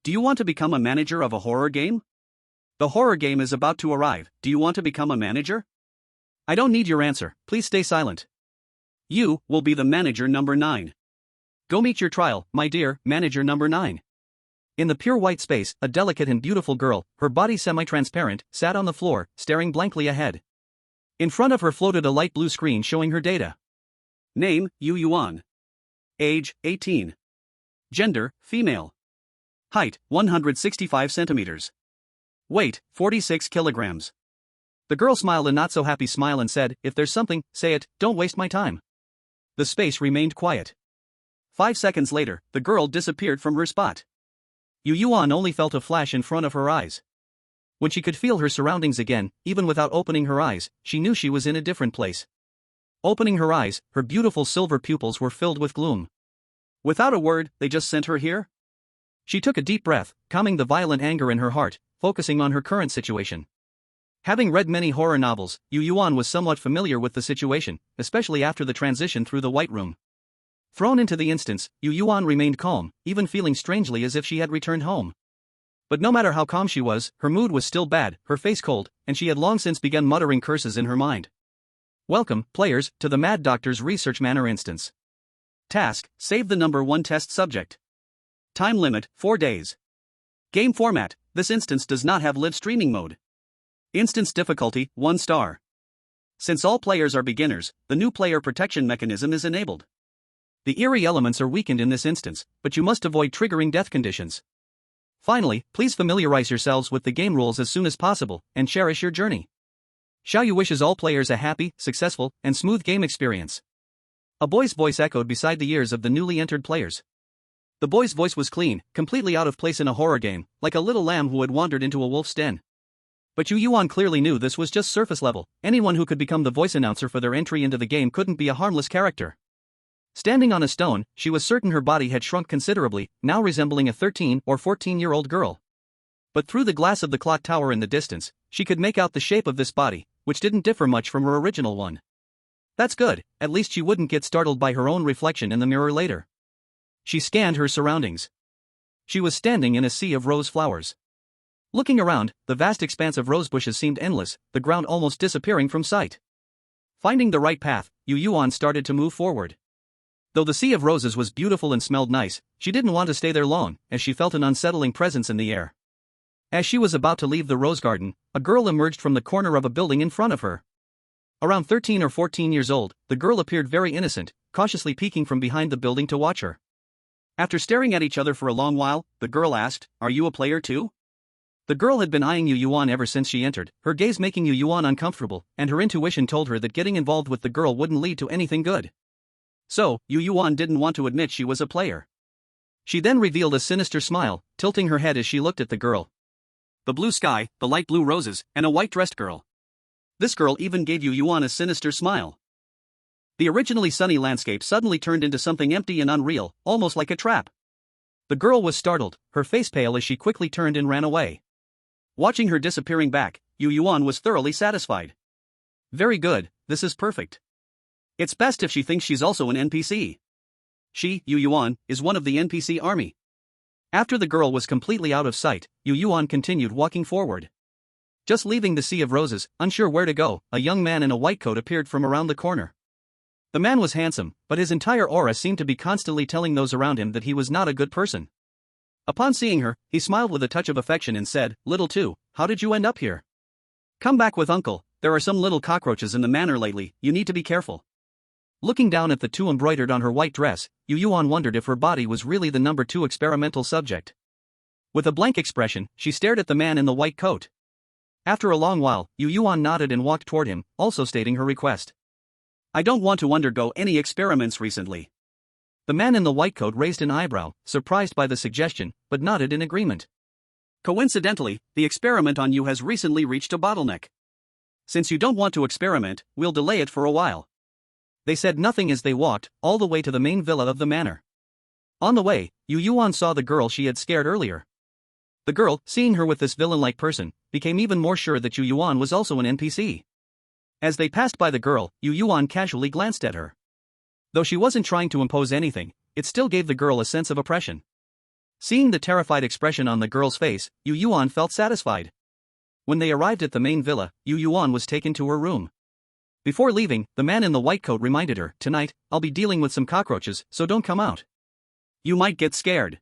Do you want to become a manager of a horror game? The horror game is about to arrive. Do you want to become a manager? I don't need your answer, please stay silent. You will be the manager number 9. Go meet your trial, my dear manager number 9. In the pure white space, a delicate and beautiful girl, her body semi-transparent, sat on the floor, staring blankly ahead. In front of her floated a light blue screen showing her data. Name, Yueyuan. Age, 18. Gender, female. Height, 165 centimeters. Weight, 46 kilograms. The girl smiled a not-so-happy smile and said, "If there's something, say it, don't waste my time." The space remained quiet. 5 seconds later, the girl disappeared from her spot. Yueyuan only felt a flash in front of her eyes. When she could feel her surroundings again, even without opening her eyes, she knew she was in a different place. Opening her eyes, her beautiful silver pupils were filled with gloom. Without a word, they just sent her here? She took a deep breath, calming the violent anger in her heart, focusing on her current situation. Having read many horror novels, Yueyuan was somewhat familiar with the situation, especially after the transition through the White Room. Thrown into the instance, Yueyuan remained calm, even feeling strangely as if she had returned home. But no matter how calm she was, her mood was still bad, her face cold, and she had long since begun muttering curses in her mind. Welcome, players, to the Mad Doctor's Research Manor instance. Task: save the number 1 test subject. Time limit: 4 days. Game format: this instance does not have live streaming mode. Instance difficulty: 1 star. Since all players are beginners, the new player protection mechanism is enabled. The eerie elements are weakened in this instance, but you must avoid triggering death conditions. Finally, please familiarize yourselves with the game rules as soon as possible, and cherish your journey. Xiaoyu wishes all players a happy, successful, and smooth game experience. A boy's voice echoed beside the ears of the newly entered players. The boy's voice was clean, completely out of place in a horror game, like a little lamb who had wandered into a wolf's den. But Yueyuan clearly knew this was just surface level. Anyone who could become the voice announcer for their entry into the game couldn't be a harmless character. Standing on a stone, she was certain her body had shrunk considerably, now resembling a 13 or 14-year-old girl. But through the glass of the clock tower in the distance, she could make out the shape of this body, which didn't differ much from her original one. That's good, at least she wouldn't get startled by her own reflection in the mirror later. She scanned her surroundings. She was standing in a sea of rose flowers. Looking around, the vast expanse of rose bushes seemed endless, the ground almost disappearing from sight. Finding the right path, Yueyuan started to move forward. Though the sea of roses was beautiful and smelled nice, she didn't want to stay there long, as she felt an unsettling presence in the air. As she was about to leave the rose garden, a girl emerged from the corner of a building in front of her. Around 13 or 14 years old, the girl appeared very innocent, cautiously peeking from behind the building to watch her. After staring at each other for a long while, the girl asked, "Are you a player too?" The girl had been eyeing Yueyuan ever since she entered, her gaze making Yueyuan uncomfortable, and her intuition told her that getting involved with the girl wouldn't lead to anything good. So, Yueyuan didn't want to admit she was a player. She then revealed a sinister smile, tilting her head as she looked at the girl. The blue sky, the light blue roses, and a white-dressed girl. This girl even gave Yueyuan a sinister smile. The originally sunny landscape suddenly turned into something empty and unreal, almost like a trap. The girl was startled, her face pale as she quickly turned and ran away. Watching her disappearing back, Yueyuan was thoroughly satisfied. Very good, this is perfect. It's best if she thinks she's also an NPC. She, Yueyuan, is one of the NPC army. After the girl was completely out of sight, Yueyuan continued walking forward. Just leaving the sea of roses, unsure where to go, a young man in a white coat appeared from around the corner. The man was handsome, but his entire aura seemed to be constantly telling those around him that he was not a good person. Upon seeing her, he smiled with a touch of affection and said, "Little two, how did you end up here? Come back with uncle, there are some little cockroaches in the manor lately, you need to be careful." Looking down at the 2 embroidered on her white dress, Yueyuan wondered if her body was really the number 2 experimental subject. With a blank expression, she stared at the man in the white coat. After a long while, Yueyuan nodded and walked toward him, also stating her request. "I don't want to undergo any experiments recently." The man in the white coat raised an eyebrow, surprised by the suggestion, but nodded in agreement. "Coincidentally, the experiment on you has recently reached a bottleneck. Since you don't want to experiment, we'll delay it for a while." They said nothing as they walked, all the way to the main villa of the manor. On the way, Yueyuan saw the girl she had scared earlier. The girl, seeing her with this villain-like person, became even more sure that Yueyuan was also an NPC. As they passed by the girl, Yueyuan casually glanced at her. Though she wasn't trying to impose anything, it still gave the girl a sense of oppression. Seeing the terrified expression on the girl's face, Yueyuan felt satisfied. When they arrived at the main villa, Yueyuan was taken to her room. Before leaving, the man in the white coat reminded her, "Tonight, I'll be dealing with some cockroaches, so don't come out. You might get scared."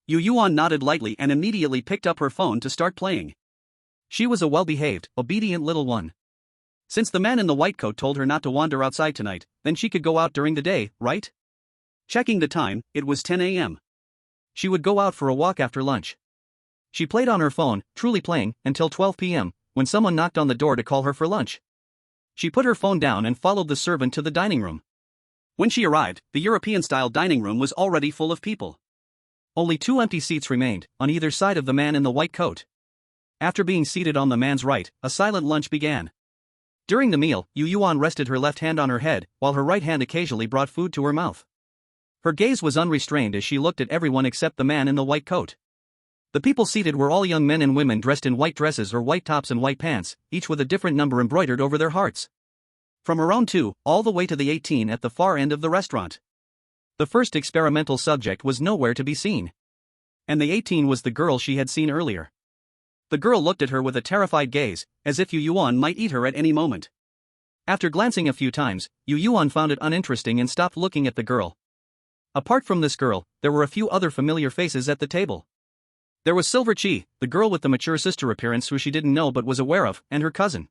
Yueyuan nodded lightly and immediately picked up her phone to start playing. She was a well-behaved, obedient little one. Since the man in the white coat told her not to wander outside tonight, then she could go out during the day, right? Checking the time, it was 10 a.m. She would go out for a walk after lunch. She played on her phone, truly playing, until 12 p.m., when someone knocked on the door to call her for lunch. She put her phone down and followed the servant to the dining room. When she arrived, the European-style dining room was already full of people. Only 2 empty seats remained, on either side of the man in the white coat. After being seated on the man's right, a silent lunch began. During the meal, Yueyuan rested her left hand on her head, while her right hand occasionally brought food to her mouth. Her gaze was unrestrained as she looked at everyone except the man in the white coat. The people seated were all young men and women dressed in white dresses or white tops and white pants, each with a different number embroidered over their hearts. From around 2, all the way to the 18 at the far end of the restaurant. The first experimental subject was nowhere to be seen. And the 18 was the girl she had seen earlier. The girl looked at her with a terrified gaze, as if Yueyuan might eat her at any moment. After glancing a few times, Yueyuan found it uninteresting and stopped looking at the girl. Apart from this girl, there were a few other familiar faces at the table. There was Silver Chi, the girl with the mature sister appearance who she didn't know but was aware of, and her cousin.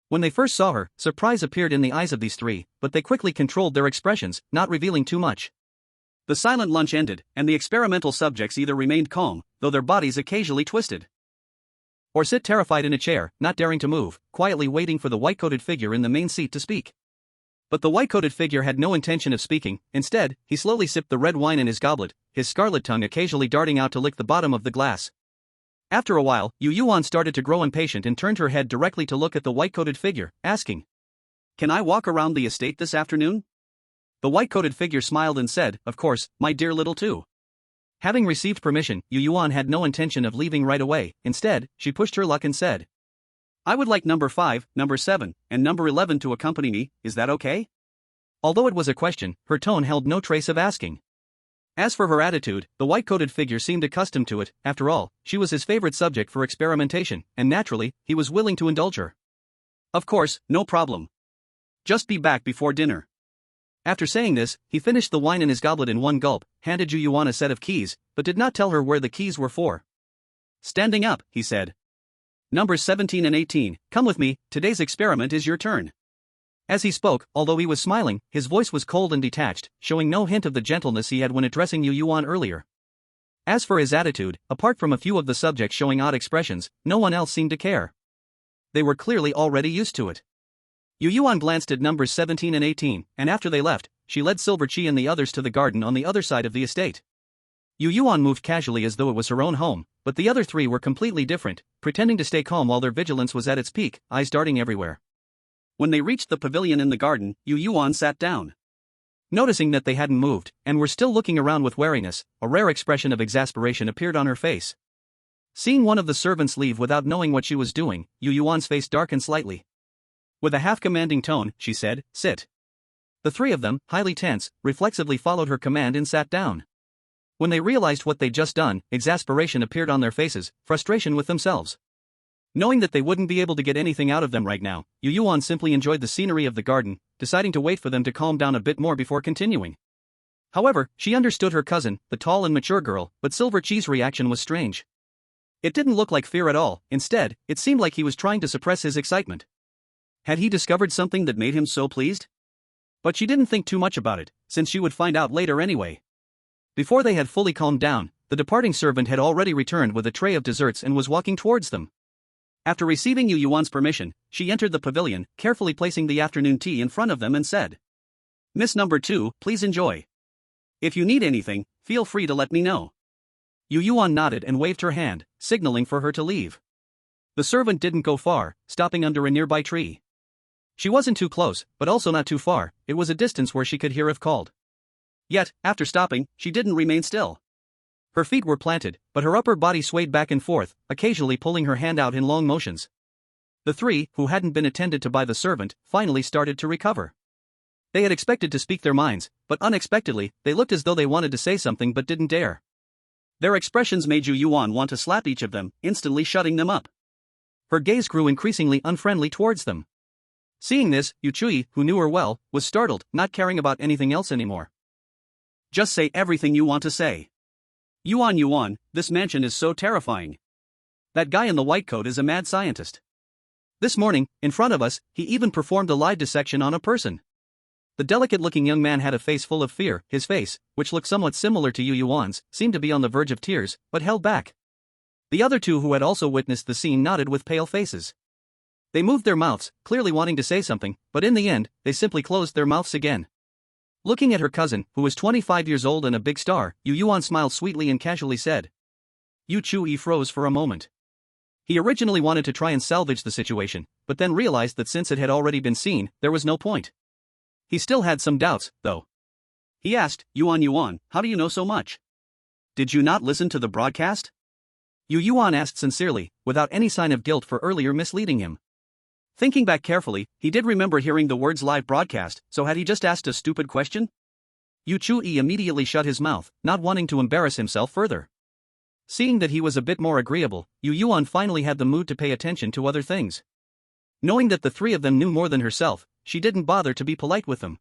When they first saw her, surprise appeared in the eyes of these three, but they quickly controlled their expressions, not revealing too much. The silent lunch ended, and the experimental subjects either remained calm, though their bodies occasionally twisted, or sit terrified in a chair, not daring to move, quietly waiting for the white-coated figure in the main seat to speak. But the white-coated figure had no intention of speaking. Instead, he slowly sipped the red wine in his goblet, his scarlet tongue occasionally darting out to lick the bottom of the glass. After a while, Yueyuan started to grow impatient and turned her head directly to look at the white-coated figure, asking, "Can I walk around the estate this afternoon?" The white-coated figure smiled and said, "Of course, my dear little two." Having received permission, Yueyuan had no intention of leaving right away. Instead, she pushed her luck and said, "I would like number 5, number 7, and number 11 to accompany me, is that okay?" Although it was a question, her tone held no trace of asking. As for her attitude, the white-coated figure seemed accustomed to it. After all, she was his favorite subject for experimentation, and naturally, he was willing to indulge her. "Of course, no problem. Just be back before dinner." After saying this, he finished the wine in his goblet in one gulp, handed Yueyuan a set of keys, but did not tell her where the keys were for. Standing up, he said, "Numbers 17 and 18, come with me, today's experiment is your turn." As he spoke, although he was smiling, his voice was cold and detached, showing no hint of the gentleness he had when addressing Yueyuan earlier. As for his attitude, apart from a few of the subjects showing odd expressions, no one else seemed to care. They were clearly already used to it. Yueyuan glanced at numbers 17 and 18, and after they left, she led Silver Chi and the others to the garden on the other side of the estate. Yueyuan moved casually as though it was her own home, but the other three were completely different, pretending to stay calm while their vigilance was at its peak, eyes darting everywhere. When they reached the pavilion in the garden, Yueyuan sat down. Noticing that they hadn't moved, and were still looking around with wariness, a rare expression of exasperation appeared on her face. Seeing one of the servants leave without knowing what she was doing, Yueyuan's face darkened slightly. With a half-commanding tone, she said, "Sit." The three of them, highly tense, reflexively followed her command and sat down. When they realized what they'd just done, exasperation appeared on their faces, frustration with themselves. Knowing that they wouldn't be able to get anything out of them right now, Yueyuan simply enjoyed the scenery of the garden, deciding to wait for them to calm down a bit more before continuing. However, she understood her cousin, the tall and mature girl, but Silver Chi's reaction was strange. It didn't look like fear at all. Instead, it seemed like he was trying to suppress his excitement. Had he discovered something that made him so pleased? But she didn't think too much about it, since she would find out later anyway. Before they had fully calmed down, the departing servant had already returned with a tray of desserts and was walking towards them. After receiving Yueyuan's permission, she entered the pavilion, carefully placing the afternoon tea in front of them and said, "Miss number 2, please enjoy. If you need anything, feel free to let me know." Yueyuan nodded and waved her hand, signaling for her to leave. The servant didn't go far, stopping under a nearby tree. She wasn't too close, but also not too far. It was a distance where she could hear if called. Yet, after stopping, she didn't remain still. Her feet were planted, but her upper body swayed back and forth, occasionally pulling her hand out in long motions. The three, who hadn't been attended to by the servant, finally started to recover. They had expected to speak their minds, but unexpectedly, they looked as though they wanted to say something but didn't dare. Their expressions made Yueyuan want to slap each of them, instantly shutting them up. Her gaze grew increasingly unfriendly towards them. Seeing this, Yuchui, who knew her well, was startled, not caring about anything else anymore. Just say everything you want to say. Yueyuan, this mansion is so terrifying. That guy in the white coat is a mad scientist. This morning, in front of us, he even performed a live dissection on a person. The delicate-looking young man had a face full of fear. His face, which looked somewhat similar to Yueyuan's, seemed to be on the verge of tears, but held back. The other two who had also witnessed the scene nodded with pale faces. They moved their mouths, clearly wanting to say something, but in the end, they simply closed their mouths again. Looking at her cousin, who was 25 years old and a big star, Yueyuan smiled sweetly and casually said. Yuchui froze for a moment. He originally wanted to try and salvage the situation, but then realized that since it had already been seen, there was no point. He still had some doubts, though. He asked, Yueyuan, how do you know so much? Did you not listen to the broadcast? Yueyuan asked sincerely, without any sign of guilt for earlier misleading him. Thinking back carefully, he did remember hearing the words live broadcast, so had he just asked a stupid question? Yuchui immediately shut his mouth, not wanting to embarrass himself further. Seeing that he was a bit more agreeable, Yueyuan finally had the mood to pay attention to other things. Knowing that the three of them knew more than herself, she didn't bother to be polite with them.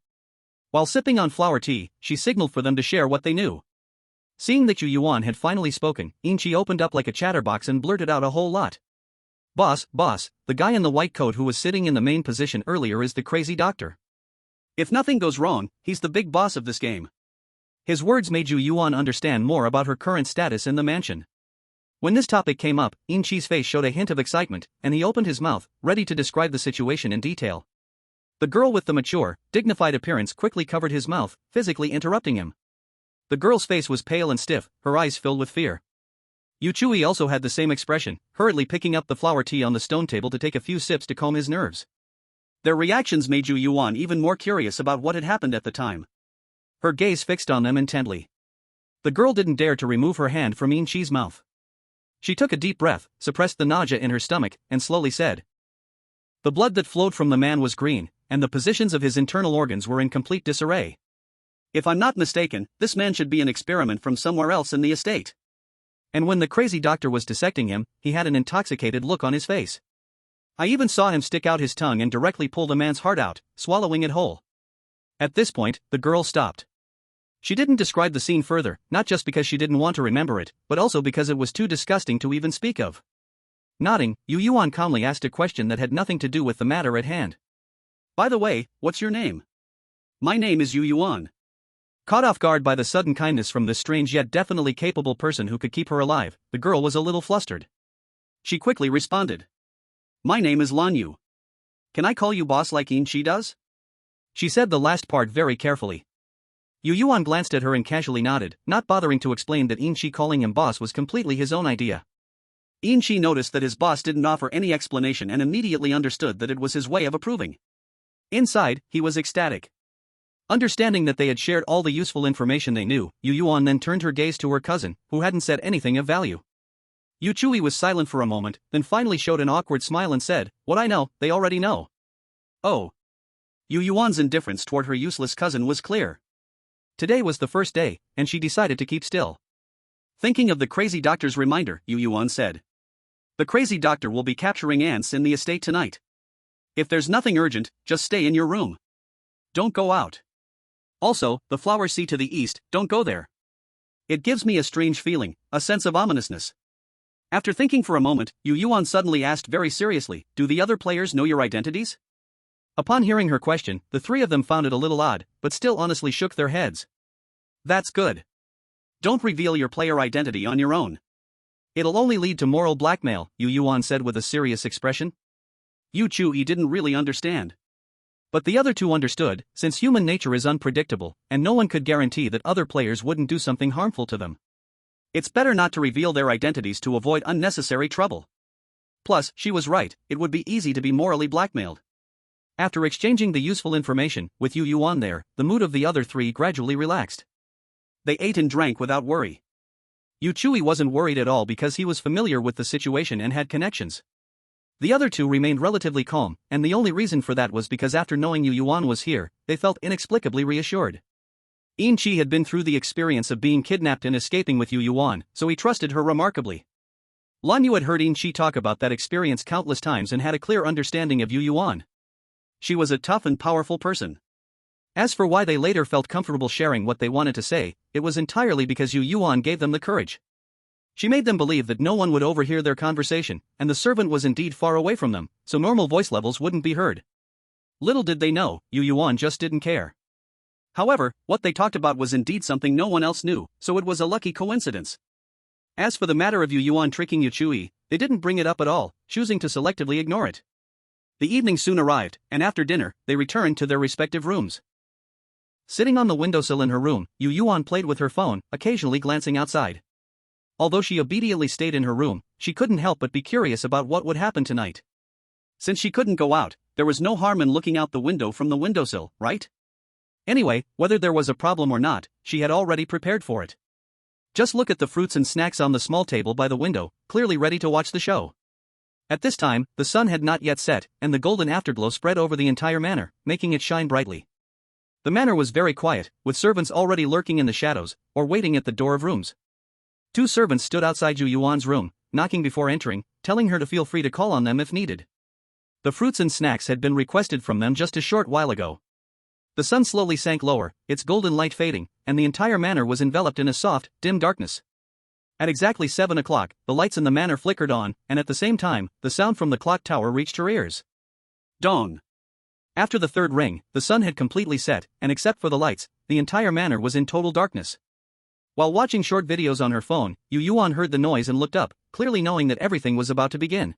While sipping on flower tea, she signaled for them to share what they knew. Seeing that Yueyuan had finally spoken, Inchi opened up like a chatterbox and blurted out a whole lot. Boss, the guy in the white coat who was sitting in the main position earlier is the crazy doctor. If nothing goes wrong, he's the big boss of this game. His words made Yueyuan understand more about her current status in the mansion. When this topic came up, Inchi's face showed a hint of excitement, and he opened his mouth, ready to describe the situation in detail. The girl with the mature, dignified appearance quickly covered his mouth, physically interrupting him. The girl's face was pale and stiff, her eyes filled with fear. Yuchui also had the same expression, hurriedly picking up the flower tea on the stone table to take a few sips to calm his nerves. Their reactions made Yueyuan even more curious about what had happened at the time. Her gaze fixed on them intently. The girl didn't dare to remove her hand from Inchi's mouth. She took a deep breath, suppressed the nausea in her stomach, and slowly said. The blood that flowed from the man was green, and the positions of his internal organs were in complete disarray. If I'm not mistaken, this man should be an experiment from somewhere else in the estate. And when the crazy doctor was dissecting him, he had an intoxicated look on his face. I even saw him stick out his tongue and directly pull the man's heart out, swallowing it whole. At this point, the girl stopped. She didn't describe the scene further, not just because she didn't want to remember it, but also because it was too disgusting to even speak of. Nodding, Yueyuan calmly asked a question that had nothing to do with the matter at hand. By the way, what's your name? My name is Yueyuan. Caught off guard by the sudden kindness from this strange yet definitely capable person who could keep her alive, the girl was a little flustered. She quickly responded. My name is Lanyu. Can I call you boss like Inchi does? She said the last part very carefully. Yueyuan glanced at her and casually nodded, not bothering to explain that Inchi calling him boss was completely his own idea. Inchi noticed that his boss didn't offer any explanation and immediately understood that it was his way of approving. Inside, he was ecstatic. Understanding that they had shared all the useful information they knew, Yueyuan then turned her gaze to her cousin, who hadn't said anything of value. Yuchui was silent for a moment, then finally showed an awkward smile and said, What I know, they already know. Oh. Yueyuan's indifference toward her useless cousin was clear. Today was the first day, and she decided to keep still. Thinking of the crazy doctor's reminder, Yueyuan said. The crazy doctor will be capturing ants in the estate tonight. If there's nothing urgent, just stay in your room. Don't go out. Also, the flower sea to the east, don't go there. It gives me a strange feeling, a sense of ominousness. After thinking for a moment, Yueyuan suddenly asked very seriously, Do the other players know your identities? Upon hearing her question, the three of them found it a little odd, but still honestly shook their heads. That's good. Don't reveal your player identity on your own. It'll only lead to moral blackmail, Yueyuan said with a serious expression. Yuchui didn't really understand. But the other two understood, since human nature is unpredictable, and no one could guarantee that other players wouldn't do something harmful to them. It's better not to reveal their identities to avoid unnecessary trouble. Plus, she was right, it would be easy to be morally blackmailed. After exchanging the useful information, with Yueyuan there, the mood of the other three gradually relaxed. They ate and drank without worry. Yuchui wasn't worried at all because he was familiar with the situation and had connections. The other two remained relatively calm, and the only reason for that was because after knowing Yueyuan was here, they felt inexplicably reassured. Chi had been through the experience of being kidnapped and escaping with Yueyuan, so he trusted her remarkably. Lan Yu had heard Chi talk about that experience countless times and had a clear understanding of Yueyuan. She was a tough and powerful person. As for why they later felt comfortable sharing what they wanted to say, it was entirely because Yueyuan gave them the courage. She made them believe that no one would overhear their conversation, and the servant was indeed far away from them, so normal voice levels wouldn't be heard. Little did they know, Yueyuan just didn't care. However, what they talked about was indeed something no one else knew, so it was a lucky coincidence. As for the matter of Yueyuan tricking Yuchui, they didn't bring it up at all, choosing to selectively ignore it. The evening soon arrived, and after dinner, they returned to their respective rooms. Sitting on the windowsill in her room, Yueyuan played with her phone, occasionally glancing outside. Although she obediently stayed in her room, she couldn't help but be curious about what would happen tonight. Since she couldn't go out, there was no harm in looking out the window from the windowsill, right? Anyway, whether there was a problem or not, she had already prepared for it. Just look at the fruits and snacks on the small table by the window, clearly ready to watch the show. At this time, the sun had not yet set, and the golden afterglow spread over the entire manor, making it shine brightly. The manor was very quiet, with servants already lurking in the shadows, or waiting at the door of rooms. 2 servants stood outside Yueyuan's room, knocking before entering, telling her to feel free to call on them if needed. The fruits and snacks had been requested from them just a short while ago. The sun slowly sank lower, its golden light fading, and the entire manor was enveloped in a soft, dim darkness. At exactly 7 o'clock, the lights in the manor flickered on, and at the same time, the sound from the clock tower reached her ears. Dawn. After the 3rd ring, the sun had completely set, and except for the lights, the entire manor was in total darkness. While watching short videos on her phone, Yueyuan heard the noise and looked up, clearly knowing that everything was about to begin.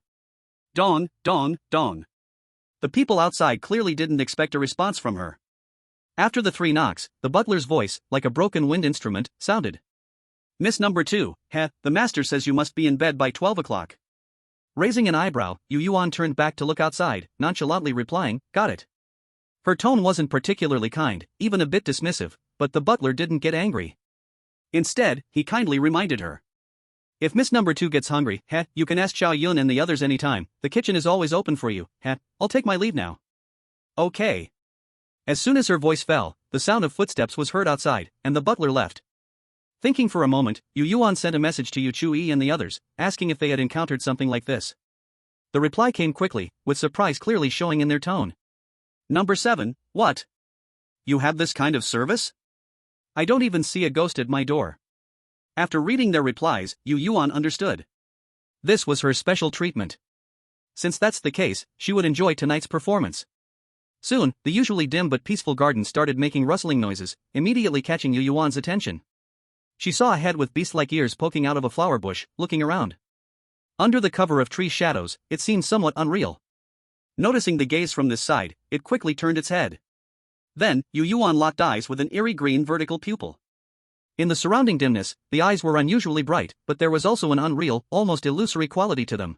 Dawn, dawn, dawn. The people outside clearly didn't expect a response from her. After the 3 knocks, the butler's voice, like a broken wind instrument, sounded. Miss number 2, the master says you must be in bed by 12 o'clock. Raising an eyebrow, Yueyuan turned back to look outside, nonchalantly replying, got it. Her tone wasn't particularly kind, even a bit dismissive, but the butler didn't get angry. Instead, he kindly reminded her. If Miss number 2 gets hungry, you can ask Xiao Yun and the others anytime, the kitchen is always open for you, I'll take my leave now. Okay. As soon as her voice fell, the sound of footsteps was heard outside, and the butler left. Thinking for a moment, Yueyuan sent a message to Yuchui and the others, asking if they had encountered something like this. The reply came quickly, with surprise clearly showing in their tone. Number 7, what? You have this kind of service? I don't even see a ghost at my door. After reading their replies, Yueyuan understood. This was her special treatment. Since that's the case, she would enjoy tonight's performance. Soon, the usually dim but peaceful garden started making rustling noises, immediately catching Yueyuan's attention. She saw a head with beast-like ears poking out of a flower bush, looking around. Under the cover of tree shadows, it seemed somewhat unreal. Noticing the gaze from this side, it quickly turned its head. Then, Yueyuan locked eyes with an eerie green vertical pupil. In the surrounding dimness, the eyes were unusually bright, but there was also an unreal, almost illusory quality to them.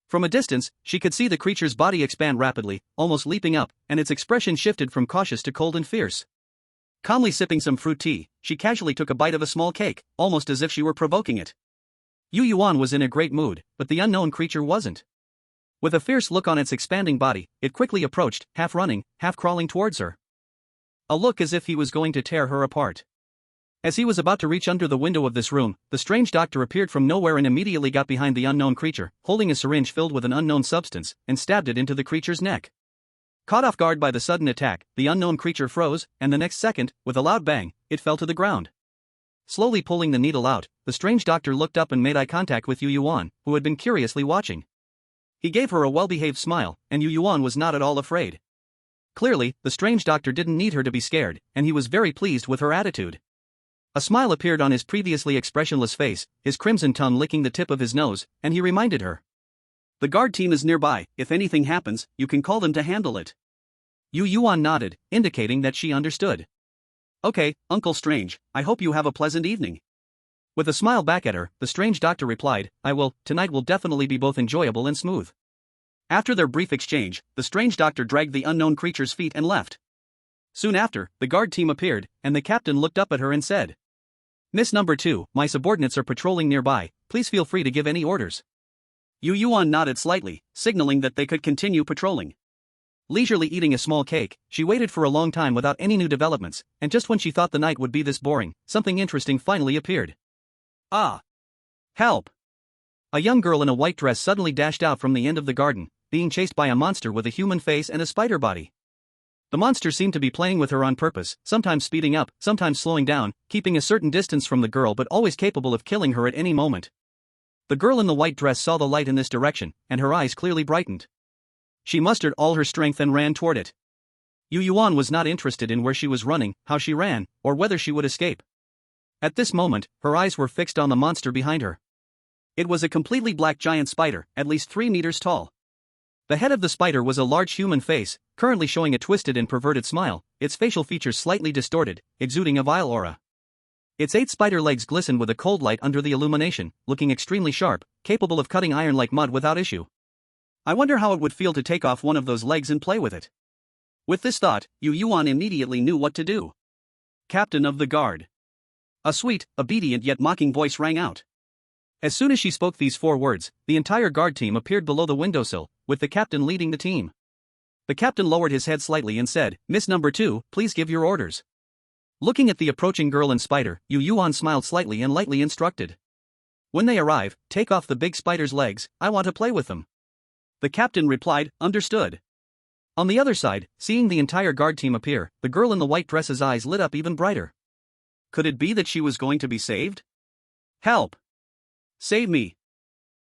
From a distance, she could see the creature's body expand rapidly, almost leaping up, and its expression shifted from cautious to cold and fierce. Calmly sipping some fruit tea, she casually took a bite of a small cake, almost as if she were provoking it. Yueyuan was in a great mood, but the unknown creature wasn't. With a fierce look on its expanding body, it quickly approached, half running, half crawling towards her. A look as if he was going to tear her apart. As he was about to reach under the window of this room, the strange doctor appeared from nowhere and immediately got behind the unknown creature, holding a syringe filled with an unknown substance, and stabbed it into the creature's neck. Caught off guard by the sudden attack, the unknown creature froze, and the next second, with a loud bang, it fell to the ground. Slowly pulling the needle out, the strange doctor looked up and made eye contact with Yueyuan, who had been curiously watching. He gave her a well-behaved smile, and Yueyuan was not at all afraid. Clearly, the strange doctor didn't need her to be scared, and he was very pleased with her attitude. A smile appeared on his previously expressionless face, his crimson tongue licking the tip of his nose, and he reminded her. The guard team is nearby, if anything happens, you can call them to handle it. Yueyuan nodded, indicating that she understood. Okay, Uncle Strange, I hope you have a pleasant evening. With a smile back at her, the strange doctor replied, I will, tonight will definitely be both enjoyable and smooth. After their brief exchange, the strange doctor dragged the unknown creature's feet and left. Soon after, the guard team appeared, and the captain looked up at her and said, Miss number 2, my subordinates are patrolling nearby, please feel free to give any orders. Yueyuan nodded slightly, signaling that they could continue patrolling. Leisurely eating a small cake, she waited for a long time without any new developments, and just when she thought the night would be this boring, something interesting finally appeared. Ah! Help! A young girl in a white dress suddenly dashed out from the end of the garden, being chased by a monster with a human face and a spider body. The monster seemed to be playing with her on purpose, sometimes speeding up, sometimes slowing down, keeping a certain distance from the girl but always capable of killing her at any moment. The girl in the white dress saw the light in this direction, and her eyes clearly brightened. She mustered all her strength and ran toward it. Yueyuan was not interested in where she was running, how she ran, or whether she would escape. At this moment, her eyes were fixed on the monster behind her. It was a completely black giant spider, at least 3 meters tall. The head of the spider was a large human face, currently showing a twisted and perverted smile, its facial features slightly distorted, exuding a vile aura. Its 8 spider legs glistened with a cold light under the illumination, looking extremely sharp, capable of cutting iron like mud without issue. I wonder how it would feel to take off one of those legs and play with it. With this thought, Yueyuan immediately knew what to do. Captain of the Guard. A sweet, obedient yet mocking voice rang out. As soon as she spoke these 4 words, the entire guard team appeared below the windowsill, with the captain leading the team. The captain lowered his head slightly and said, "Miss Number 2, please give your orders." Looking at the approaching girl and spider, Yueyuan smiled slightly and lightly instructed. "When they arrive, take off the big spider's legs, I want to play with them." The captain replied, "Understood." On the other side, seeing the entire guard team appear, the girl in the white dress's eyes lit up even brighter. Could it be that she was going to be saved? Help! Save me!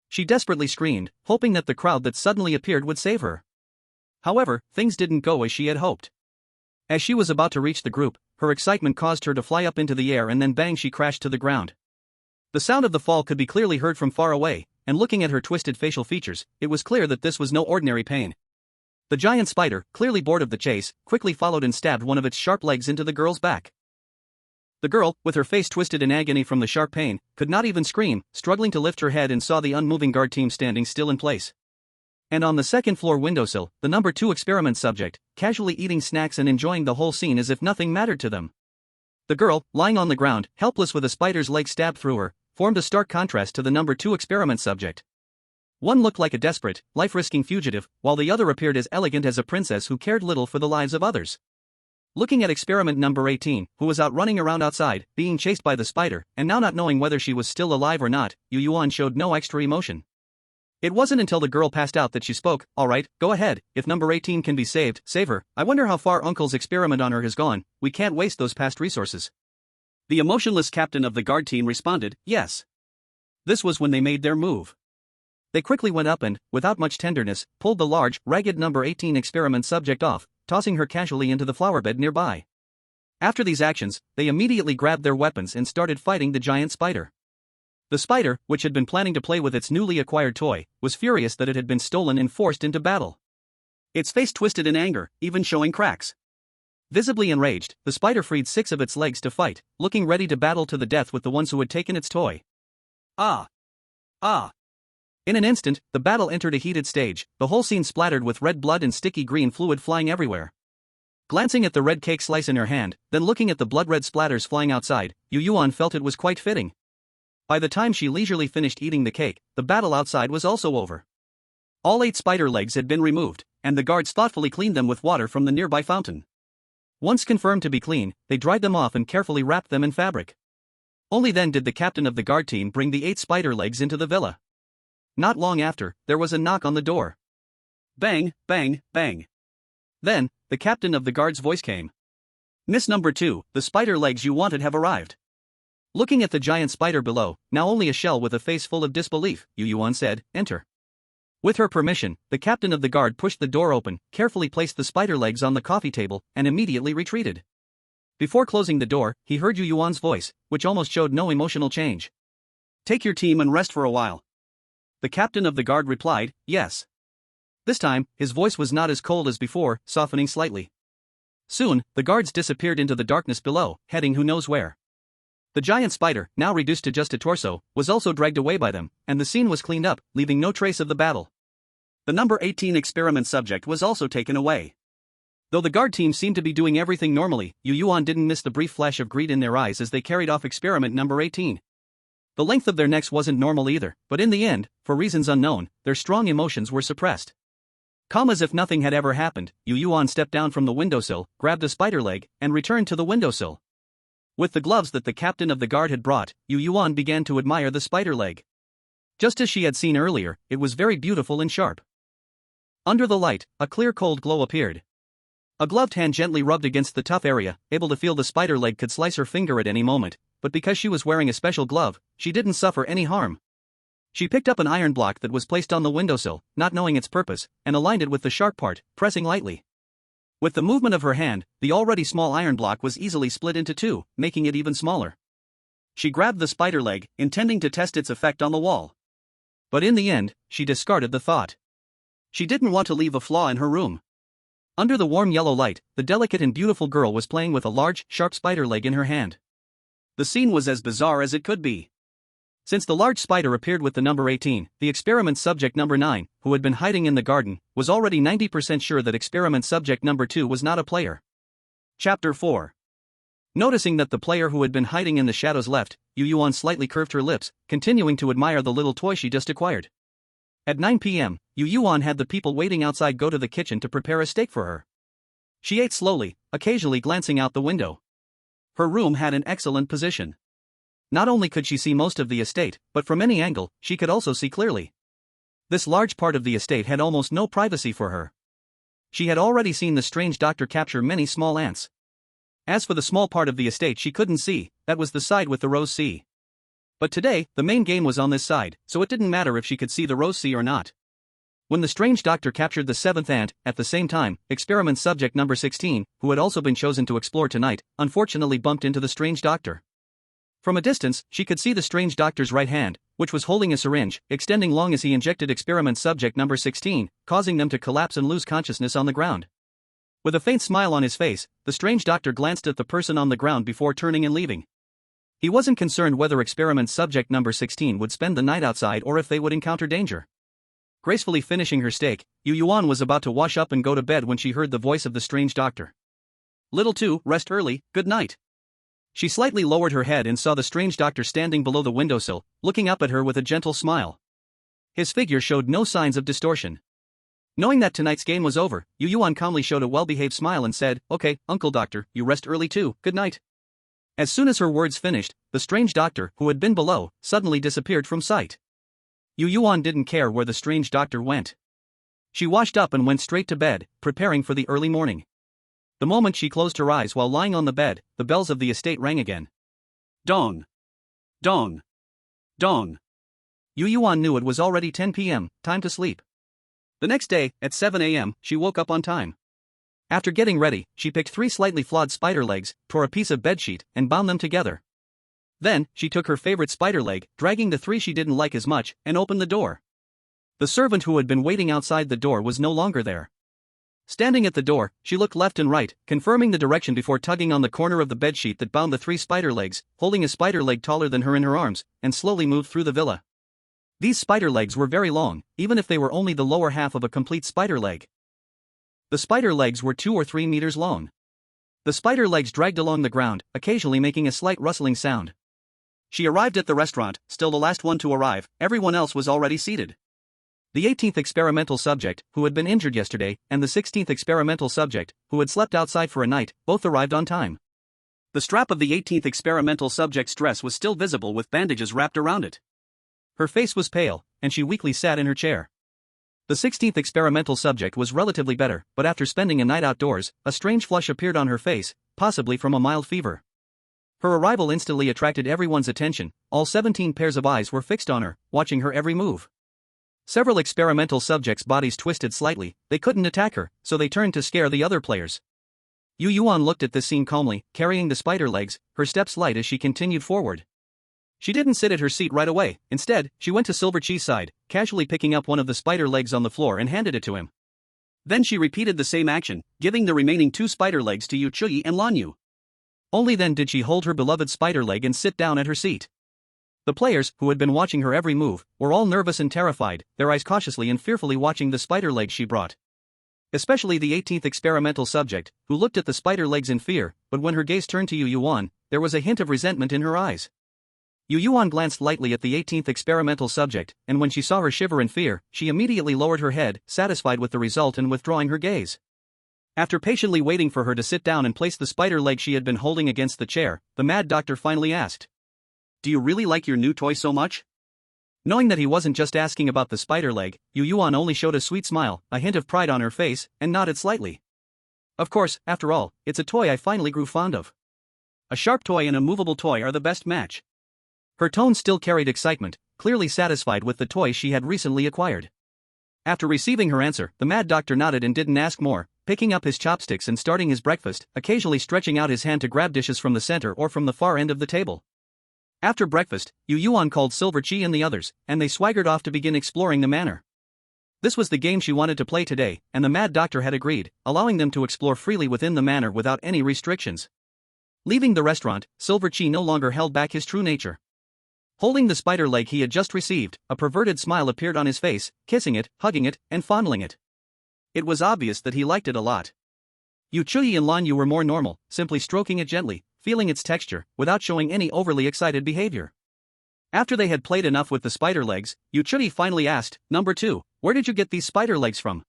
She desperately screamed, hoping that the crowd that suddenly appeared would save her. However, things didn't go as she had hoped. As she was about to reach the group, her excitement caused her to fly up into the air and then bang, she crashed to the ground. The sound of the fall could be clearly heard from far away, and looking at her twisted facial features, it was clear that this was no ordinary pain. The giant spider, clearly bored of the chase, quickly followed and stabbed one of its sharp legs into the girl's back. The girl, with her face twisted in agony from the sharp pain, could not even scream, struggling to lift her head, and saw the unmoving guard team standing still in place. And on the second-floor windowsill, the number 2 experiment subject, casually eating snacks and enjoying the whole scene as if nothing mattered to them. The girl, lying on the ground, helpless with a spider's leg stabbed through her, formed a stark contrast to the number 2 experiment subject. One looked like a desperate, life-risking fugitive, while the other appeared as elegant as a princess who cared little for the lives of others. Looking at experiment number 18, who was out running around outside, being chased by the spider, and now not knowing whether she was still alive or not, Yueyuan showed no extra emotion. It wasn't until the girl passed out that she spoke. "Alright, go ahead, if number 18 can be saved, save her. I wonder how far Uncle's experiment on her has gone, we can't waste those past resources." The emotionless captain of the guard team responded, "Yes." This was when they made their move. They quickly went up and, without much tenderness, pulled the large, ragged number 18 experiment subject off, tossing her casually into the flower bed nearby. After these actions, they immediately grabbed their weapons and started fighting the giant spider. The spider, which had been planning to play with its newly acquired toy, was furious that it had been stolen and forced into battle. Its face twisted in anger, even showing cracks. Visibly enraged, the spider freed 6 of its legs to fight, looking ready to battle to the death with the ones who had taken its toy. Ah! Ah! In an instant, the battle entered a heated stage, the whole scene splattered with red blood and sticky green fluid flying everywhere. Glancing at the red cake slice in her hand, then looking at the blood-red splatters flying outside, Yueyuan felt it was quite fitting. By the time she leisurely finished eating the cake, the battle outside was also over. All 8 spider legs had been removed, and the guards thoughtfully cleaned them with water from the nearby fountain. Once confirmed to be clean, they dried them off and carefully wrapped them in fabric. Only then did the captain of the guard team bring the 8 spider legs into the villa. Not long after, there was a knock on the door. Bang, bang, bang. Then, the captain of the guard's voice came. "Miss Number 2, the spider legs you wanted have arrived." Looking at the giant spider below, now only a shell with a face full of disbelief, Yueyuan said, "Enter." With her permission, the captain of the guard pushed the door open, carefully placed the spider legs on the coffee table, and immediately retreated. Before closing the door, he heard Yueyuan's voice, which almost showed no emotional change. "Take your team and rest for a while." The captain of the guard replied, "Yes." This time, his voice was not as cold as before, softening slightly. Soon, the guards disappeared into the darkness below, heading who knows where. The giant spider, now reduced to just a torso, was also dragged away by them, and the scene was cleaned up, leaving no trace of the battle. The number 18 experiment subject was also taken away. Though the guard team seemed to be doing everything normally, Yueyuan didn't miss the brief flash of greed in their eyes as they carried off experiment number 18. The length of their necks wasn't normal either, but in the end, for reasons unknown, their strong emotions were suppressed. Calm as if nothing had ever happened, Yueyuan stepped down from the windowsill, grabbed a spider leg, and returned to the windowsill. With the gloves that the captain of the guard had brought, Yueyuan began to admire the spider leg. Just as she had seen earlier, it was very beautiful and sharp. Under the light, a clear cold glow appeared. A gloved hand gently rubbed against the tough area, able to feel the spider leg could slice her finger at any moment, but because she was wearing a special glove, she didn't suffer any harm. She picked up an iron block that was placed on the windowsill, not knowing its purpose, and aligned it with the sharp part, pressing lightly. With the movement of her hand, the already small iron block was easily split into two, making it even smaller. She grabbed the spider leg, intending to test its effect on the wall. But in the end, she discarded the thought. She didn't want to leave a flaw in her room. Under the warm yellow light, the delicate and beautiful girl was playing with a large, sharp spider leg in her hand. The scene was as bizarre as it could be. Since the large spider appeared with the number 18, the experiment subject number 9, who had been hiding in the garden, was already 90% sure that experiment subject number 2 was not a player. Chapter 4. Noticing that the player who had been hiding in the shadows left, Yueyuan slightly curved her lips, continuing to admire the little toy she just acquired. At 9 p.m., Yueyuan had the people waiting outside go to the kitchen to prepare a steak for her. She ate slowly, occasionally glancing out the window. Her room had an excellent position. Not only could she see most of the estate, but from any angle, she could also see clearly. This large part of the estate had almost no privacy for her. She had already seen the strange doctor capture many small ants. As for the small part of the estate she couldn't see, that was the side with the rose sea. But today, the main game was on this side, so it didn't matter if she could see the rose sea or not. When the strange doctor captured the seventh ant, at the same time, experiment subject number 16, who had also been chosen to explore tonight, unfortunately bumped into the strange doctor. From a distance, she could see the strange doctor's right hand, which was holding a syringe, extending long as he injected experiment subject number 16, causing them to collapse and lose consciousness on the ground. With a faint smile on his face, the strange doctor glanced at the person on the ground before turning and leaving. He wasn't concerned whether experiment subject number 16 would spend the night outside or if they would encounter danger. Gracefully finishing her steak, Yueyuan was about to wash up and go to bed when she heard the voice of the strange doctor. "Little two, rest early, good night." She slightly lowered her head and saw the strange doctor standing below the windowsill, looking up at her with a gentle smile. His figure showed no signs of distortion. Knowing that tonight's game was over, Yueyuan calmly showed a well-behaved smile and said, "Okay, Uncle Doctor, you rest early too, good night." As soon as her words finished, the strange doctor, who had been below, suddenly disappeared from sight. Yueyuan didn't care where the strange doctor went. She washed up and went straight to bed, preparing for the early morning. The moment she closed her eyes while lying on the bed, the bells of the estate rang again. Dong! Dong! Dong! Yueyuan knew it was already 10 p.m., time to sleep. The next day, at 7 a.m., she woke up on time. After getting ready, she picked 3 slightly flawed spider legs, tore a piece of bedsheet, and bound them together. Then, she took her favorite spider leg, dragging the 3 she didn't like as much, and opened the door. The servant who had been waiting outside the door was no longer there. Standing at the door, she looked left and right, confirming the direction before tugging on the corner of the bedsheet that bound the 3 spider legs, holding a spider leg taller than her in her arms, and slowly moved through the villa. These spider legs were very long, even if they were only the lower half of a complete spider leg. The spider legs were 2 or 3 meters long. The spider legs dragged along the ground, occasionally making a slight rustling sound. She arrived at the restaurant, still the last one to arrive, everyone else was already seated. The 18th experimental subject, who had been injured yesterday, and the 16th experimental subject, who had slept outside for a night, both arrived on time. The strap of the 18th experimental subject's dress was still visible with bandages wrapped around it. Her face was pale, and she weakly sat in her chair. The 16th experimental subject was relatively better, but after spending a night outdoors, a strange flush appeared on her face, possibly from a mild fever. Her arrival instantly attracted everyone's attention. All 17 pairs of eyes were fixed on her, watching her every move. Several experimental subjects' bodies twisted slightly, they couldn't attack her, so they turned to scare the other players. Yueyuan looked at this scene calmly, carrying the spider legs, her steps light as she continued forward. She didn't sit at her seat right away, instead, she went to Silver Cheese side, casually picking up one of the spider legs on the floor and handed it to him. Then she repeated the same action, giving the remaining 2 spider legs to Yu Chui and Lan Yu. Only then did she hold her beloved spider leg and sit down at her seat. The players, who had been watching her every move, were all nervous and terrified, their eyes cautiously and fearfully watching the spider legs she brought. Especially the 18th experimental subject, who looked at the spider legs in fear, but when her gaze turned to Yueyuan, there was a hint of resentment in her eyes. Yueyuan glanced lightly at the 18th experimental subject, and when she saw her shiver in fear, she immediately lowered her head, satisfied with the result and withdrawing her gaze. After patiently waiting for her to sit down and place the spider leg she had been holding against the chair, the mad doctor finally asked, "Do you really like your new toy so much?" Knowing that he wasn't just asking about the spider leg, Yueyuan only showed a sweet smile, a hint of pride on her face, and nodded slightly. "Of course, after all, it's a toy I finally grew fond of. A sharp toy and a movable toy are the best match." Her tone still carried excitement, clearly satisfied with the toy she had recently acquired. After receiving her answer, the mad doctor nodded and didn't ask more, picking up his chopsticks and starting his breakfast, occasionally stretching out his hand to grab dishes from the center or from the far end of the table. After breakfast, Yueyuan called Silver Chi and the others, and they swaggered off to begin exploring the manor. This was the game she wanted to play today, and the mad doctor had agreed, allowing them to explore freely within the manor without any restrictions. Leaving the restaurant, Silver Chi no longer held back his true nature. Holding the spider leg he had just received, a perverted smile appeared on his face, kissing it, hugging it, and fondling it. It was obvious that he liked it a lot. Yueyuan and Lan Yu were more normal, simply stroking it gently, feeling its texture, without showing any overly excited behavior. After they had played enough with the spider legs, Yueyuan finally asked, "Number 2, where did you get these spider legs from?"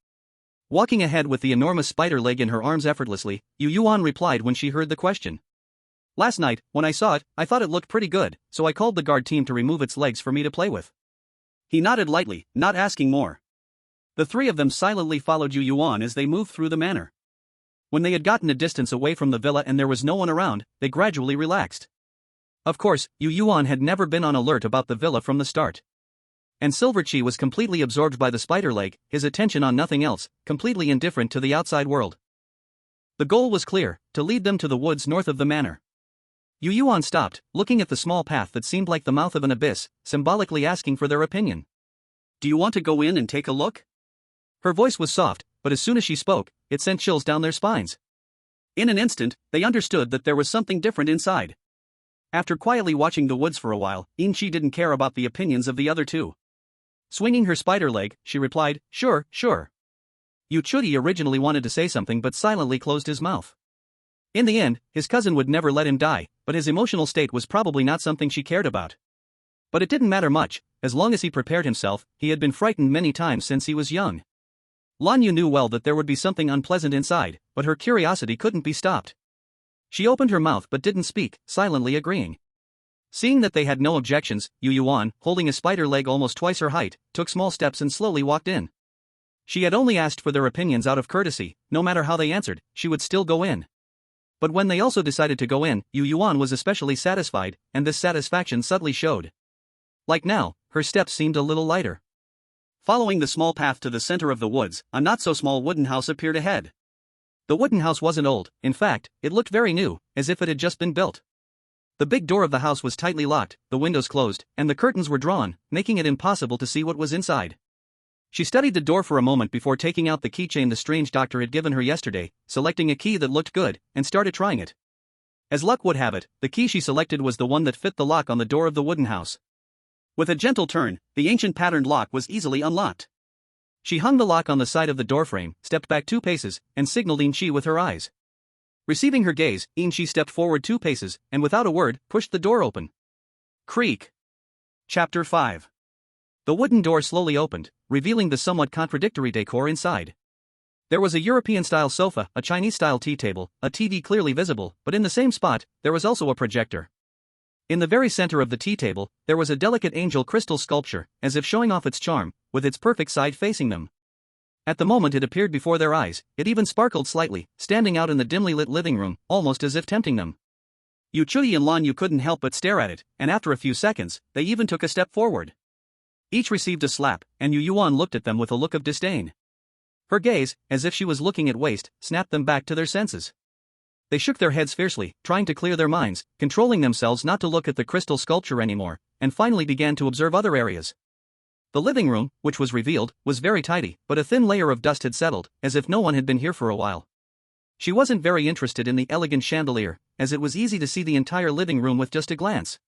Walking ahead with the enormous spider leg in her arms effortlessly, Yueyuan replied when she heard the question. "Last night, when I saw it, I thought it looked pretty good, so I called the guard team to remove its legs for me to play with." He nodded lightly, not asking more. The three of them silently followed Yueyuan as they moved through the manor. When they had gotten a distance away from the villa and there was no one around, they gradually relaxed. Of course, Yueyuan had never been on alert about the villa from the start. And Silver Chi was completely absorbed by the spider leg, his attention on nothing else, completely indifferent to the outside world. The goal was clear, to lead them to the woods north of the manor. Yueyuan stopped, looking at the small path that seemed like the mouth of an abyss, symbolically asking for their opinion. "Do you want to go in and take a look?" Her voice was soft, but as soon as she spoke, it sent chills down their spines. In an instant, they understood that there was something different inside. After quietly watching the woods for a while, Inchi didn't care about the opinions of the other two. Swinging her spider leg, she replied, "Sure, sure." Yueyuan originally wanted to say something but silently closed his mouth. In the end, his cousin would never let him die, but his emotional state was probably not something she cared about. But it didn't matter much, as long as he prepared himself. He had been frightened many times since he was young. Lan Yu knew well that there would be something unpleasant inside, but her curiosity couldn't be stopped. She opened her mouth but didn't speak, silently agreeing. Seeing that they had no objections, Yueyuan, holding a spider leg almost twice her height, took small steps and slowly walked in. She had only asked for their opinions out of courtesy. No matter how they answered, she would still go in. But when they also decided to go in, Yueyuan was especially satisfied, and this satisfaction subtly showed. Like now, her steps seemed a little lighter. Following the small path to the center of the woods, a not-so-small wooden house appeared ahead. The wooden house wasn't old, in fact, it looked very new, as if it had just been built. The big door of the house was tightly locked, the windows closed, and the curtains were drawn, making it impossible to see what was inside. She studied the door for a moment before taking out the keychain the strange doctor had given her yesterday, selecting a key that looked good, and started trying it. As luck would have it, the key she selected was the one that fit the lock on the door of the wooden house. With a gentle turn, the ancient patterned lock was easily unlocked. She hung the lock on the side of the doorframe, stepped back 2 paces, and signaled Inchi with her eyes. Receiving her gaze, Inchi stepped forward 2 paces, and without a word, pushed the door open. Creak. Chapter 5. The wooden door slowly opened, revealing the somewhat contradictory decor inside. There was a European-style sofa, a Chinese-style tea table, a TV clearly visible, but in the same spot, there was also a projector. In the very center of the tea table, there was a delicate angel crystal sculpture, as if showing off its charm, with its perfect side facing them. At the moment it appeared before their eyes, it even sparkled slightly, standing out in the dimly lit living room, almost as if tempting them. Yueyuan and Lan Yu couldn't help but stare at it, and after a few seconds, they even took a step forward. Each received a slap, and Yueyuan looked at them with a look of disdain. Her gaze, as if she was looking at waste, snapped them back to their senses. They shook their heads fiercely, trying to clear their minds, controlling themselves not to look at the crystal sculpture anymore, and finally began to observe other areas. The living room, which was revealed, was very tidy, but a thin layer of dust had settled, as if no one had been here for a while. She wasn't very interested in the elegant chandelier, as it was easy to see the entire living room with just a glance.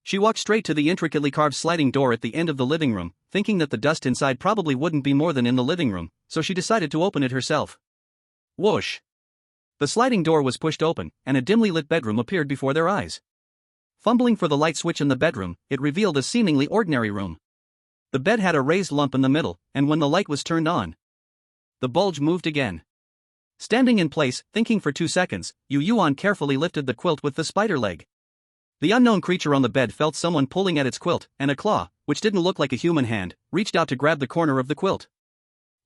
She walked straight to the intricately carved sliding door at the end of the living room, thinking that the dust inside probably wouldn't be more than in the living room, so she decided to open it herself. Whoosh! The sliding door was pushed open, and a dimly lit bedroom appeared before their eyes. Fumbling for the light switch in the bedroom, it revealed a seemingly ordinary room. The bed had a raised lump in the middle, and when the light was turned on, the bulge moved again. Standing in place, thinking for 2 seconds, Yueyuan carefully lifted the quilt with the spider leg. The unknown creature on the bed felt someone pulling at its quilt, and a claw, which didn't look like a human hand, reached out to grab the corner of the quilt.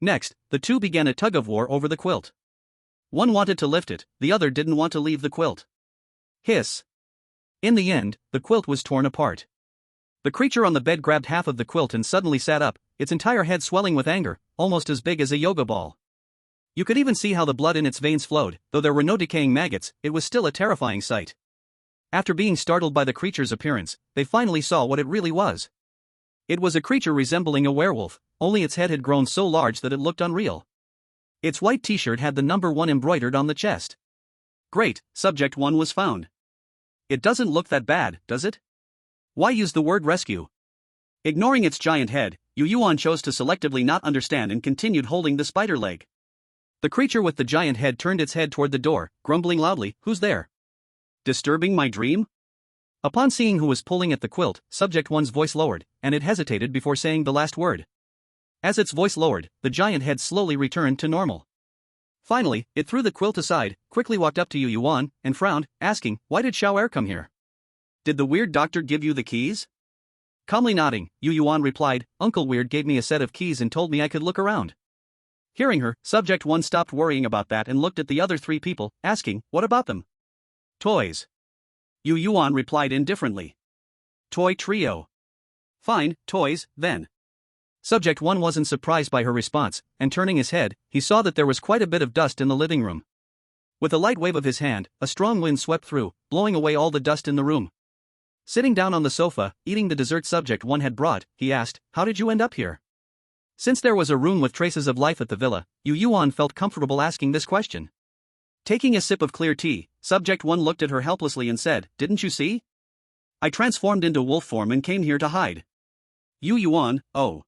Next, the two began a tug-of-war over the quilt. One wanted to lift it, the other didn't want to leave the quilt. Hiss. In the end, the quilt was torn apart. The creature on the bed grabbed half of the quilt and suddenly sat up, its entire head swelling with anger, almost as big as a yoga ball. You could even see how the blood in its veins flowed. Though there were no decaying maggots, it was still a terrifying sight. After being startled by the creature's appearance, they finally saw what it really was. It was a creature resembling a werewolf, only its head had grown so large that it looked unreal. Its white t-shirt had the number 1 embroidered on the chest. Great, subject 1 was found. It doesn't look that bad, does it? Why use the word rescue? Ignoring its giant head, Yueyuan chose to selectively not understand and continued holding the spider leg. The creature with the giant head turned its head toward the door, grumbling loudly, "Who's there? Disturbing my dream?" Upon seeing who was pulling at the quilt, subject 1's voice lowered, and it hesitated before saying the last word. As its voice lowered, the giant head slowly returned to normal. Finally, it threw the quilt aside, quickly walked up to Yueyuan, and frowned, asking, "Why did Xiao come here? Did the weird doctor give you the keys?" Calmly nodding, Yueyuan replied, "Uncle Weird gave me a set of keys and told me I could look around." Hearing her, subject 1 stopped worrying about that and looked at the other 3 people, asking, "What about them?" "Toys." Yueyuan replied indifferently. "Toy trio." "Fine, toys, then." Subject 1 wasn't surprised by her response, and turning his head, he saw that there was quite a bit of dust in the living room. With a light wave of his hand, a strong wind swept through, blowing away all the dust in the room. Sitting down on the sofa, eating the dessert subject 1 had brought, he asked, "How did you end up here?" Since there was a room with traces of life at the villa, Yueyuan felt comfortable asking this question. Taking a sip of clear tea, subject 1 looked at her helplessly and said, "Didn't you see? I transformed into wolf form and came here to hide." Yueyuan, oh.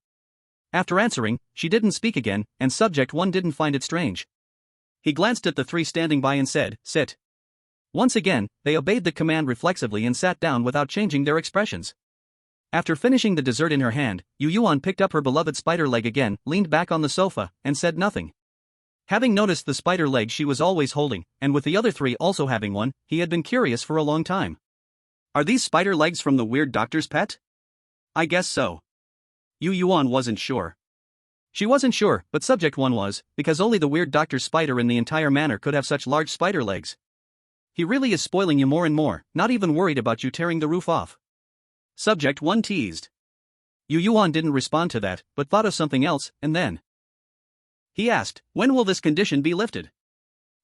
After answering, she didn't speak again, and subject 1 didn't find it strange. He glanced at the 3 standing by and said, "Sit." Once again, they obeyed the command reflexively and sat down without changing their expressions. After finishing the dessert in her hand, Yueyuan picked up her beloved spider leg again, leaned back on the sofa, and said nothing. Having noticed the spider leg she was always holding, and with the other 3 also having one, he had been curious for a long time. "Are these spider legs from the weird doctor's pet?" "I guess so." Yueyuan wasn't sure. She wasn't sure, but subject 1 was, because only the weird doctor's spider in the entire manor could have such large spider legs. "He really is spoiling you more and more, not even worried about you tearing the roof off." Subject 1 teased. Yueyuan didn't respond to that, but thought of something else, and then he asked, "When will this condition be lifted?"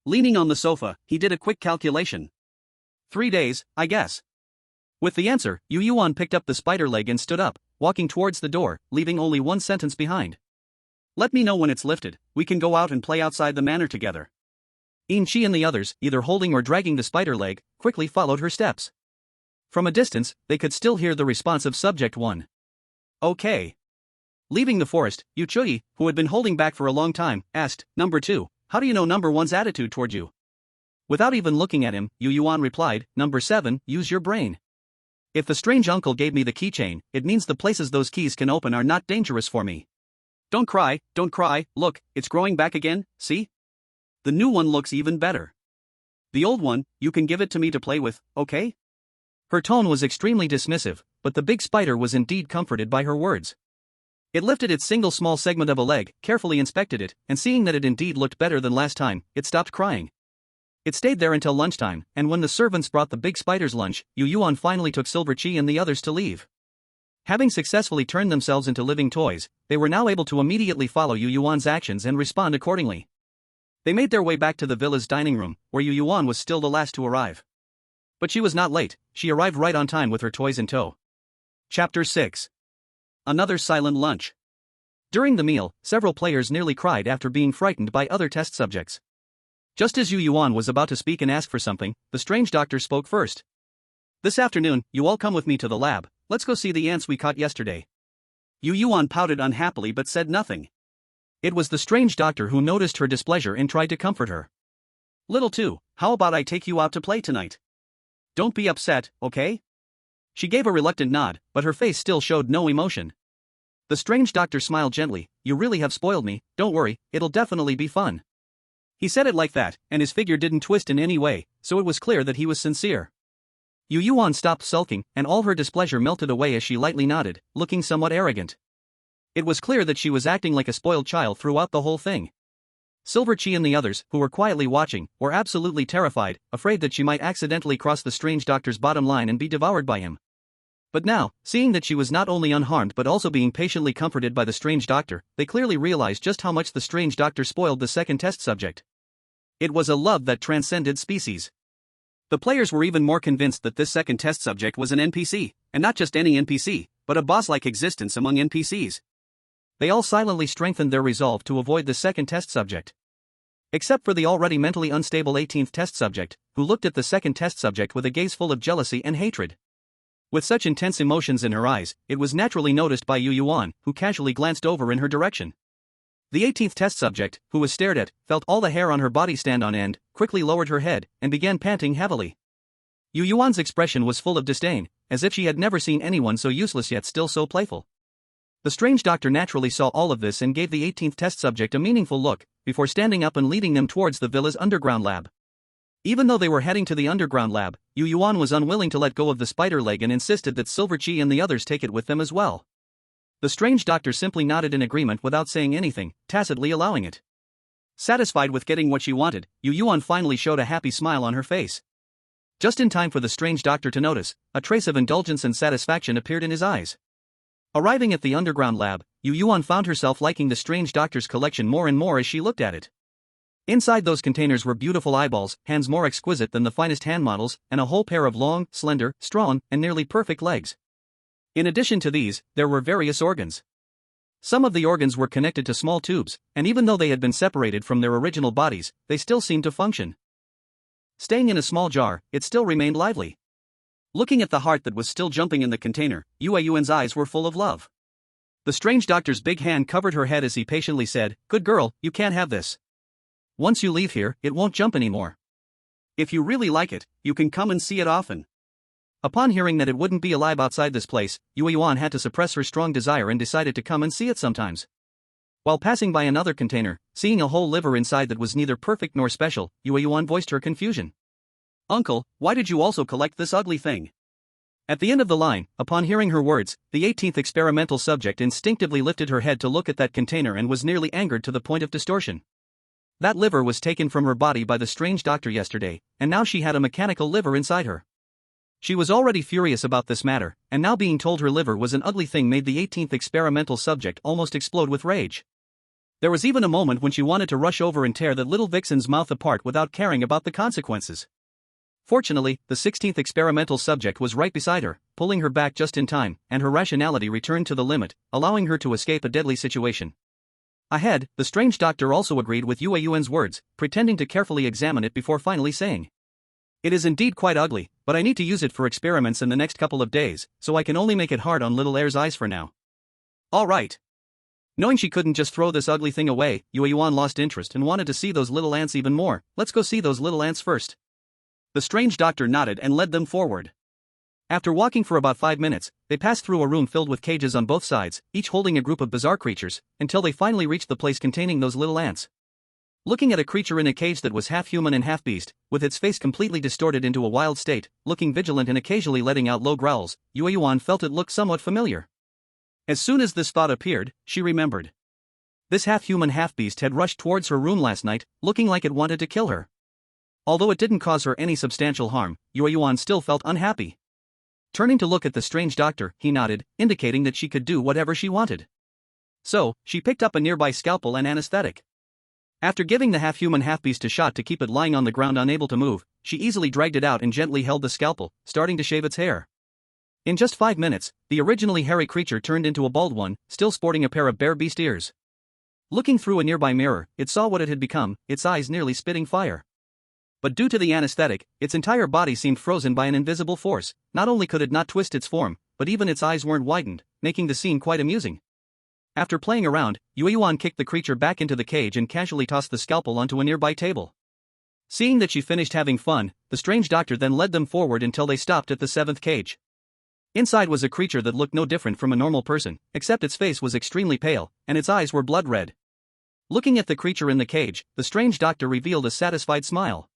Leaning on the sofa, he did a quick calculation. 3 days, I guess." With the answer, Yueyuan picked up the spider leg and stood up, walking towards the door, leaving only 1 sentence behind. "Let me know when it's lifted, we can go out and play outside the manor together." Inchi and the others, either holding or dragging the spider leg, quickly followed her steps. From a distance, they could still hear the response of subject 1. "Okay." Leaving the forest, Yueyuan, who had been holding back for a long time, asked, "Number 2, how do you know number 1's attitude toward you?" Without even looking at him, Yueyuan replied, "Number 7, use your brain. If the strange uncle gave me the keychain, it means the places those keys can open are not dangerous for me. Don't cry, look, it's growing back again, see? The new one looks even better. The old one, you can give it to me to play with, okay?" Her tone was extremely dismissive, but the big spider was indeed comforted by her words. It lifted its single small segment of a leg, carefully inspected it, and seeing that it indeed looked better than last time, it stopped crying. It stayed there until lunchtime, and when the servants brought the big spider's lunch, Yueyuan finally took Silver Chi and the others to leave. Having successfully turned themselves into living toys, they were now able to immediately follow Yueyuan's actions and respond accordingly. They made their way back to the villa's dining room, where Yueyuan was still the last to arrive. But she was not late, she arrived right on time with her toys in tow. Chapter 6. Another silent lunch. During the meal, several players nearly cried after being frightened by other test subjects. Just as Yueyuan was about to speak and ask for something, the strange doctor spoke first. "This afternoon, you all come with me to the lab, let's go see the ants we caught yesterday." Yueyuan pouted unhappily but said nothing. It was the strange doctor who noticed her displeasure and tried to comfort her. "Little two, how about I take you out to play tonight? Don't be upset, okay? She gave a reluctant nod, but her face still showed no emotion. The strange doctor smiled gently. You really have spoiled me, don't worry, it'll definitely be fun. He said it like that, and his figure didn't twist in any way, so it was clear that he was sincere. Yueyuan stopped sulking, and all her displeasure melted away as she lightly nodded, looking somewhat arrogant. It was clear that she was acting like a spoiled child throughout the whole thing. Silver Chi and the others, who were quietly watching, were absolutely terrified, afraid that she might accidentally cross the strange doctor's bottom line and be devoured by him. But now, seeing that she was not only unharmed but also being patiently comforted by the strange doctor, they clearly realized just how much the strange doctor spoiled the second test subject. It was a love that transcended species. The players were even more convinced that this second test subject was an NPC, and not just any NPC, but a boss-like existence among NPCs. They all silently strengthened their resolve to avoid the second test subject. Except for the already mentally unstable 18th test subject, who looked at the second test subject with a gaze full of jealousy and hatred. With such intense emotions in her eyes, it was naturally noticed by Yueyuan, who casually glanced over in her direction. The 18th test subject, who was stared at, felt all the hair on her body stand on end, quickly lowered her head, and began panting heavily. Yueyuan's expression was full of disdain, as if she had never seen anyone so useless yet still so playful. The strange doctor naturally saw all of this and gave the 18th test subject a meaningful look, before standing up and leading them towards the villa's underground lab. Even though they were heading to the underground lab, Yueyuan was unwilling to let go of the spider leg and insisted that Silver Chi and the others take it with them as well. The strange doctor simply nodded in agreement without saying anything, tacitly allowing it. Satisfied with getting what she wanted, Yueyuan finally showed a happy smile on her face. Just in time for the strange doctor to notice, a trace of indulgence and satisfaction appeared in his eyes. Arriving at the underground lab, Yueyuan found herself liking the strange doctor's collection more and more as she looked at it. Inside those containers were beautiful eyeballs, hands more exquisite than the finest hand models, and a whole pair of long, slender, strong, and nearly perfect legs. In addition to these, there were various organs. Some of the organs were connected to small tubes, and even though they had been separated from their original bodies, they still seemed to function. Staying in a small jar, it still remained lively. Looking at the heart that was still jumping in the container, Yueyuan's eyes were full of love. The strange doctor's big hand covered her head as he patiently said, "Good girl, you can't have this. Once you leave here, it won't jump anymore. If you really like it, you can come and see it often." Upon hearing that it wouldn't be alive outside this place, Yueyuan had to suppress her strong desire and decided to come and see it sometimes. While passing by another container, seeing a whole liver inside that was neither perfect nor special, Yueyuan voiced her confusion. "Uncle, why did you also collect this ugly thing?" At the end of the line, upon hearing her words, the 18th experimental subject instinctively lifted her head to look at that container and was nearly angered to the point of distortion. That liver was taken from her body by the strange doctor yesterday, and now she had a mechanical liver inside her. She was already furious about this matter, and now being told her liver was an ugly thing made the 18th experimental subject almost explode with rage. There was even a moment when she wanted to rush over and tear that little vixen's mouth apart without caring about the consequences. Fortunately, the 16th experimental subject was right beside her, pulling her back just in time, and her rationality returned to the limit, allowing her to escape a deadly situation. Ahead, the strange doctor also agreed with Yueyuan's words, pretending to carefully examine it before finally saying, "It is indeed quite ugly, but I need to use it for experiments in the next couple of days, so I can only make it hard on little Air's eyes for now." "All right." Knowing she couldn't just throw this ugly thing away, Yueyuan lost interest and wanted to see those little ants even more. "Let's go see those little ants first." The strange doctor nodded and led them forward. After walking for about 5 minutes, they passed through a room filled with cages on both sides, each holding a group of bizarre creatures, until they finally reached the place containing those little ants. Looking at a creature in a cage that was half human and half beast, with its face completely distorted into a wild state, looking vigilant and occasionally letting out low growls, Yueyuan felt it looked somewhat familiar. As soon as this thought appeared, she remembered. This half-human half-beast had rushed towards her room last night, looking like it wanted to kill her. Although it didn't cause her any substantial harm, Yueyuan still felt unhappy. Turning to look at the strange doctor, he nodded, indicating that she could do whatever she wanted. So, she picked up a nearby scalpel and anesthetic. After giving the half-human half-beast a shot to keep it lying on the ground unable to move, she easily dragged it out and gently held the scalpel, starting to shave its hair. In just 5 minutes, the originally hairy creature turned into a bald one, still sporting a pair of bare beast ears. Looking through a nearby mirror, it saw what it had become, its eyes nearly spitting fire. But due to the anesthetic, its entire body seemed frozen by an invisible force. Not only could it not twist its form, but even its eyes weren't widened, making the scene quite amusing. After playing around, Yueyuan kicked the creature back into the cage and casually tossed the scalpel onto a nearby table. Seeing that she finished having fun, the strange doctor then led them forward until they stopped at the 7th cage. Inside was a creature that looked no different from a normal person, except its face was extremely pale, and its eyes were blood red. Looking at the creature in the cage, the strange doctor revealed a satisfied smile.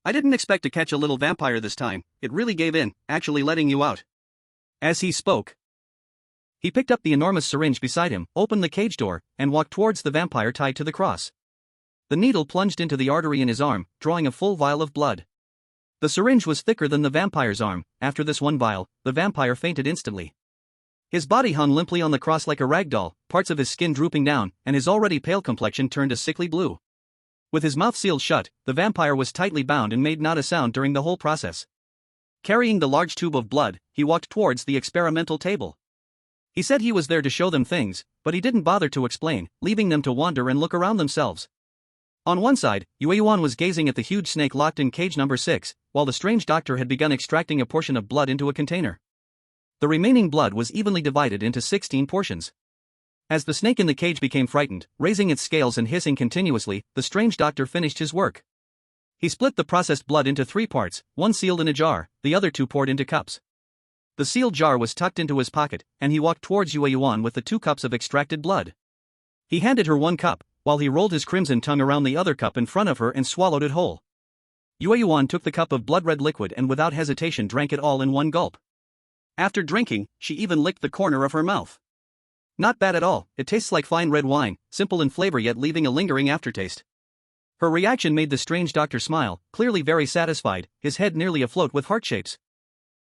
I didn't expect to catch a little vampire this time, it really gave in, actually letting you out. As he spoke, he picked up the enormous syringe beside him, opened the cage door, and walked towards the vampire tied to the cross. The needle plunged into the artery in his arm, drawing a full vial of blood. The syringe was thicker than the vampire's arm. After this one vial, the vampire fainted instantly. His body hung limply on the cross like a rag doll, parts of his skin drooping down, and his already pale complexion turned a sickly blue. With his mouth sealed shut, the vampire was tightly bound and made not a sound during the whole process. Carrying the large tube of blood, he walked towards the experimental table. He said he was there to show them things, but he didn't bother to explain, leaving them to wander and look around themselves. On one side, Yueyuan was gazing at the huge snake locked in cage number 6, while the strange doctor had begun extracting a portion of blood into a container. The remaining blood was evenly divided into 16 portions. As the snake in the cage became frightened, raising its scales and hissing continuously, the strange doctor finished his work. He split the processed blood into 3 parts, one sealed in a jar, the other 2 poured into cups. The sealed jar was tucked into his pocket, and he walked towards Yueyuan with the 2 cups of extracted blood. He handed her 1 cup, while he rolled his crimson tongue around the other cup in front of her and swallowed it whole. Yueyuan took the cup of blood-red liquid and without hesitation drank it all in one gulp. After drinking, she even licked the corner of her mouth. Not bad at all, it tastes like fine red wine, simple in flavor yet leaving a lingering aftertaste. Her reaction made the strange doctor smile, clearly very satisfied, his head nearly afloat with heart shapes.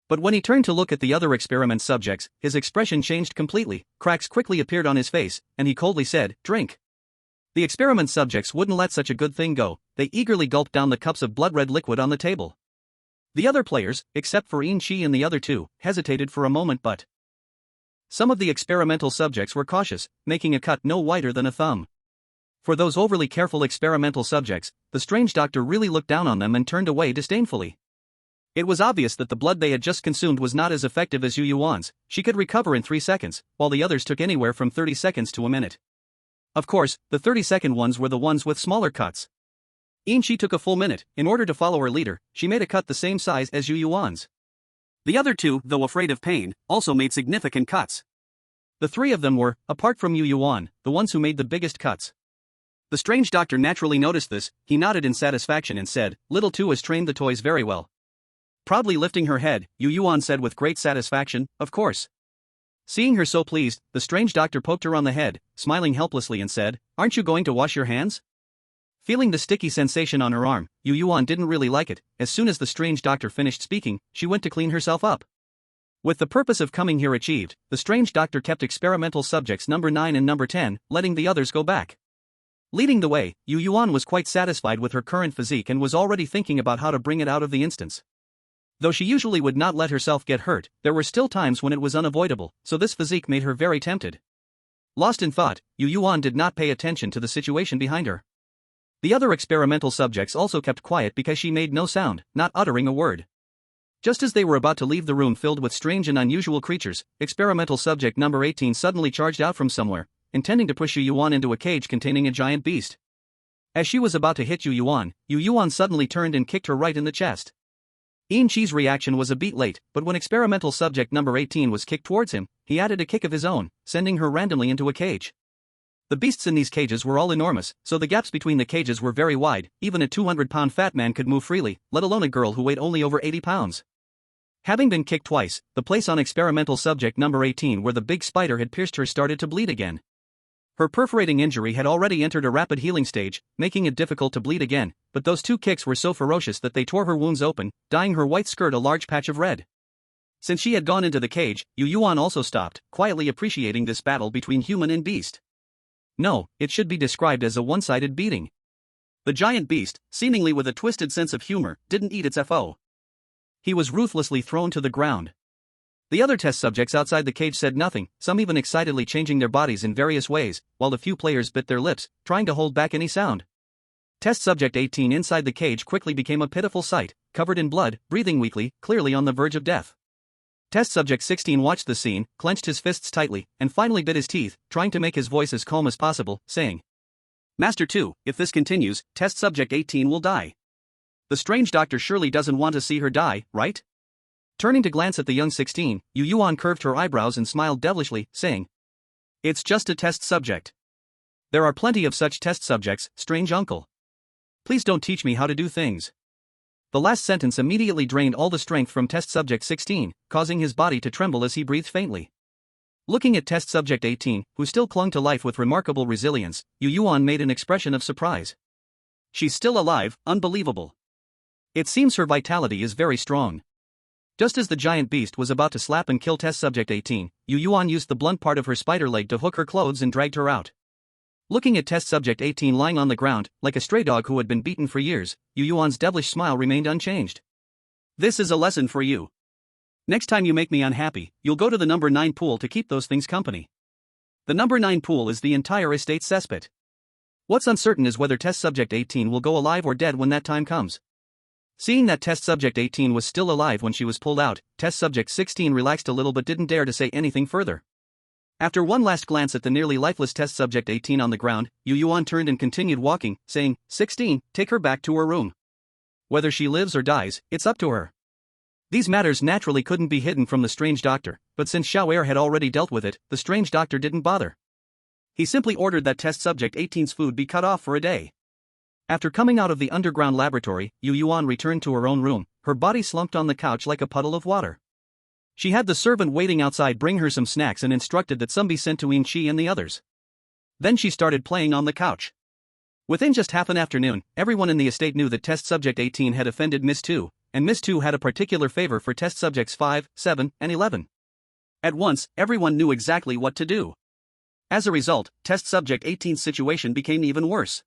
But when he turned to look at the other experiment subjects, his expression changed completely, cracks quickly appeared on his face, and he coldly said, "Drink." The experiment subjects wouldn't let such a good thing go, they eagerly gulped down the cups of blood-red liquid on the table. The other players, except for Yin-Chi and the other 2, hesitated for a moment but some of the experimental subjects were cautious, making a cut no wider than a thumb. For those overly careful experimental subjects, the strange doctor really looked down on them and turned away disdainfully. It was obvious that the blood they had just consumed was not as effective as Yueyuan's. She could recover in 3 seconds, while the others took anywhere from 30 seconds to a minute. Of course, the 30-second ones were the ones with smaller cuts. Yin-Chi took a full minute. In order to follow her leader, she made a cut the same size as Yueyuan's. The other 2, though afraid of pain, also made significant cuts. The 3 of them were, apart from Yueyuan, the ones who made the biggest cuts. The strange doctor naturally noticed this. He nodded in satisfaction and said, "Little 2 has trained the toys very well." Proudly lifting her head, Yueyuan said with great satisfaction, "Of course." Seeing her so pleased, the strange doctor poked her on the head, smiling helplessly and said, "Aren't you going to wash your hands?" Feeling the sticky sensation on her arm, Yueyuan didn't really like it. As soon as the strange doctor finished speaking, she went to clean herself up. With the purpose of coming here achieved, the strange doctor kept experimental subjects number 9 and number 10, letting the others go back. Leading the way, Yueyuan was quite satisfied with her current physique and was already thinking about how to bring it out of the instance. Though she usually would not let herself get hurt, there were still times when it was unavoidable, so this physique made her very tempted. Lost in thought, Yueyuan did not pay attention to the situation behind her. The other experimental subjects also kept quiet because she made no sound, not uttering a word. Just as they were about to leave the room filled with strange and unusual creatures, experimental subject number 18 suddenly charged out from somewhere, intending to push Yueyuan into a cage containing a giant beast. As she was about to hit Yueyuan suddenly turned and kicked her right in the chest. Yin-Chi's reaction was a beat late, but when experimental subject number 18 was kicked towards him, he added a kick of his own, sending her randomly into a cage. The beasts in these cages were all enormous, so the gaps between the cages were very wide. Even a 200-pound fat man could move freely, let alone a girl who weighed only over 80 pounds. Having been kicked twice, the place on experimental subject number 18 where the big spider had pierced her started to bleed again. Her perforating injury had already entered a rapid healing stage, making it difficult to bleed again, but those 2 kicks were so ferocious that they tore her wounds open, dyeing her white skirt a large patch of red. Since she had gone into the cage, Yueyuan also stopped, quietly appreciating this battle between human and beast. No, it should be described as a one-sided beating. The giant beast, seemingly with a twisted sense of humor, didn't eat its foe. He was ruthlessly thrown to the ground. The other test subjects outside the cage said nothing, some even excitedly changing their bodies in various ways, while a few players bit their lips, trying to hold back any sound. Test subject 18 inside the cage quickly became a pitiful sight, covered in blood, breathing weakly, clearly on the verge of death. Test subject 16 watched the scene, clenched his fists tightly, and finally bit his teeth, trying to make his voice as calm as possible, saying, "Master 2, if this continues, test subject 18 will die. The strange doctor surely doesn't want to see her die, right?" Turning to glance at the young 16, Yueyuan curved her eyebrows and smiled devilishly, saying, "It's just a test subject. There are plenty of such test subjects, strange uncle. Please don't teach me how to do things." The last sentence immediately drained all the strength from test subject 16, causing his body to tremble as he breathed faintly. Looking at test subject 18, who still clung to life with remarkable resilience, Yueyuan made an expression of surprise. "She's still alive, unbelievable. It seems her vitality is very strong." Just as the giant beast was about to slap and kill test subject 18, Yueyuan used the blunt part of her spider leg to hook her clothes and dragged her out. Looking at test subject 18 lying on the ground, like a stray dog who had been beaten for years, Yueyuan's devilish smile remained unchanged. "This is a lesson for you. Next time you make me unhappy, you'll go to the number 9 pool to keep those things company. The number 9 pool is the entire estate cesspit. What's uncertain is whether test subject 18 will go alive or dead when that time comes." Seeing that test subject 18 was still alive when she was pulled out, test subject 16 relaxed a little but didn't dare to say anything further. After one last glance at the nearly lifeless test subject 18 on the ground, Yueyuan turned and continued walking, saying, "16, take her back to her room. Whether she lives or dies, it's up to her." These matters naturally couldn't be hidden from the strange doctor, but since Xiaoer had already dealt with it, the strange doctor didn't bother. He simply ordered that test subject 18's food be cut off for a day. After coming out of the underground laboratory, Yueyuan returned to her own room, her body slumped on the couch like a puddle of water. She had the servant waiting outside bring her some snacks and instructed that some be sent to Yin-Chi and the others. Then she started playing on the couch. Within just half an afternoon, everyone in the estate knew that test subject 18 had offended Miss 2, and Miss 2 had a particular favor for test subjects 5, 7, and 11. At once, everyone knew exactly what to do. As a result, test subject 18's situation became even worse.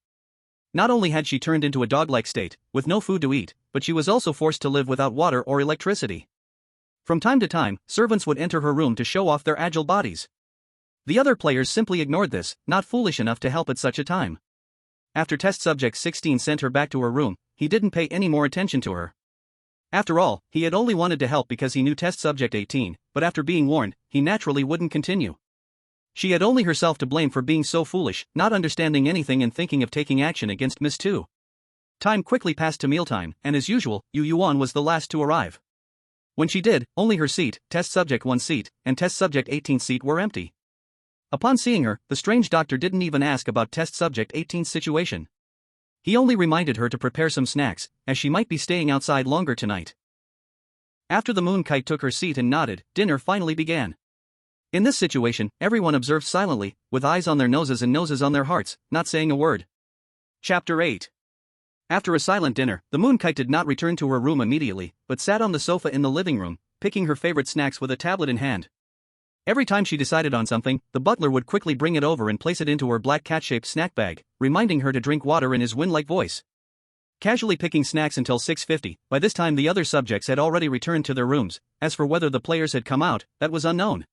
Not only had she turned into a dog-like state, with no food to eat, but she was also forced to live without water or electricity. From time to time, servants would enter her room to show off their agile bodies. The other players simply ignored this, not foolish enough to help at such a time. After test subject 16 sent her back to her room, he didn't pay any more attention to her. After all, he had only wanted to help because he knew test subject 18, but after being warned, he naturally wouldn't continue. She had only herself to blame for being so foolish, not understanding anything and thinking of taking action against Miss 2. Time quickly passed to mealtime, and as usual, Yueyuan was the last to arrive. When she did, only her seat, test subject 1's seat, and test subject 18's seat were empty. Upon seeing her, the strange doctor didn't even ask about test subject 18's situation. He only reminded her to prepare some snacks, as she might be staying outside longer tonight. After the moon kite took her seat and nodded, dinner finally began. In this situation, everyone observed silently, with eyes on their noses and noses on their hearts, not saying a word. Chapter 8. After a silent dinner, the moon kite did not return to her room immediately, but sat on the sofa in the living room, picking her favorite snacks with a tablet in hand. Every time she decided on something, the butler would quickly bring it over and place it into her black cat-shaped snack bag, reminding her to drink water in his wind-like voice. Casually picking snacks until 6:50, by this time the other subjects had already returned to their rooms. As for whether the players had come out, that was unknown.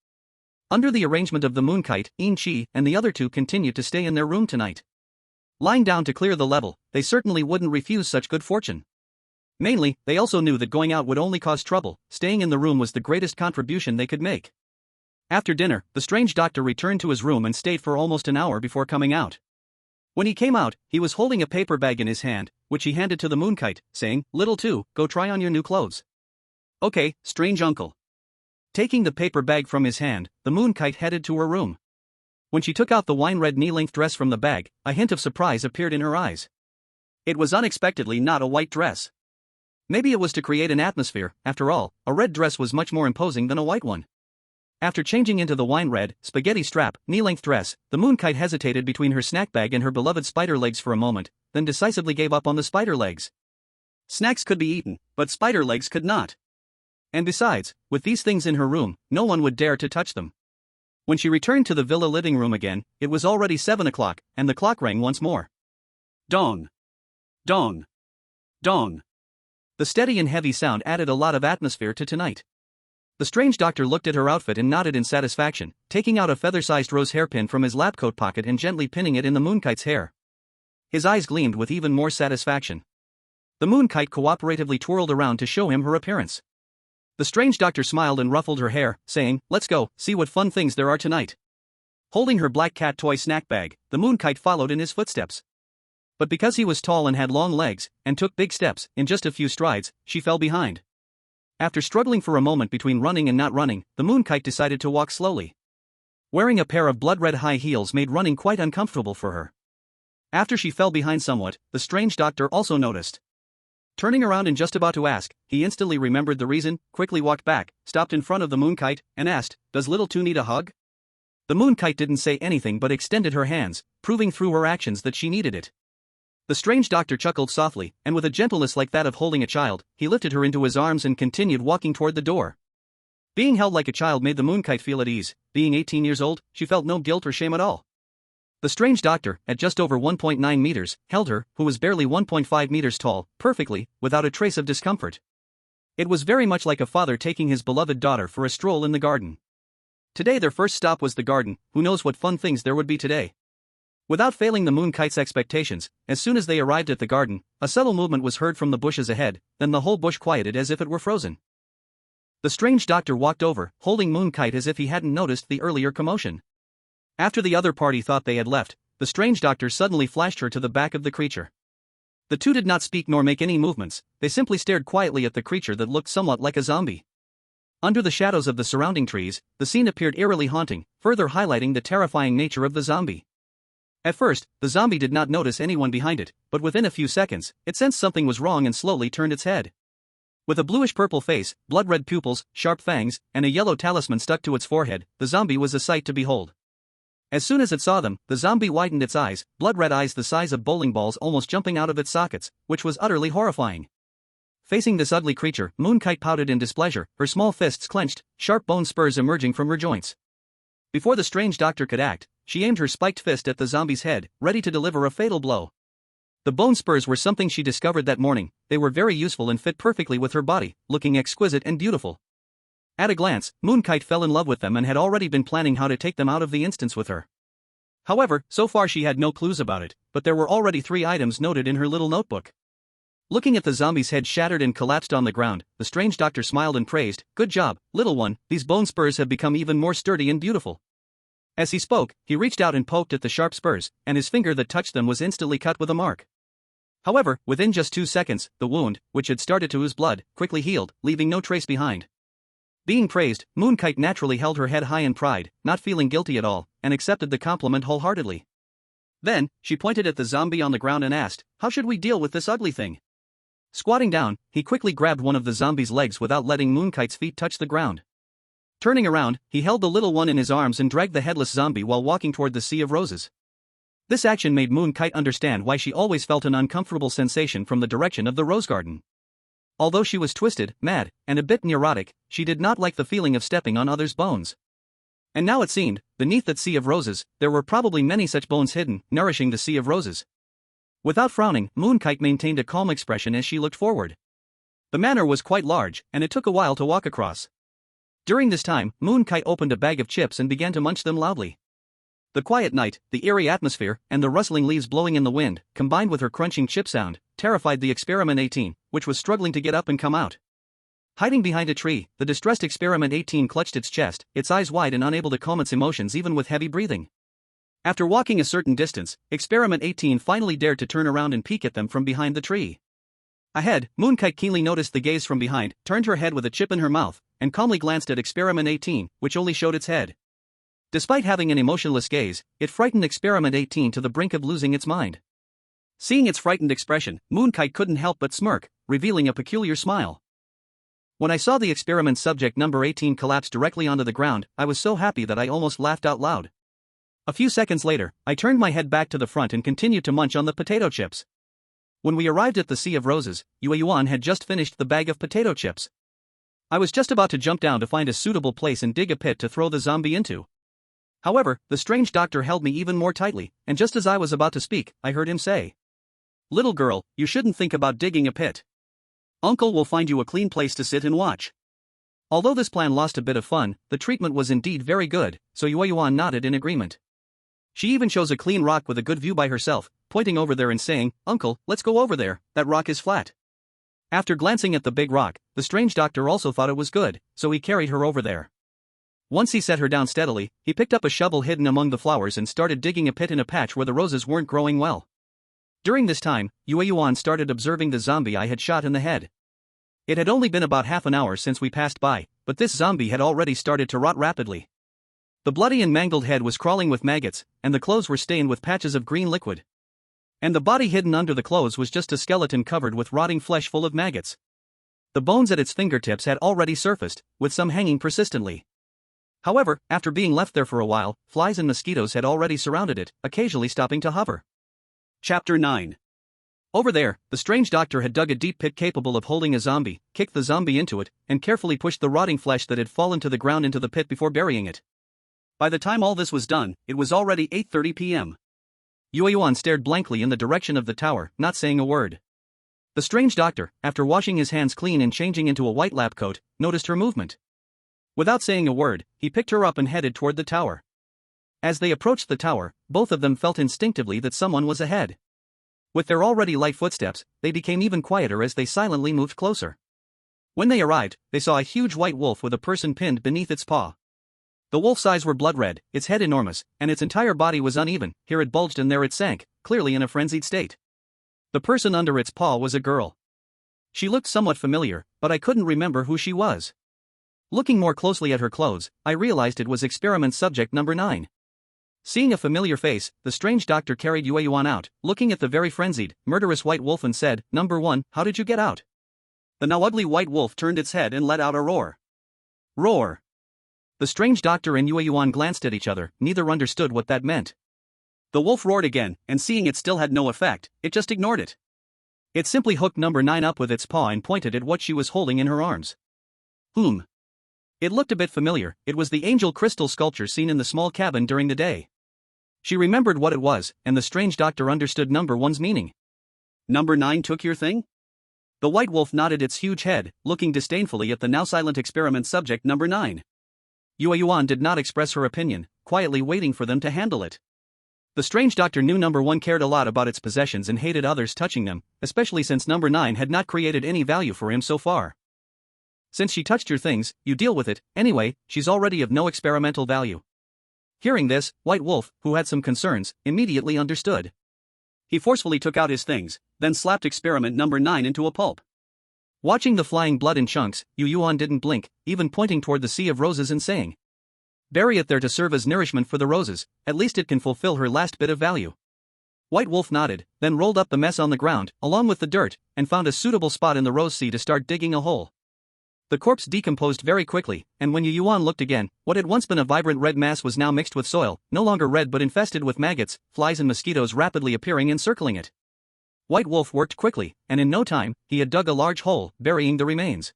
Under the arrangement of the moonkite, Yin-Chi and the other two continued to stay in their room tonight. Lying down to clear the level, they certainly wouldn't refuse such good fortune. Mainly, they also knew that going out would only cause trouble, staying in the room was the greatest contribution they could make. After dinner, the strange doctor returned to his room and stayed for almost an hour before coming out. When he came out, he was holding a paper bag in his hand, which he handed to the moonkite, saying, "Little two, go try on your new clothes." "Okay, strange uncle." Taking the paper bag from his hand, the moonkite headed to her room. When she took out the wine-red knee-length dress from the bag, a hint of surprise appeared in her eyes. It was unexpectedly not a white dress. Maybe it was to create an atmosphere. After all, a red dress was much more imposing than a white one. After changing into the wine-red, spaghetti strap, knee-length dress, the moonkite hesitated between her snack bag and her beloved spider legs for a moment, then decisively gave up on the spider legs. Snacks could be eaten, but spider legs could not. And besides, with these things in her room, no one would dare to touch them. When she returned to the villa living room again, it was already 7 o'clock, and the clock rang once more. Dong. Dong. Dong. The steady and heavy sound added a lot of atmosphere to tonight. The strange doctor looked at her outfit and nodded in satisfaction, taking out a feather-sized rose hairpin from his lab coat pocket and gently pinning it in the moonkite's hair. His eyes gleamed with even more satisfaction. The moonkite cooperatively twirled around to show him her appearance. The strange doctor smiled and ruffled her hair, saying, "Let's go, see what fun things there are tonight." Holding her black cat toy snack bag, the moonkite followed in his footsteps. But because he was tall and had long legs, and took big steps, in just a few strides, she fell behind. After struggling for a moment between running and not running, the moonkite decided to walk slowly. Wearing a pair of blood-red high heels made running quite uncomfortable for her. After she fell behind somewhat, the strange doctor also noticed. Turning around and just about to ask, he instantly remembered the reason, quickly walked back, stopped in front of the moonkite, and asked, "Does little two need a hug?" The moonkite didn't say anything but extended her hands, proving through her actions that she needed it. The strange doctor chuckled softly, and with a gentleness like that of holding a child, he lifted her into his arms and continued walking toward the door. Being held like a child made the moonkite feel at ease. Being 18 years old, she felt no guilt or shame at all. The strange doctor, at just over 1.9 meters, held her, who was barely 1.5 meters tall, perfectly, without a trace of discomfort. It was very much like a father taking his beloved daughter for a stroll in the garden. Today their first stop was the garden. Who knows what fun things there would be today. Without failing the moonkite's expectations, as soon as they arrived at the garden, a subtle movement was heard from the bushes ahead, then the whole bush quieted as if it were frozen. The strange doctor walked over, holding moonkite as if he hadn't noticed the earlier commotion. After the other party thought they had left, the strange doctor suddenly flashed her to the back of the creature. The two did not speak nor make any movements, they simply stared quietly at the creature that looked somewhat like a zombie. Under the shadows of the surrounding trees, the scene appeared eerily haunting, further highlighting the terrifying nature of the zombie. At first, the zombie did not notice anyone behind it, but within a few seconds, it sensed something was wrong and slowly turned its head. With a bluish-purple face, blood-red pupils, sharp fangs, and a yellow talisman stuck to its forehead, the zombie was a sight to behold. As soon as it saw them, the zombie widened its eyes, blood-red eyes the size of bowling balls almost jumping out of its sockets, which was utterly horrifying. Facing this ugly creature, Moonkite pouted in displeasure, her small fists clenched, sharp bone spurs emerging from her joints. Before the strange doctor could act, she aimed her spiked fist at the zombie's head, ready to deliver a fatal blow. The bone spurs were something she discovered that morning. They were very useful and fit perfectly with her body, looking exquisite and beautiful. At a glance, Moonkite fell in love with them and had already been planning how to take them out of the instance with her. However, so far she had no clues about it, but there were already 3 items noted in her little notebook. Looking at the zombie's head shattered and collapsed on the ground, the strange doctor smiled and praised, "Good job, little one, these bone spurs have become even more sturdy and beautiful." As he spoke, he reached out and poked at the sharp spurs, and his finger that touched them was instantly cut with a mark. However, within just 2 seconds, the wound, which had started to ooze blood, quickly healed, leaving no trace behind. Being praised, Moonkite naturally held her head high in pride, not feeling guilty at all, and accepted the compliment wholeheartedly. Then, she pointed at the zombie on the ground and asked, "How should we deal with this ugly thing?" Squatting down, he quickly grabbed one of the zombie's legs without letting Moonkite's feet touch the ground. Turning around, he held the little one in his arms and dragged the headless zombie while walking toward the Sea of Roses. This action made Moonkite understand why she always felt an uncomfortable sensation from the direction of the rose garden. Although she was twisted, mad, and a bit neurotic, she did not like the feeling of stepping on others' bones. And now it seemed, beneath that Sea of Roses, there were probably many such bones hidden, nourishing the Sea of Roses. Without frowning, Moonkite maintained a calm expression as she looked forward. The manor was quite large, and it took a while to walk across. During this time, Moonkite opened a bag of chips and began to munch them loudly. The quiet night, the eerie atmosphere, and the rustling leaves blowing in the wind, combined with her crunching chip sound, terrified the Experiment 18, which was struggling to get up and come out. Hiding behind a tree, the distressed Experiment 18 clutched its chest, its eyes wide and unable to calm its emotions even with heavy breathing. After walking a certain distance, Experiment 18 finally dared to turn around and peek at them from behind the tree. Ahead, Moonkite keenly noticed the gaze from behind, turned her head with a chip in her mouth, and calmly glanced at Experiment 18, which only showed its head. Despite having an emotionless gaze, it frightened Experiment 18 to the brink of losing its mind. Seeing its frightened expression, Moonkite couldn't help but smirk, revealing a peculiar smile. When I saw the experiment subject number 18 collapse directly onto the ground, I was so happy that I almost laughed out loud. A few seconds later, I turned my head back to the front and continued to munch on the potato chips. When we arrived at the Sea of Roses, Yueyuan had just finished the bag of potato chips. I was just about to jump down to find a suitable place and dig a pit to throw the zombie into. However, the strange doctor held me even more tightly, and just as I was about to speak, I heard him say, "Little girl, you shouldn't think about digging a pit. Uncle will find you a clean place to sit and watch." Although this plan lost a bit of fun, the treatment was indeed very good, so Yueyuan nodded in agreement. She even chose a clean rock with a good view by herself, pointing over there and saying, "Uncle, let's go over there, that rock is flat." After glancing at the big rock, the strange doctor also thought it was good, so he carried her over there. Once he set her down steadily, he picked up a shovel hidden among the flowers and started digging a pit in a patch where the roses weren't growing well. During this time, Yueyuan started observing the zombie I had shot in the head. It had only been about half an hour since we passed by, but this zombie had already started to rot rapidly. The bloody and mangled head was crawling with maggots, and the clothes were stained with patches of green liquid. And the body hidden under the clothes was just a skeleton covered with rotting flesh full of maggots. The bones at its fingertips had already surfaced, with some hanging persistently. However, after being left there for a while, flies and mosquitoes had already surrounded it, occasionally stopping to hover. Chapter 9. Over there, the strange doctor had dug a deep pit capable of holding a zombie, kicked the zombie into it, and carefully pushed the rotting flesh that had fallen to the ground into the pit before burying it. By the time all this was done, it was already 8:30 p.m. Yueyuan stared blankly in the direction of the tower, not saying a word. The strange doctor, after washing his hands clean and changing into a white lab coat, noticed her movement. Without saying a word, he picked her up and headed toward the tower. As they approached the tower, both of them felt instinctively that someone was ahead. With their already light footsteps, they became even quieter as they silently moved closer. When they arrived, they saw a huge white wolf with a person pinned beneath its paw. The wolf's eyes were blood red, its head enormous, and its entire body was uneven. Here it bulged and there it sank, clearly in a frenzied state. The person under its paw was a girl. She looked somewhat familiar, but I couldn't remember who she was. Looking more closely at her clothes, I realized it was experiment subject number 9. Seeing a familiar face, the strange doctor carried Yueyuan out, looking at the very frenzied, murderous white wolf and said, "Number 1, how did you get out?" The now ugly white wolf turned its head and let out a roar. Roar! The strange doctor and Yueyuan glanced at each other, neither understood what that meant. The wolf roared again, and seeing it still had no effect, it just ignored it. It simply hooked number 9 up with its paw and pointed at what she was holding in her arms. It looked a bit familiar. It was the angel crystal sculpture seen in the small cabin during the day. She remembered what it was, and the strange doctor understood number 1's meaning. "Number 9 took your thing?" The white wolf nodded its huge head, looking disdainfully at the now silent experiment subject number 9. Yueyuan did not express her opinion, quietly waiting for them to handle it. The strange doctor knew number 1 cared a lot about its possessions and hated others touching them, especially since number 9 had not created any value for him so far. "Since she touched your things, you deal with it. Anyway, she's already of no experimental value." Hearing this, White Wolf, who had some concerns, immediately understood. He forcefully took out his things, then slapped experiment number 9 into a pulp. Watching the flying blood in chunks, Yueyuan didn't blink, even pointing toward the sea of roses and saying, "Bury it there to serve as nourishment for the roses, at least it can fulfill her last bit of value." White Wolf nodded, then rolled up the mess on the ground, along with the dirt, and found a suitable spot in the rose sea to start digging a hole. The corpse decomposed very quickly, and when Yueyuan looked again, what had once been a vibrant red mass was now mixed with soil, no longer red but infested with maggots, flies and mosquitoes rapidly appearing and circling it. White Wolf worked quickly, and in no time, he had dug a large hole, burying the remains.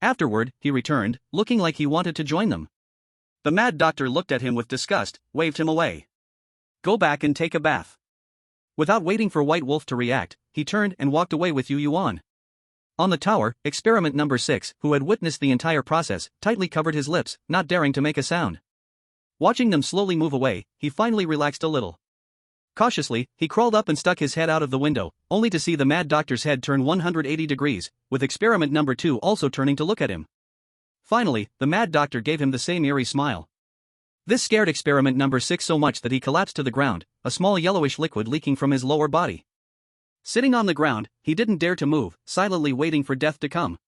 Afterward, he returned, looking like he wanted to join them. The mad doctor looked at him with disgust, waved him away. "Go back and take a bath." Without waiting for White Wolf to react, he turned and walked away with Yueyuan. On the tower, experiment number 6, who had witnessed the entire process, tightly covered his lips, not daring to make a sound. Watching them slowly move away, he finally relaxed a little. Cautiously, he crawled up and stuck his head out of the window, only to see the mad doctor's head turn 180 degrees, with experiment number 2 also turning to look at him. Finally, the mad doctor gave him the same eerie smile. This scared experiment number 6 so much that he collapsed to the ground, a small yellowish liquid leaking from his lower body. Sitting on the ground, he didn't dare to move, silently waiting for death to come.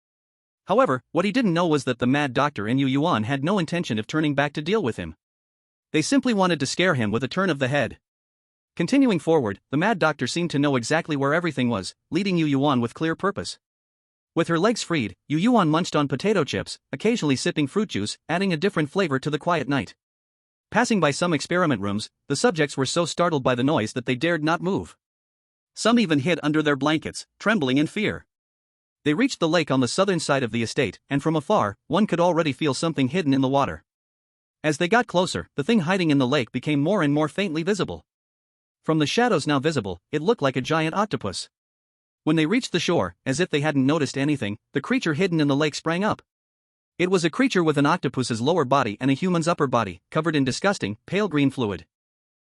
However, what he didn't know was that the mad doctor and Yueyuan had no intention of turning back to deal with him. They simply wanted to scare him with a turn of the head. Continuing forward, the mad doctor seemed to know exactly where everything was, leading Yueyuan with clear purpose. With her legs freed, Yueyuan munched on potato chips, occasionally sipping fruit juice, adding a different flavor to the quiet night. Passing by some experiment rooms, the subjects were so startled by the noise that they dared not move. Some even hid under their blankets, trembling in fear. They reached the lake on the southern side of the estate, and from afar, one could already feel something hidden in the water. As they got closer, the thing hiding in the lake became more and more faintly visible. From the shadows now visible, it looked like a giant octopus. When they reached the shore, as if they hadn't noticed anything, the creature hidden in the lake sprang up. It was a creature with an octopus's lower body and a human's upper body, covered in disgusting, pale green fluid.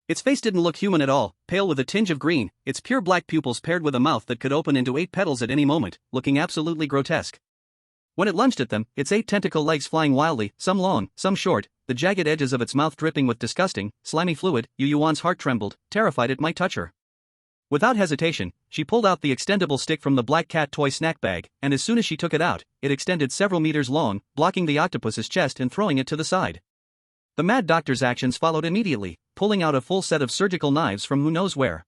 Its face didn't look human at all, pale with a tinge of green, its pure black pupils paired with a mouth that could open into 8 petals at any moment, looking absolutely grotesque. When it lunged at them, its 8 tentacle legs flying wildly, some long, some short, the jagged edges of its mouth dripping with disgusting, slimy fluid, Yueyuan's heart trembled, terrified it might touch her. Without hesitation, she pulled out the extendable stick from the black cat toy snack bag, and as soon as she took it out, it extended several meters long, blocking the octopus's chest and throwing it to the side. The mad doctor's actions followed immediately, pulling out a full set of surgical knives from who knows where.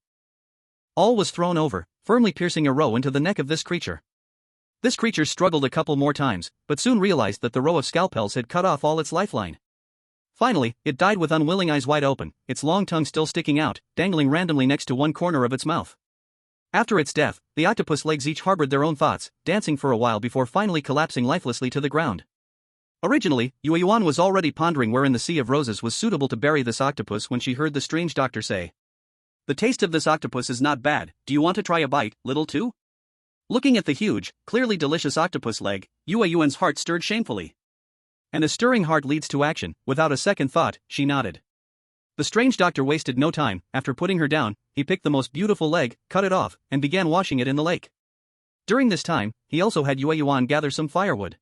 All was thrown over, firmly piercing a row into the neck of this creature. This creature struggled a couple more times, but soon realized that the row of scalpels had cut off all its lifeline. Finally, it died with unwilling eyes wide open, its long tongue still sticking out, dangling randomly next to one corner of its mouth. After its death, the octopus legs each harbored their own thoughts, dancing for a while before finally collapsing lifelessly to the ground. Originally, Yueyuan was already pondering where in the Sea of Roses was suitable to bury this octopus when she heard the strange doctor say, "The taste of this octopus is not bad, do you want to try a bite, little two?" Looking at the huge, clearly delicious octopus leg, Yueyuan's heart stirred shamefully. And a stirring heart leads to action. Without a second thought, she nodded. The strange doctor wasted no time. After putting her down, he picked the most beautiful leg, cut it off, and began washing it in the lake. During this time, he also had Yueyuan gather some firewood.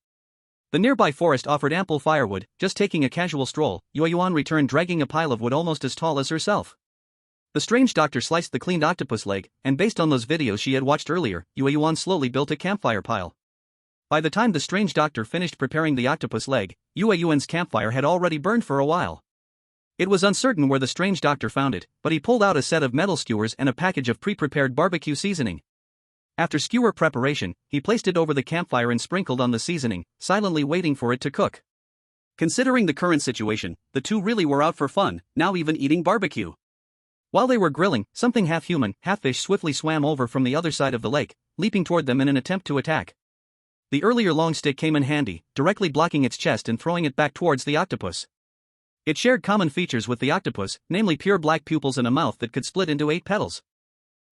The nearby forest offered ample firewood. Just taking a casual stroll, Yueyuan returned dragging a pile of wood almost as tall as herself. The strange doctor sliced the cleaned octopus leg, and based on those videos she had watched earlier, Yueyuan slowly built a campfire pile. By the time the strange doctor finished preparing the octopus leg, Yueyuan's campfire had already burned for a while. It was uncertain where the strange doctor found it, but he pulled out a set of metal skewers and a package of pre-prepared barbecue seasoning. After skewer preparation, he placed it over the campfire and sprinkled on the seasoning, silently waiting for it to cook. Considering the current situation, the two really were out for fun, now even eating barbecue. While they were grilling, something half-human, half-fish swiftly swam over from the other side of the lake, leaping toward them in an attempt to attack. The earlier long stick came in handy, directly blocking its chest and throwing it back towards the octopus. It shared common features with the octopus, namely pure black pupils and a mouth that could split into 8 petals.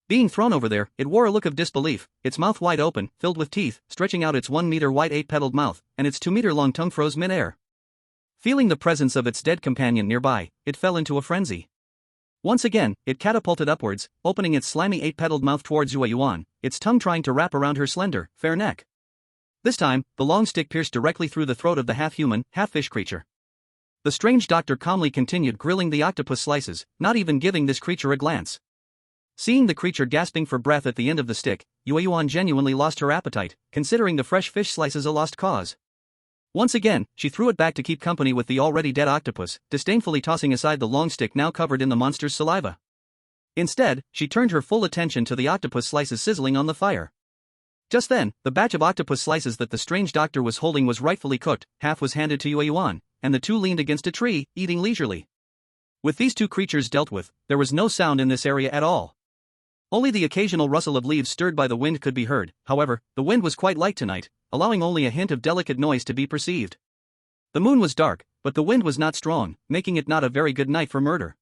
Being thrown over there, it wore a look of disbelief, its mouth wide open, filled with teeth, stretching out its 1-meter wide 8-petaled mouth, and its 2-meter long tongue froze mid-air. Feeling the presence of its dead companion nearby, it fell into a frenzy. Once again, it catapulted upwards, opening its slimy 8-petaled mouth towards Yueyuan, its tongue trying to wrap around her slender, fair neck. This time, the long stick pierced directly through the throat of the half-human, half-fish creature. The strange doctor calmly continued grilling the octopus slices, not even giving this creature a glance. Seeing the creature gasping for breath at the end of the stick, Yueyuan genuinely lost her appetite, considering the fresh fish slices a lost cause. Once again, she threw it back to keep company with the already dead octopus, disdainfully tossing aside the long stick now covered in the monster's saliva. Instead, she turned her full attention to the octopus slices sizzling on the fire. Just then, the batch of octopus slices that the strange doctor was holding was rightfully cooked, half was handed to Yueyuan, and the two leaned against a tree, eating leisurely. With these two creatures dealt with, there was no sound in this area at all. Only the occasional rustle of leaves stirred by the wind could be heard. However, the wind was quite light tonight, allowing only a hint of delicate noise to be perceived. The moon was dark, but the wind was not strong, making it not a very good night for murder.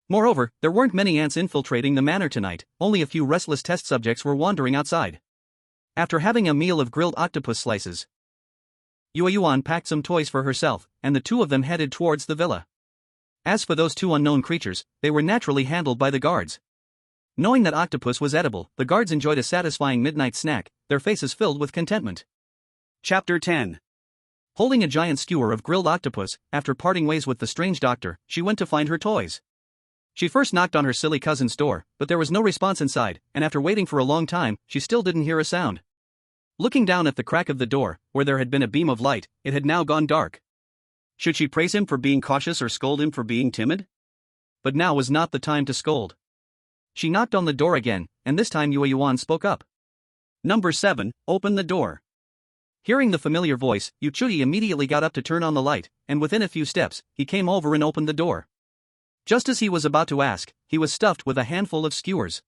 Moreover, there weren't many ants infiltrating the manor tonight, only a few restless test subjects were wandering outside. After having a meal of grilled octopus slices, Yueyuan packed some toys for herself, and the two of them headed towards the villa. As for those two unknown creatures, they were naturally handled by the guards. Knowing that octopus was edible, the guards enjoyed a satisfying midnight snack, their faces filled with contentment. Chapter 10. Holding a giant skewer of grilled octopus, after parting ways with the strange doctor, she went to find her toys. She first knocked on her silly cousin's door, but there was no response inside, and after waiting for a long time, she still didn't hear a sound. Looking down at the crack of the door, where there had been a beam of light, it had now gone dark. Should she praise him for being cautious or scold him for being timid? But now was not the time to scold. She knocked on the door again, and this time Yueyuan spoke up. "Number 7, open the door." Hearing the familiar voice, Yueyuan immediately got up to turn on the light, and within a few steps, he came over and opened the door. Just as he was about to ask, he was stuffed with a handful of skewers.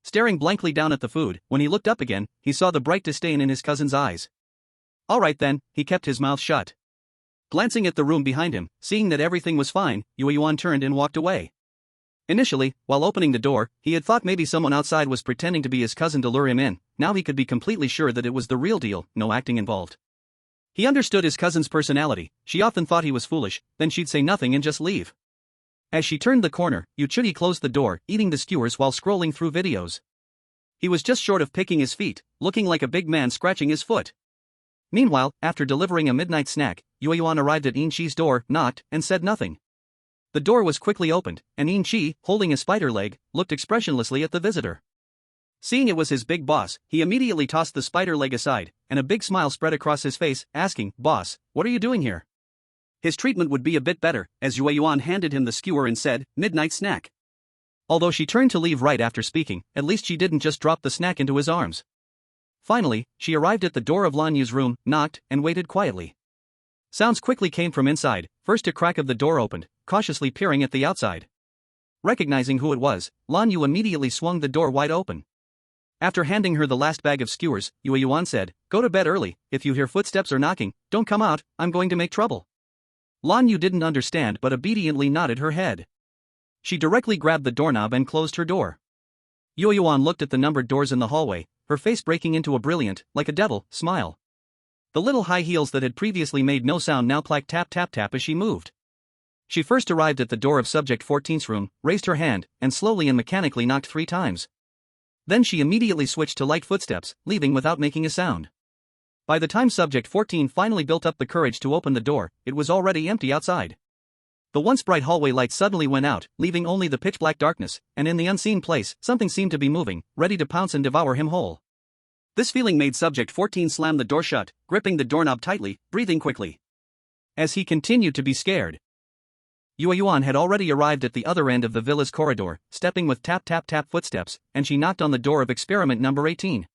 Staring blankly down at the food, when he looked up again, he saw the bright disdain in his cousin's eyes. All right then, he kept his mouth shut. Glancing at the room behind him, seeing that everything was fine, Yueyuan turned and walked away. Initially, while opening the door, he had thought maybe someone outside was pretending to be his cousin to lure him in. Now he could be completely sure that it was the real deal, no acting involved. He understood his cousin's personality. She often thought he was foolish, then she'd say nothing and just leave. As she turned the corner, Yueyuan closed the door, eating the skewers while scrolling through videos. He was just short of picking his feet, looking like a big man scratching his foot. Meanwhile, after delivering a midnight snack, Yueyuan arrived at Inshi's door, knocked, and said nothing. The door was quickly opened, and Yin Chi, holding a spider leg, looked expressionlessly at the visitor. Seeing it was his big boss, he immediately tossed the spider leg aside, and a big smile spread across his face, asking, "Boss, what are you doing here?" His treatment would be a bit better, as Yueyuan handed him the skewer and said, "Midnight snack." Although she turned to leave right after speaking, at least she didn't just drop the snack into his arms. Finally, she arrived at the door of Lan Yu's room, knocked, and waited quietly. Sounds quickly came from inside. First a crack of the door opened, cautiously peering at the outside. Recognizing who it was, Lan Yu immediately swung the door wide open. After handing her the last bag of skewers, Yueyuan said, "Go to bed early. If you hear footsteps or knocking, don't come out, I'm going to make trouble." Lan Yu didn't understand but obediently nodded her head. She directly grabbed the doorknob and closed her door. Yueyuan looked at the numbered doors in the hallway, her face breaking into a brilliant, like a devil, smile. The little high heels that had previously made no sound now clacked tap tap tap as she moved. She first arrived at the door of Subject 14's room, raised her hand, and slowly and mechanically knocked 3 times. Then she immediately switched to light footsteps, leaving without making a sound. By the time Subject 14 finally built up the courage to open the door, it was already empty outside. The once bright hallway light suddenly went out, leaving only the pitch-black darkness, and in the unseen place, something seemed to be moving, ready to pounce and devour him whole. This feeling made Subject 14 slam the door shut, gripping the doorknob tightly, breathing quickly. As he continued to be scared, Yueyuan had already arrived at the other end of the villa's corridor, stepping with tap-tap-tap footsteps, and she knocked on the door of experiment number 18.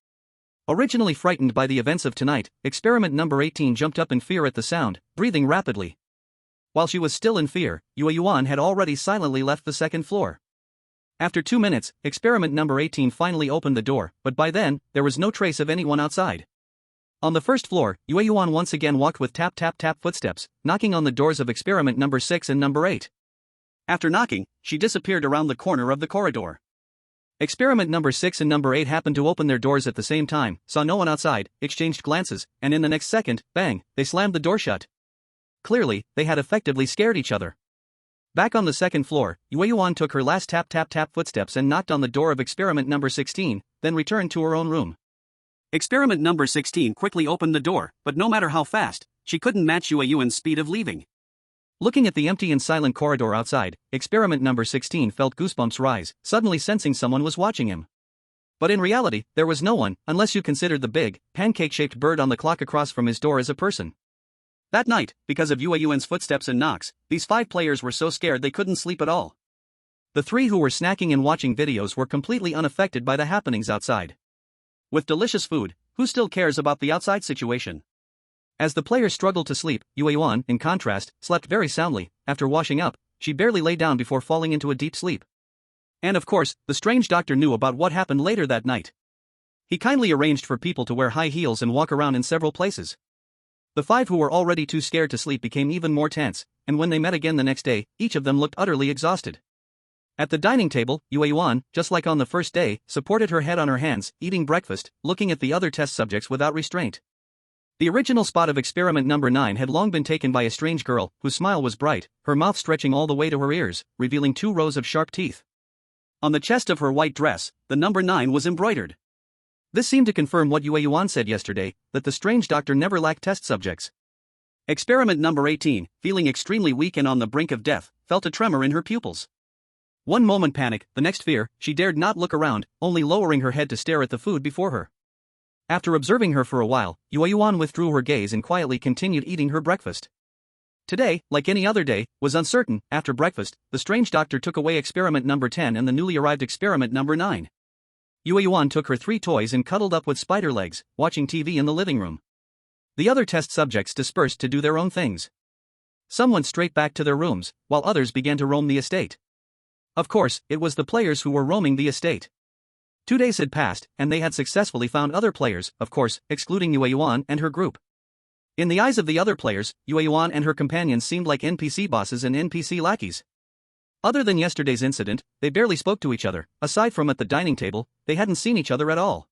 Originally frightened by the events of tonight, experiment number 18 jumped up in fear at the sound, breathing rapidly. While she was still in fear, Yueyuan had already silently left the second floor. After 2 minutes, experiment number 18 finally opened the door, but by then, there was no trace of anyone outside. On the first floor, Yueyuan once again walked with tap-tap-tap footsteps, knocking on the doors of experiment number 6 and number 8. After knocking, she disappeared around the corner of the corridor. Experiment number 6 and number 8 happened to open their doors at the same time, saw no one outside, exchanged glances, and in the next second, bang, they slammed the door shut. Clearly, they had effectively scared each other. Back on the second floor, Yueyuan took her last tap-tap-tap footsteps and knocked on the door of experiment number 16, then returned to her own room. Experiment number 16 quickly opened the door, but no matter how fast, she couldn't match Yueyuan's speed of leaving. Looking at the empty and silent corridor outside, experiment number 16 felt goosebumps rise, suddenly sensing someone was watching him. But in reality, there was no one, unless you considered the big, pancake-shaped bird on the clock across from his door as a person. That night, because of Yueyuan's footsteps and knocks, these 5 players were so scared they couldn't sleep at all. The 3 who were snacking and watching videos were completely unaffected by the happenings outside. With delicious food, who still cares about the outside situation? As the players struggled to sleep, Yueyuan, in contrast, slept very soundly. After washing up, she barely lay down before falling into a deep sleep. And of course, the strange doctor knew about what happened later that night. He kindly arranged for people to wear high heels and walk around in several places. The 5 who were already too scared to sleep became even more tense, and when they met again the next day, each of them looked utterly exhausted. At the dining table, Yueyuan, just like on the first day, supported her head on her hands, eating breakfast, looking at the other test subjects without restraint. The original spot of experiment number 9 had long been taken by a strange girl, whose smile was bright, her mouth stretching all the way to her ears, revealing 2 rows of sharp teeth. On the chest of her white dress, the number 9 was embroidered. This seemed to confirm what Yueyuan said yesterday, that the strange doctor never lacked test subjects. Experiment number 18, feeling extremely weak and on the brink of death, felt a tremor in her pupils. One moment panic, the next fear, she dared not look around, only lowering her head to stare at the food before her. After observing her for a while, Yueyuan withdrew her gaze and quietly continued eating her breakfast. Today, like any other day, was uncertain. After breakfast, the strange doctor took away experiment number 10 and the newly arrived experiment number 9. Yueyuan took her 3 toys and cuddled up with spider legs, watching TV in the living room. The other test subjects dispersed to do their own things. Some went straight back to their rooms, while others began to roam the estate. Of course, it was the players who were roaming the estate. 2 days had passed, and they had successfully found other players, of course, excluding Yueyuan and her group. In the eyes of the other players, Yueyuan and her companions seemed like NPC bosses and NPC lackeys. Other than yesterday's incident, they barely spoke to each other. Aside from at the dining table, they hadn't seen each other at all.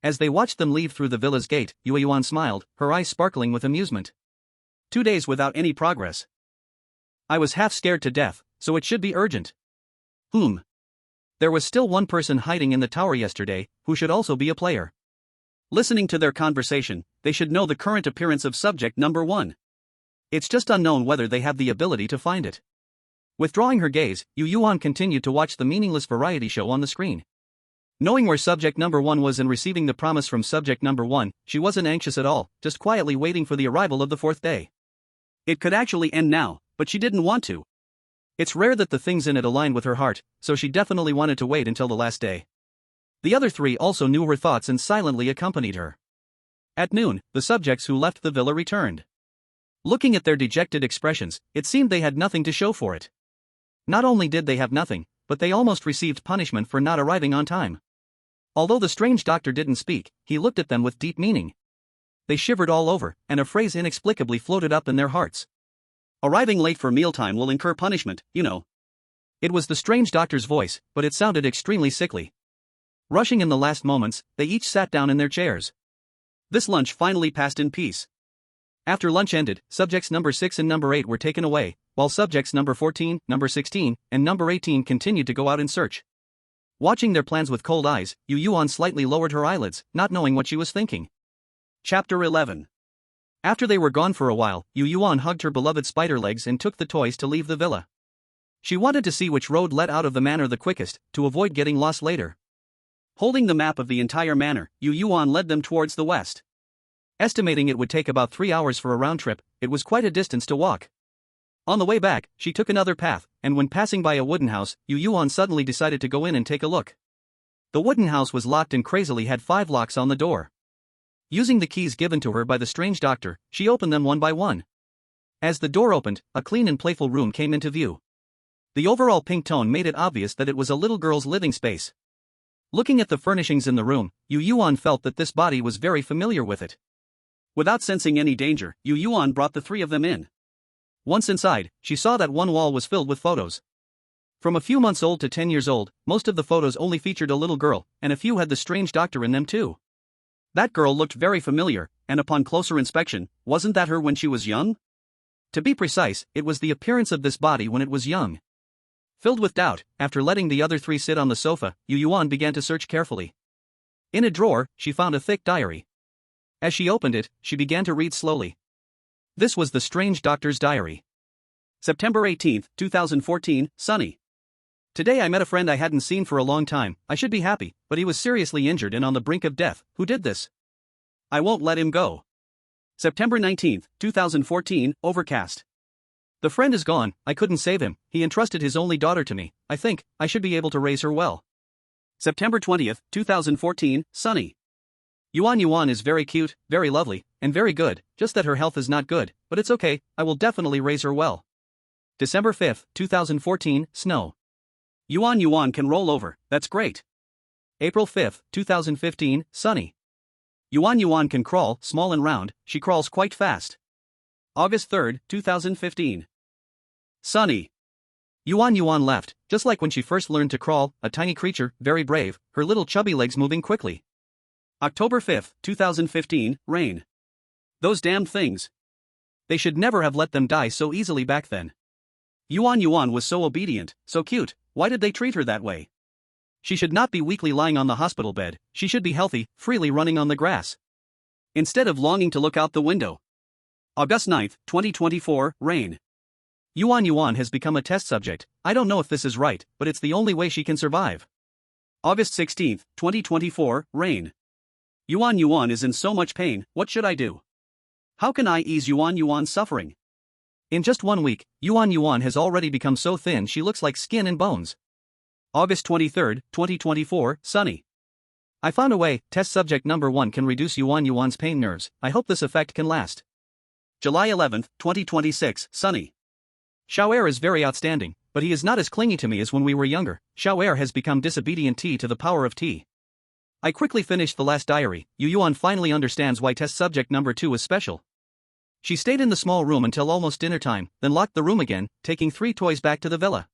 As they watched them leave through the villa's gate, Yueyuan smiled, her eyes sparkling with amusement. 2 days without any progress. I was half scared to death, so it should be urgent. There was still one person hiding in the tower yesterday, who should also be a player. Listening to their conversation, they should know the current appearance of subject number 1. It's just unknown whether they have the ability to find it. Withdrawing her gaze, Yueyuan continued to watch the meaningless variety show on the screen. Knowing where subject number 1 was and receiving the promise from subject number 1, she wasn't anxious at all, just quietly waiting for the arrival of the 4th day. It could actually end now, but she didn't want to. It's rare that the things in it aligned with her heart, so she definitely wanted to wait until the last day. The other 3 also knew her thoughts and silently accompanied her. At noon, the subjects who left the villa returned. Looking at their dejected expressions, it seemed they had nothing to show for it. Not only did they have nothing, but they almost received punishment for not arriving on time. Although the strange doctor didn't speak, he looked at them with deep meaning. They shivered all over, and a phrase inexplicably floated up in their hearts. Arriving late for mealtime will incur punishment, you know. It was the strange doctor's voice, but it sounded extremely sickly. Rushing in the last moments, they each sat down in their chairs. This lunch finally passed in peace. After lunch ended, subjects number 6 and number 8 were taken away, while subjects number 14, number 16, and number 18 continued to go out in search. Watching their plans with cold eyes, Yueyuan slightly lowered her eyelids, not knowing what she was thinking. Chapter 11. After they were gone for a while, Yueyuan hugged her beloved spider legs and took the toys to leave the villa. She wanted to see which road led out of the manor the quickest, to avoid getting lost later. Holding the map of the entire manor, Yueyuan led them towards the west. Estimating it would take about 3 hours for a round trip, it was quite a distance to walk. On the way back, she took another path, and when passing by a wooden house, Yueyuan suddenly decided to go in and take a look. The wooden house was locked and crazily had 5 locks on the door. Using the keys given to her by the strange doctor, she opened them one by one. As the door opened, a clean and playful room came into view. The overall pink tone made it obvious that it was a little girl's living space. Looking at the furnishings in the room, Yueyuan felt that this body was very familiar with it. Without sensing any danger, Yueyuan brought the 3 of them in. Once inside, she saw that one wall was filled with photos. From a few months old to 10 years old, most of the photos only featured a little girl, and a few had the strange doctor in them too. That girl looked very familiar, and upon closer inspection, wasn't that her when she was young? To be precise, it was the appearance of this body when it was young. Filled with doubt, after letting the other 3 sit on the sofa, Yueyuan began to search carefully. In a drawer, she found a thick diary. As she opened it, she began to read slowly. This was the strange doctor's diary. September 18, 2014, Sunny. Today I met a friend I hadn't seen for a long time. I should be happy, but he was seriously injured and on the brink of death. Who did this? I won't let him go. September 19, 2014, Overcast. The friend is gone, I couldn't save him, he entrusted his only daughter to me. I think I should be able to raise her well. September 20, 2014, Sunny. Yueyuan is very cute, very lovely, and very good, just that her health is not good, but it's okay, I will definitely raise her well. December 5, 2014, Snow. Yueyuan can roll over, that's great. April 5, 2015, Sunny. Yueyuan can crawl, small and round, she crawls quite fast. August 3, 2015. Sunny. Yueyuan left, just like when she first learned to crawl, a tiny creature, very brave, her little chubby legs moving quickly. October 5, 2015, Rain. Those damn things. They should never have let them die so easily back then. Yueyuan was so obedient, so cute, why did they treat her that way? She should not be weakly lying on the hospital bed, she should be healthy, freely running on the grass. Instead of longing to look out the window. August 9, 2024, Rain. Yueyuan has become a test subject, I don't know if this is right, but it's the only way she can survive. August 16, 2024, Rain. Yueyuan is in so much pain, what should I do? How can I ease Yueyuan's suffering? In just 1 week, Yueyuan has already become so thin she looks like skin and bones. August 23, 2024, Sunny. I found a way, test subject number 1 can reduce Yueyuan's pain nerves, I hope this effect can last. July 11, 2026, Sunny. Xiaoer is very outstanding, but he is not as clingy to me as when we were younger. Xiaoer has become disobedient T to the power of T. I quickly finished the last diary. Yueyuan finally understands why test subject number 2 is special. She stayed in the small room until almost dinner time, then locked the room again, taking 3 toys back to the villa.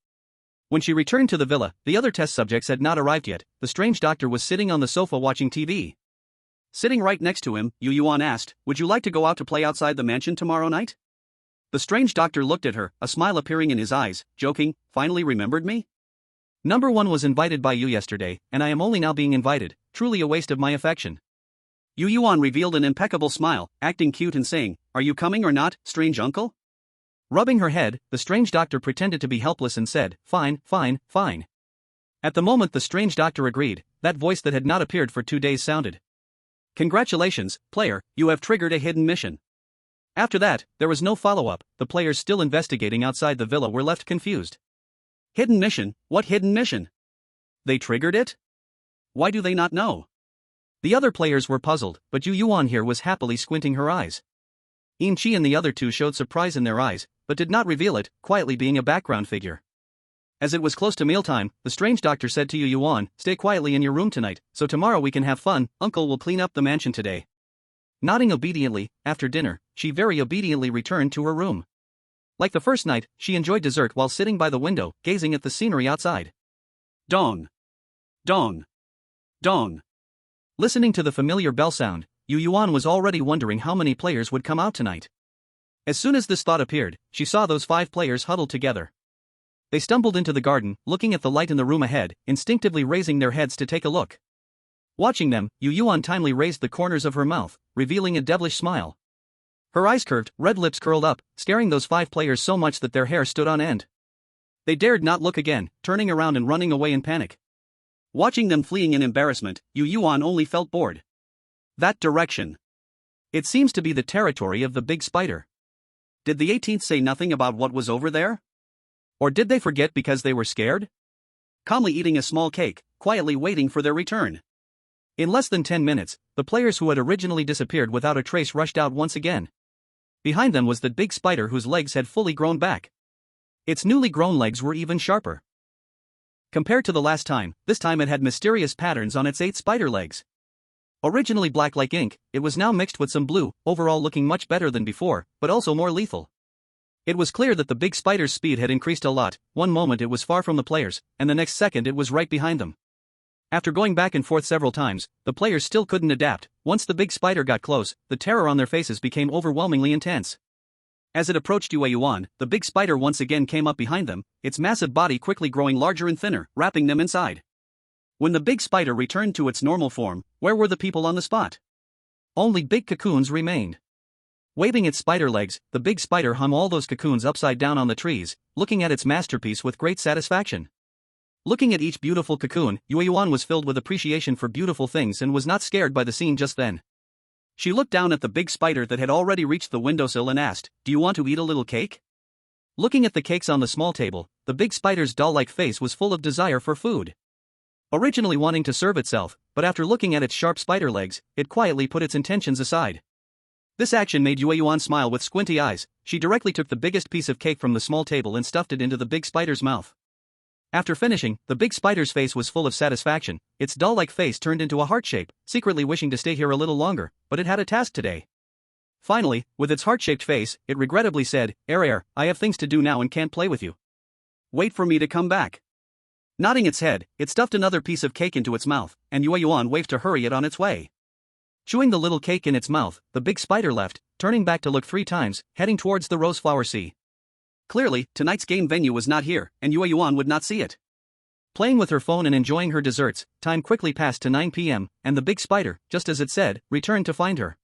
When she returned to the villa, the other test subjects had not arrived yet. The strange doctor was sitting on the sofa watching TV. Sitting right next to him, Yueyuan asked, "Would you like to go out to play outside the mansion tomorrow night?" The strange doctor looked at her, a smile appearing in his eyes, joking, "Finally remembered me? Number 1 was invited by you yesterday, and I am only now being invited, truly a waste of my affection." Yueyuan revealed an impeccable smile, acting cute and saying, "Are you coming or not, strange uncle?" Rubbing her head, the strange doctor pretended to be helpless and said, "Fine, fine, fine." At the moment the strange doctor agreed, that voice that had not appeared for 2 days sounded. "Congratulations, player, you have triggered a hidden mission." After that, there was no follow-up. The players still investigating outside the villa were left confused. Hidden mission? What hidden mission? They triggered it? Why do they not know? The other players were puzzled, but Yueyuan here was happily squinting her eyes. Inchi and the other two showed surprise in their eyes, but did not reveal it, quietly being a background figure. As it was close to mealtime, the strange doctor said to Yueyuan, "Stay quietly in your room tonight, so tomorrow we can have fun. Uncle will clean up the mansion today." Nodding obediently, after dinner, she very obediently returned to her room. Like the first night, she enjoyed dessert while sitting by the window, gazing at the scenery outside. Dong! Dong! Dong! Listening to the familiar bell sound, Yueyuan was already wondering how many players would come out tonight. As soon as this thought appeared, she saw those 5 players huddled together. They stumbled into the garden, looking at the light in the room ahead, instinctively raising their heads to take a look. Watching them, Yueyuan timely raised the corners of her mouth, revealing a devilish smile. Her eyes curved, red lips curled up, staring those 5 players so much that their hair stood on end. They dared not look again, turning around and running away in panic. Watching them fleeing in embarrassment, Yueyuan only felt bored. That direction. It seems to be the territory of the big spider. Did the 18th say nothing about what was over there? Or did they forget because they were scared? Calmly eating a small cake, quietly waiting for their return. In less than 10 minutes, the players who had originally disappeared without a trace rushed out once again. Behind them was the big spider whose legs had fully grown back. Its newly grown legs were even sharper. Compared to the last time, this time it had mysterious patterns on its 8 spider legs. Originally black like ink, it was now mixed with some blue, overall looking much better than before, but also more lethal. It was clear that the big spider's speed had increased a lot. One moment it was far from the players, and the next second it was right behind them. After going back and forth several times, the players still couldn't adapt. Once the big spider got close, the terror on their faces became overwhelmingly intense. As it approached Yueyuan, the big spider once again came up behind them, its massive body quickly growing larger and thinner, wrapping them inside. When the big spider returned to its normal form, where were the people on the spot? Only big cocoons remained. Waving its spider legs, the big spider hung all those cocoons upside down on the trees, looking at its masterpiece with great satisfaction. Looking at each beautiful cocoon, Yueyuan was filled with appreciation for beautiful things and was not scared by the scene just then. She looked down at the big spider that had already reached the windowsill and asked, "Do you want to eat a little cake?" Looking at the cakes on the small table, the big spider's doll-like face was full of desire for food. Originally wanting to serve itself, but after looking at its sharp spider legs, it quietly put its intentions aside. This action made Yueyuan smile with squinty eyes. She directly took the biggest piece of cake from the small table and stuffed it into the big spider's mouth. After finishing, the big spider's face was full of satisfaction. Its doll-like face turned into a heart shape, secretly wishing to stay here a little longer, but it had a task today. Finally, with its heart-shaped face, it regrettably said, I have things to do now and can't play with you. Wait for me to come back." Nodding its head, it stuffed another piece of cake into its mouth, and Yueyuan waved to hurry it on its way. Chewing the little cake in its mouth, the big spider left, turning back to look 3 times, heading towards the Rose Flower Sea. Clearly, tonight's game venue was not here, and Yueyuan would not see it. Playing with her phone and enjoying her desserts, time quickly passed to 9 p.m., and the big spider, just as it said, returned to find her.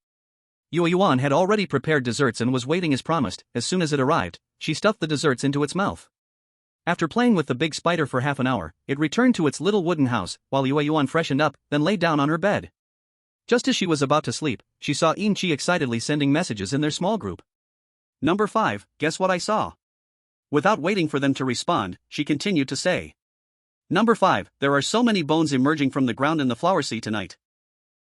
Yueyuan had already prepared desserts and was waiting as promised. As soon as it arrived, she stuffed the desserts into its mouth. After playing with the big spider for half an hour, it returned to its little wooden house, while Yueyuan freshened up, then lay down on her bed. Just as she was about to sleep, she saw Inchi excitedly sending messages in their small group. "Number 5, guess what I saw?" Without waiting for them to respond, she continued to say. "Number 5, there are so many bones emerging from the ground in the flower sea tonight.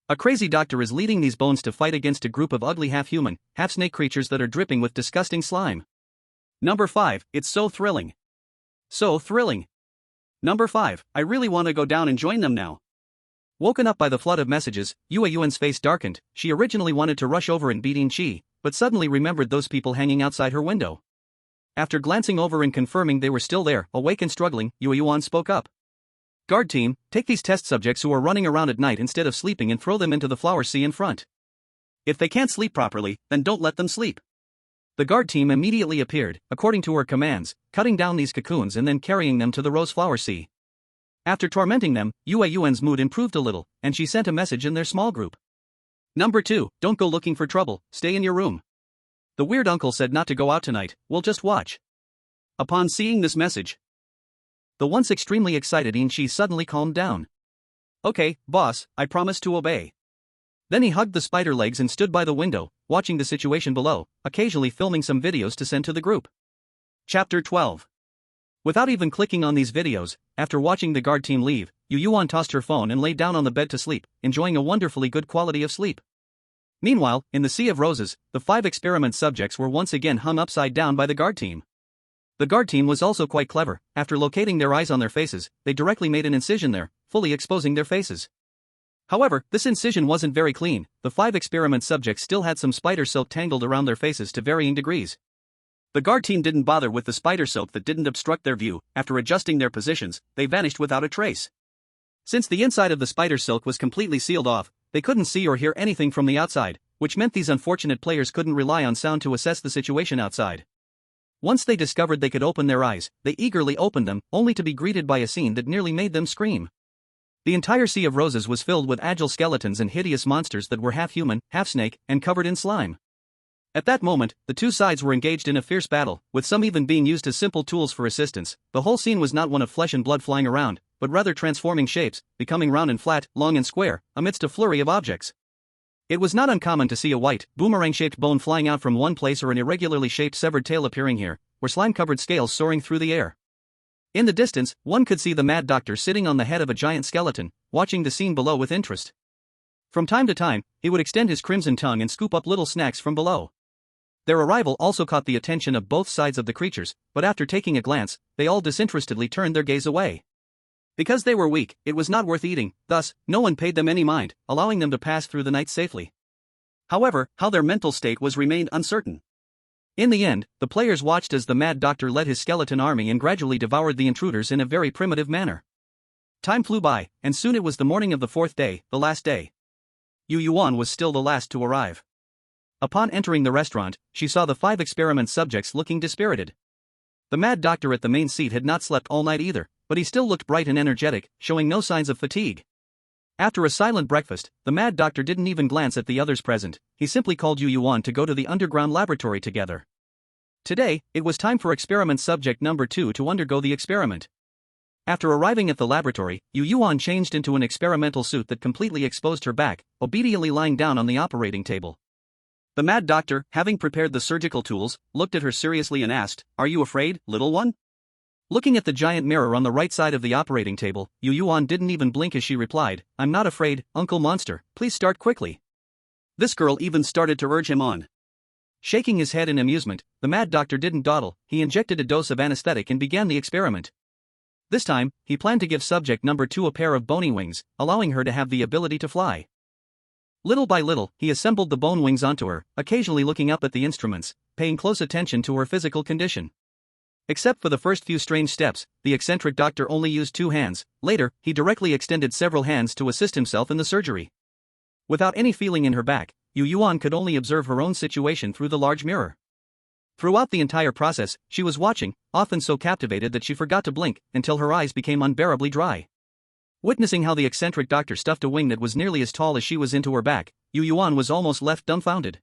A crazy doctor is leading these bones to fight against a group of ugly half-human, half-snake creatures that are dripping with disgusting slime. Number 5, it's so thrilling. So thrilling. Number 5, I really want to go down and join them now." Woken up by the flood of messages, Yueyuan's face darkened. She originally wanted to rush over and beat Inchi, but suddenly remembered those people hanging outside her window. After glancing over and confirming they were still there, awake and struggling, Yueyuan spoke up. "Guard team, take these test subjects who are running around at night instead of sleeping and throw them into the flower sea in front. If they can't sleep properly, then don't let them sleep." The guard team immediately appeared, according to her commands, cutting down these cocoons and then carrying them to the Rose Flower Sea. After tormenting them, Yueyuan's mood improved a little, and she sent a message in their small group. "Number 2, don't go looking for trouble, stay in your room. The weird uncle said not to go out tonight, we'll just watch. Upon seeing this message, the once extremely excited Inchi suddenly calmed down. Okay, boss, I promise to obey. Then he hugged the spider legs and stood by the window, watching the situation below, occasionally filming some videos to send to the group. Chapter 12. Without even clicking on these videos, after watching the guard team leave, Yueyuan tossed her phone and lay down on the bed to sleep, enjoying a wonderfully good quality of sleep. Meanwhile, in the Sea of Roses, the 5 experiment subjects were once again hung upside down by the guard team. The guard team was also quite clever. After locating their eyes on their faces, they directly made an incision there, fully exposing their faces. However, this incision wasn't very clean. The 5 experiment subjects still had some spider silk tangled around their faces to varying degrees. The guard team didn't bother with the spider silk that didn't obstruct their view. After adjusting their positions, they vanished without a trace. Since the inside of the spider silk was completely sealed off, they couldn't see or hear anything from the outside, which meant these unfortunate players couldn't rely on sound to assess the situation outside. Once they discovered they could open their eyes, they eagerly opened them, only to be greeted by a scene that nearly made them scream. The entire Sea of Roses was filled with agile skeletons and hideous monsters that were half human, half snake, and covered in slime. At that moment, the two sides were engaged in a fierce battle, with some even being used as simple tools for assistance. The whole scene was not one of flesh and blood flying around, but rather transforming shapes, becoming round and flat, long and square, amidst a flurry of objects. It was not uncommon to see a white, boomerang-shaped bone flying out from one place or an irregularly shaped severed tail appearing here, or slime-covered scales soaring through the air. In the distance, one could see the Mad Doctor sitting on the head of a giant skeleton, watching the scene below with interest. From time to time, he would extend his crimson tongue and scoop up little snacks from below. Their arrival also caught the attention of both sides of the creatures, but after taking a glance, they all disinterestedly turned their gaze away. Because they were weak, it was not worth eating, thus, no one paid them any mind, allowing them to pass through the night safely. However, how their mental state was remained uncertain. In the end, the players watched as the Mad Doctor led his skeleton army and gradually devoured the intruders in a very primitive manner. Time flew by, and soon it was the morning of the 4th day, the last day. Yueyuan was still the last to arrive. Upon entering the restaurant, she saw the 5 experiment subjects looking dispirited. The Mad Doctor at the main seat had not slept all night either, but he still looked bright and energetic, showing no signs of fatigue. After a silent breakfast, the Mad Doctor didn't even glance at the others present. He simply called Yueyuan to go to the underground laboratory together. Today, it was time for experiment subject number 2 to undergo the experiment. After arriving at the laboratory, Yueyuan changed into an experimental suit that completely exposed her back, obediently lying down on the operating table. The Mad Doctor, having prepared the surgical tools, looked at her seriously and asked, "Are you afraid, little one?" Looking at the giant mirror on the right side of the operating table, Yueyuan didn't even blink as she replied, "I'm not afraid, Uncle Monster, please start quickly." This girl even started to urge him on. Shaking his head in amusement, the Mad Doctor didn't dawdle. He injected a dose of anesthetic and began the experiment. This time, he planned to give subject number 2 a pair of bony wings, allowing her to have the ability to fly. Little by little, he assembled the bone wings onto her, occasionally looking up at the instruments, paying close attention to her physical condition. Except for the first few strange steps, the eccentric doctor only used 2 hands. Later, he directly extended several hands to assist himself in the surgery. Without any feeling in her back, Yueyuan could only observe her own situation through the large mirror. Throughout the entire process, she was watching, often so captivated that she forgot to blink, until her eyes became unbearably dry. Witnessing how the eccentric doctor stuffed a wing that was nearly as tall as she was into her back, Yueyuan was almost left dumbfounded.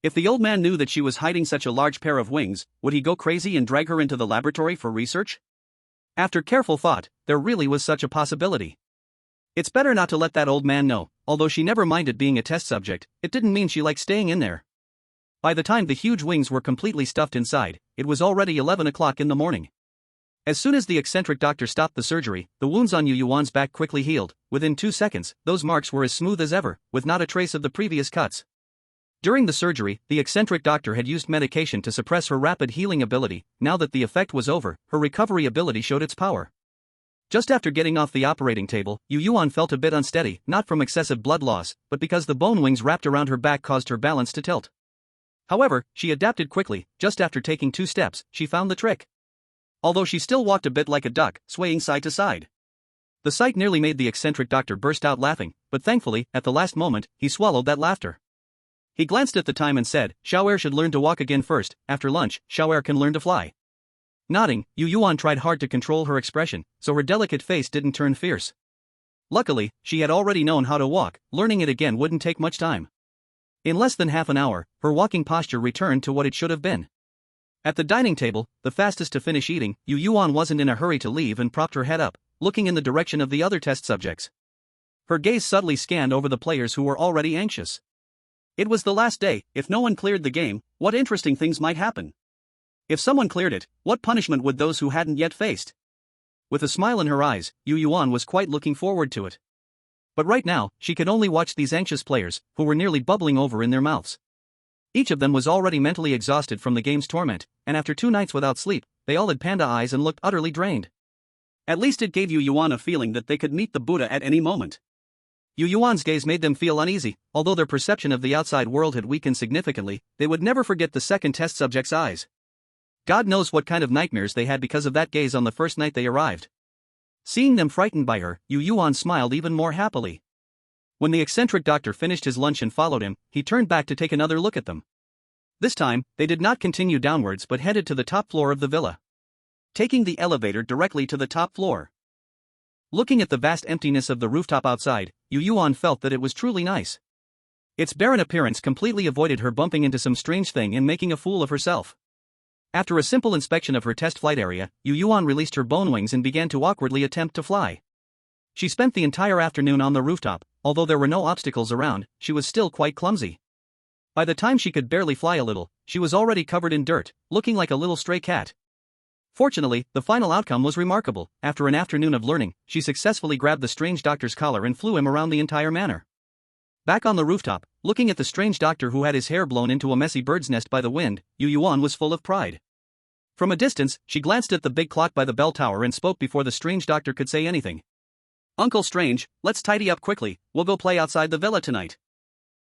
If the old man knew that she was hiding such a large pair of wings, would he go crazy and drag her into the laboratory for research? After careful thought, there really was such a possibility. It's better not to let that old man know. Although she never minded being a test subject, it didn't mean she liked staying in there. By the time the huge wings were completely stuffed inside, it was already 11 o'clock in the morning. As soon as the eccentric doctor stopped the surgery, the wounds on Yueyuan's back quickly healed. Within 2 seconds, those marks were as smooth as ever, with not a trace of the previous cuts. During the surgery, the eccentric doctor had used medication to suppress her rapid healing ability. Now that the effect was over, her recovery ability showed its power. Just after getting off the operating table, Yueyuan felt a bit unsteady, not from excessive blood loss, but because the bone wings wrapped around her back caused her balance to tilt. However, she adapted quickly. Just after taking 2 steps, she found the trick. Although she still walked a bit like a duck, swaying side to side. The sight nearly made the eccentric doctor burst out laughing, but thankfully, at the last moment, he swallowed that laughter. He glanced at the time and said, "Xiaoer should learn to walk again first. After lunch, Xiaoer can learn to fly." Nodding, Yueyuan tried hard to control her expression, so her delicate face didn't turn fierce. Luckily, she had already known how to walk. Learning it again wouldn't take much time. In less than half an hour, her walking posture returned to what it should have been. At the dining table, the fastest to finish eating, Yueyuan wasn't in a hurry to leave and propped her head up, looking in the direction of the other test subjects. Her gaze subtly scanned over the players who were already anxious. It was the last day. If no one cleared the game, what interesting things might happen? If someone cleared it, what punishment would those who hadn't yet faced? With a smile in her eyes, Yueyuan was quite looking forward to it. But right now, she could only watch these anxious players, who were nearly bubbling over in their mouths. Each of them was already mentally exhausted from the game's torment, and after 2 nights without sleep, they all had panda eyes and looked utterly drained. At least it gave Yueyuan a feeling that they could meet the Buddha at any moment. Yueyuan's gaze made them feel uneasy. Although their perception of the outside world had weakened significantly, they would never forget the second test subject's eyes. God knows what kind of nightmares they had because of that gaze on the first night they arrived. Seeing them frightened by her, Yueyuan smiled even more happily. When the eccentric doctor finished his lunch and followed him, he turned back to take another look at them. This time, they did not continue downwards but headed to the top floor of the villa, taking the elevator directly to the top floor. Looking at the vast emptiness of the rooftop outside, Yueyuan felt that it was truly nice. Its barren appearance completely avoided her bumping into some strange thing and making a fool of herself. After a simple inspection of her test flight area, Yueyuan released her bone wings and began to awkwardly attempt to fly. She spent the entire afternoon on the rooftop. Although there were no obstacles around, she was still quite clumsy. By the time she could barely fly a little, she was already covered in dirt, looking like a little stray cat. Fortunately, the final outcome was remarkable. After an afternoon of learning, she successfully grabbed the strange doctor's collar and flew him around the entire manor. Back on the rooftop, looking at the strange doctor who had his hair blown into a messy bird's nest by the wind, Yueyuan was full of pride. From a distance, she glanced at the big clock by the bell tower and spoke before the strange doctor could say anything. "Uncle Strange, let's tidy up quickly, we'll go play outside the villa tonight."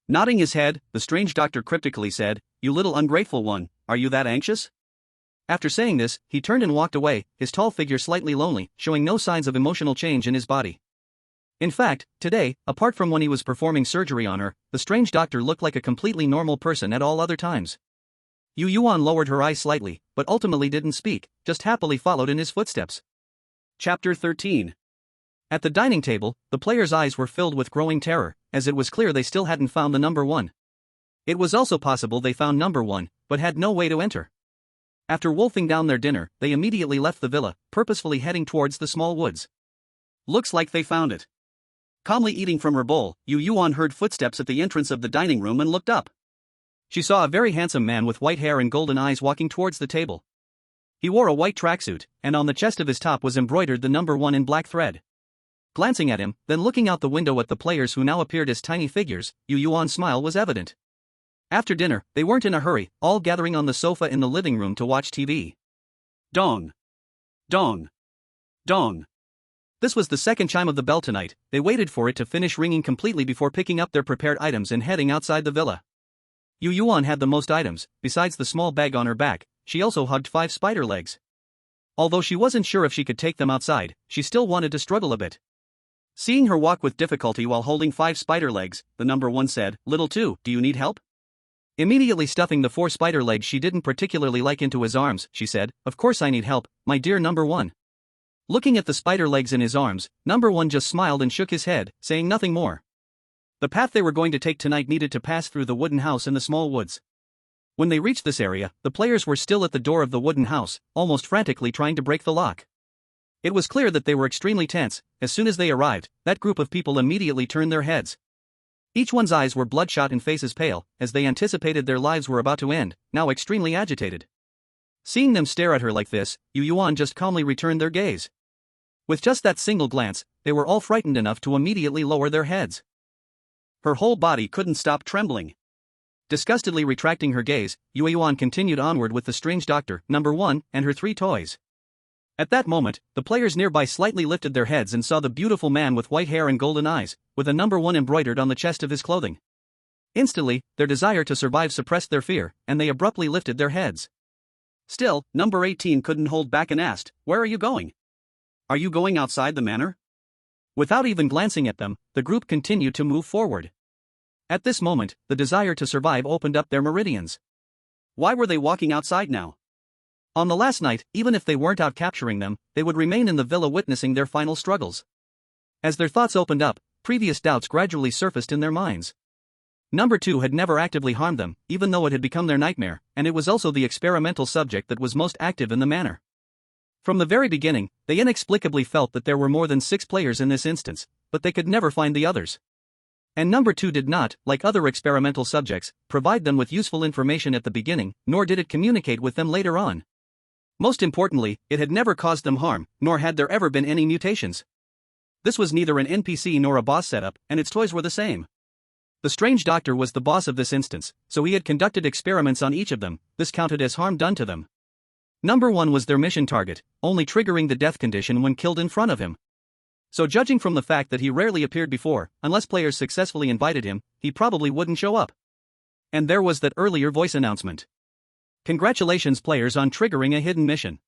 Nodding his head, the strange doctor cryptically said, "You little ungrateful one, are you that anxious?" After saying this, he turned and walked away, his tall figure slightly lonely, showing no signs of emotional change in his body. In fact, today, apart from when he was performing surgery on her, the strange doctor looked like a completely normal person at all other times. Yueyuan lowered her eyes slightly, but ultimately didn't speak, just happily followed in his footsteps. Chapter 13. At the dining table, the players' eyes were filled with growing terror, as it was clear they still hadn't found the number 1. It was also possible they found number 1, but had no way to enter. After wolfing down their dinner, they immediately left the villa, purposefully heading towards the small woods. Looks like they found it. Calmly eating from her bowl, Yueyuan heard footsteps at the entrance of the dining room and looked up. She saw a very handsome man with white hair and golden eyes walking towards the table. He wore a white tracksuit, and on the chest of his top was embroidered the number 1 in black thread. Glancing at him, then looking out the window at the players who now appeared as tiny figures, Yueyuan's smile was evident. After dinner, they weren't in a hurry, all gathering on the sofa in the living room to watch TV. Dong. Dong. Dong. This was the second chime of the bell tonight. They waited for it to finish ringing completely before picking up their prepared items and heading outside the villa. Yueyuan had the most items. Besides the small bag on her back, she also hugged 5 spider legs. Although she wasn't sure if she could take them outside, she still wanted to struggle a bit. Seeing her walk with difficulty while holding 5 spider legs, the number 1 said, "Little 2, do you need help?" Immediately stuffing the 4 spider legs she didn't particularly like into his arms, she said, "Of course I need help, my dear number 1. Looking at the spider legs in his arms, number 1 just smiled and shook his head, saying nothing more. The path they were going to take tonight needed to pass through the wooden house in the small woods. When they reached this area, the players were still at the door of the wooden house, almost frantically trying to break the lock. It was clear that they were extremely tense. As soon as they arrived, that group of people immediately turned their heads. Each one's eyes were bloodshot and faces pale, as they anticipated their lives were about to end, now extremely agitated. Seeing them stare at her like this, Yueyuan just calmly returned their gaze. With just that single glance, they were all frightened enough to immediately lower their heads. Her whole body couldn't stop trembling. Disgustedly retracting her gaze, Yueyuan continued onward with the strange doctor, number 1, and her 3 toys. At that moment, the players nearby slightly lifted their heads and saw the beautiful man with white hair and golden eyes, with a number 1 embroidered on the chest of his clothing. Instantly, their desire to survive suppressed their fear, and they abruptly lifted their heads. Still, number 18 couldn't hold back and asked, "Where are you going? Are you going outside the manor?" Without even glancing at them, the group continued to move forward. At this moment, the desire to survive opened up their meridians. Why were they walking outside now? On the last night, even if they weren't out capturing them, they would remain in the villa witnessing their final struggles. As their thoughts opened up, previous doubts gradually surfaced in their minds. Number 2 had never actively harmed them, even though it had become their nightmare, and it was also the experimental subject that was most active in the manner. From the very beginning, they inexplicably felt that there were more than 6 players in this instance, but they could never find the others. And number 2 did not, like other experimental subjects, provide them with useful information at the beginning, nor did it communicate with them later on. Most importantly, it had never caused them harm, nor had there ever been any mutations. This was neither an NPC nor a boss setup, and its toys were the same. The strange doctor was the boss of this instance, so he had conducted experiments on each of them. This counted as harm done to them. Number 1 was their mission target, only triggering the death condition when killed in front of him. So judging from the fact that he rarely appeared before, unless players successfully invited him, he probably wouldn't show up. And there was that earlier voice announcement. Congratulations players on triggering a hidden mission.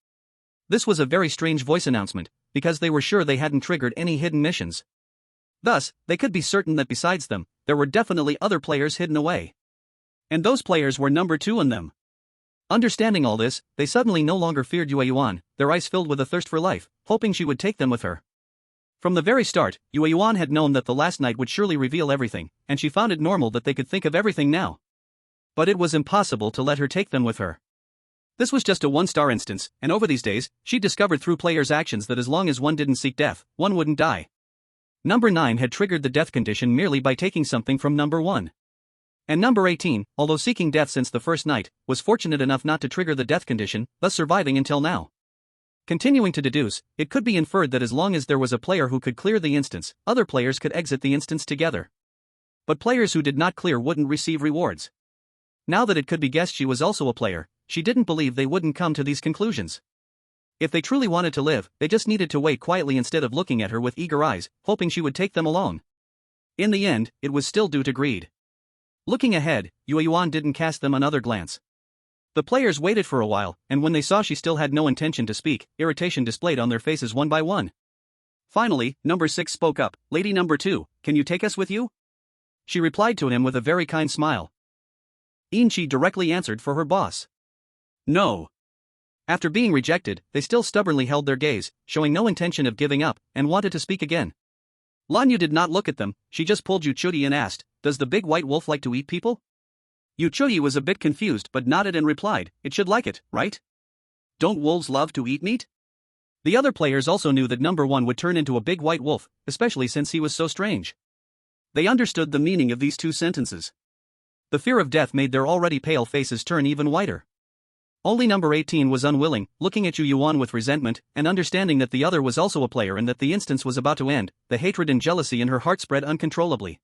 This was a very strange voice announcement, because they were sure they hadn't triggered any hidden missions. Thus, they could be certain that besides them, there were definitely other players hidden away. And those players were number 2 and them. Understanding all this, they suddenly no longer feared Yueyuan, their eyes filled with a thirst for life, hoping she would take them with her. From the very start, Yueyuan had known that the last night would surely reveal everything, and she found it normal that they could think of everything now. But it was impossible to let her take them with her. This was just a 1-star instance, and over these days, she discovered through players' actions that as long as one didn't seek death, one wouldn't die. Number 9 had triggered the death condition merely by taking something from number 1. And number 18, although seeking death since the first night, was fortunate enough not to trigger the death condition, thus surviving until now. Continuing to deduce, it could be inferred that as long as there was a player who could clear the instance, other players could exit the instance together. But players who did not clear wouldn't receive rewards. Now that it could be guessed she was also a player, she didn't believe they wouldn't come to these conclusions. If they truly wanted to live, they just needed to wait quietly instead of looking at her with eager eyes, hoping she would take them along. In the end, it was still due to greed. Looking ahead, Yueyuan didn't cast them another glance. The players waited for a while, and when they saw she still had no intention to speak, irritation displayed on their faces one by one. Finally, number 6 spoke up, "Lady number 2, can you take us with you?" She replied to him with a very kind smile. Inchi directly answered for her boss. No. After being rejected, they still stubbornly held their gaze, showing no intention of giving up, and wanted to speak again. Lanyu did not look at them, she just pulled Yueyuan and asked, "Does the big white wolf like to eat people?" Yueyuan was a bit confused but nodded and replied, "It should like it, right? Don't wolves love to eat meat?" The other players also knew that number 1 would turn into a big white wolf, especially since he was so strange. They understood the meaning of these 2 sentences. The fear of death made their already pale faces turn even whiter. Only number 18 was unwilling, looking at Yueyuan with resentment, and understanding that the other was also a player and that the instance was about to end, the hatred and jealousy in her heart spread uncontrollably.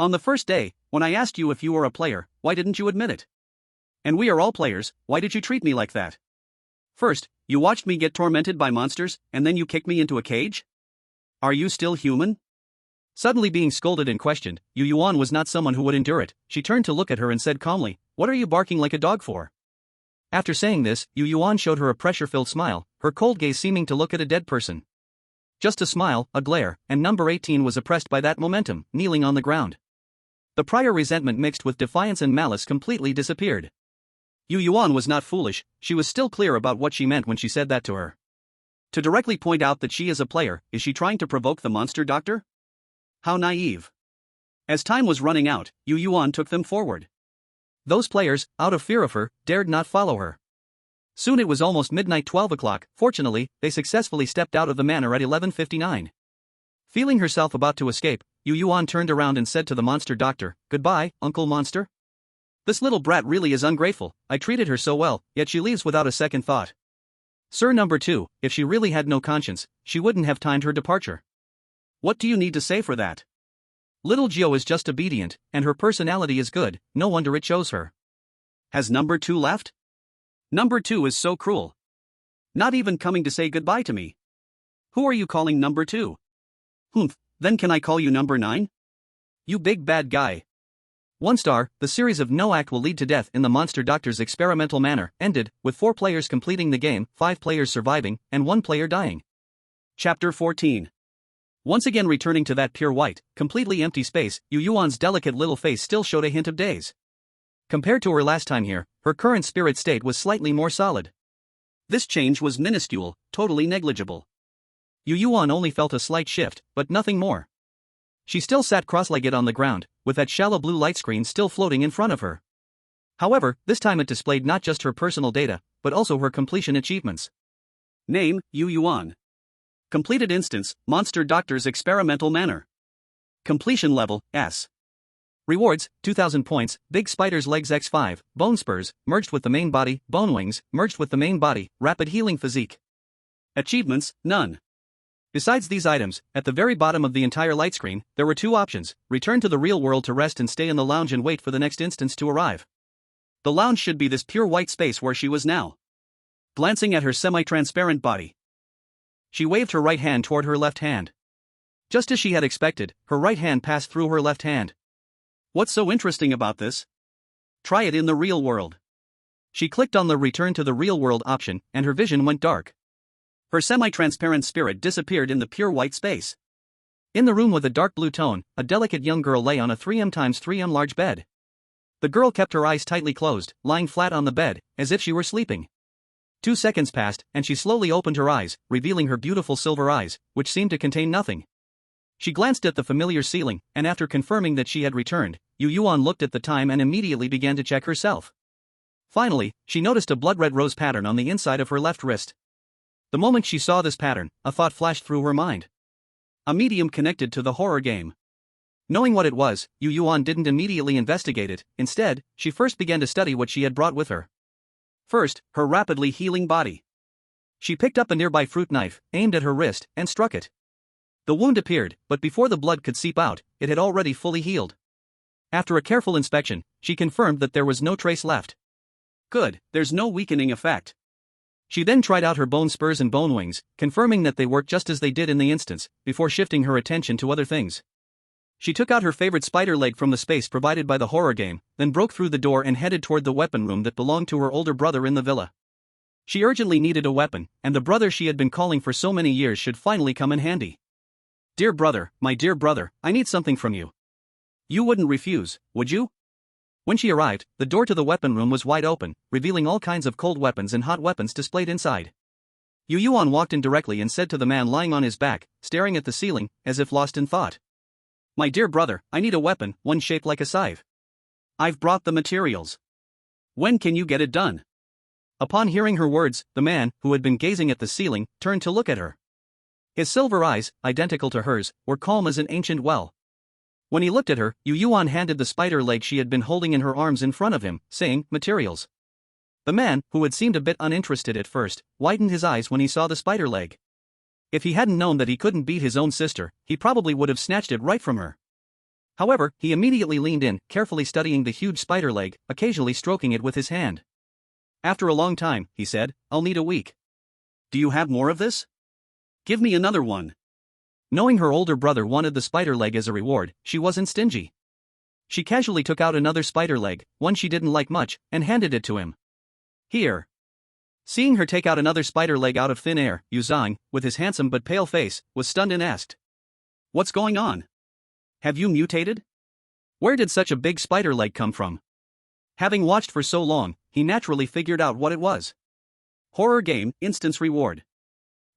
"On the first day, when I asked you if you were a player, why didn't you admit it? And we are all players, why did you treat me like that? First, you watched me get tormented by monsters, and then you kicked me into a cage? Are you still human?" Suddenly being scolded and questioned, Yueyuan was not someone who would endure it. She turned to look at her and said calmly, "What are you barking like a dog for?" After saying this, Yueyuan showed her a pressure-filled smile, her cold gaze seeming to look at a dead person. Just a smile, a glare, and number 18 was oppressed by that momentum, kneeling on the ground. The prior resentment mixed with defiance and malice completely disappeared. Yueyuan was not foolish, she was still clear about what she meant when she said that to her. To directly point out that she is a player, is she trying to provoke the monster doctor? How naive. As time was running out, Yueyuan took them forward. Those players, out of fear of her, dared not follow her. Soon it was almost midnight, 12 o'clock. Fortunately, they successfully stepped out of the manor at 11:59. Feeling herself about to escape, Yueyuan turned around and said to the monster doctor, "Goodbye, Uncle Monster. This little brat really is ungrateful, I treated her so well, yet she leaves without a second thought. Sir number 2, if she really had no conscience, she wouldn't have timed her departure. What do you need to say for that? Little Gio is just obedient, and her personality is good, no wonder it shows her. Has number 2 left? Number 2 is so cruel. Not even coming to say goodbye to me. Who are you calling number 2? Humph, then can I call you number 9? You big bad guy." 1 star, the series of no act will lead to death in the monster doctor's experimental manner, ended, with 4 players completing the game, 5 players surviving, and 1 player dying. Chapter 14. Once again returning to that pure white, completely empty space, Yueyuan's delicate little face still showed a hint of daze. Compared to her last time here, her current spirit state was slightly more solid. This change was minuscule, totally negligible. Yueyuan only felt a slight shift, but nothing more. She still sat cross-legged on the ground, with that shallow blue light screen still floating in front of her. However, this time it displayed not just her personal data, but also her completion achievements. Name, Yueyuan. Completed instance, Monster Doctor's Experimental Manor. Completion level, S. Rewards, 2000 points, Big Spider's Legs X5, Bone Spurs, merged with the main body, Bone Wings, merged with the main body, Rapid Healing Physique. Achievements, none. Besides these items, at the very bottom of the entire light screen, there were two options: return to the real world to rest and stay in the lounge and wait for the next instance to arrive. The lounge should be this pure white space where she was now. Glancing at her semi-transparent body, she waved her right hand toward her left hand. Just as she had expected, her right hand passed through her left hand. What's so interesting about this? Try it in the real world. She clicked on the return to the real world option, and her vision went dark. Her semi-transparent spirit disappeared in the pure white space. In the room with a dark blue tone, a delicate young girl lay on a 3m×3m large bed. The girl kept her eyes tightly closed, lying flat on the bed, as if she were sleeping. 2 seconds passed, and she slowly opened her eyes, revealing her beautiful silver eyes, which seemed to contain nothing. She glanced at the familiar ceiling, and after confirming that she had returned, Yueyuan looked at the time and immediately began to check herself. Finally, she noticed a blood-red rose pattern on the inside of her left wrist. The moment she saw this pattern, a thought flashed through her mind. A medium connected to the horror game. Knowing what it was, Yueyuan didn't immediately investigate it. Instead, she first began to study what she had brought with her. First, her rapidly healing body. She picked up a nearby fruit knife, aimed at her wrist, and struck it. The wound appeared, but before the blood could seep out, it had already fully healed. After a careful inspection, she confirmed that there was no trace left. Good, there's no weakening effect. She then tried out her bone spurs and bone wings, confirming that they worked just as they did in the instance, before shifting her attention to other things. She took out her favorite spider leg from the space provided by the horror game, then broke through the door and headed toward the weapon room that belonged to her older brother in the villa. She urgently needed a weapon, and the brother she had been calling for so many years should finally come in handy. Dear brother, my dear brother, I need something from you. You wouldn't refuse, would you? When she arrived, the door to the weapon room was wide open, revealing all kinds of cold weapons and hot weapons displayed inside. Yueyuan walked in directly and said to the man lying on his back, staring at the ceiling, as if lost in thought. My dear brother, I need a weapon, one shaped like a scythe. I've brought the materials. When can you get it done? Upon hearing her words, the man, who had been gazing at the ceiling, turned to look at her. His silver eyes, identical to hers, were calm as an ancient well. When he looked at her, Yueyuan handed the spider leg she had been holding in her arms in front of him, saying, materials. The man, who had seemed a bit uninterested at first, widened his eyes when he saw the spider leg. If he hadn't known that he couldn't beat his own sister, he probably would have snatched it right from her. However, he immediately leaned in, carefully studying the huge spider leg, occasionally stroking it with his hand. After a long time, he said, I'll need a week. Do you have more of this? Give me another one. Knowing her older brother wanted the spider leg as a reward, she wasn't stingy. She casually took out another spider leg, one she didn't like much, and handed it to him. Here. Seeing her take out another spider leg out of thin air, Yueyuan, with his handsome but pale face, was stunned and asked, What's going on? Have you mutated? Where did such a big spider leg come from? Having watched for so long, he naturally figured out what it was. Horror game, instance reward.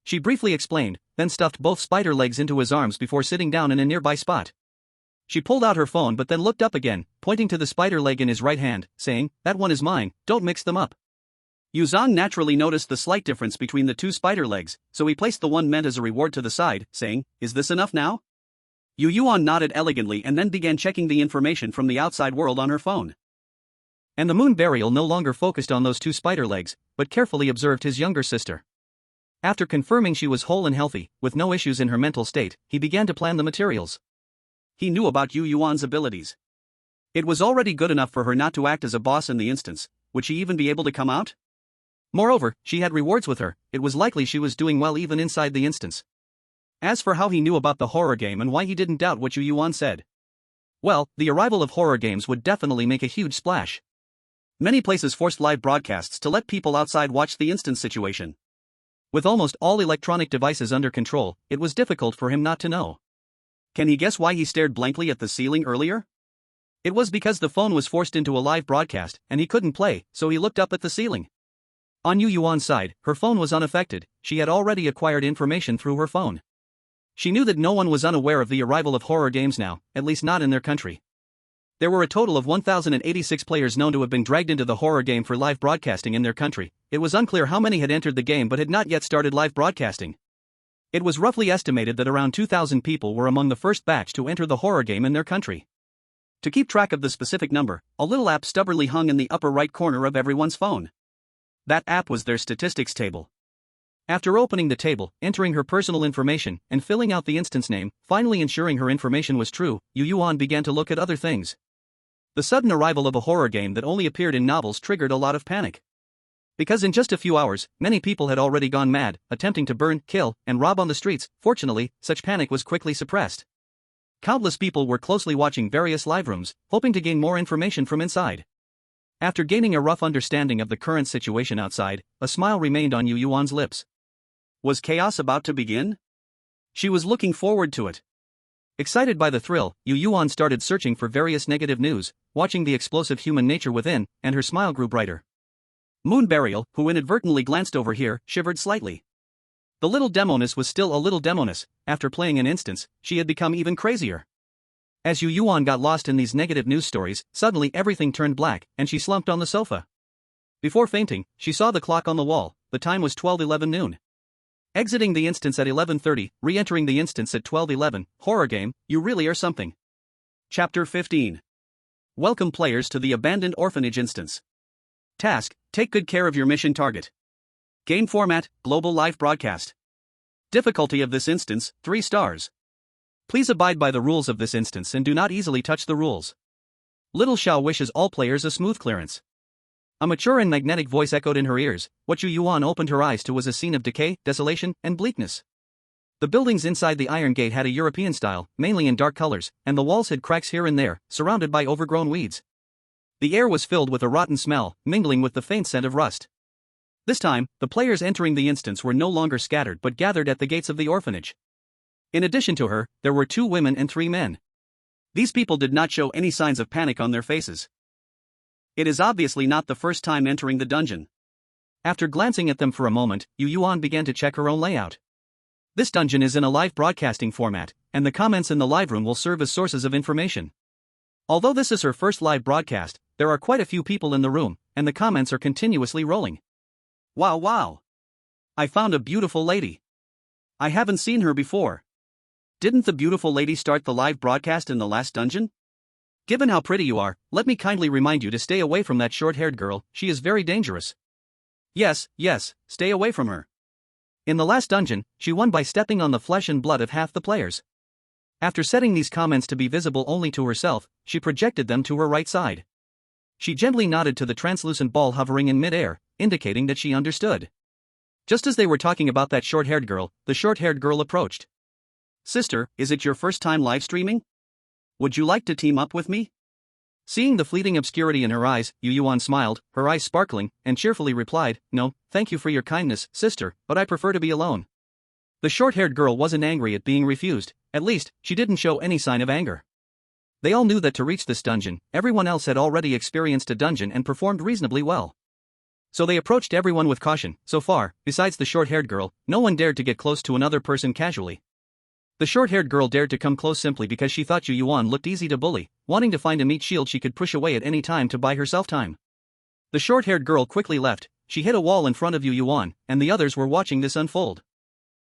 She briefly explained, then stuffed both spider legs into his arms before sitting down in a nearby spot. She pulled out her phone but then looked up again, pointing to the spider leg in his right hand, saying, That one is mine, don't mix them up. Yueyuan naturally noticed the slight difference between the two spider legs, so he placed the one meant as a reward to the side, saying, Is this enough now? Yueyuan nodded elegantly and then began checking the information from the outside world on her phone. And the moon burial no longer focused on those two spider legs, but carefully observed his younger sister. After confirming she was whole and healthy, with no issues in her mental state, he began to plan the materials. He knew about Yueyuan's abilities. It was already good enough for her not to act as a boss in the instance. Would she even be able to come out? Moreover, she had rewards with her, it was likely she was doing well even inside the instance. As for how he knew about the horror game and why he didn't doubt what Yueyuan said. Well, the arrival of horror games would definitely make a huge splash. Many places forced live broadcasts to let people outside watch the instance situation. With almost all electronic devices under control, it was difficult for him not to know. Can he guess why he stared blankly at the ceiling earlier? It was because the phone was forced into a live broadcast and he couldn't play, so he looked up at the ceiling. On Yueyuan's side, her phone was unaffected, she had already acquired information through her phone. She knew that no one was unaware of the arrival of horror games now, at least not in their country. There were a total of 1,086 players known to have been dragged into the horror game for live broadcasting in their country. It was unclear how many had entered the game but had not yet started live broadcasting. It was roughly estimated that around 2,000 people were among the first batch to enter the horror game in their country. To keep track of the specific number, a little app stubbornly hung in the upper right corner of everyone's phone. That app was their statistics table. After opening the table, entering her personal information, and filling out the instance name, finally ensuring her information was true, Yueyuan began to look at other things. The sudden arrival of a horror game that only appeared in novels triggered a lot of panic. Because in just a few hours, many people had already gone mad, attempting to burn, kill, and rob on the streets. Fortunately, such panic was quickly suppressed. Countless people were closely watching various live rooms, hoping to gain more information from inside. After gaining a rough understanding of the current situation outside, a smile remained on Yueyuan's lips. Was chaos about to begin? She was looking forward to it. Excited by the thrill, Yueyuan started searching for various negative news, watching the explosive human nature within, and her smile grew brighter. Moon Burial, who inadvertently glanced over here, shivered slightly. The little demoness was still a little demoness. After playing an instance, she had become even crazier. As Yueyuan got lost in these negative news stories, suddenly everything turned black, and she slumped on the sofa. Before fainting, she saw the clock on the wall. The time was 12:11 noon. Exiting the instance at 11:30, re-entering the instance at 12:11, horror game, you really are something. Chapter 15. Welcome players to the abandoned orphanage instance. Task, take good care of your mission target. Game format, global live broadcast. Difficulty of this instance, 3 stars. Please abide by the rules of this instance and do not easily touch the rules. Little Xiao wishes all players a smooth clearance. A mature and magnetic voice echoed in her ears. What Yueyuan opened her eyes to was a scene of decay, desolation, and bleakness. The buildings inside the Iron Gate had a European style, mainly in dark colors, and the walls had cracks here and there, surrounded by overgrown weeds. The air was filled with a rotten smell, mingling with the faint scent of rust. This time, the players entering the instance were no longer scattered but gathered at the gates of the orphanage. In addition to her, there were 2 women and 3 men. These people did not show any signs of panic on their faces. It is obviously not the first time entering the dungeon. After glancing at them for a moment, Yueyuan began to check her own layout. This dungeon is in a live broadcasting format, and the comments in the live room will serve as sources of information. Although this is her first live broadcast, there are quite a few people in the room, and the comments are continuously rolling. Wow. I found a beautiful lady. I haven't seen her before. Didn't the beautiful lady start the live broadcast in the last dungeon? Given how pretty you are, let me kindly remind you to stay away from that short-haired girl. She is very dangerous. Yes, stay away from her. In the last dungeon, she won by stepping on the flesh and blood of half the players. After setting these comments to be visible only to herself, she projected them to her right side. She gently nodded to the translucent ball hovering in mid-air, indicating that she understood. Just as they were talking about that short-haired girl, the short-haired girl approached. Sister, is it your first time live streaming? Would you like to team up with me? Seeing the fleeting obscurity in her eyes, Yueyuan smiled, her eyes sparkling, and cheerfully replied, No, thank you for your kindness, sister, but I prefer to be alone. The short-haired girl wasn't angry at being refused, at least, she didn't show any sign of anger. They all knew that to reach this dungeon, everyone else had already experienced a dungeon and performed reasonably well. So they approached everyone with caution. So far, besides the short-haired girl, no one dared to get close to another person casually. The short-haired girl dared to come close simply because she thought Yueyuan looked easy to bully, wanting to find a meat shield she could push away at any time to buy herself time. The short-haired girl quickly left. She hit a wall in front of Yueyuan, and the others were watching this unfold.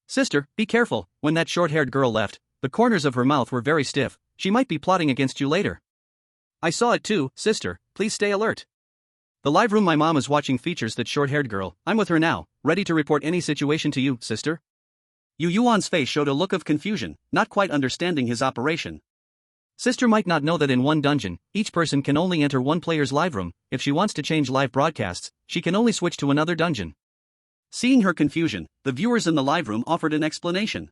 Sister, be careful. When that short-haired girl left, the corners of her mouth were very stiff. She might be plotting against you later. I saw it too, sister, please stay alert. The live room my mom is watching features that short-haired girl. I'm with her now, ready to report any situation to you, sister. Yueyuan's face showed a look of confusion, not quite understanding his operation. Sister might not know that in one dungeon, each person can only enter one player's live room. If she wants to change live broadcasts, she can only switch to another dungeon. Seeing her confusion, the viewers in the live room offered an explanation.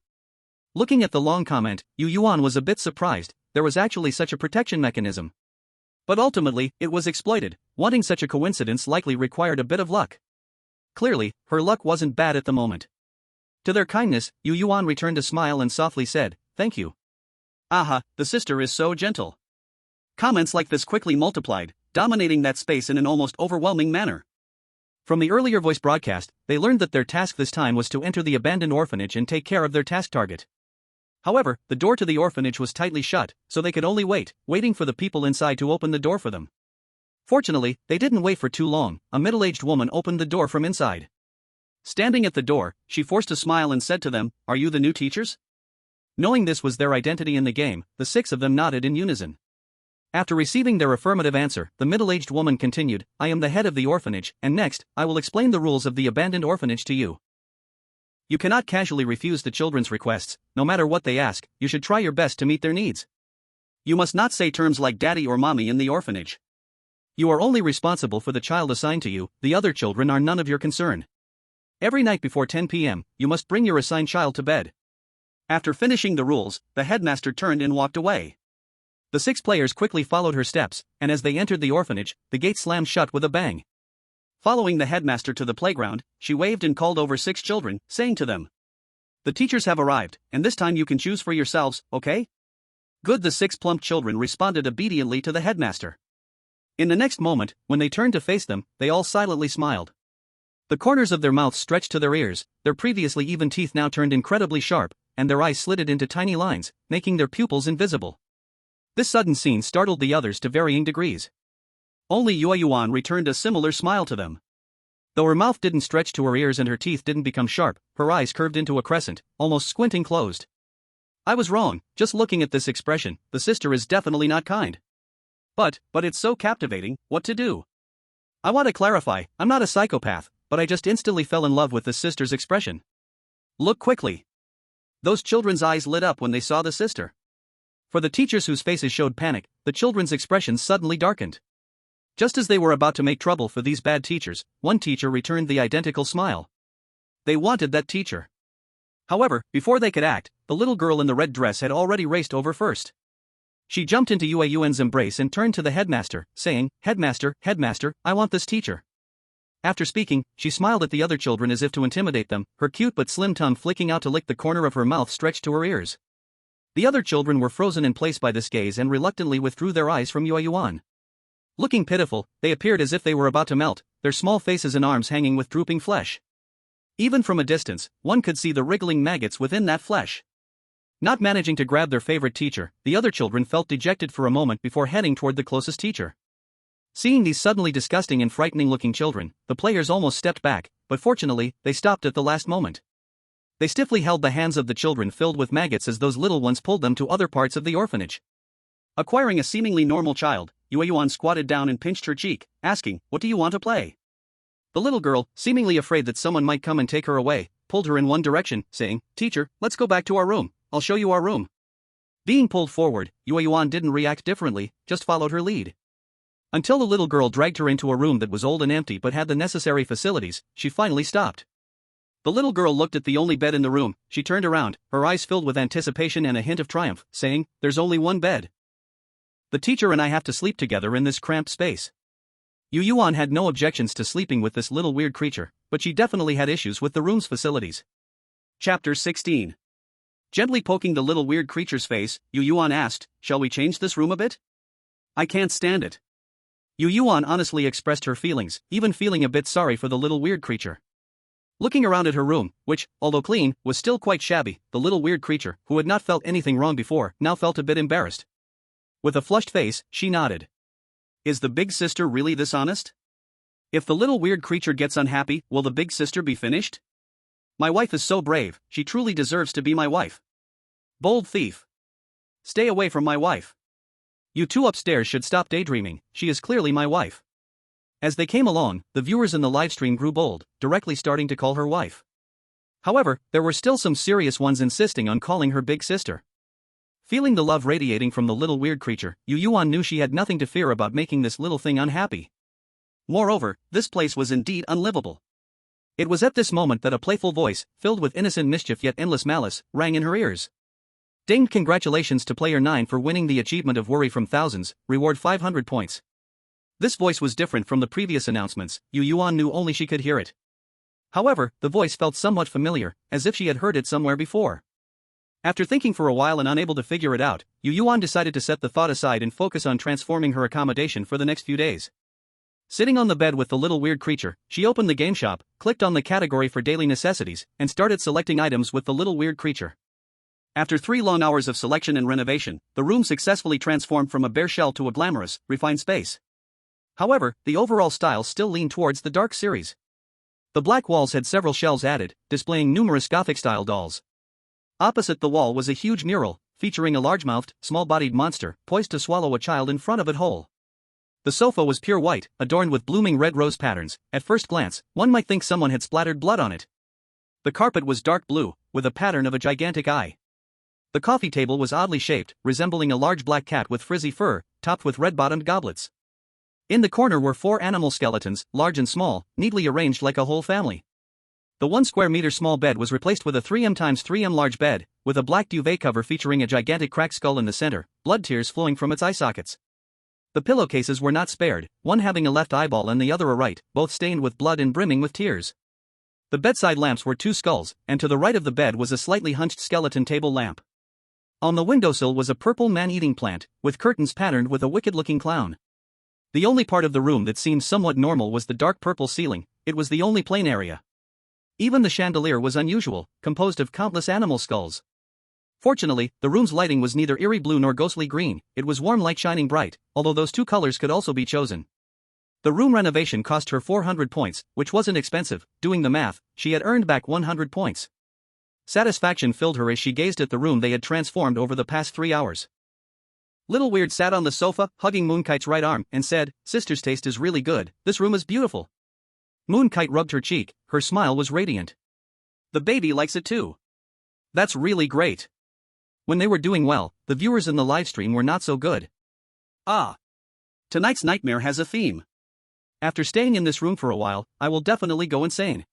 Looking at the long comment, Yueyuan was a bit surprised. There was actually such a protection mechanism. But ultimately, it was exploited. Wanting such a coincidence likely required a bit of luck. Clearly, her luck wasn't bad at the moment. To their kindness, Yueyuan returned a smile and softly said, Thank you. Aha, the sister is so gentle. Comments like this quickly multiplied, dominating that space in an almost overwhelming manner. From the earlier voice broadcast, they learned that their task this time was to enter the abandoned orphanage and take care of their task target. However, the door to the orphanage was tightly shut, so they could only waiting for the people inside to open the door for them. Fortunately, they didn't wait for too long. A middle-aged woman opened the door from inside. Standing at the door, she forced a smile and said to them, "Are you the new teachers?" Knowing this was their identity in the game, the 6 of them nodded in unison. After receiving their affirmative answer, the middle-aged woman continued, "I am the head of the orphanage, and next, I will explain the rules of the abandoned orphanage to you. You cannot casually refuse the children's requests. No matter what they ask, you should try your best to meet their needs. You must not say terms like daddy or mommy in the orphanage. You are only responsible for the child assigned to you, the other children are none of your concern. Every night before 10 p.m., you must bring your assigned child to bed." After finishing the rules, the headmaster turned and walked away. The 6 players quickly followed her steps, and as they entered the orphanage, the gate slammed shut with a bang. Following the headmaster to the playground, she waved and called over 6 children, saying to them, "The teachers have arrived, and this time you can choose for yourselves, okay?" "Good." The 6 plump children responded obediently to the headmaster. In the next moment, when they turned to face them, they all silently smiled. The corners of their mouths stretched to their ears, their previously even teeth now turned incredibly sharp, and their eyes slitted into tiny lines, making their pupils invisible. This sudden scene startled the others to varying degrees. Only Yueyuan returned a similar smile to them. Though her mouth didn't stretch to her ears and her teeth didn't become sharp, her eyes curved into a crescent, almost squinting closed. "I was wrong, just looking at this expression, the sister is definitely not kind. But it's so captivating, what to do? I want to clarify, I'm not a psychopath, but I just instantly fell in love with the sister's expression. Look quickly." Those children's eyes lit up when they saw the sister. For the teachers whose faces showed panic, the children's expressions suddenly darkened. Just as they were about to make trouble for these bad teachers, one teacher returned the identical smile. They wanted that teacher. However, before they could act, the little girl in the red dress had already raced over first. She jumped into Yueyuan's embrace and turned to the headmaster, saying, "Headmaster, headmaster, I want this teacher." After speaking, she smiled at the other children as if to intimidate them, her cute but slim tongue flicking out to lick the corner of her mouth stretched to her ears. The other children were frozen in place by this gaze and reluctantly withdrew their eyes from Yueyuan. Looking pitiful, they appeared as if they were about to melt, their small faces and arms hanging with drooping flesh. Even from a distance, one could see the wriggling maggots within that flesh. Not managing to grab their favorite teacher, the other children felt dejected for a moment before heading toward the closest teacher. Seeing these suddenly disgusting and frightening-looking children, the players almost stepped back, but fortunately, they stopped at the last moment. They stiffly held the hands of the children filled with maggots as those little ones pulled them to other parts of the orphanage. Acquiring a seemingly normal child, Yueyuan squatted down and pinched her cheek, asking, "What do you want to play?" The little girl, seemingly afraid that someone might come and take her away, pulled her in one direction, saying, "Teacher, let's go back to our room, I'll show you our room." Being pulled forward, Yueyuan didn't react differently, just followed her lead. Until the little girl dragged her into a room that was old and empty but had the necessary facilities, she finally stopped. The little girl looked at the only bed in the room, she turned around, her eyes filled with anticipation and a hint of triumph, saying, "There's only one bed. The teacher and I have to sleep together in this cramped space." Yueyuan had no objections to sleeping with this little weird creature, but she definitely had issues with the room's facilities. Chapter 16. Gently poking the little weird creature's face, Yueyuan asked, "Shall we change this room a bit? I can't stand it." Yueyuan honestly expressed her feelings, even feeling a bit sorry for the little weird creature. Looking around at her room, which, although clean, was still quite shabby, the little weird creature, who had not felt anything wrong before, now felt a bit embarrassed. With a flushed face, she nodded. Is the big sister really this honest? If the little weird creature gets unhappy, will the big sister be finished? My wife is so brave, she truly deserves to be my wife. Bold thief. Stay away from my wife. You two upstairs should stop daydreaming, she is clearly my wife. As they came along, the viewers in the livestream grew bold, directly starting to call her wife. However, there were still some serious ones insisting on calling her big sister. Feeling the love radiating from the little weird creature, Yueyuan knew she had nothing to fear about making this little thing unhappy. Moreover, this place was indeed unlivable. It was at this moment that a playful voice, filled with innocent mischief yet endless malice, rang in her ears. Dinged. Congratulations to player 9 for winning the achievement of Worry from Thousands, reward 500 points. This voice was different from the previous announcements, Yueyuan knew only she could hear it. However, the voice felt somewhat familiar, as if she had heard it somewhere before. After thinking for a while and unable to figure it out, Yueyuan decided to set the thought aside and focus on transforming her accommodation for the next few days. Sitting on the bed with the little weird creature, she opened the game shop, clicked on the category for daily necessities, and started selecting items with the little weird creature. After 3 long hours of selection and renovation, the room successfully transformed from a bare shell to a glamorous, refined space. However, the overall style still leaned towards the dark series. The black walls had several shelves added, displaying numerous Gothic-style dolls. Opposite the wall was a huge mural, featuring a large-mouthed, small-bodied monster, poised to swallow a child in front of it whole. The sofa was pure white, adorned with blooming red rose patterns. At first glance, one might think someone had splattered blood on it. The carpet was dark blue, with a pattern of a gigantic eye. The coffee table was oddly shaped, resembling a large black cat with frizzy fur, topped with red-bottomed goblets. In the corner were 4 animal skeletons, large and small, neatly arranged like a whole family. The 1 square meter small bed was replaced with a 3m x 3m large bed, with a black duvet cover featuring a gigantic cracked skull in the center, blood tears flowing from its eye sockets. The pillowcases were not spared, one having a left eyeball and the other a right, both stained with blood and brimming with tears. The bedside lamps were 2 skulls, and to the right of the bed was a slightly hunched skeleton table lamp. On the windowsill was a purple man-eating plant, with curtains patterned with a wicked-looking clown. The only part of the room that seemed somewhat normal was the dark purple ceiling. It was the only plain area. Even the chandelier was unusual, composed of countless animal skulls. Fortunately, the room's lighting was neither eerie blue nor ghostly green, it was warm light shining bright, although those 2 colors could also be chosen. The room renovation cost her 400 points, which wasn't expensive. Doing the math, she had earned back 100 points. Satisfaction filled her as she gazed at the room they had transformed over the past 3 hours. Little Weird sat on the sofa, hugging Moonkite's right arm, and said, "Sister's taste is really good, this room is beautiful." Moonkite rubbed her cheek, her smile was radiant. "The baby likes it too. That's really great." When they were doing well, the viewers in the livestream were not so good. "Ah. Tonight's nightmare has a theme. After staying in this room for a while, I will definitely go insane.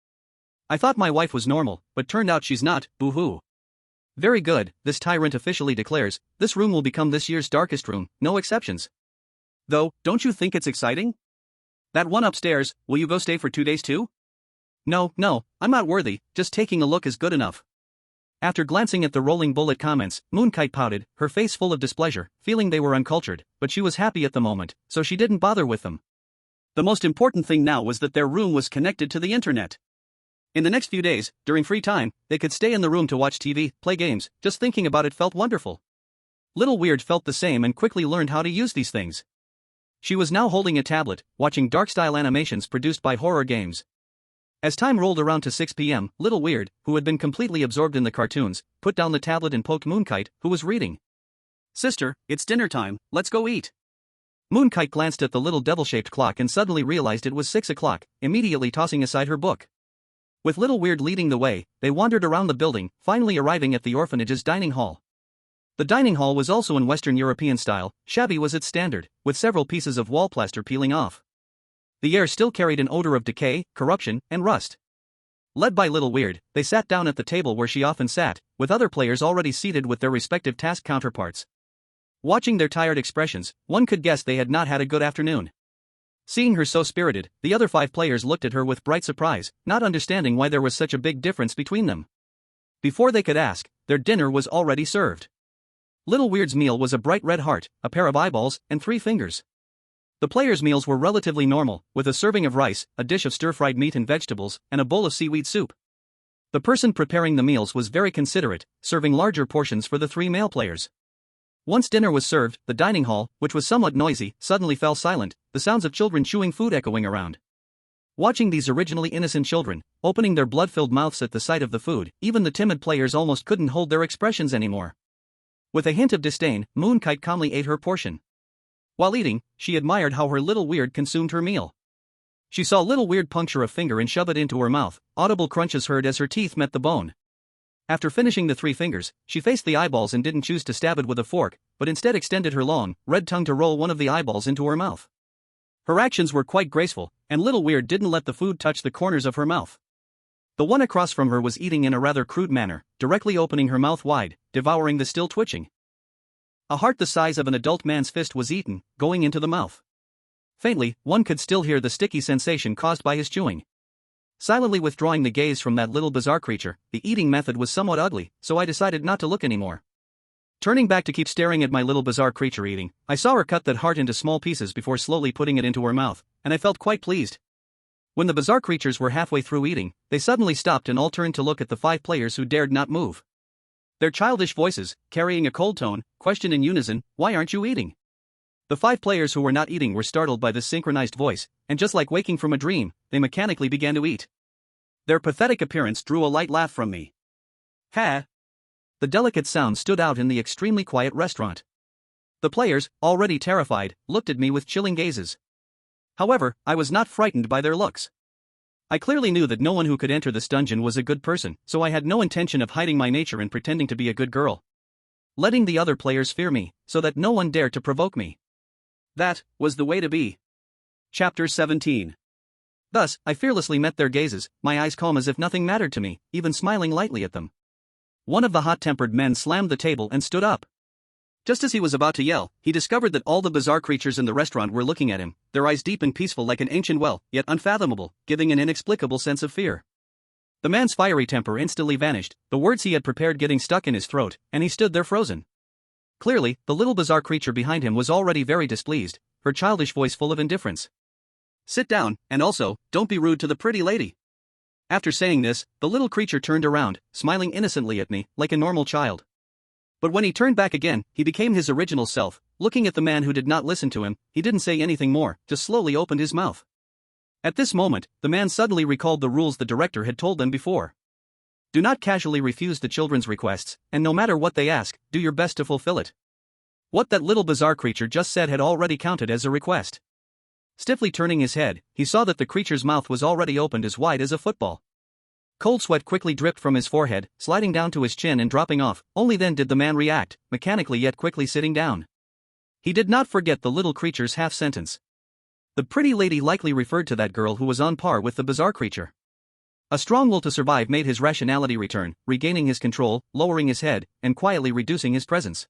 I thought my wife was normal, but turned out she's not, boo-hoo." "Very good," this tyrant officially declares, "this room will become this year's darkest room, no exceptions." "Though, don't you think it's exciting? That one upstairs, will you go stay for 2 days too?" No, I'm not worthy, just taking a look is good enough." After glancing at the rolling bullet comments, Moonkite pouted, her face full of displeasure, feeling they were uncultured, but she was happy at the moment, so she didn't bother with them. The most important thing now was that their room was connected to the internet. In the next few days, during free time, they could stay in the room to watch TV, play games. Just thinking about it felt wonderful. Little Weird felt the same and quickly learned how to use these things. She was now holding a tablet, watching dark-style animations produced by horror games. As time rolled around to 6 p.m., Little Weird, who had been completely absorbed in the cartoons, put down the tablet and poked Moonkite, who was reading. "Sister, it's dinner time, let's go eat." Moonkite glanced at the little devil-shaped clock and suddenly realized it was 6 o'clock, immediately tossing aside her book. With Little Weird leading the way, they wandered around the building, finally arriving at the orphanage's dining hall. The dining hall was also in Western European style, shabby was its standard, with several pieces of wall plaster peeling off. The air still carried an odor of decay, corruption, and rust. Led by Little Weird, they sat down at the table where she often sat, with other players already seated with their respective task counterparts. Watching their tired expressions, one could guess they had not had a good afternoon. Seeing her so spirited, the other 5 players looked at her with bright surprise, not understanding why there was such a big difference between them. Before they could ask, their dinner was already served. Little Weird's meal was a bright red heart, a pair of eyeballs, and 3 fingers. The players' meals were relatively normal, with a serving of rice, a dish of stir-fried meat and vegetables, and a bowl of seaweed soup. The person preparing the meals was very considerate, serving larger portions for the 3 male players. Once dinner was served, the dining hall, which was somewhat noisy, suddenly fell silent, the sounds of children chewing food echoing around. Watching these originally innocent children, opening their blood-filled mouths at the sight of the food, even the timid players almost couldn't hold their expressions anymore. With a hint of disdain, Moonkite calmly ate her portion. While eating, she admired how her Little Weird consumed her meal. She saw Little Weird puncture a finger and shove it into her mouth, audible crunches heard as her teeth met the bone. After finishing the 3 fingers, she faced the eyeballs and didn't choose to stab it with a fork, but instead extended her long, red tongue to roll one of the eyeballs into her mouth. Her actions were quite graceful, and Little Weird didn't let the food touch the corners of her mouth. The one across from her was eating in a rather crude manner, directly opening her mouth wide, devouring the still twitching. A heart the size of an adult man's fist was eaten, going into the mouth. Faintly, one could still hear the sticky sensation caused by his chewing. Silently withdrawing the gaze from that little bizarre creature, the eating method was somewhat ugly, so I decided not to look anymore. Turning back to keep staring at my little bizarre creature eating, I saw her cut that heart into small pieces before slowly putting it into her mouth, and I felt quite pleased. When the bizarre creatures were halfway through eating, they suddenly stopped and all turned to look at the 5 players who dared not move. Their childish voices, carrying a cold tone, questioned in unison, "Why aren't you eating?" The 5 players who were not eating were startled by this synchronized voice, and just like waking from a dream, they mechanically began to eat. Their pathetic appearance drew a light laugh from me. Ha! The delicate sound stood out in the extremely quiet restaurant. The players, already terrified, looked at me with chilling gazes. However, I was not frightened by their looks. I clearly knew that no one who could enter this dungeon was a good person, so I had no intention of hiding my nature and pretending to be a good girl. Letting the other players fear me, so that no one dared to provoke me. That was the way to be. Chapter 17. Thus, I fearlessly met their gazes, my eyes calm as if nothing mattered to me, even smiling lightly at them. One of the hot-tempered men slammed the table and stood up. Just as he was about to yell, he discovered that all the bizarre creatures in the restaurant were looking at him, their eyes deep and peaceful like an ancient well, yet unfathomable, giving an inexplicable sense of fear. The man's fiery temper instantly vanished, the words he had prepared getting stuck in his throat, and he stood there frozen. Clearly, the little bizarre creature behind him was already very displeased, her childish voice full of indifference. "Sit down, and also, don't be rude to the pretty lady." After saying this, the little creature turned around, smiling innocently at me, like a normal child. But when he turned back again, he became his original self. Looking at the man who did not listen to him, he didn't say anything more, just slowly opened his mouth. At this moment, the man suddenly recalled the rules the director had told them before. Do not casually refuse the children's requests, and no matter what they ask, do your best to fulfill it. What that little bizarre creature just said had already counted as a request. Stiffly turning his head, he saw that the creature's mouth was already opened as wide as a football. Cold sweat quickly dripped from his forehead, sliding down to his chin and dropping off. Only then did the man react, mechanically yet quickly sitting down. He did not forget the little creature's half-sentence. The pretty lady likely referred to that girl who was on par with the bizarre creature. A strong will to survive made his rationality return, regaining his control, lowering his head, and quietly reducing his presence.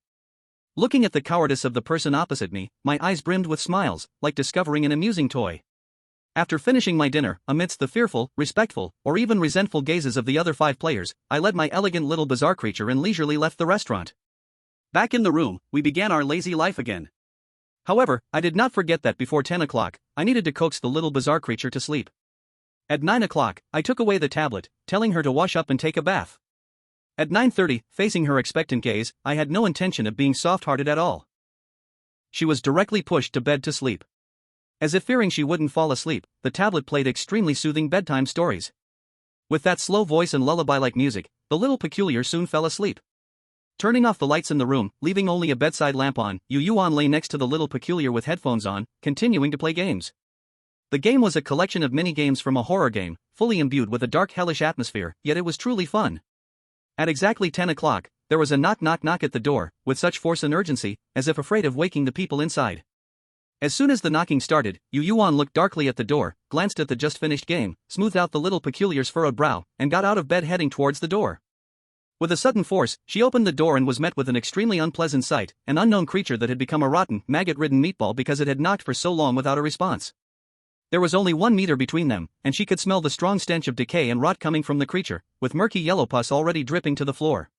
Looking at the cowardice of the person opposite me, my eyes brimmed with smiles, like discovering an amusing toy. After finishing my dinner, amidst the fearful, respectful, or even resentful gazes of the other 5 players, I led my elegant little bizarre creature and leisurely left the restaurant. Back in the room, we began our lazy life again. However, I did not forget that before 10 o'clock, I needed to coax the little bizarre creature to sleep. At 9 o'clock, I took away the tablet, telling her to wash up and take a bath. At 9:30, facing her expectant gaze, I had no intention of being soft-hearted at all. She was directly pushed to bed to sleep. As if fearing she wouldn't fall asleep, the tablet played extremely soothing bedtime stories. With that slow voice and lullaby-like music, the little peculiar soon fell asleep. Turning off the lights in the room, leaving only a bedside lamp on, Yueyuan lay next to the little peculiar with headphones on, continuing to play games. The game was a collection of mini-games from a horror game, fully imbued with a dark hellish atmosphere, yet it was truly fun. At exactly 10 o'clock, there was a knock at the door, with such force and urgency, as if afraid of waking the people inside. As soon as the knocking started, Yueyuan looked darkly at the door, glanced at the just-finished game, smoothed out the little peculiar's furrowed brow, and got out of bed heading towards the door. With a sudden force, she opened the door and was met with an extremely unpleasant sight, an unknown creature that had become a rotten, maggot-ridden meatball because it had knocked for so long without a response. There was only 1 meter between them, and she could smell the strong stench of decay and rot coming from the creature, with murky yellow pus already dripping to the floor.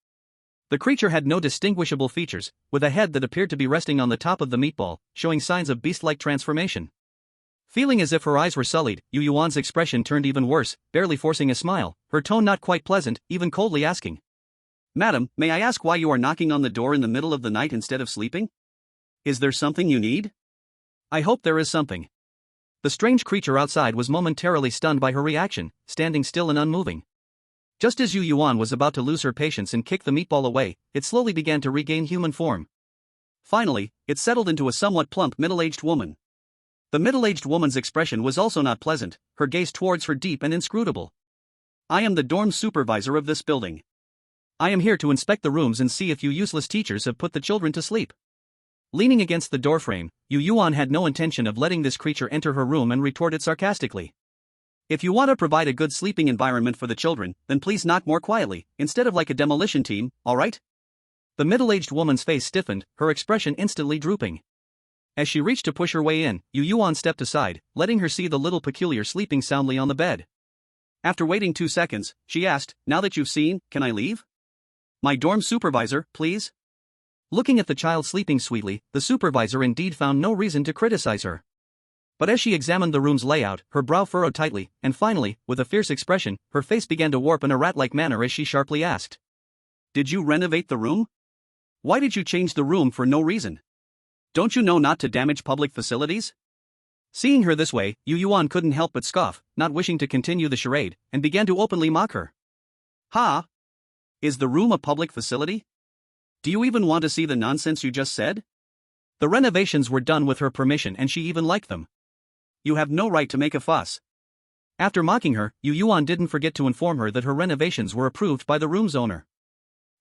The creature had no distinguishable features, with a head that appeared to be resting on the top of the meatball, showing signs of beast-like transformation. Feeling as if her eyes were sullied, Yueyuan's expression turned even worse, barely forcing a smile, her tone not quite pleasant, even coldly asking, "Madam, may I ask why you are knocking on the door in the middle of the night instead of sleeping? Is there something you need?" "I hope there is something." The strange creature outside was momentarily stunned by her reaction, standing still and unmoving. Just as Yueyuan was about to lose her patience and kick the meatball away, it slowly began to regain human form. Finally, it settled into a somewhat plump middle-aged woman. The middle-aged woman's expression was also not pleasant, her gaze towards her deep and inscrutable. "I am the dorm supervisor of this building. I am here to inspect the rooms and see if you useless teachers have put the children to sleep." Leaning against the doorframe, Yueyuan had no intention of letting this creature enter her room and retorted sarcastically, "If you want to provide a good sleeping environment for the children, then please knock more quietly, instead of like a demolition team, alright?" The middle-aged woman's face stiffened, her expression instantly drooping. As she reached to push her way in, Yueyuan stepped aside, letting her see the little peculiar sleeping soundly on the bed. After waiting 2 seconds, she asked, "Now that you've seen, can I leave? My dorm supervisor, please?" Looking at the child sleeping sweetly, the supervisor indeed found no reason to criticize her. But as she examined the room's layout, her brow furrowed tightly, and finally, with a fierce expression, her face began to warp in a rat-like manner as she sharply asked, Did you renovate the room? Why did you change the room for no reason? Don't you know not to damage public facilities? Seeing her this way, Yueyuan couldn't help but scoff, not wishing to continue the charade, and began to openly mock her. Ha! Is the room a public facility? Do you even want to see the nonsense you just said? The renovations were done with her permission and she even liked them. You have no right to make a fuss. After mocking her, Yueyuan didn't forget to inform her that her renovations were approved by the room's owner.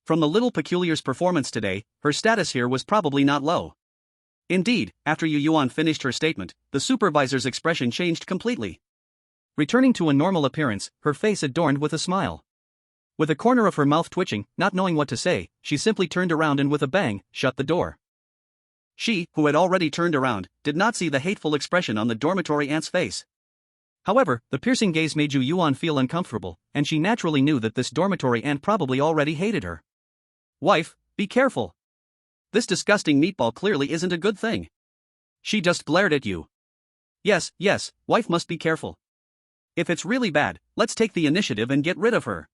From the little peculiar's performance today, her status here was probably not low. Indeed, after Yueyuan finished her statement, the supervisor's expression changed completely. Returning to a normal appearance, her face adorned with a smile. With a corner of her mouth twitching, not knowing what to say, she simply turned around and with a bang, shut the door. She, who had already turned around, did not see the hateful expression on the dormitory aunt's face. However, the piercing gaze made Yueyuan feel uncomfortable, and she naturally knew that this dormitory aunt probably already hated her. Wife, be careful. This disgusting meatball clearly isn't a good thing. She just glared at you. Yes, wife must be careful. If it's really bad, let's take the initiative and get rid of her.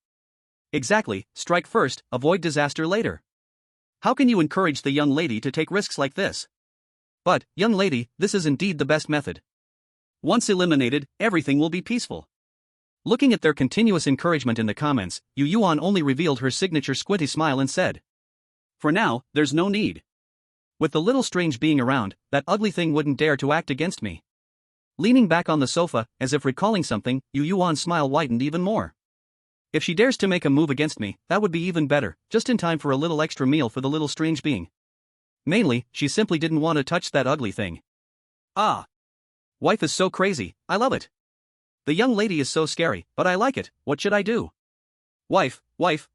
Exactly, strike first, avoid disaster later. How can you encourage the young lady to take risks like this? But, young lady, this is indeed the best method. Once eliminated, everything will be peaceful. Looking at their continuous encouragement in the comments, Yueyuan only revealed her signature squinty smile and said, for now, there's no need. With the little strange being around, that ugly thing wouldn't dare to act against me. Leaning back on the sofa, as if recalling something, Yueyuan's smile widened even more. If she dares to make a move against me, that would be even better, just in time for a little extra meal for the little strange being. Mainly, she simply didn't want to touch that ugly thing. Ah! Wife is so crazy, I love it. The young lady is so scary, but I like it, what should I do? Wife,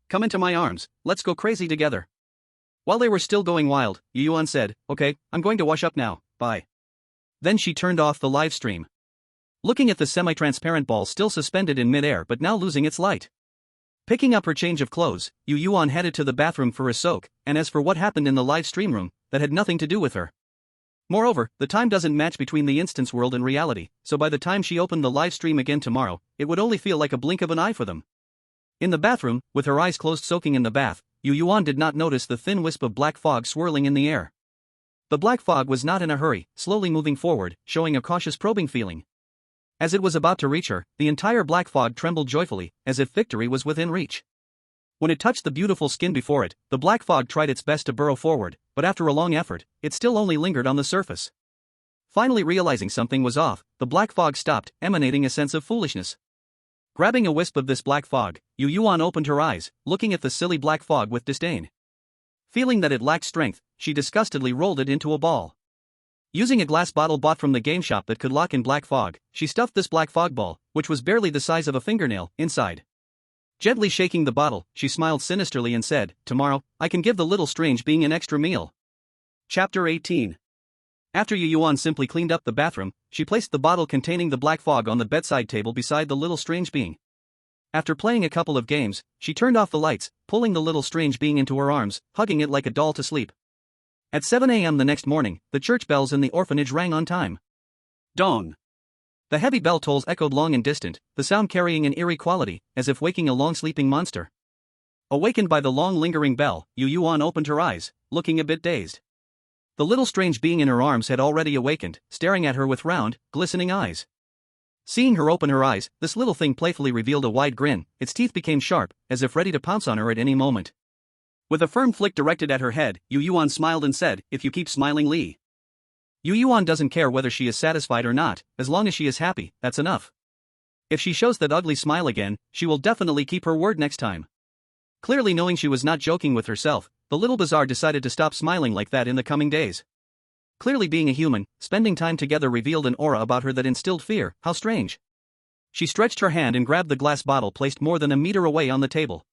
come into my arms, let's go crazy together. While they were still going wild, Yueyuan said, okay, I'm going to wash up now, bye. Then she turned off the live stream. Looking at the semi-transparent ball still suspended in mid-air but now losing its light. Picking up her change of clothes, Yueyuan headed to the bathroom for a soak, and as for what happened in the live stream room, that had nothing to do with her. Moreover, the time doesn't match between the instance world and reality, so by the time she opened the live stream again tomorrow, it would only feel like a blink of an eye for them. In the bathroom, with her eyes closed soaking in the bath, Yueyuan did not notice the thin wisp of black fog swirling in the air. The black fog was not in a hurry, slowly moving forward, showing a cautious probing feeling. As it was about to reach her, the entire black fog trembled joyfully, as if victory was within reach. When it touched the beautiful skin before it, the black fog tried its best to burrow forward, but after a long effort, it still only lingered on the surface. Finally realizing something was off, the black fog stopped, emanating a sense of foolishness. Grabbing a wisp of this black fog, Yueyuan opened her eyes, looking at the silly black fog with disdain. Feeling that it lacked strength, she disgustedly rolled it into a ball. Using a glass bottle bought from the game shop that could lock in black fog, she stuffed this black fog ball, which was barely the size of a fingernail, inside. Gently shaking the bottle, she smiled sinisterly and said, tomorrow, I can give the little strange being an extra meal. Chapter 18. After Yueyuan simply cleaned up the bathroom, she placed the bottle containing the black fog on the bedside table beside the little strange being. After playing a couple of games, she turned off the lights, pulling the little strange being into her arms, hugging it like a doll to sleep. At 7 a.m. the next morning, the church bells in the orphanage rang on time. Dawn. The heavy bell tolls echoed long and distant, the sound carrying an eerie quality, as if waking a long-sleeping monster. Awakened by the long-lingering bell, Yueyuan opened her eyes, looking a bit dazed. The little strange being in her arms had already awakened, staring at her with round, glistening eyes. Seeing her open her eyes, this little thing playfully revealed a wide grin, its teeth became sharp, as if ready to pounce on her at any moment. With a firm flick directed at her head, Yueyuan smiled and said, if you keep smiling, Lee. Yueyuan doesn't care whether she is satisfied or not, as long as she is happy, that's enough. If she shows that ugly smile again, she will definitely keep her word next time. Clearly knowing she was not joking with herself, the little bazaar decided to stop smiling like that in the coming days. Clearly being a human, spending time together revealed an aura about her that instilled fear, how strange. She stretched her hand and grabbed the glass bottle placed more than a meter away on the table.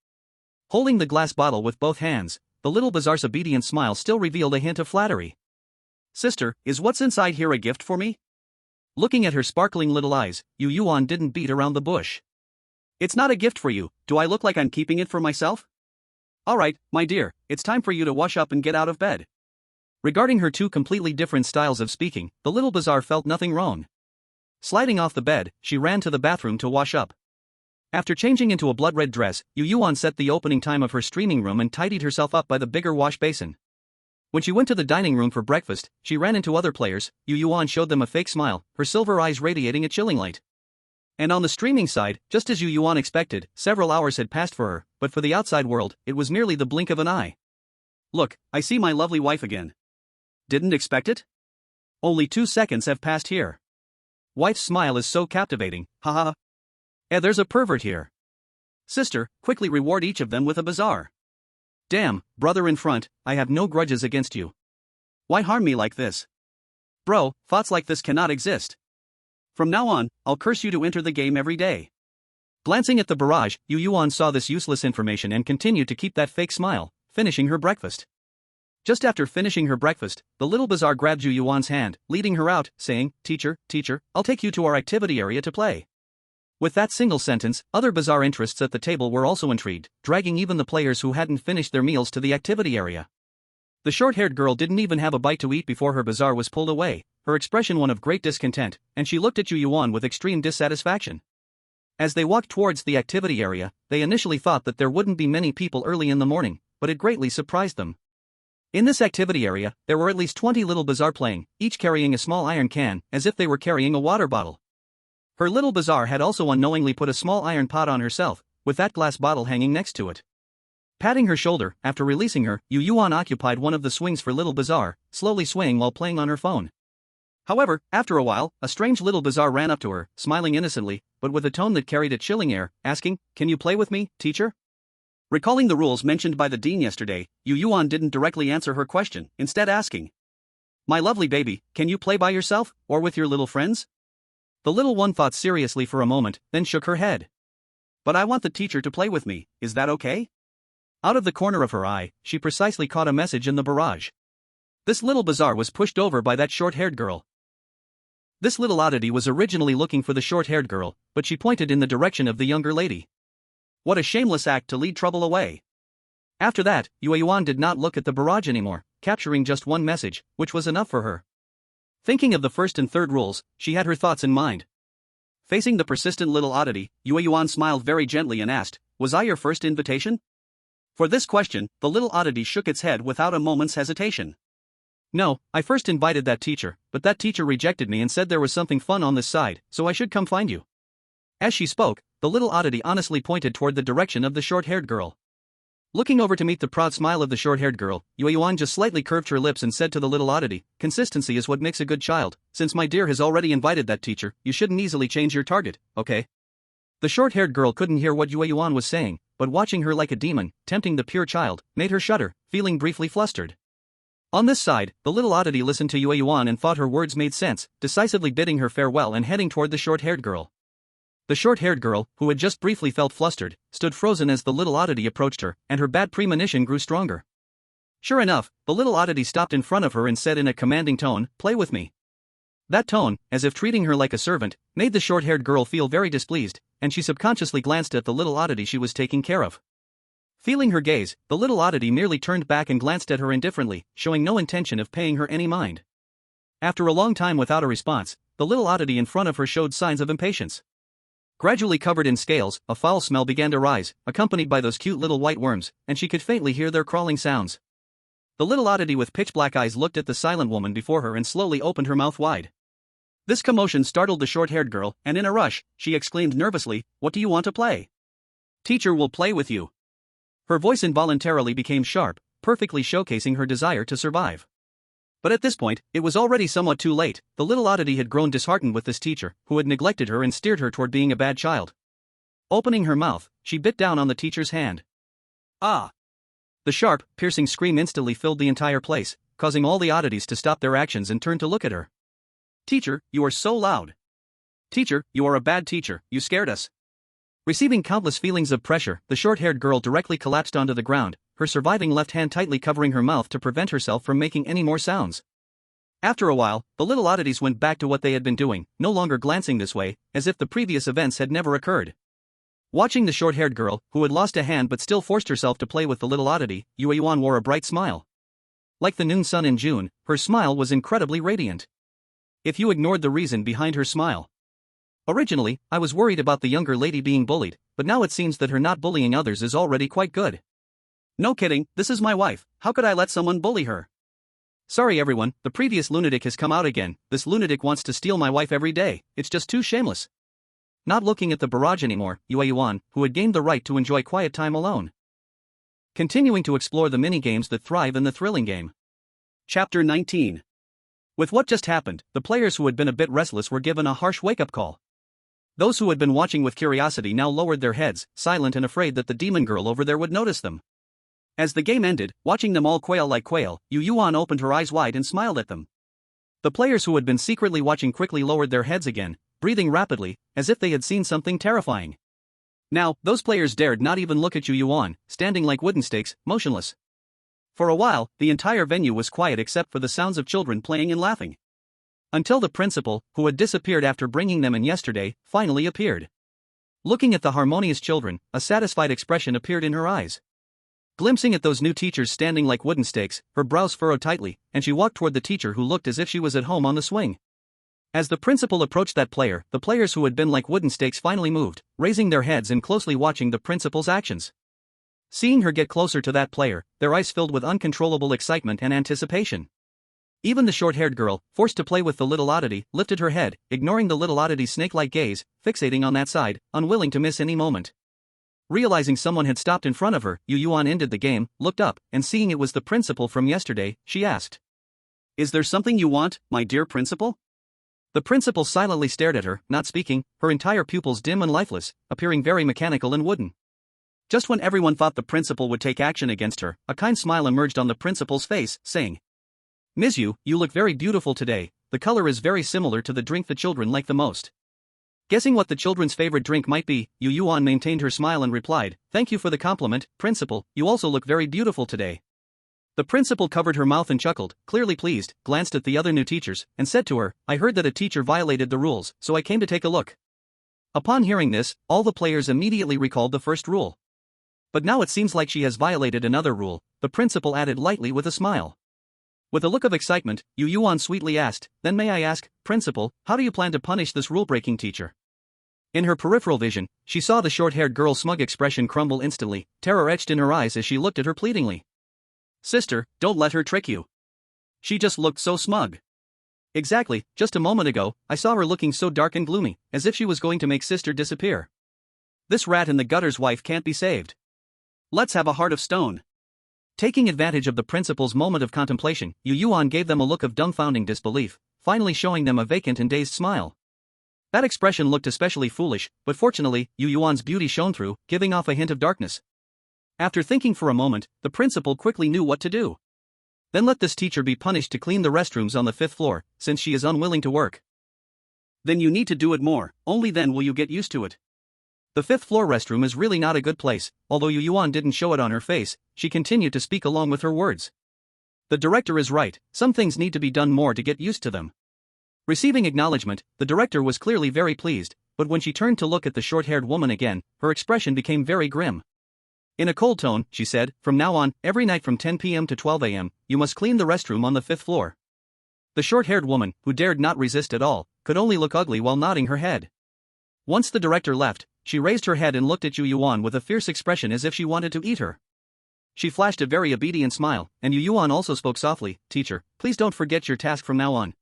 Holding the glass bottle with both hands, the little bazaar's obedient smile still revealed a hint of flattery. Sister, is what's inside here a gift for me? Looking at her sparkling little eyes, Yueyuan didn't beat around the bush. It's not a gift for you, do I look like I'm keeping it for myself? Alright, my dear, it's time for you to wash up and get out of bed. Regarding her two completely different styles of speaking, the little bazaar felt nothing wrong. Sliding off the bed, she ran to the bathroom to wash up. After changing into a blood-red dress, Yueyuan set the opening time of her streaming room and tidied herself up by the bigger wash basin. When she went to the dining room for breakfast, she ran into other players. Yueyuan showed them a fake smile, her silver eyes radiating a chilling light. And on the streaming side, just as Yueyuan expected, several hours had passed for her, but for the outside world, it was merely the blink of an eye. Look, I see my lovely wife again. Didn't expect it? Only 2 seconds have passed here. Wife's smile is so captivating, haha. There's a pervert here. Sister, quickly reward each of them with a bazaar. Damn, brother in front, I have no grudges against you. Why harm me like this? Bro, thoughts like this cannot exist. From now on, I'll curse you to enter the game every day. Glancing at the barrage, Yueyuan saw this useless information and continued to keep that fake smile, finishing her breakfast. Just after finishing her breakfast, the little bazaar grabbed Yueyuan's hand, leading her out, saying, Teacher, I'll take you to our activity area to play. With that single sentence, other bazaar interests at the table were also intrigued, dragging even the players who hadn't finished their meals to the activity area. The short-haired girl didn't even have a bite to eat before her bazaar was pulled away, her expression one of great discontent, and she looked at Yueyuan with extreme dissatisfaction. As they walked towards the activity area, they initially thought that there wouldn't be many people early in the morning, but it greatly surprised them. In this activity area, there were at least 20 little bazaar playing, each carrying a small iron can, as if they were carrying a water bottle. Her little bazaar had also unknowingly put a small iron pot on herself, with that glass bottle hanging next to it. Patting her shoulder, after releasing her, Yueyuan occupied one of the swings for little bazaar, slowly swaying while playing on her phone. However, after a while, a strange little bazaar ran up to her, smiling innocently, but with a tone that carried a chilling air, asking, Can you play with me, teacher? Recalling the rules mentioned by the dean yesterday, Yueyuan didn't directly answer her question, instead asking, My lovely baby, can you play by yourself, or with your little friends? The little one thought seriously for a moment, then shook her head. But I want the teacher to play with me, is that okay? Out of the corner of her eye, she precisely caught a message in the barrage. This little bazaar was pushed over by that short-haired girl. This little oddity was originally looking for the short-haired girl, but she pointed in the direction of the younger lady. What a shameless act to lead trouble away. After that, Yueyuan did not look at the barrage anymore, capturing just one message, which was enough for her. Thinking of the first and third rules, she had her thoughts in mind. Facing the persistent little oddity, Yueyuan smiled very gently and asked, Was I your first invitation? For this question, the little oddity shook its head without a moment's hesitation. No, I first invited that teacher, but that teacher rejected me and said there was something fun on this side, so I should come find you. As she spoke, the little oddity honestly pointed toward the direction of the short-haired girl. Looking over to meet the proud smile of the short-haired girl, Yueyuan just slightly curved her lips and said to the little oddity, Consistency is what makes a good child. Since my dear has already invited that teacher, you shouldn't easily change your target, okay? The short-haired girl couldn't hear what Yueyuan was saying, but watching her like a demon, tempting the pure child, made her shudder, feeling briefly flustered. On this side, the little oddity listened to Yueyuan and thought her words made sense, decisively bidding her farewell and heading toward the short-haired girl. The short-haired girl, who had just briefly felt flustered, stood frozen as the little oddity approached her, and her bad premonition grew stronger. Sure enough, the little oddity stopped in front of her and said in a commanding tone, Play with me. That tone, as if treating her like a servant, made the short-haired girl feel very displeased, and she subconsciously glanced at the little oddity she was taking care of. Feeling her gaze, the little oddity merely turned back and glanced at her indifferently, showing no intention of paying her any mind. After a long time without a response, the little oddity in front of her showed signs of impatience. Gradually covered in scales, a foul smell began to rise, accompanied by those cute little white worms, and she could faintly hear their crawling sounds. The little oddity with pitch-black eyes looked at the silent woman before her and slowly opened her mouth wide. This commotion startled the short-haired girl, and in a rush, she exclaimed nervously, What do you want to play? Teacher will play with you. Her voice involuntarily became sharp, perfectly showcasing her desire to survive. But at this point, it was already somewhat too late. The little oddity had grown disheartened with this teacher, who had neglected her and steered her toward being a bad child. Opening her mouth, she bit down on the teacher's hand. Ah! The sharp, piercing scream instantly filled the entire place, causing all the oddities to stop their actions and turn to look at her. Teacher, you are so loud. Teacher, you are a bad teacher, you scared us. Receiving countless feelings of pressure, the short-haired girl directly collapsed onto the ground, her surviving left hand tightly covering her mouth to prevent herself from making any more sounds. After a while, the little oddities went back to what they had been doing, no longer glancing this way, as if the previous events had never occurred. Watching the short-haired girl, who had lost a hand but still forced herself to play with the little oddity, Yueyuan wore a bright smile. Like the noon sun in June, her smile was incredibly radiant. If you ignored the reason behind her smile, Originally, I was worried about the younger lady being bullied, but now it seems that her not bullying others is already quite good. No kidding, this is my wife, how could I let someone bully her? Sorry everyone, the previous lunatic has come out again. This lunatic wants to steal my wife every day, it's just too shameless. Not looking at the barrage anymore, Yueyuan, who had gained the right to enjoy quiet time alone. Continuing to explore the mini-games that thrive in the thrilling game. Chapter 19. With what just happened, the players who had been a bit restless were given a harsh wake-up call. Those who had been watching with curiosity now lowered their heads, silent and afraid that the demon girl over there would notice them. As the game ended, watching them all quail like quail, Yueyuan opened her eyes wide and smiled at them. The players who had been secretly watching quickly lowered their heads again, breathing rapidly, as if they had seen something terrifying. Now, those players dared not even look at Yueyuan, standing like wooden stakes, motionless. For a while, the entire venue was quiet except for the sounds of children playing and laughing. Until the principal, who had disappeared after bringing them in yesterday, finally appeared. Looking at the harmonious children, a satisfied expression appeared in her eyes. Glimpsing at those new teachers standing like wooden stakes, her brows furrowed tightly, and she walked toward the teacher who looked as if she was at home on the swing. As the principal approached that player, the players who had been like wooden stakes finally moved, raising their heads and closely watching the principal's actions. Seeing her get closer to that player, their eyes filled with uncontrollable excitement and anticipation. Even the short-haired girl, forced to play with the little oddity, lifted her head, ignoring the little oddity's snake-like gaze, fixating on that side, unwilling to miss any moment. Realizing someone had stopped in front of her, Yueyuan ended the game, looked up, and seeing it was the principal from yesterday, she asked. Is there something you want, my dear principal? The principal silently stared at her, not speaking, her entire pupils dim and lifeless, appearing very mechanical and wooden. Just when everyone thought the principal would take action against her, a kind smile emerged on the principal's face, saying, Ms. Yu, you look very beautiful today, the color is very similar to the drink the children like the most. Guessing what the children's favorite drink might be, Yueyuan maintained her smile and replied, Thank you for the compliment, principal, you also look very beautiful today. The principal covered her mouth and chuckled, clearly pleased, glanced at the other new teachers, and said to her, I heard that a teacher violated the rules, so I came to take a look. Upon hearing this, all the players immediately recalled the first rule. But now it seems like she has violated another rule, the principal added lightly with a smile. With a look of excitement, Yueyuan sweetly asked, Then may I ask, principal, how do you plan to punish this rule-breaking teacher? In her peripheral vision, she saw the short-haired girl's smug expression crumble instantly, terror etched in her eyes as she looked at her pleadingly. Sister, don't let her trick you. She just looked so smug. Exactly, just a moment ago, I saw her looking so dark and gloomy, as if she was going to make sister disappear. This rat in the gutter's wife can't be saved. Let's have a heart of stone. Taking advantage of the principal's moment of contemplation, Yueyuan gave them a look of dumbfounding disbelief, finally showing them a vacant and dazed smile. That expression looked especially foolish, but fortunately, Yueyuan's beauty shone through, giving off a hint of darkness. After thinking for a moment, the principal quickly knew what to do. Then let this teacher be punished to clean the restrooms on the 5th floor, since she is unwilling to work. Then you need to do it more, only then will you get used to it. The 5th floor restroom is really not a good place, although Yueyuan didn't show it on her face, she continued to speak along with her words. The director is right, some things need to be done more to get used to them. Receiving acknowledgement, the director was clearly very pleased, but when she turned to look at the short-haired woman again, her expression became very grim. In a cold tone, she said, From now on, every night from 10 p.m. to 12 a.m., you must clean the restroom on the 5th floor. The short-haired woman, who dared not resist at all, could only look ugly while nodding her head. Once the director left, she raised her head and looked at Yueyuan with a fierce expression as if she wanted to eat her. She flashed a very obedient smile, and Yueyuan also spoke softly, Teacher, please don't forget your task from now on.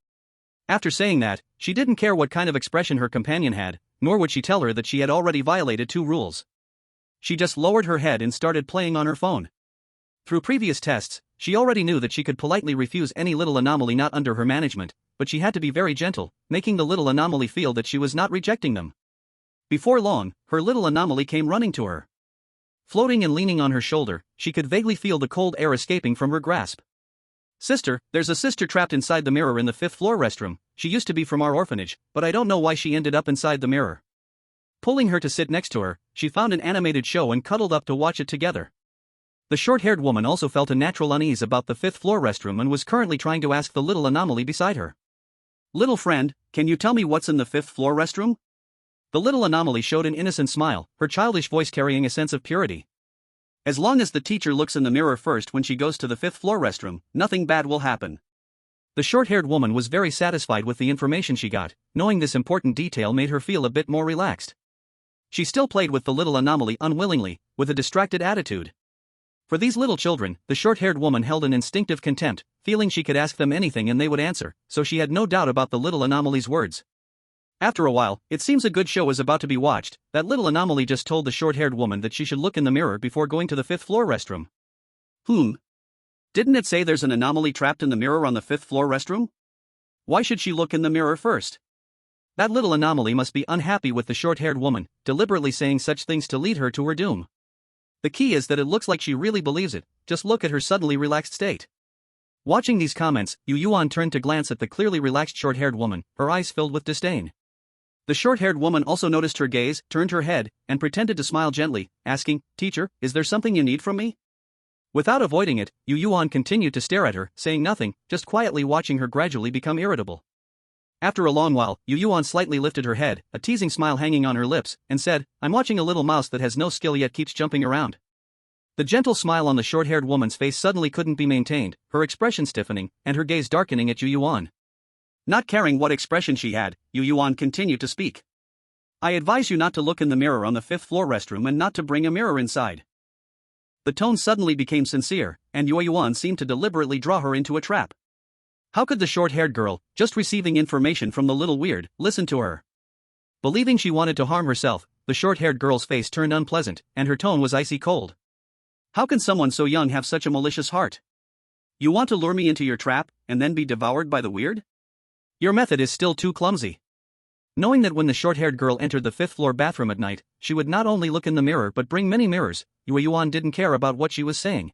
After saying that, she didn't care what kind of expression her companion had, nor would she tell her that she had already violated 2 rules. She just lowered her head and started playing on her phone. Through previous tests, she already knew that she could politely refuse any little anomaly not under her management, but she had to be very gentle, making the little anomaly feel that she was not rejecting them. Before long, her little anomaly came running to her. Floating and leaning on her shoulder, she could vaguely feel the cold air escaping from her grasp. Sister, there's a sister trapped inside the mirror in the 5th floor restroom. She used to be from our orphanage, but I don't know why she ended up inside the mirror. Pulling her to sit next to her, she found an animated show and cuddled up to watch it together. The short-haired woman also felt a natural unease about the 5th floor restroom and was currently trying to ask the little anomaly beside her. Little friend, can you tell me what's in the 5th floor restroom? The little anomaly showed an innocent smile, her childish voice carrying a sense of purity. As long as the teacher looks in the mirror first when she goes to the 5th floor restroom, nothing bad will happen. The short-haired woman was very satisfied with the information she got. Knowing this important detail made her feel a bit more relaxed. She still played with the little anomaly unwillingly, with a distracted attitude. For these little children, the short-haired woman held an instinctive contempt, feeling she could ask them anything and they would answer, so she had no doubt about the little anomaly's words. After a while, it seems a good show is about to be watched. That little anomaly just told the short-haired woman that she should look in the mirror before going to the 5th floor restroom. Didn't it say there's an anomaly trapped in the mirror on the 5th floor restroom? Why should she look in the mirror first? That little anomaly must be unhappy with the short-haired woman, deliberately saying such things to lead her to her doom. The key is that it looks like she really believes it. Just look at her suddenly relaxed state. Watching these comments, Yueyuan turned to glance at the clearly relaxed short-haired woman, her eyes filled with disdain. The short-haired woman also noticed her gaze, turned her head, and pretended to smile gently, asking, "Teacher, is there something you need from me?" Without avoiding it, Yueyuan continued to stare at her, saying nothing, just quietly watching her gradually become irritable. After a long while, Yueyuan slightly lifted her head, a teasing smile hanging on her lips, and said, "I'm watching a little mouse that has no skill yet keeps jumping around." The gentle smile on the short-haired woman's face suddenly couldn't be maintained, her expression stiffening, and her gaze darkening at Yueyuan. Not caring what expression she had, Yueyuan continued to speak. "I advise you not to look in the mirror on the 5th floor restroom and not to bring a mirror inside." The tone suddenly became sincere, and Yueyuan seemed to deliberately draw her into a trap. How could the short-haired girl, just receiving information from the little weird, listen to her? Believing she wanted to harm herself, the short-haired girl's face turned unpleasant, and her tone was icy cold. How can someone so young have such a malicious heart? You want to lure me into your trap, and then be devoured by the weird? Your method is still too clumsy. Knowing that when the short-haired girl entered the 5th floor bathroom at night, she would not only look in the mirror but bring many mirrors, Yueyuan didn't care about what she was saying.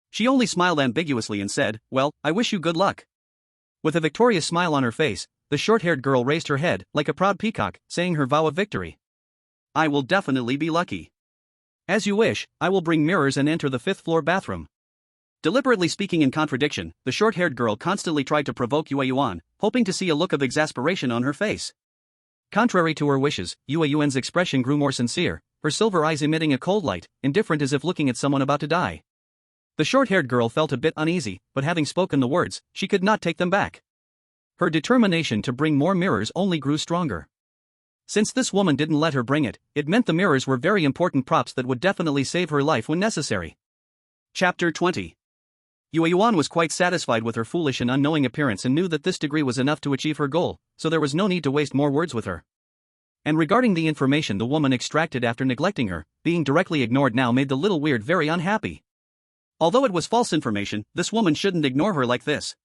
She only smiled ambiguously and said, "Well, I wish you good luck." With a victorious smile on her face, the short-haired girl raised her head, like a proud peacock, saying her vow of victory. "I will definitely be lucky. As you wish, I will bring mirrors and enter the 5th floor bathroom." Deliberately speaking in contradiction, the short-haired girl constantly tried to provoke Yueyuan, hoping to see a look of exasperation on her face. Contrary to her wishes, Yueyuan's expression grew more sincere, her silver eyes emitting a cold light, indifferent as if looking at someone about to die. The short-haired girl felt a bit uneasy, but having spoken the words, she could not take them back. Her determination to bring more mirrors only grew stronger. Since this woman didn't let her bring it, it meant the mirrors were very important props that would definitely save her life when necessary. Chapter 20. Yueyuan was quite satisfied with her foolish and unknowing appearance and knew that this degree was enough to achieve her goal, so there was no need to waste more words with her. And regarding the information the woman extracted after neglecting her, being directly ignored now made the little weird very unhappy. Although it was false information, this woman shouldn't ignore her like this.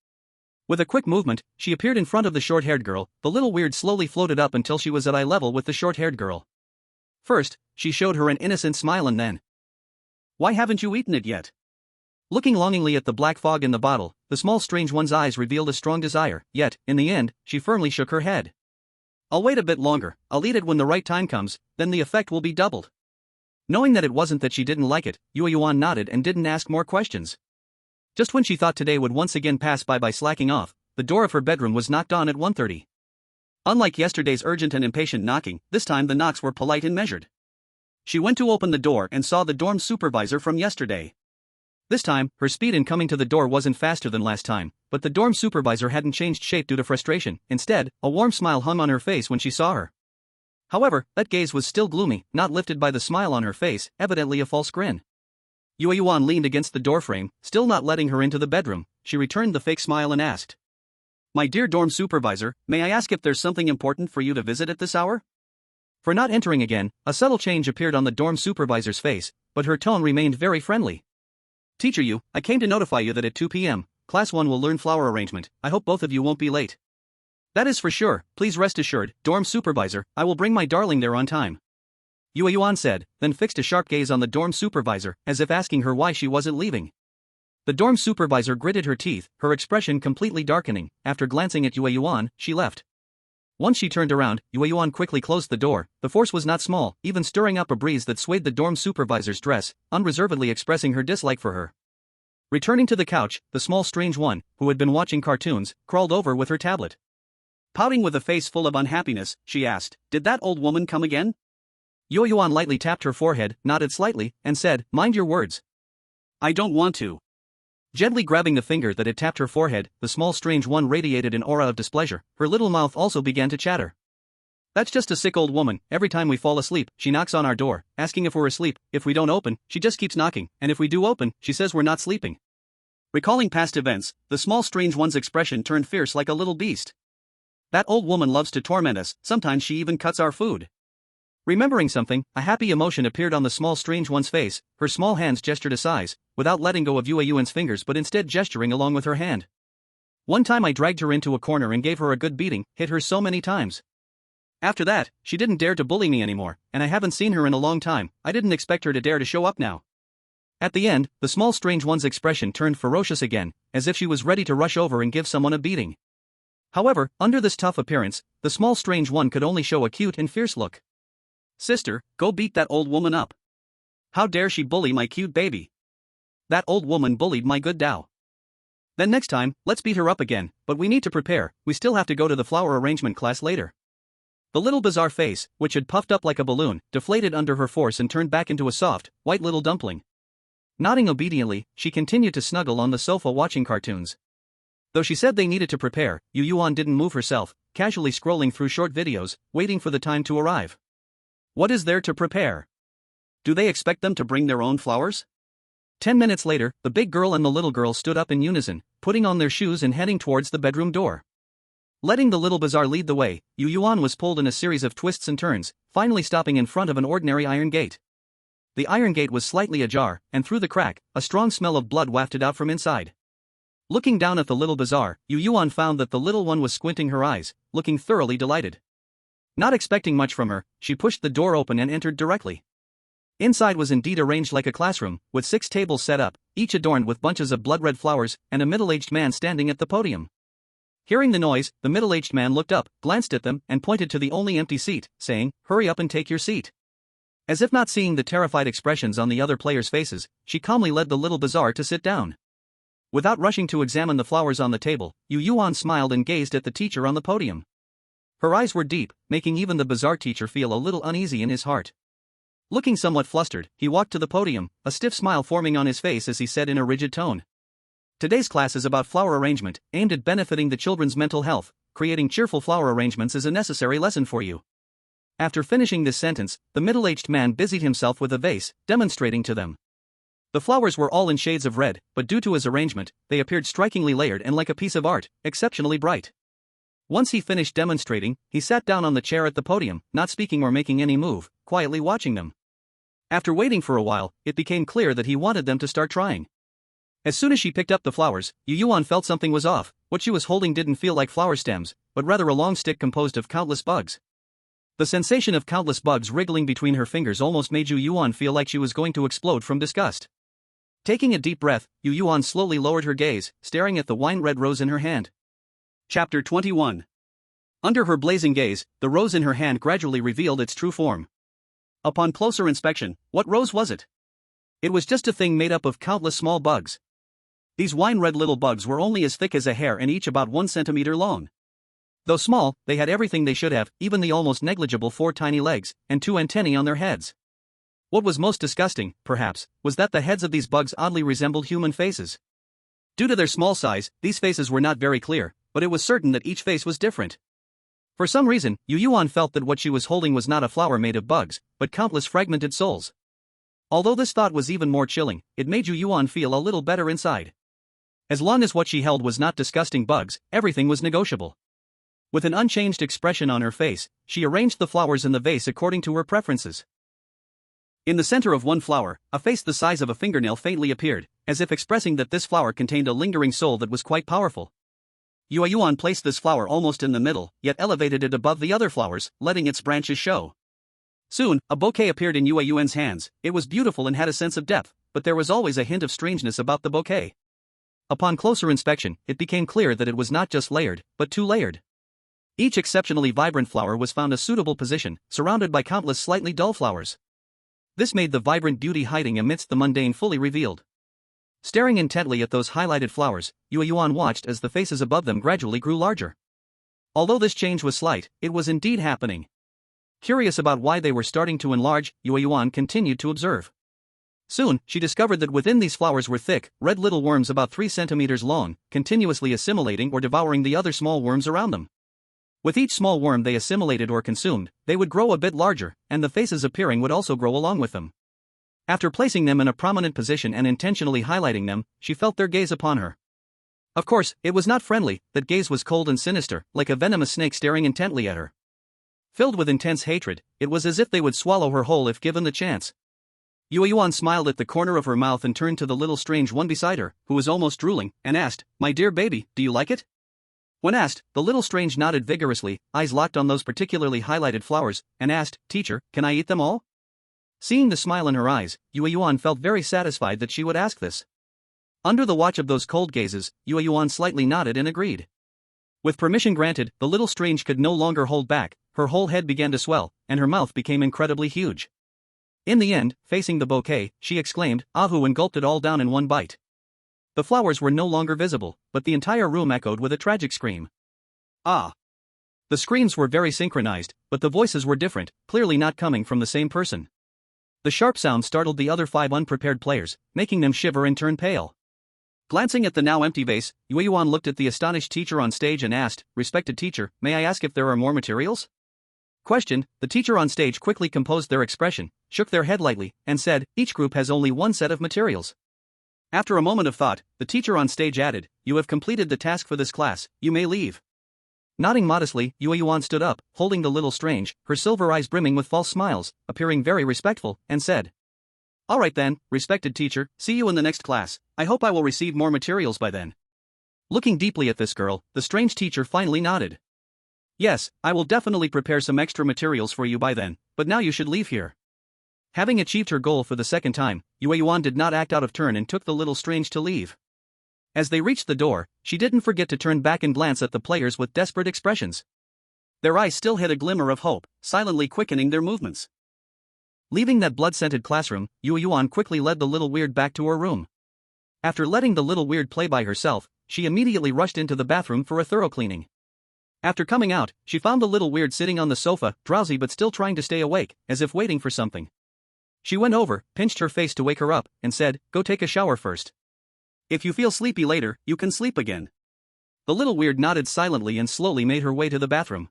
With a quick movement, she appeared in front of the short-haired girl. The little weird slowly floated up until she was at eye level with the short-haired girl. First, she showed her an innocent smile and then, "Why haven't you eaten it yet?" Looking longingly at the black fog in the bottle, the small strange one's eyes revealed a strong desire, yet, in the end, she firmly shook her head. "I'll wait a bit longer, I'll eat it when the right time comes, then the effect will be doubled." Knowing that it wasn't that she didn't like it, Yueyuan nodded and didn't ask more questions. Just when she thought today would once again pass by slacking off, the door of her bedroom was knocked on at 1:30. Unlike yesterday's urgent and impatient knocking, this time the knocks were polite and measured. She went to open the door and saw the dorm supervisor from yesterday. This time, her speed in coming to the door wasn't faster than last time, but the dorm supervisor hadn't changed shape due to frustration. Instead, a warm smile hung on her face when she saw her. However, that gaze was still gloomy, not lifted by the smile on her face, evidently a false grin. Yueyuan leaned against the doorframe, still not letting her into the bedroom. She returned the fake smile and asked, "My dear dorm supervisor, may I ask if there's something important for you to visit at this hour?" For not entering again, a subtle change appeared on the dorm supervisor's face, but her tone remained very friendly. "Teacher Yu, I came to notify you that at 2 p.m., Class 1 will learn flower arrangement. I hope both of you won't be late." "That is for sure, please rest assured, dorm supervisor, I will bring my darling there on time," Yueyuan said, then fixed a sharp gaze on the dorm supervisor, as if asking her why she wasn't leaving. The dorm supervisor gritted her teeth, her expression completely darkening. After glancing at Yueyuan, she left. Once she turned around, Yueyuan quickly closed the door. The force was not small, even stirring up a breeze that swayed the dorm supervisor's dress, unreservedly expressing her dislike for her. Returning to the couch, the small strange one, who had been watching cartoons, crawled over with her tablet. Pouting with a face full of unhappiness, she asked, "Did that old woman come again?" Yueyuan lightly tapped her forehead, nodded slightly, and said, "Mind your words." "I don't want to." Gently grabbing the finger that had tapped her forehead, the small strange one radiated an aura of displeasure. Her little mouth also began to chatter. That's just a sick old woman. Every time we fall asleep, she knocks on our door, asking if we're asleep. If we don't open, she just keeps knocking, and if we do open, she says we're not sleeping. Recalling past events, the small strange one's expression turned fierce like a little beast. That old woman loves to torment us, sometimes she even cuts our food. Remembering something, a happy emotion appeared on the small strange one's face. Her small hands gestured a size, without letting go of Yueyuan's fingers but instead gesturing along with her hand. One time I dragged her into a corner and gave her a good beating, hit her so many times. After that, she didn't dare to bully me anymore, and I haven't seen her in a long time. I didn't expect her to dare to show up now. At the end, the small strange one's expression turned ferocious again, as if she was ready to rush over and give someone a beating. However, under this tough appearance, the small strange one could only show a cute and fierce look. Sister, go beat that old woman up. How dare she bully my cute baby? That old woman bullied my good Dao. Then next time, let's beat her up again, but we need to prepare, we still have to go to the flower arrangement class later. The little bizarre face, which had puffed up like a balloon, deflated under her force and turned back into a soft, white little dumpling. Nodding obediently, she continued to snuggle on the sofa watching cartoons. Though she said they needed to prepare, Yueyuan didn't move herself, casually scrolling through short videos, waiting for the time to arrive. What is there to prepare? Do they expect them to bring their own flowers? 10 minutes later, the big girl and the little girl stood up in unison, putting on their shoes and heading towards the bedroom door. Letting the little bazaar lead the way, Yueyuan was pulled in a series of twists and turns, finally stopping in front of an ordinary iron gate. The iron gate was slightly ajar, and through the crack, a strong smell of blood wafted out from inside. Looking down at the little bazaar, Yueyuan found that the little one was squinting her eyes, looking thoroughly delighted. Not expecting much from her, she pushed the door open and entered directly. Inside was indeed arranged like a classroom, with 6 tables set up, each adorned with bunches of blood-red flowers, and a middle-aged man standing at the podium. Hearing the noise, the middle-aged man looked up, glanced at them, and pointed to the only empty seat, saying, "Hurry up and take your seat." As if not seeing the terrified expressions on the other players' faces, she calmly led the little bazaar to sit down. Without rushing to examine the flowers on the table, Yueyuan smiled and gazed at the teacher on the podium. Her eyes were deep, making even the bazaar teacher feel a little uneasy in his heart. Looking somewhat flustered, he walked to the podium, a stiff smile forming on his face as he said in a rigid tone. Today's class is about flower arrangement, aimed at benefiting the children's mental health. Creating cheerful flower arrangements is a necessary lesson for you. After finishing this sentence, the middle-aged man busied himself with a vase, demonstrating to them. The flowers were all in shades of red, but due to his arrangement, they appeared strikingly layered and like a piece of art, exceptionally bright. Once he finished demonstrating, he sat down on the chair at the podium, not speaking or making any move, quietly watching them. After waiting for a while, it became clear that he wanted them to start trying. As soon as she picked up the flowers, Yueyuan felt something was off. What she was holding didn't feel like flower stems, but rather a long stick composed of countless bugs. The sensation of countless bugs wriggling between her fingers almost made Yueyuan feel like she was going to explode from disgust. Taking a deep breath, Yueyuan slowly lowered her gaze, staring at the wine-red rose in her hand. Chapter 21. Under her blazing gaze, the rose in her hand gradually revealed its true form. Upon closer inspection, what rose was it? It was just a thing made up of countless small bugs. These wine-red little bugs were only as thick as a hair and each about 1 centimeter long. Though small, they had everything they should have, even the almost negligible 4 tiny legs, and 2 antennae on their heads. What was most disgusting, perhaps, was that the heads of these bugs oddly resembled human faces. Due to their small size, these faces were not very clear, but it was certain that each face was different. For some reason, Yueyuan felt that what she was holding was not a flower made of bugs, but countless fragmented souls. Although this thought was even more chilling, it made Yueyuan feel a little better inside. As long as what she held was not disgusting bugs, everything was negotiable. With an unchanged expression on her face, she arranged the flowers in the vase according to her preferences. In the center of one flower, a face the size of a fingernail faintly appeared, as if expressing that this flower contained a lingering soul that was quite powerful. Yueyuan placed this flower almost in the middle, yet elevated it above the other flowers, letting its branches show. Soon, a bouquet appeared in Yueyuan's hands. It was beautiful and had a sense of depth, but there was always a hint of strangeness about the bouquet. Upon closer inspection, it became clear that it was not just layered, but 2-layered. Each exceptionally vibrant flower was found a suitable position, surrounded by countless slightly dull flowers. This made the vibrant beauty hiding amidst the mundane fully revealed. Staring intently at those highlighted flowers, Yueyuan watched as the faces above them gradually grew larger. Although this change was slight, it was indeed happening. Curious about why they were starting to enlarge, Yueyuan continued to observe. Soon, she discovered that within these flowers were thick, red little worms about 3 centimeters long, continuously assimilating or devouring the other small worms around them. With each small worm they assimilated or consumed, they would grow a bit larger, and the faces appearing would also grow along with them. After placing them in a prominent position and intentionally highlighting them, she felt their gaze upon her. Of course, it was not friendly, that gaze was cold and sinister, like a venomous snake staring intently at her. Filled with intense hatred, it was as if they would swallow her whole if given the chance. Yueyuan smiled at the corner of her mouth and turned to the little strange one beside her, who was almost drooling, and asked, "My dear baby, do you like it?" When asked, the little strange nodded vigorously, eyes locked on those particularly highlighted flowers, and asked, "Teacher, can I eat them all?" Seeing the smile in her eyes, Yueyuan felt very satisfied that she would ask this. Under the watch of those cold gazes, Yueyuan slightly nodded and agreed. With permission granted, the little strange could no longer hold back, her whole head began to swell, and her mouth became incredibly huge. In the end, facing the bouquet, she exclaimed, "Ahu," and gulped it all down in one bite. The flowers were no longer visible, but the entire room echoed with a tragic scream. Ah! The screams were very synchronized, but the voices were different, clearly not coming from the same person. The sharp sound startled the other 5 unprepared players, making them shiver and turn pale. Glancing at the now empty vase, Yueyuan looked at the astonished teacher on stage and asked, "Respected teacher, may I ask if there are more materials?" Questioned, the teacher on stage quickly composed their expression, shook their head lightly, and said, "Each group has only one set of materials." After a moment of thought, the teacher on stage added, "You have completed the task for this class, you may leave." Nodding modestly, Yueyuan stood up, holding the little strange, her silver eyes brimming with false smiles, appearing very respectful, and said, "All right then, respected teacher, see you in the next class, I hope I will receive more materials by then." Looking deeply at this girl, the strange teacher finally nodded. "Yes, I will definitely prepare some extra materials for you by then, but now you should leave here." Having achieved her goal for the second time, Yueyuan did not act out of turn and took the little strange to leave. As they reached the door, she didn't forget to turn back and glance at the players with desperate expressions. Their eyes still had a glimmer of hope, silently quickening their movements. Leaving that blood-scented classroom, Yueyuan quickly led the little weird back to her room. After letting the little weird play by herself, she immediately rushed into the bathroom for a thorough cleaning. After coming out, she found the little weird sitting on the sofa, drowsy but still trying to stay awake, as if waiting for something. She went over, pinched her face to wake her up, and said, "Go take a shower first. If you feel sleepy later, you can sleep again." The little weird nodded silently and slowly made her way to the bathroom.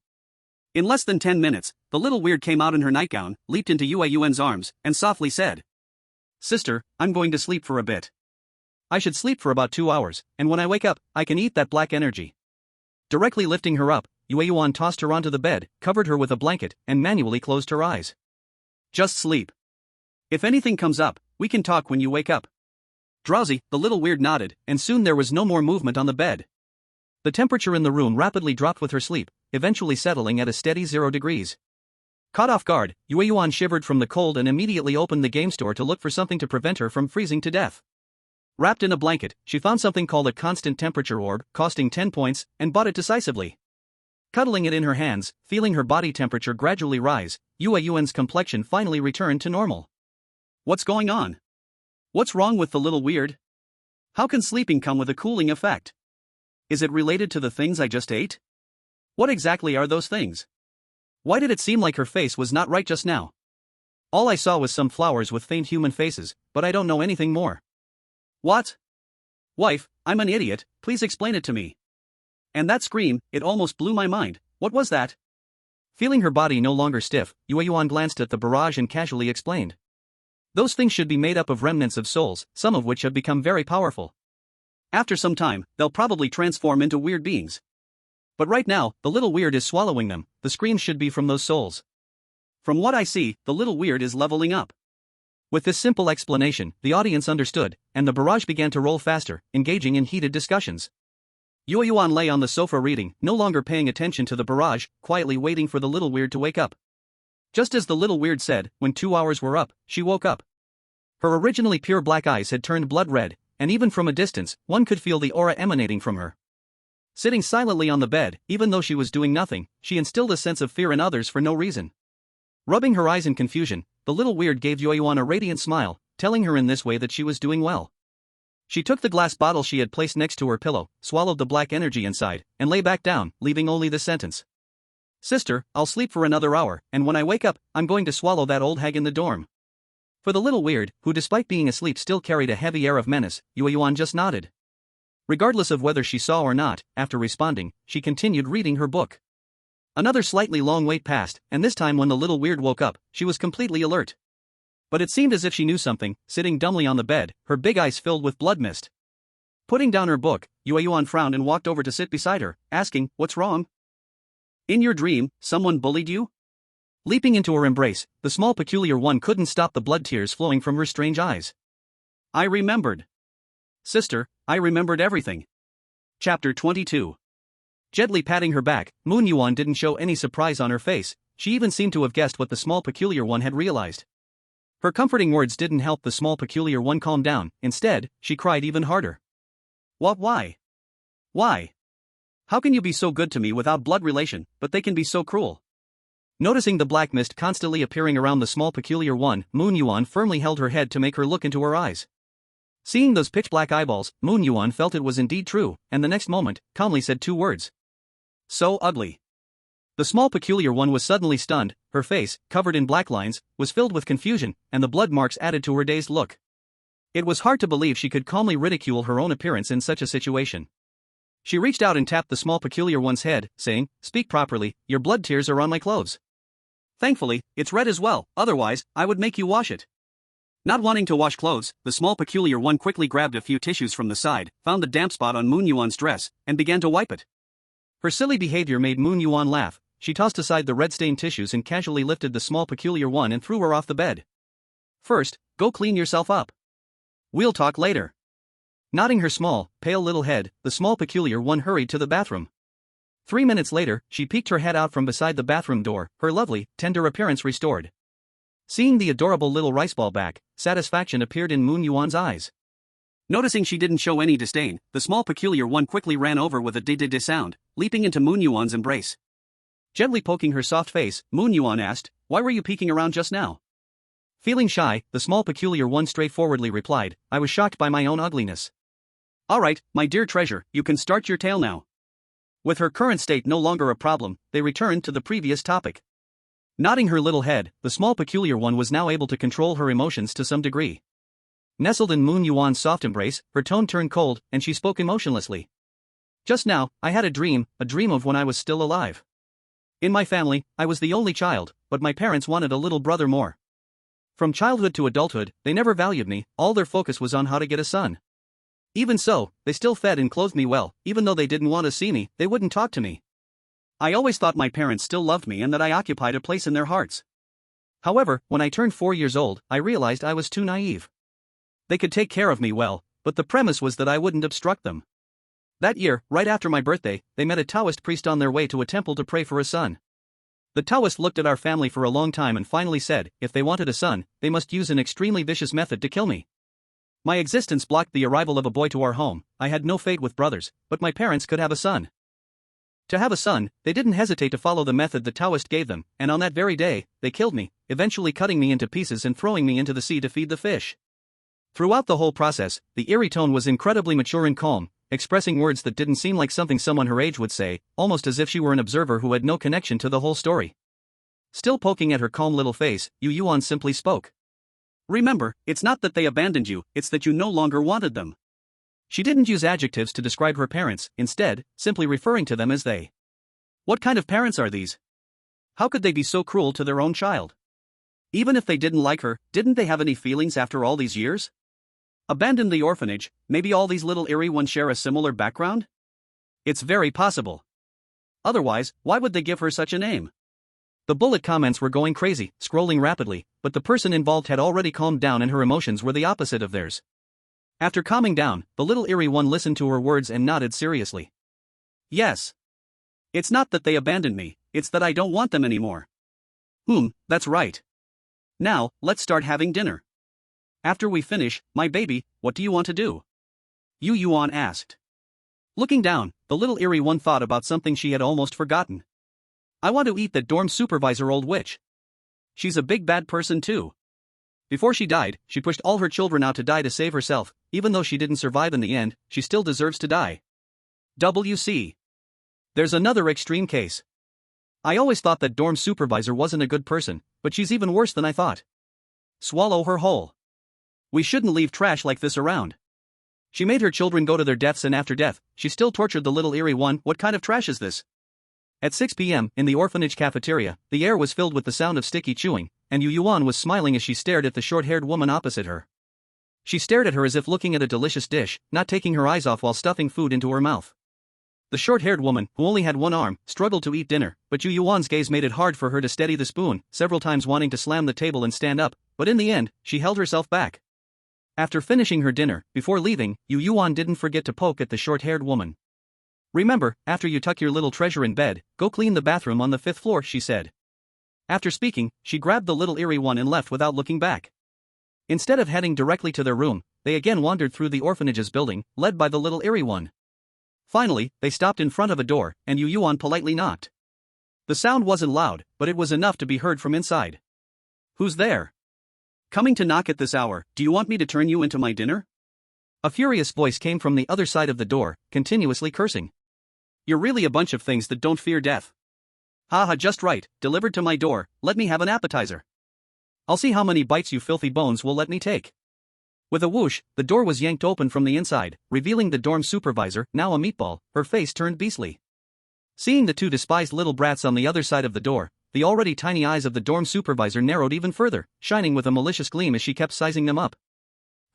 In less than 10 minutes, the little weird came out in her nightgown, leaped into Yueyuan's arms, and softly said, "Sister, I'm going to sleep for a bit. I should sleep for about 2 hours, and when I wake up, I can eat that black energy." Directly lifting her up, Yueyuan tossed her onto the bed, covered her with a blanket, and manually closed her eyes. "Just sleep. If anything comes up, we can talk when you wake up." Drowsy, the little weird nodded, and soon there was no more movement on the bed. The temperature in the room rapidly dropped with her sleep, eventually settling at a steady 0 degrees. Caught off guard, Yueyuan shivered from the cold and immediately opened the game store to look for something to prevent her from freezing to death. Wrapped in a blanket, she found something called a constant temperature orb, costing 10 points, and bought it decisively. Cuddling it in her hands, feeling her body temperature gradually rise, Yueyuan's complexion finally returned to normal. What's going on? What's wrong with the little weird? How can sleeping come with a cooling effect? Is it related to the things I just ate? What exactly are those things? Why did it seem like her face was not right just now? All I saw was some flowers with faint human faces, but I don't know anything more. What? Wife, I'm an idiot, please explain it to me. And that scream, it almost blew my mind, what was that? Feeling her body no longer stiff, Yueyuan glanced at the barrage and casually explained. Those things should be made up of remnants of souls, some of which have become very powerful. After some time, they'll probably transform into weird beings. But right now, the little weird is swallowing them, the screams should be from those souls. From what I see, the little weird is leveling up. With this simple explanation, the audience understood, and the barrage began to roll faster, engaging in heated discussions. Yueyuan lay on the sofa reading, no longer paying attention to the barrage, quietly waiting for the little weird to wake up. Just as the little weird said, when 2 hours were up, she woke up. Her originally pure black eyes had turned blood red, and even from a distance, one could feel the aura emanating from her. Sitting silently on the bed, even though she was doing nothing, she instilled a sense of fear in others for no reason. Rubbing her eyes in confusion, the little weird gave Yueyuan a radiant smile, telling her in this way that she was doing well. She took the glass bottle she had placed next to her pillow, swallowed the black energy inside, and lay back down, leaving only the sentence. "Sister, I'll sleep for another hour, and when I wake up, I'm going to swallow that old hag in the dorm." For the little weird, who despite being asleep still carried a heavy air of menace, Yueyuan just nodded. Regardless of whether she saw or not, after responding, she continued reading her book. Another slightly long wait passed, and this time when the little weird woke up, she was completely alert. But it seemed as if she knew something, sitting dumbly on the bed, her big eyes filled with blood mist. Putting down her book, Yueyuan frowned and walked over to sit beside her, asking, "What's wrong?" "In your dream, someone bullied you?" Leaping into her embrace, the small peculiar one couldn't stop the blood tears flowing from her strange eyes. "I remembered. Sister, I remembered everything." Chapter 22. Gently patting her back, Moon Yuan didn't show any surprise on her face. She even seemed to have guessed what the small peculiar one had realized. Her comforting words didn't help the small peculiar one calm down. Instead, she cried even harder. "What? Why? Why? How can you be so good to me without blood relation, but they can be so cruel?" Noticing the black mist constantly appearing around the small peculiar one, Moon Yuan firmly held her head to make her look into her eyes. Seeing those pitch-black eyeballs, Moon Yuan felt it was indeed true, and the next moment, calmly said 2 words. "So ugly." The small peculiar one was suddenly stunned. Her face, covered in black lines, was filled with confusion, and the blood marks added to her dazed look. It was hard to believe she could calmly ridicule her own appearance in such a situation. She reached out and tapped the small peculiar one's head, saying, "Speak properly, your blood tears are on my clothes." "Thankfully, it's red as well, otherwise, I would make you wash it." Not wanting to wash clothes, the small peculiar one quickly grabbed a few tissues from the side, found the damp spot on Moon Yuan's dress, and began to wipe it. Her silly behavior made Moon Yuan laugh. She tossed aside the red-stained tissues and casually lifted the small peculiar one and threw her off the bed. "First, go clean yourself up. We'll talk later." Nodding her small, pale little head, the small peculiar one hurried to the bathroom. 3 minutes later, she peeked her head out from beside the bathroom door, her lovely, tender appearance restored. Seeing the adorable little rice ball back, satisfaction appeared in Moon Yuan's eyes. Noticing she didn't show any disdain, the small peculiar one quickly ran over with a di-di-di sound, leaping into Moon Yuan's embrace. Gently poking her soft face, Moon Yuan asked, "Why were you peeking around just now?" Feeling shy, the small peculiar one straightforwardly replied, "I was shocked by my own ugliness." "Alright, my dear treasure, you can start your tale now." With her current state no longer a problem, they returned to the previous topic. Nodding her little head, the small peculiar one was now able to control her emotions to some degree. Nestled in Moon Yuan's soft embrace, her tone turned cold, and she spoke emotionlessly. "Just now, I had a dream of when I was still alive. In my family, I was the only child, but my parents wanted a little brother more. From childhood to adulthood, they never valued me, all their focus was on how to get a son. Even so, they still fed and clothed me well, even though they didn't want to see me, they wouldn't talk to me. I always thought my parents still loved me and that I occupied a place in their hearts. However, when I turned 4 years old, I realized I was too naive. They could take care of me well, but the premise was that I wouldn't obstruct them. That year, right after my birthday, they met a Taoist priest on their way to a temple to pray for a son. The Taoist looked at our family for a long time and finally said, if they wanted a son, they must use an extremely vicious method to kill me. My existence blocked the arrival of a boy to our home. I had no fate with brothers, but my parents could have a son. To have a son, they didn't hesitate to follow the method the Taoist gave them, and on that very day, they killed me, eventually cutting me into pieces and throwing me into the sea to feed the fish. Throughout the whole process, the eerie tone was incredibly mature and calm, expressing words that didn't seem like something someone her age would say, almost as if she were an observer who had no connection to the whole story. Still poking at her calm little face, Yueyuan simply spoke. "Remember, it's not that they abandoned you, it's that you no longer wanted them." She didn't use adjectives to describe her parents, instead, simply referring to them as they. What kind of parents are these? How could they be so cruel to their own child? Even if they didn't like her, didn't they have any feelings after all these years? Abandoned the orphanage, maybe all these little eerie ones share a similar background? It's very possible. Otherwise, why would they give her such a name? The bullet comments were going crazy, scrolling rapidly, but the person involved had already calmed down and her emotions were the opposite of theirs. After calming down, the little eerie one listened to her words and nodded seriously. "Yes. It's not that they abandoned me, it's that I don't want them anymore." That's right. Now, let's start having dinner. After we finish, my baby, what do you want to do?" Yueyuan asked. Looking down, the little eerie one thought about something she had almost forgotten. "I want to eat that dorm supervisor old witch. She's a big bad person too. Before she died, she pushed all her children out to die to save herself. Even though she didn't survive in the end, she still deserves to die. WC. There's another extreme case. I always thought that dorm supervisor wasn't a good person, but she's even worse than I thought. swallow her whole. We shouldn't leave trash like this around. She made her children go to their deaths, and after death, she still tortured the little Yueyuan. What kind of trash is this? At 6 p.m., in the orphanage cafeteria, the air was filled with the sound of sticky chewing, and Yueyuan was smiling as she stared at the short-haired woman opposite her. She stared at her as if looking at a delicious dish, not taking her eyes off while stuffing food into her mouth. The short-haired woman, who only had one arm, struggled to eat dinner, but Yueyuan's gaze made it hard for her to steady the spoon, several times wanting to slam the table and stand up, but in the end, she held herself back. After finishing her dinner, before leaving, Yueyuan didn't forget to poke at the short-haired woman. "Remember, after you tuck your little treasure in bed, go clean the bathroom on the 5th floor," she said. After speaking, she grabbed the little Yueyuan and left without looking back. Instead of heading directly to their room, they again wandered through the orphanage's building, led by the little Yueyuan. Finally, they stopped in front of a door, and Yueyuan politely knocked. The sound wasn't loud, but it was enough to be heard from inside. "Who's there? Coming to knock at this hour? Do you want me to turn you into my dinner?" A furious voice came from the other side of the door, continuously cursing. "You're really a bunch of things that don't fear death. Haha, just right, delivered to my door. Let me have an appetizer. I'll see how many bites you filthy bones will let me take." With a whoosh, the door was yanked open from the inside, revealing the dorm supervisor, now a meatball, her face turned beastly. Seeing the two despised little brats on the other side of the door, the already tiny eyes of the dorm supervisor narrowed even further, shining with a malicious gleam as she kept sizing them up.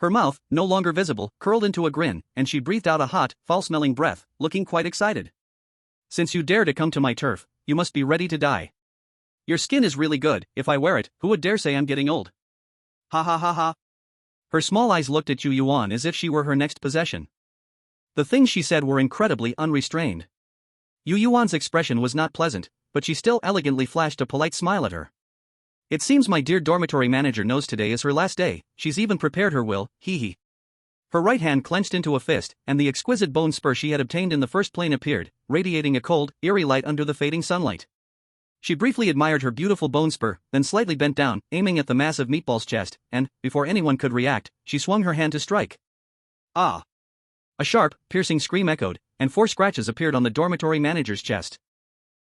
Her mouth, no longer visible, curled into a grin, and she breathed out a hot, foul-smelling breath, looking quite excited. "Since you dare to come to my turf, you must be ready to die. Your skin is really good. If I wear it, who would dare say I'm getting old? Ha ha ha ha." Her small eyes looked at Yueyuan as if she were her next possession. The things she said were incredibly unrestrained. Yueyuan's expression was not pleasant, but she still elegantly flashed a polite smile at her. "It seems my dear dormitory manager knows today is her last day. She's even prepared her will, hee hee." Her right hand clenched into a fist, and the exquisite bone spur she had obtained in the first plane appeared, radiating a cold, eerie light under the fading sunlight. She briefly admired her beautiful bone spur, then slightly bent down, aiming at the massive meatball's chest, and, before anyone could react, she swung her hand to strike. Ah! A sharp, piercing scream echoed, and 4 scratches appeared on the dormitory manager's chest.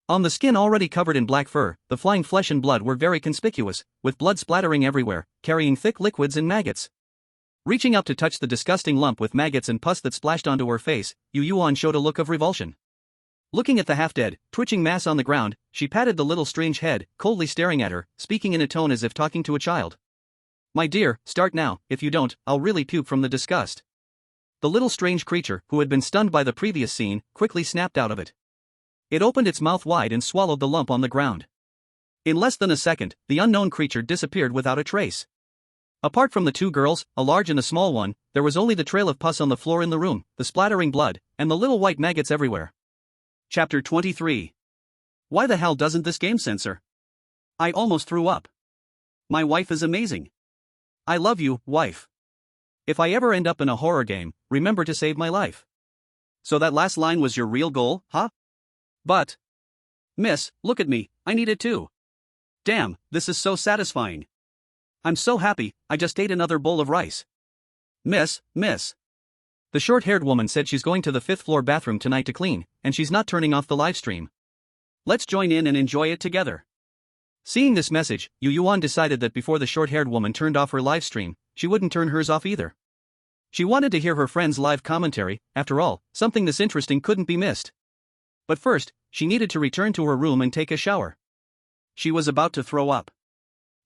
On the skin already covered in black fur, the flying flesh and blood were very conspicuous, with blood splattering everywhere, carrying thick liquids and maggots. Reaching up to touch the disgusting lump with maggots and pus that splashed onto her face, Yueyuan showed a look of revulsion. Looking at the half-dead, twitching mass on the ground, she patted the little strange head, coldly staring at her, speaking in a tone as if talking to a child. "My dear, start now. If you don't, I'll really puke from the disgust." The little strange creature, who had been stunned by the previous scene, quickly snapped out of it. It opened its mouth wide and swallowed the lump on the ground. In less than a second, the unknown creature disappeared without a trace. Apart from the 2 girls, a large and a small one, there was only the trail of pus on the floor in the room, the splattering blood, and the little white maggots everywhere. Chapter 23. Why the hell doesn't this game censor? I almost threw up. My wife is amazing. I love you, wife. If I ever end up in a horror game, remember to save my life. So that last line was your real goal, huh? But, miss, look at me, I need it too. Damn, this is so satisfying. I'm so happy, I just ate another bowl of rice. Miss. The short-haired woman said she's going to the 5th floor bathroom tonight to clean, and she's not turning off the live stream. Let's join in and enjoy it together. Seeing this message, Yueyuan decided that before the short-haired woman turned off her live stream, she wouldn't turn hers off either. She wanted to hear her friend's live commentary. After all, something this interesting couldn't be missed. But first, she needed to return to her room and take a shower. She was about to throw up.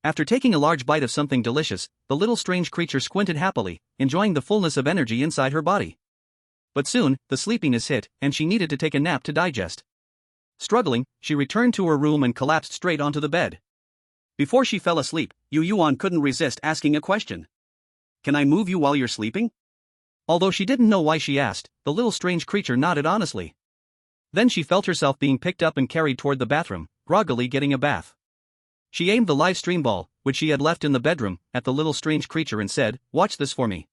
After taking a large bite of something delicious, the little strange creature squinted happily, enjoying the fullness of energy inside her body. But soon, the sleepiness hit, and she needed to take a nap to digest. Struggling, she returned to her room and collapsed straight onto the bed. Before she fell asleep, Yueyuan couldn't resist asking a question. "Can I move you while you're sleeping?" Although she didn't know why she asked, the little strange creature nodded honestly. Then she felt herself being picked up and carried toward the bathroom, groggily getting a bath. She aimed the live stream ball, which she had left in the bedroom, at the little strange creature and said, "Watch this for me."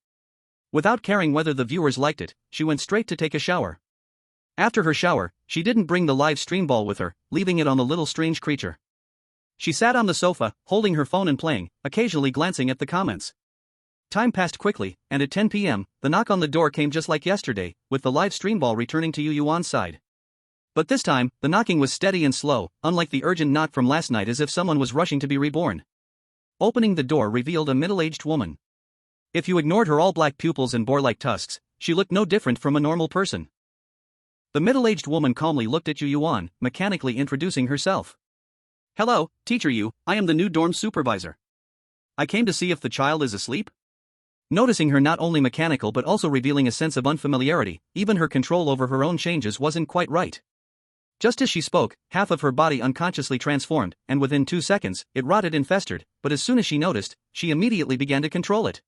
Without caring whether the viewers liked it, she went straight to take a shower. After her shower, she didn't bring the live stream ball with her, leaving it on the little strange creature. She sat on the sofa, holding her phone and playing, occasionally glancing at the comments. Time passed quickly, and at 10 p.m., the knock on the door came just like yesterday, with the live stream ball returning to Yueyuan's side. But this time, the knocking was steady and slow, unlike the urgent knock from last night, as if someone was rushing to be reborn. Opening the door revealed a middle-aged woman. If you ignored her all-black pupils and boar-like tusks, she looked no different from a normal person. The middle-aged woman calmly looked at Yueyuan, mechanically introducing herself. "Hello, Teacher Yu, I am the new dorm supervisor. I came to see if the child is asleep." Noticing her not only mechanical but also revealing a sense of unfamiliarity, even her control over her own changes wasn't quite right. Just as she spoke, half of her body unconsciously transformed, and within 2 seconds, it rotted and festered, but as soon as she noticed, she immediately began to control it.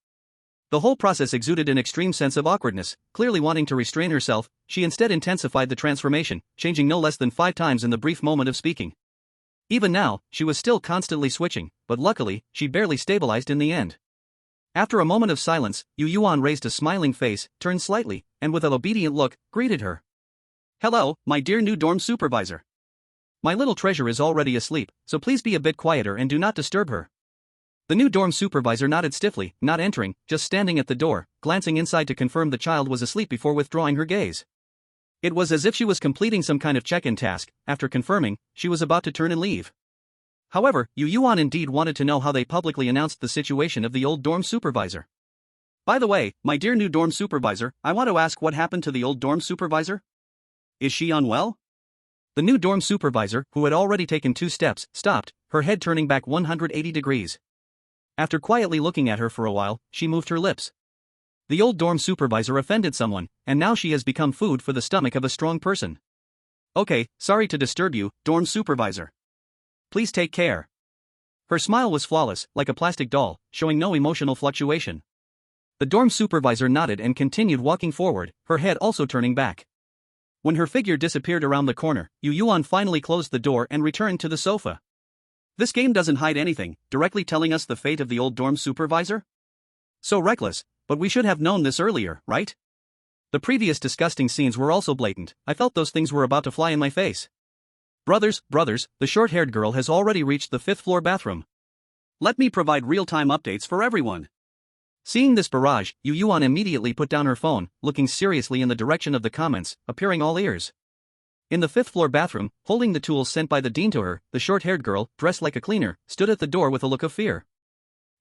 The whole process exuded an extreme sense of awkwardness. Clearly wanting to restrain herself, she instead intensified the transformation, changing no less than 5 times in the brief moment of speaking. Even now, she was still constantly switching, but luckily, she barely stabilized in the end. After a moment of silence, Yueyuan raised a smiling face, turned slightly, and with an obedient look, greeted her. "Hello, my dear new dorm supervisor. My little treasure is already asleep, so please be a bit quieter and do not disturb her." The new dorm supervisor nodded stiffly, not entering, just standing at the door, glancing inside to confirm the child was asleep before withdrawing her gaze. It was as if she was completing some kind of check-in task. After confirming, she was about to turn and leave. However, Yueyuan indeed wanted to know how they publicly announced the situation of the old dorm supervisor. "By the way, my dear new dorm supervisor, I want to ask what happened to the old dorm supervisor? Is she unwell?" The new dorm supervisor, who had already taken 2 steps, stopped, her head turning back 180 degrees. After quietly looking at her for a while, she moved her lips. The old dorm supervisor offended someone, and now she has become food for the stomach of a strong person. "Okay, sorry to disturb you, dorm supervisor. Please take care." Her smile was flawless, like a plastic doll, showing no emotional fluctuation. The dorm supervisor nodded and continued walking forward, her head also turning back. When her figure disappeared around the corner, Yueyuan finally closed the door and returned to the sofa. This game doesn't hide anything, directly telling us the fate of the old dorm supervisor? So reckless, but we should have known this earlier, right? The previous disgusting scenes were also blatant. I felt those things were about to fly in my face. Brothers, the short-haired girl has already reached the 5th-floor bathroom. Let me provide real-time updates for everyone. Seeing this barrage, Yueyuan immediately put down her phone, looking seriously in the direction of the comments, appearing all ears. In the 5th-floor bathroom, holding the tools sent by the dean to her, the short-haired girl, dressed like a cleaner, stood at the door with a look of fear.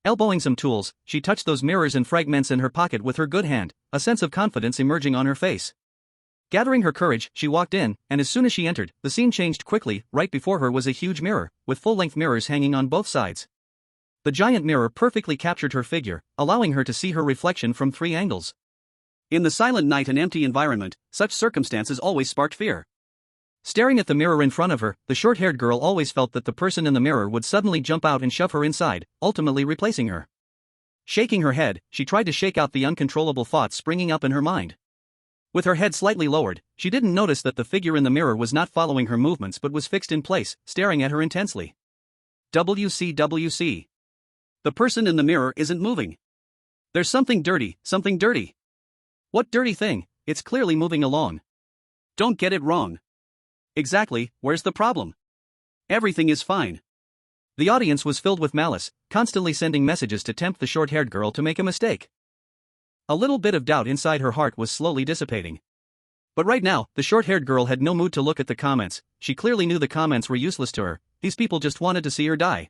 Elbowing some tools, she touched those mirrors and fragments in her pocket with her good hand, a sense of confidence emerging on her face. Gathering her courage, she walked in, and as soon as she entered, the scene changed quickly. Right before her was a huge mirror, with full-length mirrors hanging on both sides. The giant mirror perfectly captured her figure, allowing her to see her reflection from 3 angles. In the silent night and empty environment, such circumstances always sparked fear. Staring at the mirror in front of her, the short-haired girl always felt that the person in the mirror would suddenly jump out and shove her inside, ultimately replacing her. Shaking her head, she tried to shake out the uncontrollable thoughts springing up in her mind. With her head slightly lowered, she didn't notice that the figure in the mirror was not following her movements but was fixed in place, staring at her intensely. WCWC. The person in the mirror isn't moving. There's something dirty. What dirty thing? It's clearly moving along. Don't get it wrong. Exactly, where's the problem? Everything is fine. The audience was filled with malice, constantly sending messages to tempt the short-haired girl to make a mistake. A little bit of doubt inside her heart was slowly dissipating. But right now, the short-haired girl had no mood to look at the comments. She clearly knew the comments were useless to her. These people just wanted to see her die.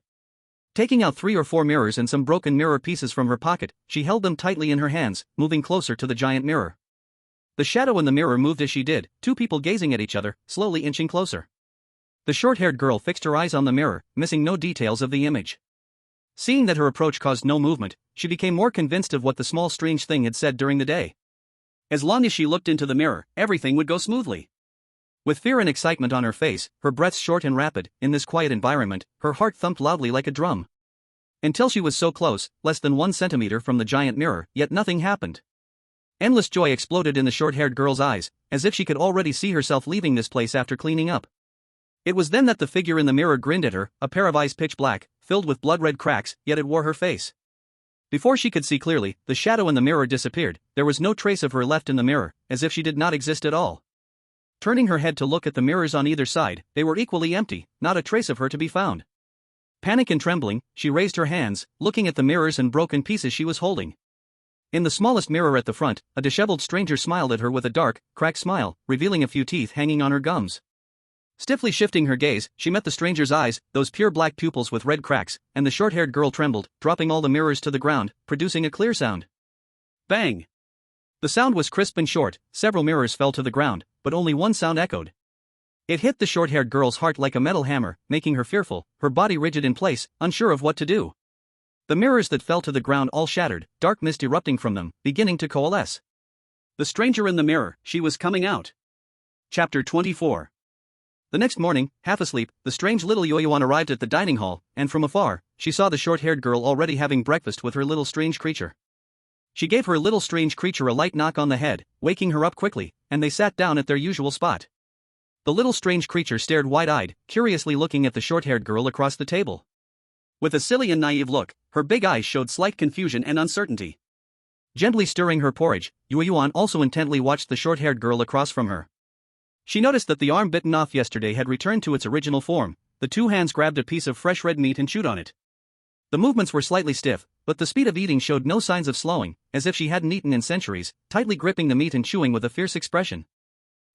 Taking out 3 or 4 mirrors and some broken mirror pieces from her pocket, she held them tightly in her hands, moving closer to the giant mirror. The shadow in the mirror moved as she did, 2 people gazing at each other, slowly inching closer. The short-haired girl fixed her eyes on the mirror, missing no details of the image. Seeing that her approach caused no movement, she became more convinced of what the small strange thing had said during the day. As long as she looked into the mirror, everything would go smoothly. With fear and excitement on her face, her breaths short and rapid, in this quiet environment, her heart thumped loudly like a drum. Until she was so close, less than 1 centimeter from the giant mirror, yet nothing happened. Endless joy exploded in the short-haired girl's eyes, as if she could already see herself leaving this place after cleaning up. It was then that the figure in the mirror grinned at her, a pair of eyes pitch black, filled with blood-red cracks, yet it wore her face. Before she could see clearly, the shadow in the mirror disappeared. There was no trace of her left in the mirror, as if she did not exist at all. Turning her head to look at the mirrors on either side, they were equally empty, not a trace of her to be found. Panic and trembling, she raised her hands, looking at the mirrors and broken pieces she was holding. In the smallest mirror at the front, a disheveled stranger smiled at her with a dark, cracked smile, revealing a few teeth hanging on her gums. Stiffly shifting her gaze, she met the stranger's eyes, those pure black pupils with red cracks, and the short-haired girl trembled, dropping all the mirrors to the ground, producing a clear sound. Bang! The sound was crisp and short, several mirrors fell to the ground, but only one sound echoed. It hit the short-haired girl's heart like a metal hammer, making her fearful, her body rigid in place, unsure of what to do. The mirrors that fell to the ground all shattered, dark mist erupting from them, beginning to coalesce. The stranger in the mirror, she was coming out. Chapter 24. The next morning, half asleep, the strange little Yueyuan arrived at the dining hall, and from afar, she saw the short-haired girl already having breakfast with her little strange creature. She gave her little strange creature a light knock on the head, waking her up quickly, and they sat down at their usual spot. The little strange creature stared wide-eyed, curiously looking at the short-haired girl across the table. With a silly and naive look, her big eyes showed slight confusion and uncertainty. Gently stirring her porridge, Yueyuan also intently watched the short-haired girl across from her. She noticed that the arm bitten off yesterday had returned to its original form. The two hands grabbed a piece of fresh red meat and chewed on it. The movements were slightly stiff, but the speed of eating showed no signs of slowing, as if she hadn't eaten in centuries, tightly gripping the meat and chewing with a fierce expression.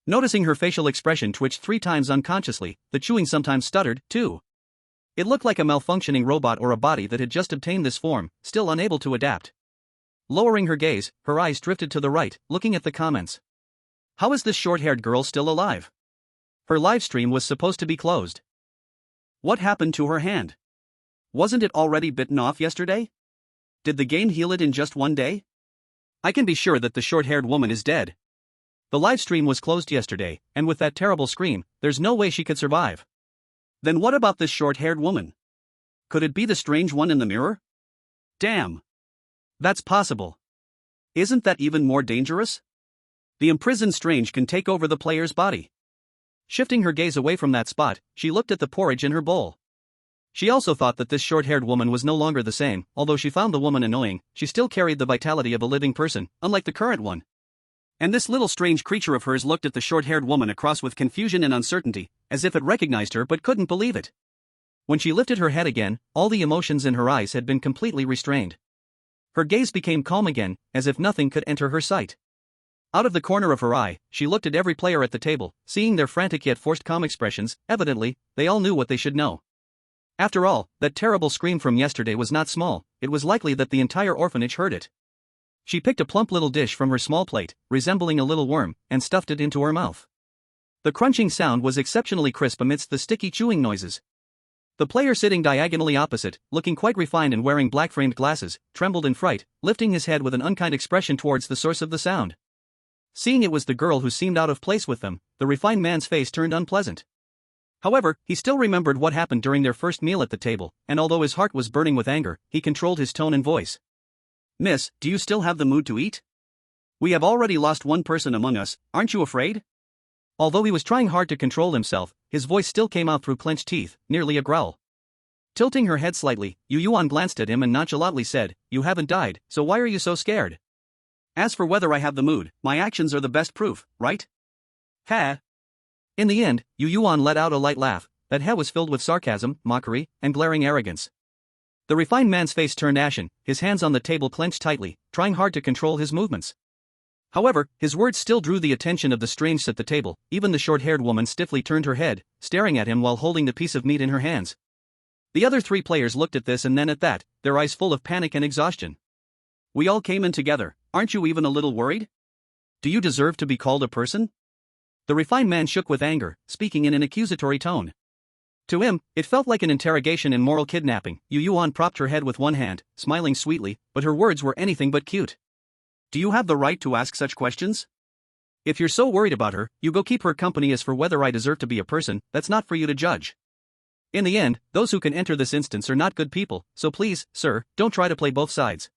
Noticing her facial expression twitched 3 times unconsciously, the chewing sometimes stuttered, too. It looked like a malfunctioning robot or a body that had just obtained this form, still unable to adapt. Lowering her gaze, her eyes drifted to the right, looking at the comments. How is this short-haired girl still alive? Her live stream was supposed to be closed. What happened to her hand? Wasn't it already bitten off yesterday? Did the game heal it in just one day? I can be sure that the short-haired woman is dead. The live stream was closed yesterday, and with that terrible scream, there's no way she could survive. Then what about this short-haired woman? Could it be the strange one in the mirror? Damn. That's possible. Isn't that even more dangerous? The imprisoned strange can take over the player's body. Shifting her gaze away from that spot, she looked at the porridge in her bowl. She also thought that this short-haired woman was no longer the same. Although she found the woman annoying, she still carried the vitality of a living person, unlike the current one. And this little strange creature of hers looked at the short-haired woman across with confusion and uncertainty, as if it recognized her but couldn't believe it. When she lifted her head again, all the emotions in her eyes had been completely restrained. Her gaze became calm again, as if nothing could enter her sight. Out of the corner of her eye, she looked at every player at the table, seeing their frantic yet forced calm expressions. Evidently, they all knew what they should know. After all, that terrible scream from yesterday was not small. It was likely that the entire orphanage heard it. She picked a plump little dish from her small plate, resembling a little worm, and stuffed it into her mouth. The crunching sound was exceptionally crisp amidst the sticky chewing noises. The player sitting diagonally opposite, looking quite refined and wearing black-framed glasses, trembled in fright, lifting his head with an unkind expression towards the source of the sound. Seeing it was the girl who seemed out of place with them, the refined man's face turned unpleasant. However, he still remembered what happened during their first meal at the table, and although his heart was burning with anger, he controlled his tone and voice. Miss, do you still have the mood to eat? We have already lost one person among us, aren't you afraid? Although he was trying hard to control himself, his voice still came out through clenched teeth, nearly a growl. Tilting her head slightly, Yueyuan glanced at him and nonchalantly said, You haven't died, so why are you so scared? As for whether I have the mood, my actions are the best proof, right? Ha! In the end, Yueyuan let out a light laugh. That head was filled with sarcasm, mockery, and glaring arrogance. The refined man's face turned ashen, his hands on the table clenched tightly, trying hard to control his movements. However, his words still drew the attention of the strange at the table. Even the short-haired woman stiffly turned her head, staring at him while holding the piece of meat in her hands. The other 3 players looked at this and then at that, their eyes full of panic and exhaustion. We all came in together, aren't you even a little worried? Do you deserve to be called a person? The refined man shook with anger, speaking in an accusatory tone. To him, it felt like an interrogation in moral kidnapping. Yueyuan propped her head with one hand, smiling sweetly, but her words were anything but cute. Do you have the right to ask such questions? If you're so worried about her, you go keep her company. As for whether I deserve to be a person, that's not for you to judge. In the end, those who can enter this instance are not good people, so please, sir, don't try to play both sides.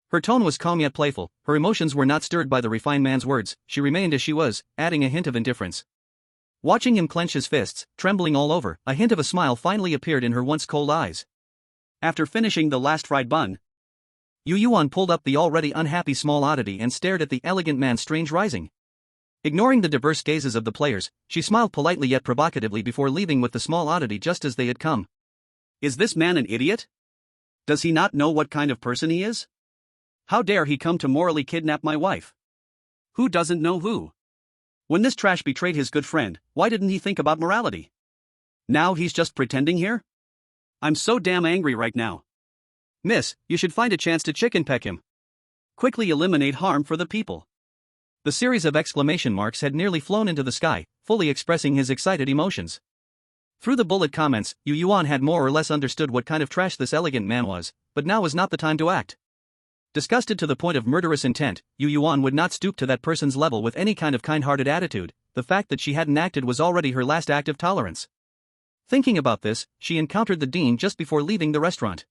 Her tone was calm yet playful, her emotions were not stirred by the refined man's words, she remained as she was, adding a hint of indifference. Watching him clench his fists, trembling all over, a hint of a smile finally appeared in her once cold eyes. After finishing the last fried bun, Yueyuan pulled up the already unhappy small oddity and stared at the elegant man's strange rising. Ignoring the diverse gazes of the players, she smiled politely yet provocatively before leaving with the small oddity just as they had come. Is this man an idiot? Does he not know what kind of person he is? How dare he come to morally kidnap my wife? Who doesn't know who? When this trash betrayed his good friend, why didn't he think about morality? Now he's just pretending here? I'm so damn angry right now. Miss, you should find a chance to chicken peck him. Quickly eliminate harm for the people. The series of exclamation marks had nearly flown into the sky, fully expressing his excited emotions. Through the bullet comments, Yueyuan had more or less understood what kind of trash this elegant man was, but now was not the time to act. Disgusted to the point of murderous intent, Yueyuan would not stoop to that person's level with any kind of kind-hearted attitude. The fact that she hadn't acted was already her last act of tolerance. Thinking about this, she encountered the dean just before leaving the restaurant.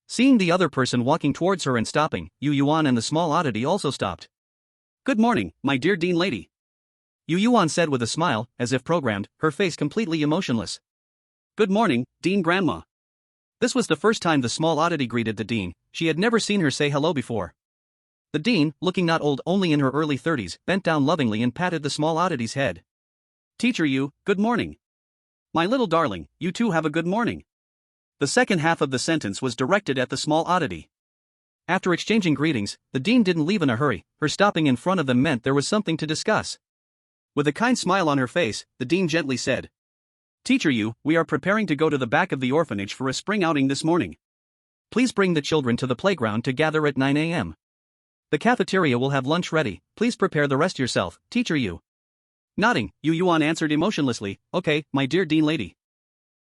Seeing the other person walking towards her and stopping, Yueyuan and the small oddity also stopped. "Good morning, my dear dean lady," Yueyuan said with a smile, as if programmed, her face completely emotionless. "Good morning, Dean Grandma." This was the first time the small oddity greeted the dean. She had never seen her say hello before. The dean, looking not old, only in her early 30s, bent down lovingly and patted the small oddity's head. "Teacher Yu, good morning. My little darling, you too have a good morning." The second half of the sentence was directed at the small oddity. After exchanging greetings, the dean didn't leave in a hurry. Her stopping in front of them meant there was something to discuss. With a kind smile on her face, the dean gently said, "Teacher Yu, we are preparing to go to the back of the orphanage for a spring outing this morning. Please bring the children to the playground to gather at 9 a.m. The cafeteria will have lunch ready. Please prepare the rest yourself, Teacher Yu." Nodding, Yueyuan answered emotionlessly, "Okay, my dear dean lady."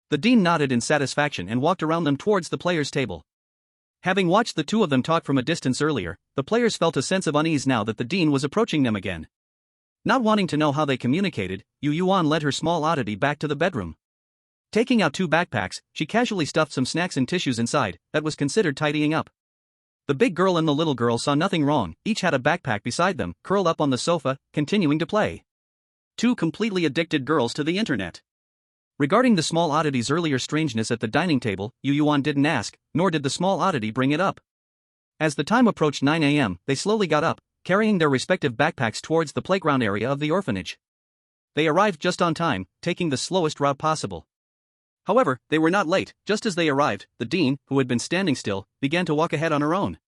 The dean nodded in satisfaction and walked around them towards the players' table. Having watched the two of them talk from a distance earlier, the players felt a sense of unease now that the dean was approaching them again. Not wanting to know how they communicated, Yueyuan led her small oddity back to the bedroom. Taking out 2 backpacks, she casually stuffed some snacks and tissues inside. That was considered tidying up. The big girl and the little girl saw nothing wrong. Each had a backpack beside them, curled up on the sofa, continuing to play. 2 completely addicted girls to the internet. Regarding the small oddity's earlier strangeness at the dining table, Yueyuan didn't ask, nor did the small oddity bring it up. As the time approached 9 a.m., they slowly got up, carrying their respective backpacks towards the playground area of the orphanage. They arrived just on time, taking the slowest route possible. However, they were not late. Just as they arrived, the dean, who had been standing still, began to walk ahead on her own.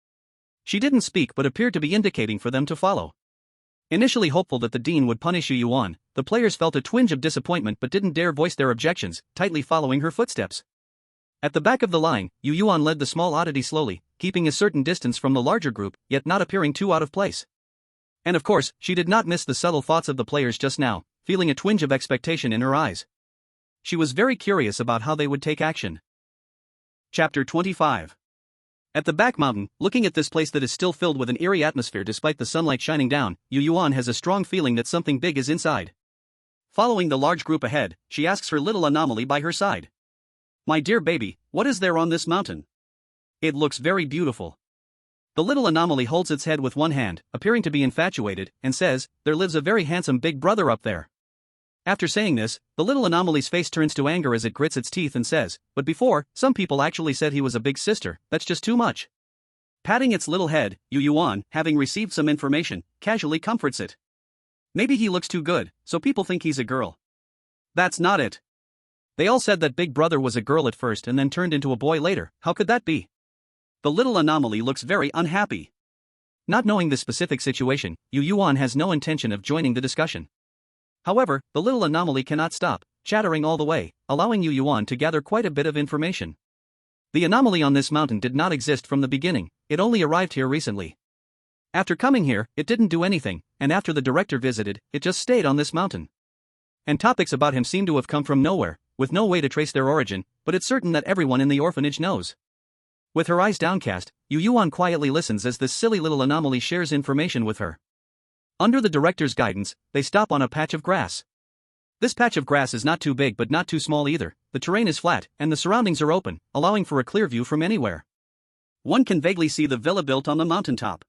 She didn't speak but appeared to be indicating for them to follow. Initially hopeful that the dean would punish Yueyuan, the players felt a twinge of disappointment but didn't dare voice their objections, tightly following her footsteps. At the back of the line, Yueyuan led the small oddity slowly, keeping a certain distance from the larger group, yet not appearing too out of place. And of course, she did not miss the subtle thoughts of the players just now, feeling a twinge of expectation in her eyes. She was very curious about how they would take action. Chapter 25. At the back mountain, looking at this place that is still filled with an eerie atmosphere despite the sunlight shining down, Yueyuan has a strong feeling that something big is inside. Following the large group ahead, she asks her little anomaly by her side. "My dear baby, what is there on this mountain? It looks very beautiful." The little anomaly holds its head with one hand, appearing to be infatuated, and says, "There lives a very handsome big brother up there." After saying this, the little anomaly's face turns to anger as it grits its teeth and says, "But before, some people actually said he was a big sister. That's just too much." Patting its little head, Yueyuan, having received some information, casually comforts it. "Maybe he looks too good, so people think he's a girl." "That's not it. They all said that big brother was a girl at first and then turned into a boy later. How could that be?" The little anomaly looks very unhappy. Not knowing the specific situation, Yueyuan has no intention of joining the discussion. However, the little anomaly cannot stop, chattering all the way, allowing Yueyuan to gather quite a bit of information. The anomaly on this mountain did not exist from the beginning, it only arrived here recently. After coming here, it didn't do anything, and after the director visited, it just stayed on this mountain. And topics about him seem to have come from nowhere, with no way to trace their origin, but it's certain that everyone in the orphanage knows. With her eyes downcast, Yueyuan quietly listens as this silly little anomaly shares information with her. Under the director's guidance, they stop on a patch of grass. This patch of grass is not too big but not too small either. The terrain is flat, and the surroundings are open, allowing for a clear view from anywhere. One can vaguely see the villa built on the mountaintop.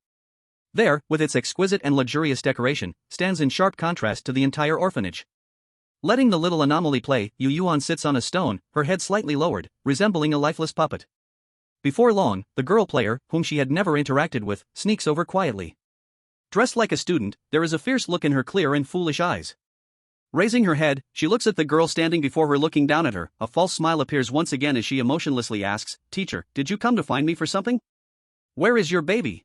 There, with its exquisite and luxurious decoration, stands in sharp contrast to the entire orphanage. Letting the little anomaly play, Yueyuan sits on a stone, her head slightly lowered, resembling a lifeless puppet. Before long, the girl player, whom she had never interacted with, sneaks over quietly. Dressed like a student, there is a fierce look in her clear and foolish eyes. Raising her head, she looks at the girl standing before her looking down at her. A false smile appears once again as she emotionlessly asks, "Teacher, did you come to find me for something? Where is your baby?"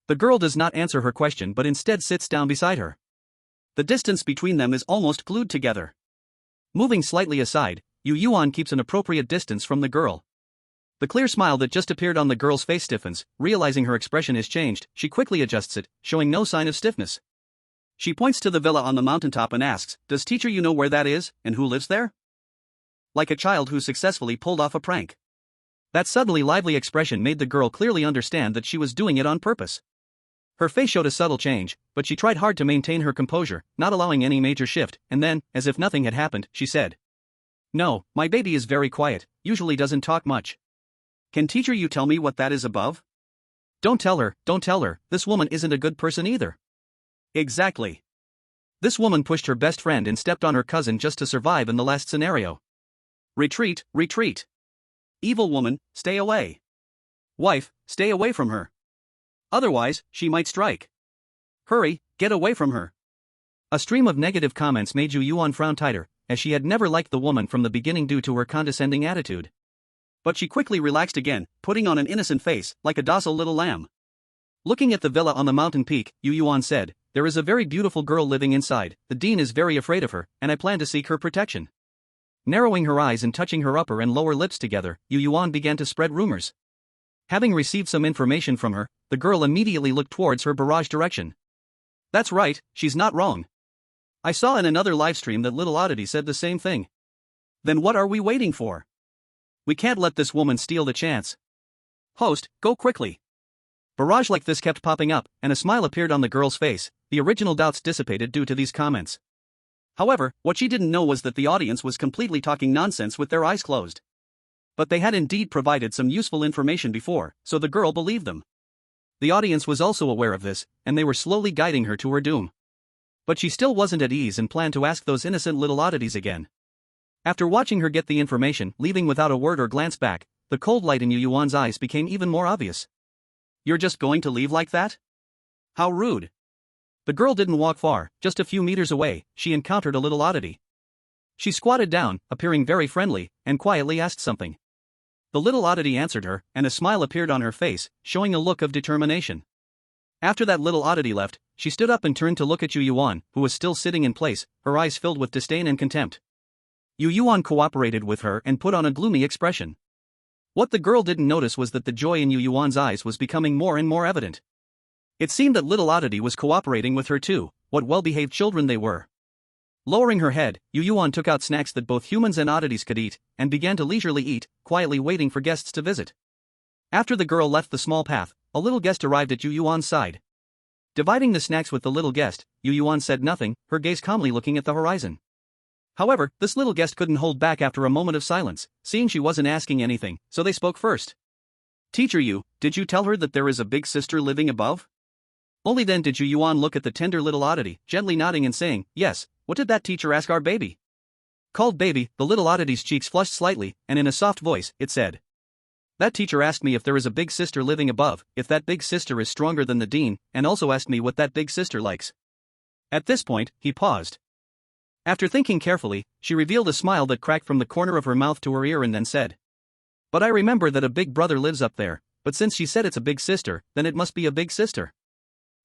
The girl does not answer her question but instead sits down beside her. The distance between them is almost glued together. Moving slightly aside, Yueyuan keeps an appropriate distance from the girl. The clear smile that just appeared on the girl's face stiffens. Realizing her expression is changed, she quickly adjusts it, showing no sign of stiffness. She points to the villa on the mountaintop and asks, "Does teacher you know where that is, and who lives there?" Like a child who successfully pulled off a prank. That suddenly lively expression made the girl clearly understand that she was doing it on purpose. Her face showed a subtle change, but she tried hard to maintain her composure, not allowing any major shift, and then, as if nothing had happened, she said, "No, my baby is very quiet, usually doesn't talk much. Can teacher you tell me what that is above?" Don't tell her, this woman isn't a good person either." Exactly. This woman pushed her best friend and stepped on her cousin just to survive in the last scenario. Retreat, retreat. Evil woman, stay away. Wife, stay away from her. Otherwise, she might strike. Hurry, get away from her. A stream of negative comments made Yueyuan frown tighter, as she had never liked the woman from the beginning due to her condescending attitude. But she quickly relaxed again, putting on an innocent face, like a docile little lamb. Looking at the villa on the mountain peak, Yueyuan said, "There is a very beautiful girl living inside, the dean is very afraid of her, and I plan to seek her protection." Narrowing her eyes and touching her upper and lower lips together, Yueyuan began to spread rumors. Having received some information from her, the girl immediately looked towards her barrage direction. That's right, she's not wrong. I saw in another livestream that Little Oddity said the same thing. Then what are we waiting for? We can't let this woman steal the chance. Host, go quickly. Barrage like this kept popping up, and a smile appeared on the girl's face. The original doubts dissipated due to these comments. However, what she didn't know was that the audience was completely talking nonsense with their eyes closed. But they had indeed provided some useful information before, so the girl believed them. The audience was also aware of this, and they were slowly guiding her to her doom. But she still wasn't at ease and planned to ask those innocent little oddities again. After watching her get the information, leaving without a word or glance back, the cold light in Yueyuan's eyes became even more obvious. You're just going to leave like that? How rude. The girl didn't walk far, just a few meters away, she encountered a little oddity. She squatted down, appearing very friendly, and quietly asked something. The little oddity answered her, and a smile appeared on her face, showing a look of determination. After that little oddity left, she stood up and turned to look at Yueyuan, who was still sitting in place, her eyes filled with disdain and contempt. Yueyuan cooperated with her and put on a gloomy expression. What the girl didn't notice was that the joy in Yueyuan's eyes was becoming more and more evident. It seemed that little oddity was cooperating with her too. What well-behaved children they were. Lowering her head, Yueyuan took out snacks that both humans and oddities could eat, and began to leisurely eat, quietly waiting for guests to visit. After the girl left the small path, a little guest arrived at Yueyuan's side. Dividing the snacks with the little guest, Yueyuan said nothing, her gaze calmly looking at the horizon. However, this little guest couldn't hold back after a moment of silence, seeing she wasn't asking anything, so they spoke first. Teacher Yu, did you tell her that there is a big sister living above? Only then did Yueyuan look at the tender little oddity, gently nodding and saying, yes, what did that teacher ask our baby? Called baby, the little oddity's cheeks flushed slightly, and in a soft voice, it said. That teacher asked me if there is a big sister living above, if that big sister is stronger than the dean, and also asked me what that big sister likes. At this point, he paused. After thinking carefully, she revealed a smile that cracked from the corner of her mouth to her ear and then said. But I remember that a big brother lives up there, but since she said it's a big sister, then it must be a big sister.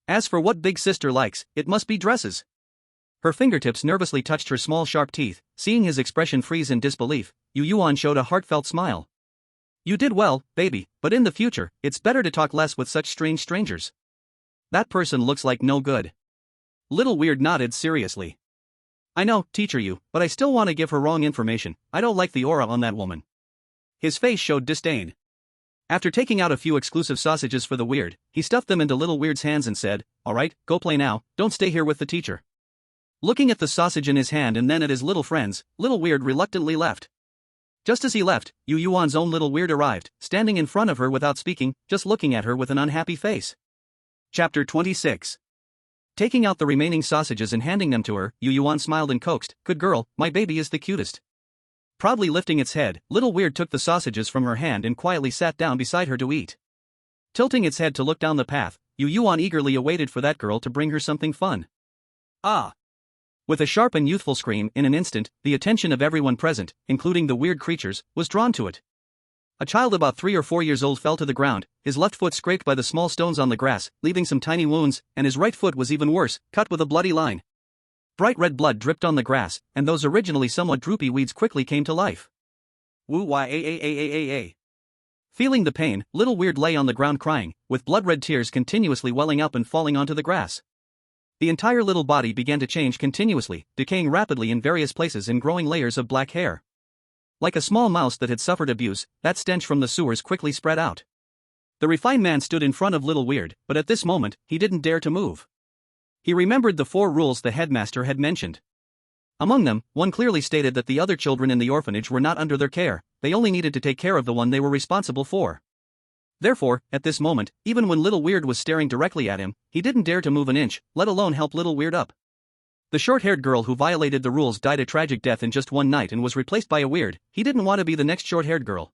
As for what big sister likes, it must be dresses. Her fingertips nervously touched her small sharp teeth. Seeing his expression freeze in disbelief, Yueyuan showed a heartfelt smile. You did well, baby, but in the future, it's better to talk less with such strange strangers. That person looks like no good. Little Weird nodded seriously. I know, teacher Yu, but I still want to give her wrong information. I don't like the aura on that woman. His face showed disdain. After taking out a few exclusive sausages for the Weird, he stuffed them into Little Weird's hands and said, alright, go play now, don't stay here with the teacher. Looking at the sausage in his hand and then at his little friends, Little Weird reluctantly left. Just as he left, Yueyuan's own Little Weird arrived, standing in front of her without speaking, just looking at her with an unhappy face. Chapter 26. Taking out the remaining sausages and handing them to her, Yueyuan smiled and coaxed, good girl, my baby is the cutest. Proudly lifting its head, Little Weird took the sausages from her hand and quietly sat down beside her to eat. Tilting its head to look down the path, Yueyuan eagerly awaited for that girl to bring her something fun. Ah! With a sharp and youthful scream, in an instant, the attention of everyone present, including the weird creatures, was drawn to it. A child about 3 or 4 years old fell to the ground, his left foot scraped by the small stones on the grass, leaving some tiny wounds, and his right foot was even worse, cut with a bloody line. Bright red blood dripped on the grass, and those originally somewhat droopy weeds quickly came to life. Woo-wah-a-a-a-a-a-a. Feeling the pain, Little Weird lay on the ground crying, with blood-red tears continuously welling up and falling onto the grass. The entire little body began to change continuously, decaying rapidly in various places and growing layers of black hair. Like a small mouse that had suffered abuse, that stench from the sewers quickly spread out. The refined man stood in front of Little Weird, but at this moment, he didn't dare to move. He remembered the 4 rules the headmaster had mentioned. Among them, one clearly stated that the other children in the orphanage were not under their care, they only needed to take care of the one they were responsible for. Therefore, at this moment, even when Little Weird was staring directly at him, he didn't dare to move an inch, let alone help Little Weird up. The short-haired girl who violated the rules died a tragic death in just one night and was replaced by a weird. He didn't want to be the next short-haired girl.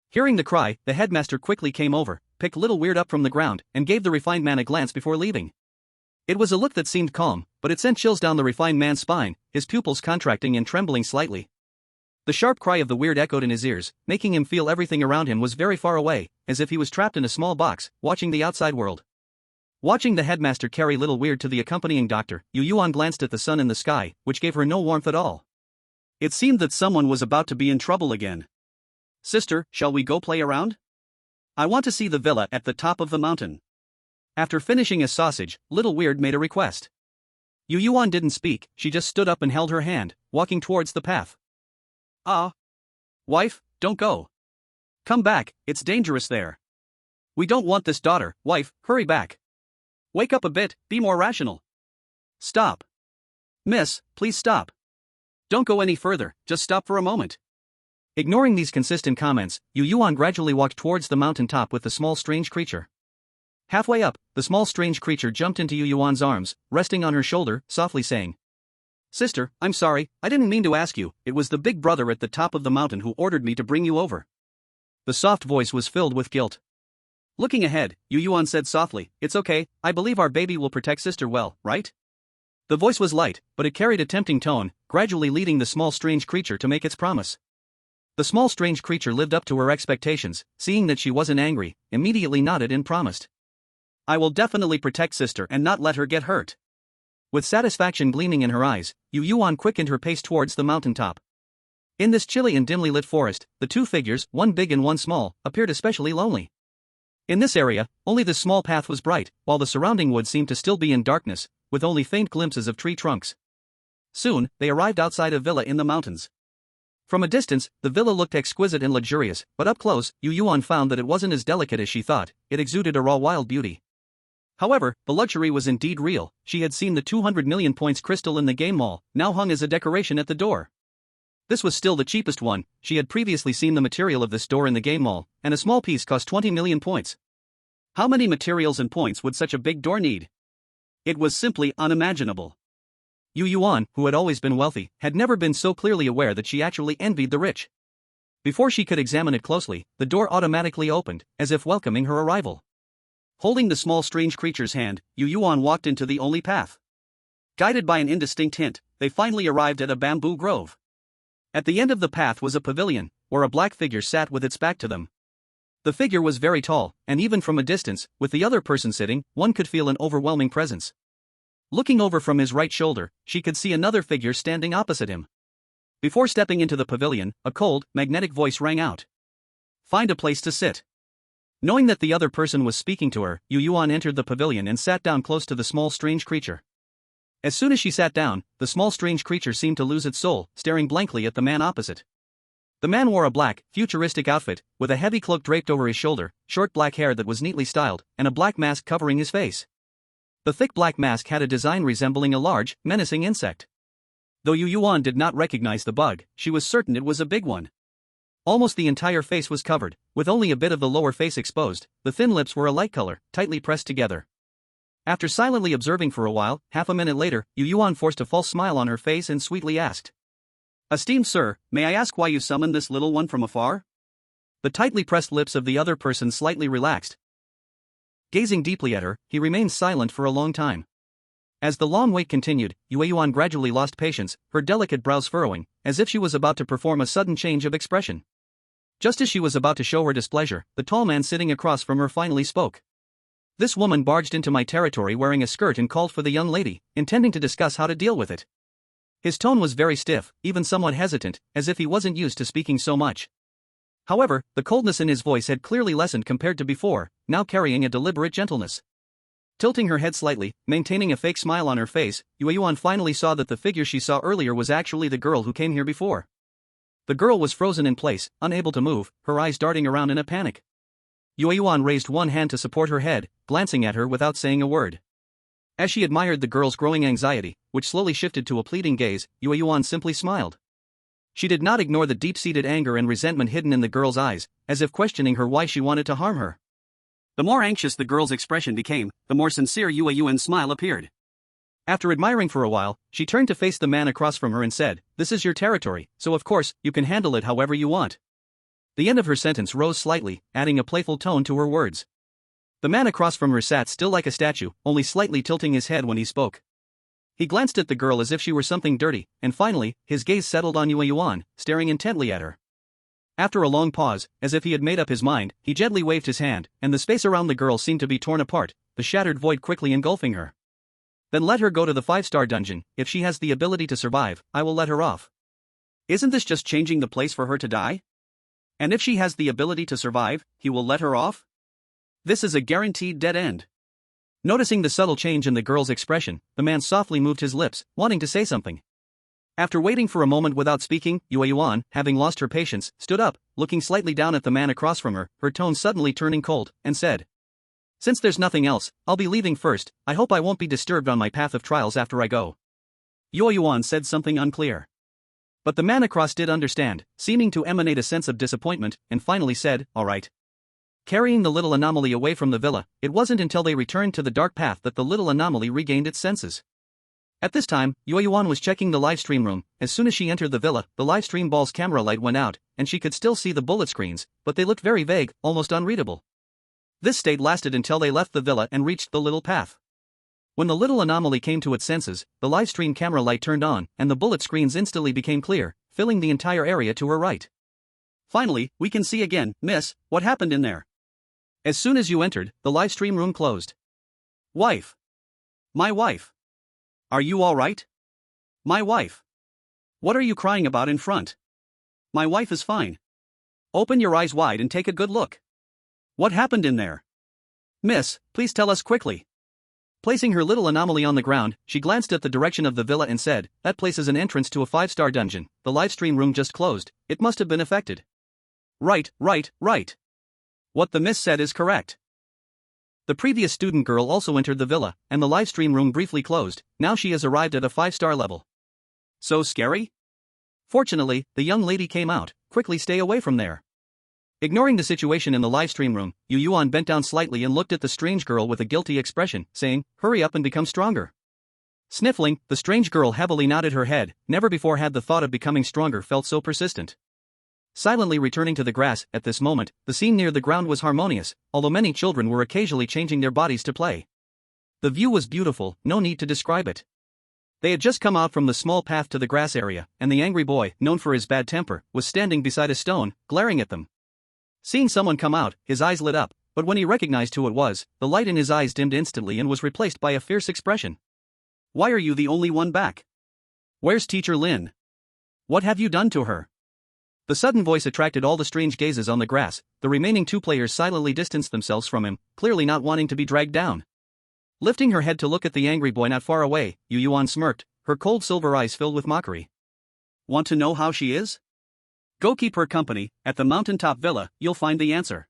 Hearing the cry, the headmaster quickly came over, picked Little Weird up from the ground, and gave the refined man a glance before leaving. It was a look that seemed calm, but it sent chills down the refined man's spine, his pupils contracting and trembling slightly. The sharp cry of the weird echoed in his ears, making him feel everything around him was very far away, as if he was trapped in a small box, watching the outside world. Watching the headmaster carry Little Weird to the accompanying doctor, Yueyuan glanced at the sun in the sky, which gave her no warmth at all. It seemed that someone was about to be in trouble again. "Sister, shall we go play around? I want to see the villa at the top of the mountain." After finishing a sausage, Little Weird made a request. Yueyuan didn't speak, she just stood up and held her hand, walking towards the path. "Ah. Wife, don't go. Come back, it's dangerous there. We don't want this daughter, wife, hurry back. Wake up a bit, be more rational. Stop. Miss, please stop. Don't go any further, just stop for a moment." Ignoring these consistent comments, Yueyuan gradually walked towards the mountain top with the small strange creature. Halfway up, the small strange creature jumped into Yueyuan's arms, resting on her shoulder, softly saying, "Sister, I'm sorry, I didn't mean to ask you, it was the big brother at the top of the mountain who ordered me to bring you over." The soft voice was filled with guilt. Looking ahead, Yueyuan said softly, "It's okay, I believe our baby will protect sister well, right?" The voice was light, but it carried a tempting tone, gradually leading the small strange creature to make its promise. The small strange creature lived up to her expectations, seeing that she wasn't angry, immediately nodded and promised. "I will definitely protect sister and not let her get hurt." With satisfaction gleaming in her eyes, Yueyuan quickened her pace towards the mountaintop. In this chilly and dimly lit forest, the 2 figures, one big and one small, appeared especially lonely. In this area, only the small path was bright, while the surrounding woods seemed to still be in darkness, with only faint glimpses of tree trunks. Soon, they arrived outside a villa in the mountains. From a distance, the villa looked exquisite and luxurious, but up close, Yueyuan found that it wasn't as delicate as she thought, it exuded a raw wild beauty. However, the luxury was indeed real. She had seen the 200 million points crystal in the game mall, now hung as a decoration at the door. This was still the cheapest one. She had previously seen the material of this door in the game mall, and a small piece cost 20 million points. How many materials and points would such a big door need? It was simply unimaginable. Yueyuan, who had always been wealthy, had never been so clearly aware that she actually envied the rich. Before she could examine it closely, the door automatically opened, as if welcoming her arrival. Holding the small strange creature's hand, Yueyuan walked into the only path. Guided by an indistinct hint, they finally arrived at a bamboo grove. At the end of the path was a pavilion, where a black figure sat with its back to them. The figure was very tall, and even from a distance, with the other person sitting, one could feel an overwhelming presence. Looking over from his right shoulder, she could see another figure standing opposite him. Before stepping into the pavilion, a cold, magnetic voice rang out. "Find a place to sit." Knowing that the other person was speaking to her, Yueyuan entered the pavilion and sat down close to the small strange creature. As soon as she sat down, the small strange creature seemed to lose its soul, staring blankly at the man opposite. The man wore a black, futuristic outfit, with a heavy cloak draped over his shoulder, short black hair that was neatly styled, and a black mask covering his face. The thick black mask had a design resembling a large, menacing insect. Though Yueyuan did not recognize the bug, she was certain it was a big one. Almost the entire face was covered, with only a bit of the lower face exposed. The thin lips were a light color, tightly pressed together. After silently observing for a while, half a minute later, Yueyuan forced a false smile on her face and sweetly asked, "Esteemed sir, may I ask why you summoned this little one from afar?" The tightly pressed lips of the other person slightly relaxed. Gazing deeply at her, he remained silent for a long time. As the long wait continued, Yueyuan gradually lost patience, her delicate brows furrowing, as if she was about to perform a sudden change of expression. Just as she was about to show her displeasure, the tall man sitting across from her finally spoke. This woman barged into my territory wearing a skirt and called for the young lady, intending to discuss how to deal with it. His tone was very stiff, even somewhat hesitant, as if he wasn't used to speaking so much. However, the coldness in his voice had clearly lessened compared to before, now carrying a deliberate gentleness. Tilting her head slightly, maintaining a fake smile on her face, Yueyuan finally saw that the figure she saw earlier was actually the girl who came here before. The girl was frozen in place, unable to move, her eyes darting around in a panic. Yueyuan raised one hand to support her head, glancing at her without saying a word. As she admired the girl's growing anxiety, which slowly shifted to a pleading gaze, Yueyuan simply smiled. She did not ignore the deep-seated anger and resentment hidden in the girl's eyes, as if questioning her why she wanted to harm her. The more anxious the girl's expression became, the more sincere Yueyuan's smile appeared. After admiring for a while, she turned to face the man across from her and said, "This is your territory, so of course, you can handle it however you want." The end of her sentence rose slightly, adding a playful tone to her words. The man across from her sat still like a statue, only slightly tilting his head when he spoke. He glanced at the girl as if she were something dirty, and finally, his gaze settled on Yueyuan, staring intently at her. After a long pause, as if he had made up his mind, he gently waved his hand, and the space around the girl seemed to be torn apart, the shattered void quickly engulfing her. "Then let her go to the 5-star dungeon. If she has the ability to survive, I will let her off." Isn't this just changing the place for her to die? And if she has the ability to survive, he will let her off? This is a guaranteed dead end. Noticing the subtle change in the girl's expression, the man softly moved his lips, wanting to say something. After waiting for a moment without speaking, Yueyuan, having lost her patience, stood up, looking slightly down at the man across from her, her tone suddenly turning cold, and said, "Since there's nothing else, I'll be leaving first. I hope I won't be disturbed on my path of trials after I go." Yueyuan said something unclear. But the man across did understand, seeming to emanate a sense of disappointment, and finally said, "All right." Carrying the little anomaly away from the villa, it wasn't until they returned to the dark path that the little anomaly regained its senses. At this time, Yueyuan was checking the livestream room. As soon as she entered the villa, the livestream ball's camera light went out, and she could still see the bullet screens, but they looked very vague, almost unreadable. This state lasted until they left the villa and reached the little path. When the little anomaly came to its senses, the livestream camera light turned on, and the bullet screens instantly became clear, filling the entire area to her right. "Finally, we can see again, miss, what happened in there. As soon as you entered, the livestream room closed." "Wife. My wife. Are you all right? My wife. What are you crying about in front? My wife is fine. Open your eyes wide and take a good look. What happened in there? Miss, please tell us quickly." Placing her little anomaly on the ground, she glanced at the direction of the villa and said, "That place is an entrance to a 5-star dungeon. The livestream room just closed. It must have been affected." Right. What the miss said is correct. The previous student girl also entered the villa, and the livestream room briefly closed. Now she has arrived at a 5-star level. So scary? Fortunately, the young lady came out. Quickly stay away from there. Ignoring the situation in the livestream room, Yueyuan bent down slightly and looked at the strange girl with a guilty expression, saying, "Hurry up and become stronger." Sniffling, the strange girl heavily nodded her head. Never before had the thought of becoming stronger felt so persistent. Silently returning to the grass, at this moment, the scene near the ground was harmonious, although many children were occasionally changing their bodies to play. The view was beautiful, no need to describe it. They had just come out from the small path to the grass area, and the angry boy, known for his bad temper, was standing beside a stone, glaring at them. Seeing someone come out, his eyes lit up, but when he recognized who it was, the light in his eyes dimmed instantly and was replaced by a fierce expression. "Why are you the only one back? Where's Teacher Lin? What have you done to her?" The sudden voice attracted all the strange gazes on the grass. The remaining 2 players silently distanced themselves from him, clearly not wanting to be dragged down. Lifting her head to look at the angry boy not far away, Yueyuan smirked, her cold silver eyes filled with mockery. "Want to know how she is? Go keep her company. At the mountaintop villa, you'll find the answer."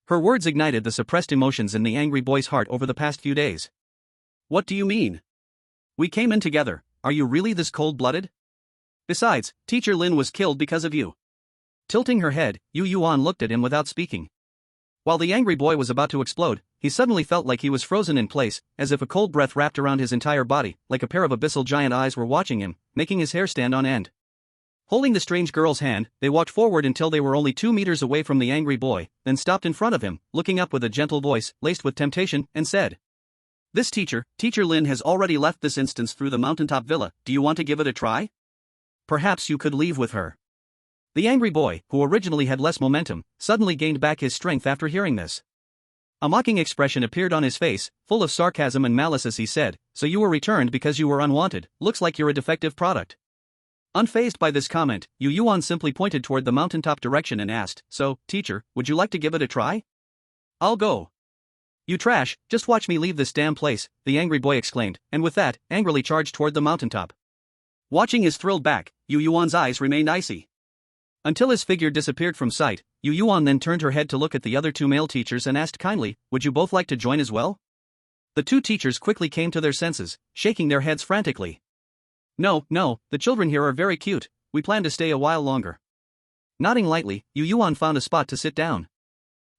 Her words ignited the suppressed emotions in the angry boy's heart over the past few days. "What do you mean? We came in together. Are you really this cold-blooded? Besides, Teacher Lin was killed because of you." Tilting her head, Yueyuan looked at him without speaking. While the angry boy was about to explode, he suddenly felt like he was frozen in place, as if a cold breath wrapped around his entire body, like a pair of abyssal giant eyes were watching him, making his hair stand on end. Holding the strange girl's hand, they walked forward until they were only 2 meters away from the angry boy, then stopped in front of him, looking up with a gentle voice, laced with temptation, and said, "This Teacher Lin has already left this instance through the mountaintop villa. Do you want to give it a try? Perhaps you could leave with her." The angry boy, who originally had less momentum, suddenly gained back his strength after hearing this. A mocking expression appeared on his face, full of sarcasm and malice as he said, "So you were returned because you were unwanted, looks like you're a defective product." Unfazed by this comment, Yueyuan simply pointed toward the mountaintop direction and asked, "So, teacher, would you like to give it a try?" "I'll go." "You trash, just watch me leave this damn place," the angry boy exclaimed, and with that, angrily charged toward the mountaintop. Watching his thrilled back, Yueyuan's eyes remained icy. Until his figure disappeared from sight, Yueyuan then turned her head to look at the other two male teachers and asked kindly, "Would you both like to join as well?" The two teachers quickly came to their senses, shaking their heads frantically. No, the children here are very cute, we plan to stay a while longer." Nodding lightly, Yueyuan found a spot to sit down.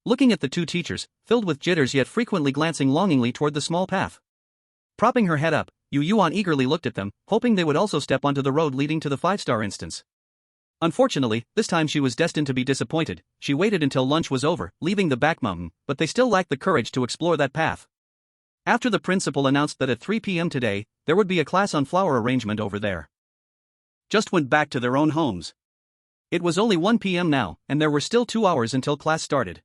Looking at the two teachers, filled with jitters yet frequently glancing longingly toward the small path. Propping her head up, Yueyuan eagerly looked at them, hoping they would also step onto the road leading to the 5-star instance. Unfortunately, this time she was destined to be disappointed. She waited until lunch was over, leaving the back mountain, but they still lacked the courage to explore that path. After the principal announced that at 3 p.m. today, there would be a class on flower arrangement over there, just went back to their own homes. It was only 1 p.m. now, and there were still 2 hours until class started.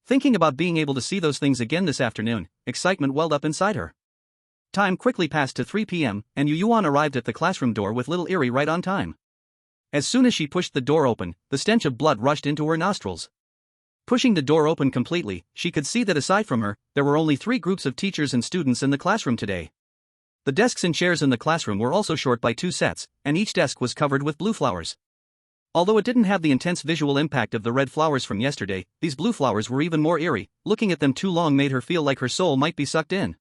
Thinking about being able to see those things again this afternoon, excitement welled up inside her. Time quickly passed to 3 p.m., and Yueyuan arrived at the classroom door with little Eerie right on time. As soon as she pushed the door open, the stench of blood rushed into her nostrils. Pushing the door open completely, she could see that aside from her, there were only 3 groups of teachers and students in the classroom today. The desks and chairs in the classroom were also short by 2 sets, and each desk was covered with blue flowers. Although it didn't have the intense visual impact of the red flowers from yesterday, these blue flowers were even more eerie. Looking at them too long made her feel like her soul might be sucked in.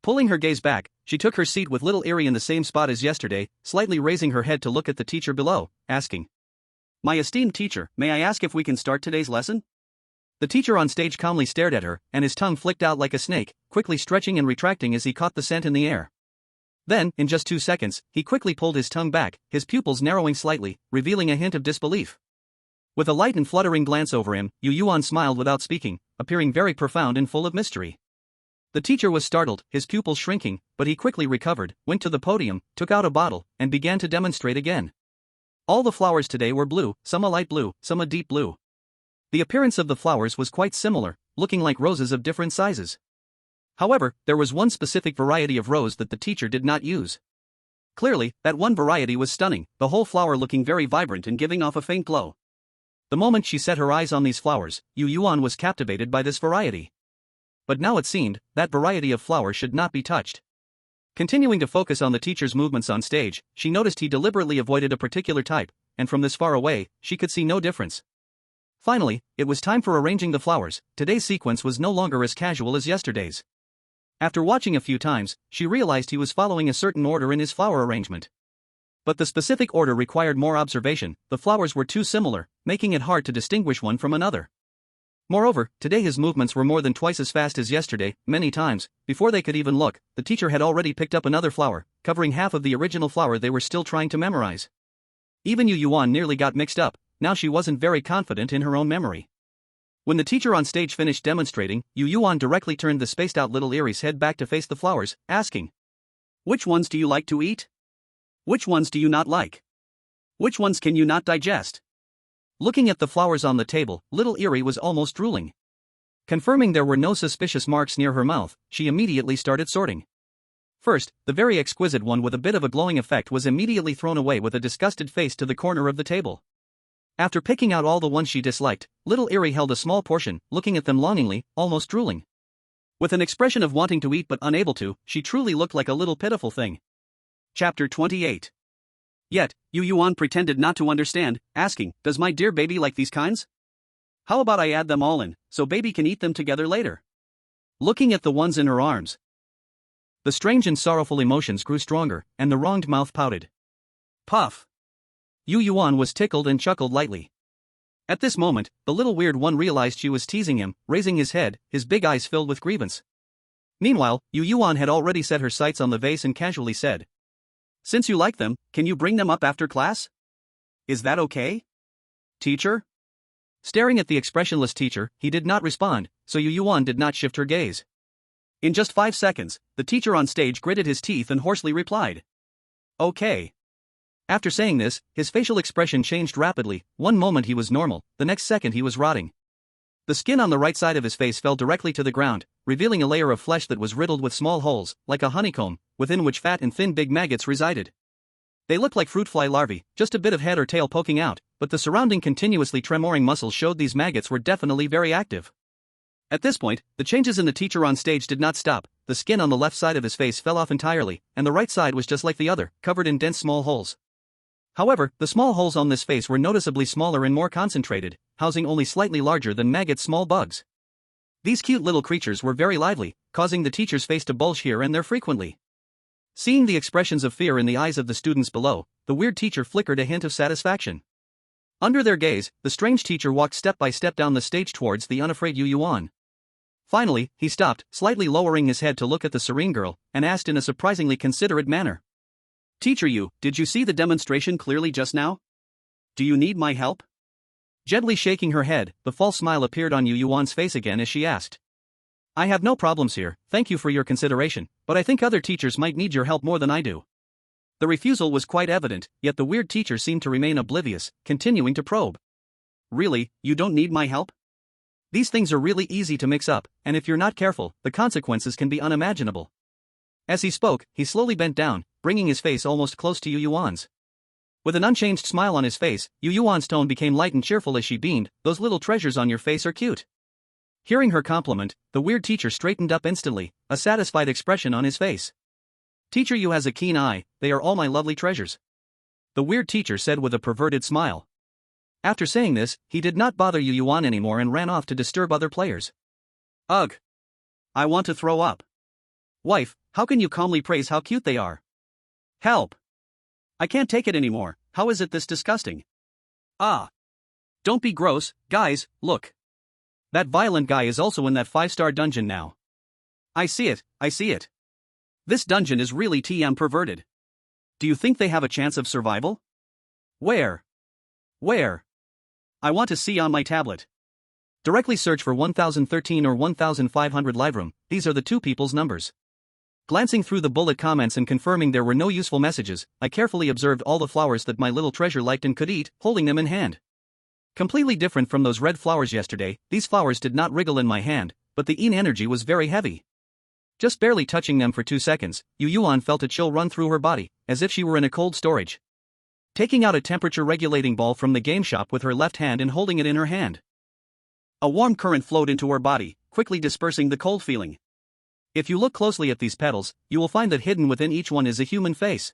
Pulling her gaze back, she took her seat with little Eerie in the same spot as yesterday, slightly raising her head to look at the teacher below, asking, "My esteemed teacher, may I ask if we can start today's lesson?" The teacher on stage calmly stared at her, and his tongue flicked out like a snake, quickly stretching and retracting as he caught the scent in the air. Then, in just 2 seconds, he quickly pulled his tongue back, his pupils narrowing slightly, revealing a hint of disbelief. With a light and fluttering glance over him, Yueyuan smiled without speaking, appearing very profound and full of mystery. The teacher was startled, his pupils shrinking, but he quickly recovered, went to the podium, took out a bottle, and began to demonstrate again. All the flowers today were blue, some a light blue, some a deep blue. The appearance of the flowers was quite similar, looking like roses of different sizes. However, there was one specific variety of rose that the teacher did not use. Clearly, that one variety was stunning, the whole flower looking very vibrant and giving off a faint glow. The moment she set her eyes on these flowers, Yueyuan was captivated by this variety. But now it seemed, that variety of flower should not be touched. Continuing to focus on the teacher's movements on stage, she noticed he deliberately avoided a particular type, and from this far away, she could see no difference. Finally, it was time for arranging the flowers. Today's sequence was no longer as casual as yesterday's. After watching a few times, she realized he was following a certain order in his flower arrangement. But the specific order required more observation. The flowers were too similar, making it hard to distinguish one from another. Moreover, today his movements were more than twice as fast as yesterday. Many times, before they could even look, the teacher had already picked up another flower, covering half of the original flower they were still trying to memorize. Even Yueyuan nearly got mixed up. Now she wasn't very confident in her own memory. When the teacher on stage finished demonstrating, Yueyuan directly turned the spaced-out little Eerie's head back to face the flowers, asking, "Which ones do you like to eat? Which ones do you not like? Which ones can you not digest?" Looking at the flowers on the table, little Eerie was almost drooling. Confirming there were no suspicious marks near her mouth, she immediately started sorting. First, the very exquisite one with a bit of a glowing effect was immediately thrown away with a disgusted face to the corner of the table. After picking out all the ones she disliked, little Eerie held a small portion, looking at them longingly, almost drooling. With an expression of wanting to eat but unable to, she truly looked like a little pitiful thing. Chapter 28. Yet, Yueyuan pretended not to understand, asking, "Does my dear baby like these kinds? How about I add them all in, so baby can eat them together later?" Looking at the ones in her arms, the strange and sorrowful emotions grew stronger, and the wronged mouth pouted. Puff! Yueyuan was tickled and chuckled lightly. At this moment, the little weird one realized she was teasing him, raising his head, his big eyes filled with grievance. Meanwhile, Yueyuan had already set her sights on the vase and casually said, "Since you like them, can you bring them up after class? Is that okay? Teacher?" Staring at the expressionless teacher, he did not respond, so Yueyuan did not shift her gaze. In just 5 seconds, the teacher on stage gritted his teeth and hoarsely replied, "Okay." After saying this, his facial expression changed rapidly. One moment he was normal, the next second he was rotting. The skin on the right side of his face fell directly to the ground, revealing a layer of flesh that was riddled with small holes, like a honeycomb, within which fat and thin big maggots resided. They looked like fruit fly larvae, just a bit of head or tail poking out, but the surrounding continuously tremoring muscles showed these maggots were definitely very active. At this point, the changes in the teacher on stage did not stop. The skin on the left side of his face fell off entirely, and the right side was just like the other, covered in dense small holes. However, the small holes on this face were noticeably smaller and more concentrated, housing only slightly larger than maggots' small bugs. These cute little creatures were very lively, causing the teacher's face to bulge here and there frequently. Seeing the expressions of fear in the eyes of the students below, the weird teacher flickered a hint of satisfaction. Under their gaze, the strange teacher walked step by step down the stage towards the unafraid Yueyuan. Finally, he stopped, slightly lowering his head to look at the serene girl, and asked in a surprisingly considerate manner. "Teacher Yu, did you see the demonstration clearly just now? Do you need my help?" Gently shaking her head, the false smile appeared on Yueyuan's face again as she asked. "I have no problems here, thank you for your consideration, but I think other teachers might need your help more than I do." The refusal was quite evident, yet the weird teacher seemed to remain oblivious, continuing to probe. "Really, you don't need my help? These things are really easy to mix up, and if you're not careful, the consequences can be unimaginable." As he spoke, he slowly bent down, bringing his face almost close to Yueyuan's. With an unchanged smile on his face, Yueyuan's tone became light and cheerful as she beamed, "Those little treasures on your face are cute." Hearing her compliment, the weird teacher straightened up instantly, a satisfied expression on his face. "Teacher Yu has a keen eye, they are all my lovely treasures," the weird teacher said with a perverted smile. After saying this, he did not bother Yueyuan anymore and ran off to disturb other players. "Ugh! I want to throw up. Wife, how can you calmly praise how cute they are? Help! I can't take it anymore, how is it this disgusting? Ah! Don't be gross, guys, look. That violent guy is also in that 5-star dungeon now. I see it, I see it. This dungeon is really TM perverted. Do you think they have a chance of survival? Where? Where? I want to see on my tablet. Directly search for 1013 or 1500 Liveroom, these are the two people's numbers." Glancing through the bullet comments and confirming there were no useful messages, I carefully observed all the flowers that my little treasure liked and could eat, holding them in hand. Completely different from those red flowers yesterday, these flowers did not wriggle in my hand, but the energy was very heavy. Just barely touching them for 2 seconds, Yueyuan felt a chill run through her body, as if she were in a cold storage. Taking out a temperature-regulating ball from the game shop with her left hand and holding it in her hand. A warm current flowed into her body, quickly dispersing the cold feeling. If you look closely at these petals, you will find that hidden within each one is a human face.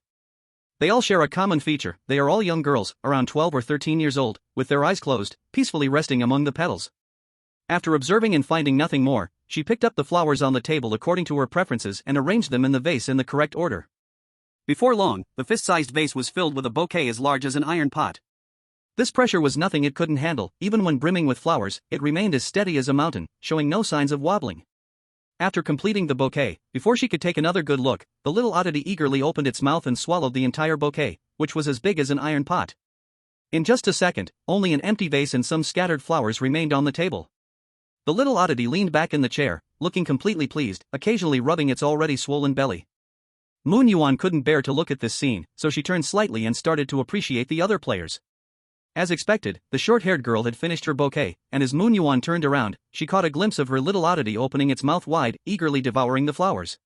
They all share a common feature, they are all young girls, around 12 or 13 years old, with their eyes closed, peacefully resting among the petals. After observing and finding nothing more, she picked up the flowers on the table according to her preferences and arranged them in the vase in the correct order. Before long, the fist-sized vase was filled with a bouquet as large as an iron pot. This pressure was nothing it couldn't handle, even when brimming with flowers, it remained as steady as a mountain, showing no signs of wobbling. After completing the bouquet, before she could take another good look, the little oddity eagerly opened its mouth and swallowed the entire bouquet, which was as big as an iron pot. In just a second, only an empty vase and some scattered flowers remained on the table. The little oddity leaned back in the chair, looking completely pleased, occasionally rubbing its already swollen belly. Moon Yuan couldn't bear to look at this scene, so she turned slightly and started to appreciate the other players. As expected, the short-haired girl had finished her bouquet, and as Moon Yuan turned around, she caught a glimpse of her little oddity opening its mouth wide, eagerly devouring the flowers.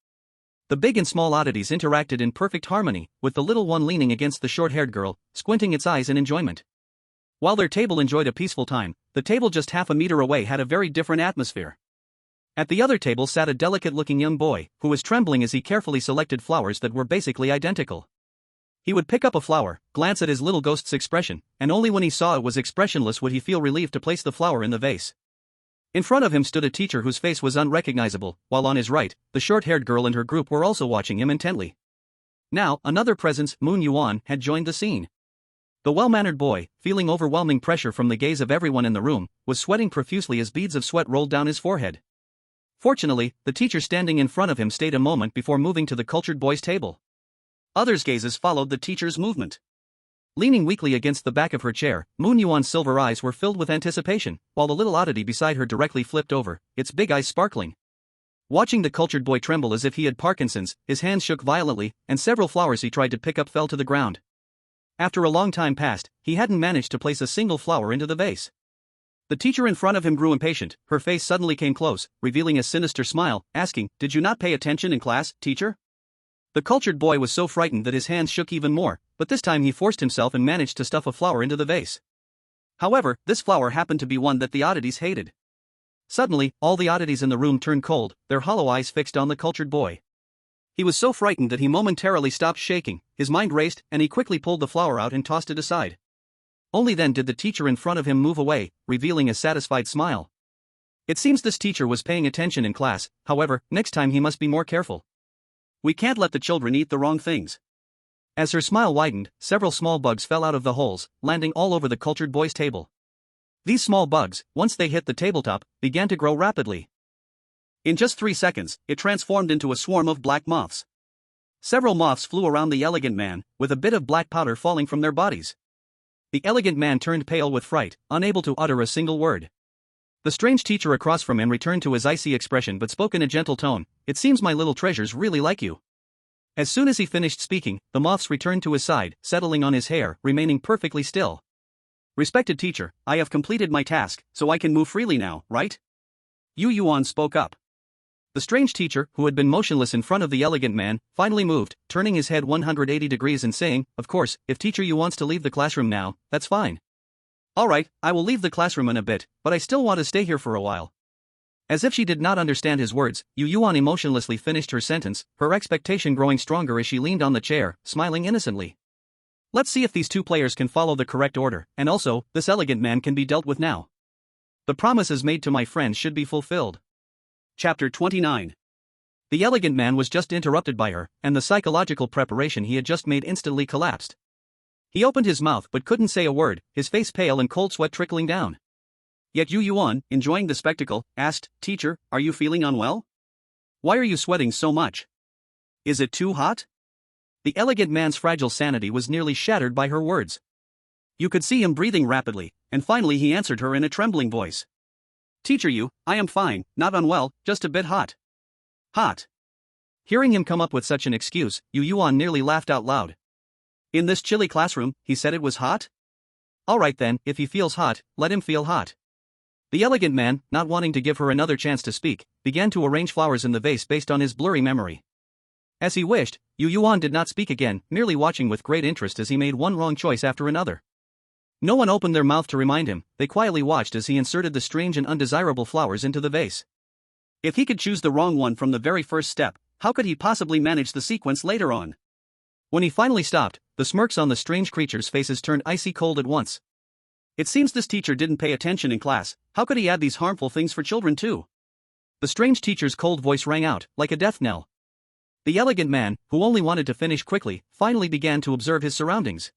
The big and small oddities interacted in perfect harmony, with the little one leaning against the short-haired girl, squinting its eyes in enjoyment. While their table enjoyed a peaceful time, the table just half a meter away had a very different atmosphere. At the other table sat a delicate-looking young boy, who was trembling as he carefully selected flowers that were basically identical. He would pick up a flower, glance at his little ghost's expression, and only when he saw it was expressionless would he feel relieved to place the flower in the vase. In front of him stood a teacher whose face was unrecognizable, while on his right, the short-haired girl and her group were also watching him intently. Now, another presence, Moon Yuan, had joined the scene. The well-mannered boy, feeling overwhelming pressure from the gaze of everyone in the room, was sweating profusely as beads of sweat rolled down his forehead. Fortunately, the teacher standing in front of him stayed a moment before moving to the cultured boy's table. Others' gazes followed the teacher's movement. Leaning weakly against the back of her chair, Moon Yuan's silver eyes were filled with anticipation, while the little oddity beside her directly flipped over, its big eyes sparkling. Watching the cultured boy tremble as if he had Parkinson's, his hands shook violently, and several flowers he tried to pick up fell to the ground. After a long time passed, he hadn't managed to place a single flower into the vase. The teacher in front of him grew impatient, her face suddenly came close, revealing a sinister smile, asking, "Did you not pay attention in class, teacher?" The cultured boy was so frightened that his hands shook even more, but this time he forced himself and managed to stuff a flower into the vase. However, this flower happened to be one that the oddities hated. Suddenly, all the oddities in the room turned cold, their hollow eyes fixed on the cultured boy. He was so frightened that he momentarily stopped shaking, his mind raced, and he quickly pulled the flower out and tossed it aside. Only then did the teacher in front of him move away, revealing a satisfied smile. It seems this teacher was paying attention in class, however, next time he must be more careful. We can't let the children eat the wrong things. As her smile widened, several small bugs fell out of the holes, landing all over the cultured boy's table. These small bugs, once they hit the tabletop, began to grow rapidly. In just 3 seconds, it transformed into a swarm of black moths. Several moths flew around the elegant man, with a bit of black powder falling from their bodies. The elegant man turned pale with fright, unable to utter a single word. The strange teacher across from him returned to his icy expression but spoke in a gentle tone, "It seems my little treasures really like you." As soon as he finished speaking, the moths returned to his side, settling on his hair, remaining perfectly still. "Respected teacher, I have completed my task, so I can move freely now, right?" Yueyuan spoke up. The strange teacher, who had been motionless in front of the elegant man, finally moved, turning his head 180 degrees and saying, "Of course, if teacher Yu wants to leave the classroom now, that's fine. Alright, I will leave the classroom in a bit, but I still want to stay here for a while." As if she did not understand his words, Yueyuan emotionlessly finished her sentence, her expectation growing stronger as she leaned on the chair, smiling innocently. Let's see if these two players can follow the correct order, and also, this elegant man can be dealt with now. The promises made to my friends should be fulfilled. Chapter 29. The elegant man was just interrupted by her, and the psychological preparation he had just made instantly collapsed. He opened his mouth but couldn't say a word, his face pale and cold sweat trickling down. Yet Yueyuan, enjoying the spectacle, asked, "Teacher, are you feeling unwell? Why are you sweating so much? Is it too hot?" The elegant man's fragile sanity was nearly shattered by her words. You could see him breathing rapidly, and finally he answered her in a trembling voice. "Teacher Yu, I am fine, not unwell, just a bit hot." Hot. Hearing him come up with such an excuse, Yueyuan nearly laughed out loud. In this chilly classroom, he said it was hot? Alright then, if he feels hot, let him feel hot. The elegant man, not wanting to give her another chance to speak, began to arrange flowers in the vase based on his blurry memory. As he wished, Yueyuan did not speak again, merely watching with great interest as he made one wrong choice after another. No one opened their mouth to remind him, they quietly watched as he inserted the strange and undesirable flowers into the vase. If he could choose the wrong one from the very first step, how could he possibly manage the sequence later on? When he finally stopped, the smirks on the strange creatures' faces turned icy cold at once. It seems this teacher didn't pay attention in class, how could he add these harmful things for children too? The strange teacher's cold voice rang out, like a death knell. The elegant man, who only wanted to finish quickly, finally began to observe his surroundings.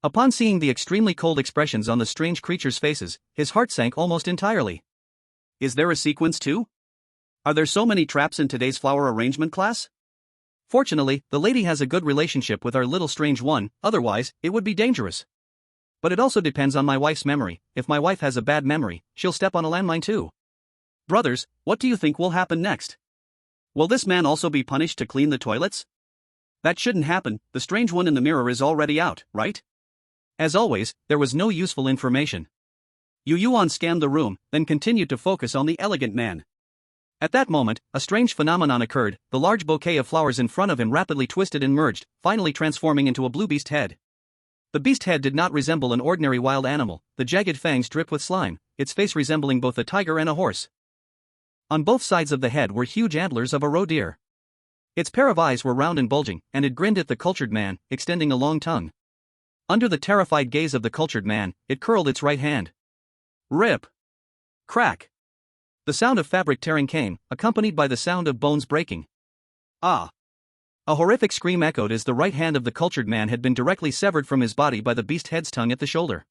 Upon seeing the extremely cold expressions on the strange creatures' faces, his heart sank almost entirely. Is there a sequence too? Are there so many traps in today's flower arrangement class? Fortunately, the lady has a good relationship with our little strange one, otherwise, it would be dangerous. But it also depends on my wife's memory. If my wife has a bad memory, she'll step on a landmine too. Brothers, what do you think will happen next? Will this man also be punished to clean the toilets? That shouldn't happen, the strange one in the mirror is already out, right? As always, there was no useful information. Yueyuan scanned the room, then continued to focus on the elegant man. At that moment, a strange phenomenon occurred, the large bouquet of flowers in front of him rapidly twisted and merged, finally transforming into a blue beast head. The beast head did not resemble an ordinary wild animal, the jagged fangs dripped with slime, its face resembling both a tiger and a horse. On both sides of the head were huge antlers of a roe deer. Its pair of eyes were round and bulging, and it grinned at the cultured man, extending a long tongue. Under the terrified gaze of the cultured man, it curled its right hand. Rip! Crack! The sound of fabric tearing came, accompanied by the sound of bones breaking. Ah! A horrific scream echoed as the right hand of the cultured man had been directly severed from his body by the beast head's tongue at the shoulder.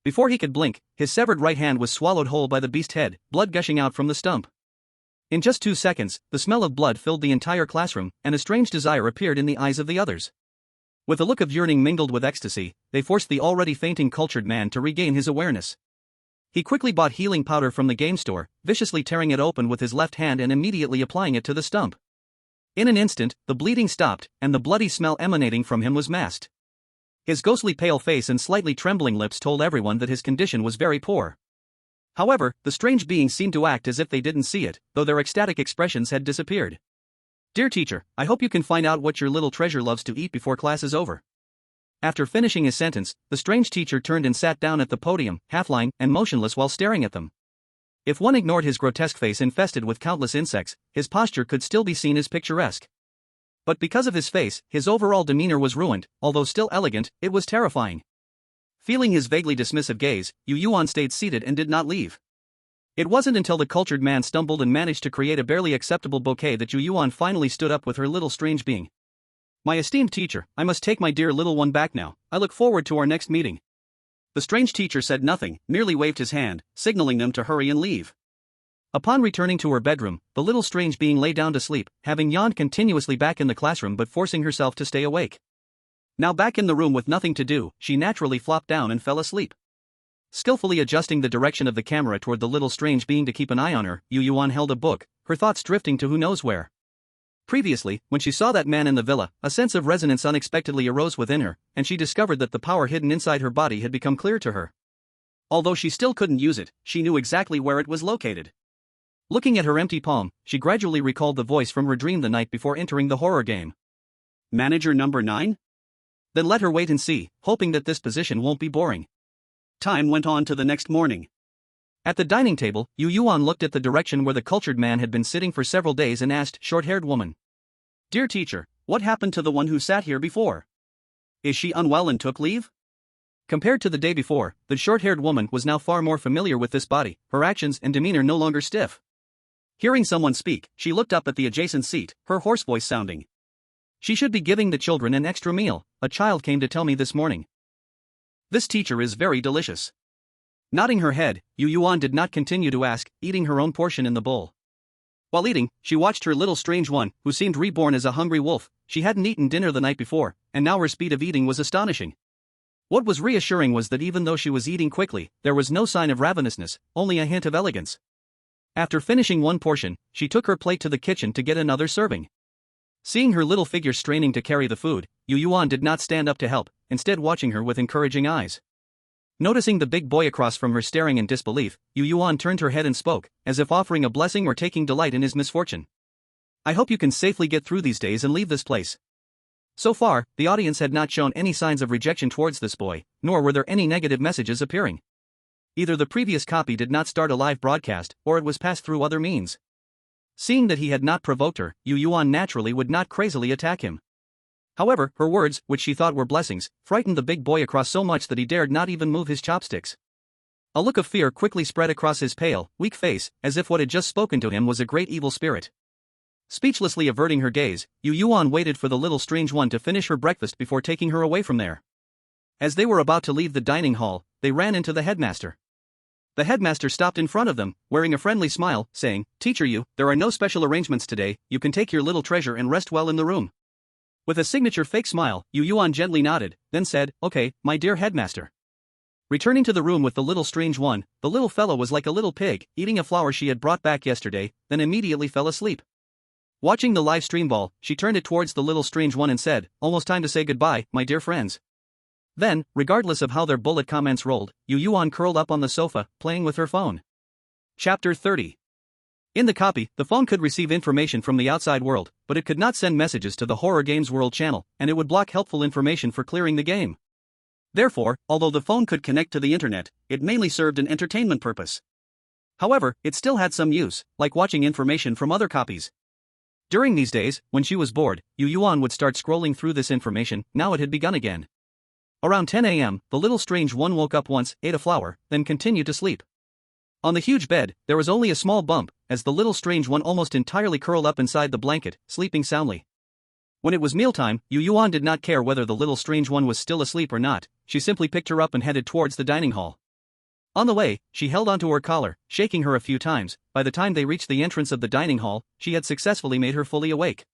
Before he could blink, his severed right hand was swallowed whole by the beast head, blood gushing out from the stump. In just 2 seconds, the smell of blood filled the entire classroom, and a strange desire appeared in the eyes of the others. With a look of yearning mingled with ecstasy, they forced the already fainting cultured man to regain his awareness. He quickly bought healing powder from the game store, viciously tearing it open with his left hand and immediately applying it to the stump. In an instant, the bleeding stopped, and the bloody smell emanating from him was masked. His ghostly pale face and slightly trembling lips told everyone that his condition was very poor. However, the strange beings seemed to act as if they didn't see it, though their ecstatic expressions had disappeared. Dear teacher, I hope you can find out what your little treasure loves to eat before class is over. After finishing his sentence, the strange teacher turned and sat down at the podium, half-lying and motionless while staring at them. If one ignored his grotesque face infested with countless insects, his posture could still be seen as picturesque. But because of his face, his overall demeanor was ruined. Although still elegant, it was terrifying. Feeling his vaguely dismissive gaze, Yueyuan stayed seated and did not leave. It wasn't until the cultured man stumbled and managed to create a barely acceptable bouquet that Yueyuan finally stood up with her little strange being. My esteemed teacher, I must take my dear little one back now. I look forward to our next meeting. The strange teacher said nothing, merely waved his hand, signaling them to hurry and leave. Upon returning to her bedroom, the little strange being lay down to sleep, having yawned continuously back in the classroom but forcing herself to stay awake. Now back in the room with nothing to do, she naturally flopped down and fell asleep. Skillfully adjusting the direction of the camera toward the little strange being to keep an eye on her, Yueyuan held a book, her thoughts drifting to who knows where. Previously, when she saw that man in the villa, a sense of resonance unexpectedly arose within her, and she discovered that the power hidden inside her body had become clear to her. Although she still couldn't use it, she knew exactly where it was located. Looking at her empty palm, she gradually recalled the voice from her dream the night before entering the horror game. Manager number 9? Then let her wait and see, hoping that this position won't be boring. Time went on to the next morning. At the dining table, Yueyuan looked at the direction where the cultured man had been sitting for several days and asked short-haired woman. Dear teacher, what happened to the one who sat here before? Is she unwell and took leave? Compared to the day before, the short-haired woman was now far more familiar with this body, her actions and demeanor no longer stiff. Hearing someone speak, she looked up at the adjacent seat, her hoarse voice sounding. She should be giving the children an extra meal, a child came to tell me this morning. This teacher is very delicious. Nodding her head, Yueyuan did not continue to ask, eating her own portion in the bowl. While eating, she watched her little strange one, who seemed reborn as a hungry wolf. She hadn't eaten dinner the night before, and now her speed of eating was astonishing. What was reassuring was that even though she was eating quickly, there was no sign of ravenousness, only a hint of elegance. After finishing one portion, she took her plate to the kitchen to get another serving. Seeing her little figure straining to carry the food, Yueyuan did not stand up to help, instead watching her with encouraging eyes. Noticing the big boy across from her staring in disbelief, Yueyuan turned her head and spoke, as if offering a blessing or taking delight in his misfortune. I hope you can safely get through these days and leave this place. So far, the audience had not shown any signs of rejection towards this boy, nor were there any negative messages appearing. Either the previous copy did not start a live broadcast, or it was passed through other means. Seeing that he had not provoked her, Yueyuan naturally would not crazily attack him. However, her words, which she thought were blessings, frightened the big boy across so much that he dared not even move his chopsticks. A look of fear quickly spread across his pale, weak face, as if what had just spoken to him was a great evil spirit. Speechlessly averting her gaze, Yueyuan waited for the little strange one to finish her breakfast before taking her away from there. As they were about to leave the dining hall, they ran into the headmaster. The headmaster stopped in front of them, wearing a friendly smile, saying, Teacher Yu, there are no special arrangements today, you can take your little treasure and rest well in the room. With a signature fake smile, Yueyuan gently nodded, then said, Okay, my dear headmaster. Returning to the room with the little strange one, the little fellow was like a little pig, eating a flower she had brought back yesterday, then immediately fell asleep. Watching the live stream ball, she turned it towards the little strange one and said, Almost time to say goodbye, my dear friends. Then, regardless of how their bullet comments rolled, Yueyuan curled up on the sofa, playing with her phone. Chapter 30. In the copy, the phone could receive information from the outside world, but it could not send messages to the Horror Games World channel, and it would block helpful information for clearing the game. Therefore, although the phone could connect to the internet, it mainly served an entertainment purpose. However, it still had some use, like watching information from other copies. During these days, when she was bored, Yueyuan would start scrolling through this information. Now it had begun again. Around 10 a.m., the little strange one woke up once, ate a flower, then continued to sleep. On the huge bed, there was only a small bump, as the little strange one almost entirely curled up inside the blanket, sleeping soundly. When it was mealtime, Yueyuan did not care whether the little strange one was still asleep or not. She simply picked her up and headed towards the dining hall. On the way, she held onto her collar, shaking her a few times. By the time they reached the entrance of the dining hall, she had successfully made her fully awake.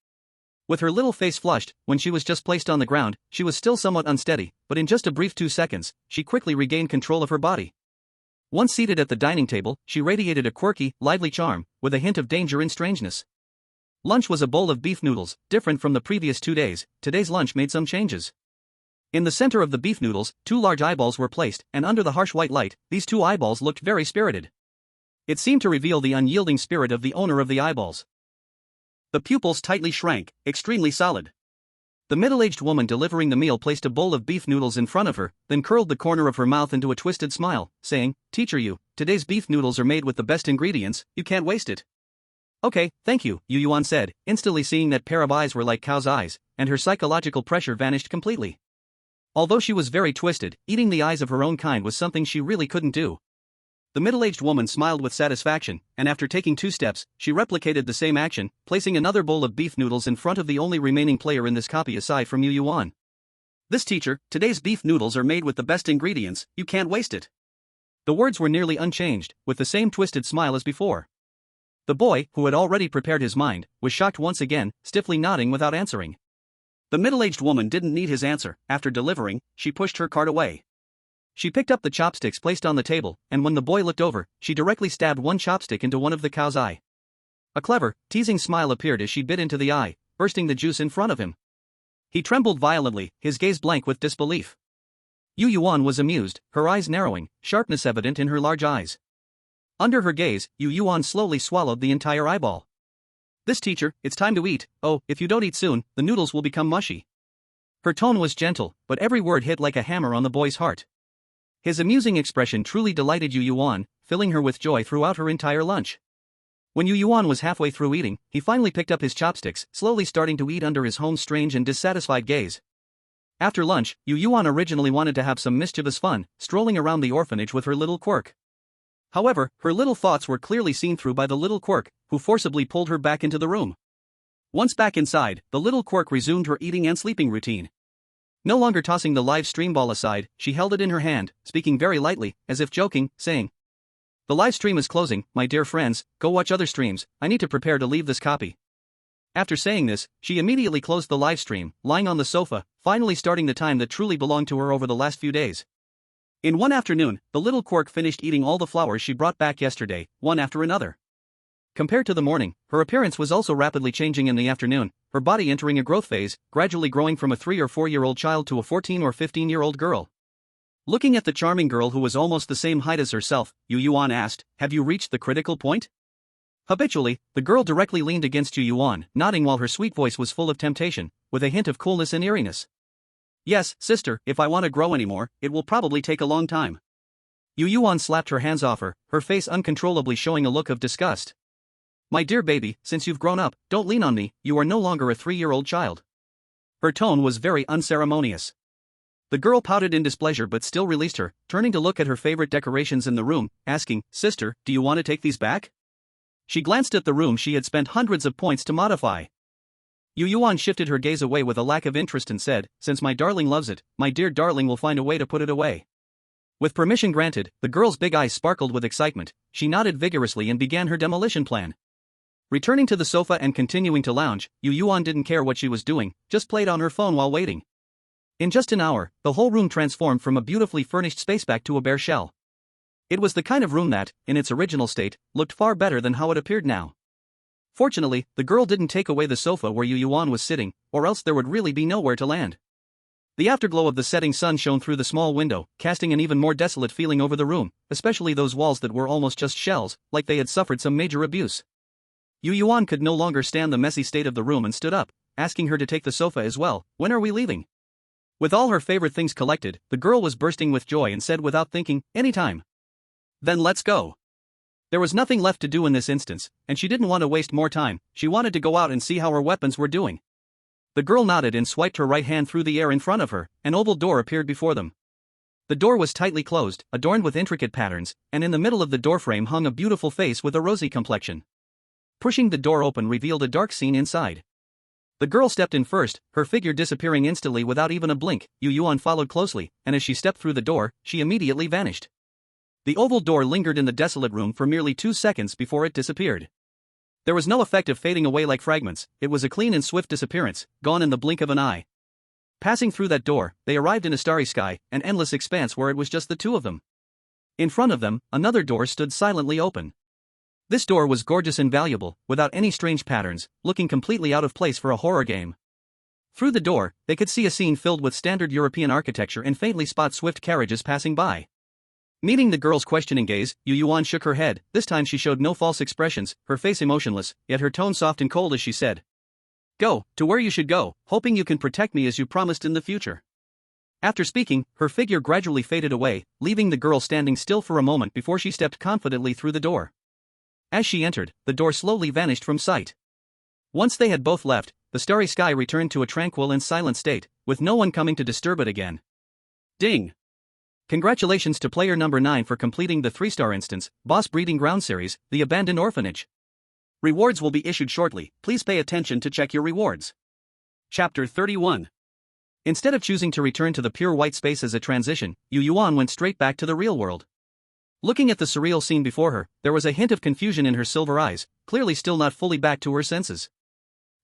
With her little face flushed, when she was just placed on the ground, she was still somewhat unsteady, but in just a brief 2 seconds, she quickly regained control of her body. Once seated at the dining table, she radiated a quirky, lively charm, with a hint of danger and strangeness. Lunch was a bowl of beef noodles, different from the previous 2 days. Today's lunch made some changes. In the center of the beef noodles, 2 large eyeballs were placed, and under the harsh white light, these 2 eyeballs looked very spirited. It seemed to reveal the unyielding spirit of the owner of the eyeballs. The pupils tightly shrank, extremely solid. The middle-aged woman delivering the meal placed a bowl of beef noodles in front of her, then curled the corner of her mouth into a twisted smile, saying, "Teacher today's beef noodles are made with the best ingredients, you can't waste it." "Okay, thank you," Yueyuan said, instantly seeing that pair of eyes were like cow's eyes, and her psychological pressure vanished completely. Although she was very twisted, eating the eyes of her own kind was something she really couldn't do. The middle-aged woman smiled with satisfaction, and after taking 2 steps, she replicated the same action, placing another bowl of beef noodles in front of the only remaining player in this copy aside from Yueyuan. "This teacher, today's beef noodles are made with the best ingredients, you can't waste it." The words were nearly unchanged, with the same twisted smile as before. The boy, who had already prepared his mind, was shocked once again, stiffly nodding without answering. The middle-aged woman didn't need his answer. After delivering, she pushed her cart away. She picked up the chopsticks placed on the table, and when the boy looked over, she directly stabbed one chopstick into one of the cow's eye. A clever, teasing smile appeared as she bit into the eye, bursting the juice in front of him. He trembled violently, his gaze blank with disbelief. Yueyuan was amused, her eyes narrowing, sharpness evident in her large eyes. Under her gaze, Yueyuan slowly swallowed the entire eyeball. "This teacher, it's time to eat. Oh, if you don't eat soon, the noodles will become mushy." Her tone was gentle, but every word hit like a hammer on the boy's heart. His amusing expression truly delighted Yueyuan, filling her with joy throughout her entire lunch. When Yueyuan was halfway through eating, he finally picked up his chopsticks, slowly starting to eat under his home's strange and dissatisfied gaze. After lunch, Yueyuan originally wanted to have some mischievous fun, strolling around the orphanage with her little quirk. However, her little thoughts were clearly seen through by the little quirk, who forcibly pulled her back into the room. Once back inside, the little quirk resumed her eating and sleeping routine. No longer tossing the live stream ball aside, she held it in her hand, speaking very lightly, as if joking, saying, "The live stream is closing, my dear friends, go watch other streams, I need to prepare to leave this copy." After saying this, she immediately closed the live stream, lying on the sofa, finally starting the time that truly belonged to her over the last few days. In one afternoon, the little quirk finished eating all the flowers she brought back yesterday, one after another. Compared to the morning, her appearance was also rapidly changing in the afternoon, her body entering a growth phase, gradually growing from a 3 or 4-year-old child to a 14 or 15-year-old girl. Looking at the charming girl who was almost the same height as herself, Yueyuan asked, "Have you reached the critical point?" Habitually, the girl directly leaned against Yueyuan, nodding while her sweet voice was full of temptation, with a hint of coolness and eeriness. "Yes, sister, if I want to grow anymore, it will probably take a long time." Yueyuan slapped her hands off her face uncontrollably showing a look of disgust. "My dear baby, since you've grown up, don't lean on me, you are no longer a 3-year-old child." Her tone was very unceremonious. The girl pouted in displeasure but still released her, turning to look at her favorite decorations in the room, asking, "Sister, do you want to take these back?" She glanced at the room she had spent hundreds of points to modify. Yueyuan shifted her gaze away with a lack of interest and said, "Since my darling loves it, my dear darling will find a way to put it away." With permission granted, the girl's big eyes sparkled with excitement, she nodded vigorously and began her demolition plan. Returning to the sofa and continuing to lounge, Yueyuan didn't care what she was doing, just played on her phone while waiting. In just an hour, the whole room transformed from a beautifully furnished space back to a bare shell. It was the kind of room that, in its original state, looked far better than how it appeared now. Fortunately, the girl didn't take away the sofa where Yueyuan was sitting, or else there would really be nowhere to land. The afterglow of the setting sun shone through the small window, casting an even more desolate feeling over the room, especially those walls that were almost just shells, like they had suffered some major abuse. Yueyuan could no longer stand the messy state of the room and stood up, asking her to take the sofa as well. "When are we leaving?" With all her favorite things collected, the girl was bursting with joy and said without thinking, "Anytime." "Then let's go." There was nothing left to do in this instance, and she didn't want to waste more time, she wanted to go out and see how her weapons were doing. The girl nodded and swiped her right hand through the air in front of her, an oval door appeared before them. The door was tightly closed, adorned with intricate patterns, and in the middle of the doorframe hung a beautiful face with a rosy complexion. Pushing the door open revealed a dark scene inside. The girl stepped in first, her figure disappearing instantly without even a blink. Yueyuan followed closely, and as she stepped through the door, she immediately vanished. The oval door lingered in the desolate room for merely 2 seconds before it disappeared. There was no effect of fading away like fragments, it was a clean and swift disappearance, gone in the blink of an eye. Passing through that door, they arrived in a starry sky, an endless expanse where it was just the two of them. In front of them, another door stood silently open. This door was gorgeous and valuable, without any strange patterns, looking completely out of place for a horror game. Through the door, they could see a scene filled with standard European architecture and faintly spot swift carriages passing by. Meeting the girl's questioning gaze, Yueyuan shook her head. This time she showed no false expressions, her face emotionless, yet her tone soft and cold as she said, "Go, to where you should go, hoping you can protect me as you promised in the future." After speaking, her figure gradually faded away, leaving the girl standing still for a moment before she stepped confidently through the door. As she entered, the door slowly vanished from sight. Once they had both left, the starry sky returned to a tranquil and silent state, with no one coming to disturb it again. Ding! Congratulations to player number 9 for completing the 3-star instance, Boss Breeding Ground series, The Abandoned Orphanage. Rewards will be issued shortly, please pay attention to check your rewards. Chapter 31. Instead of choosing to return to the pure white space as a transition, Yueyuan went straight back to the real world. Looking at the surreal scene before her, there was a hint of confusion in her silver eyes, clearly still not fully back to her senses.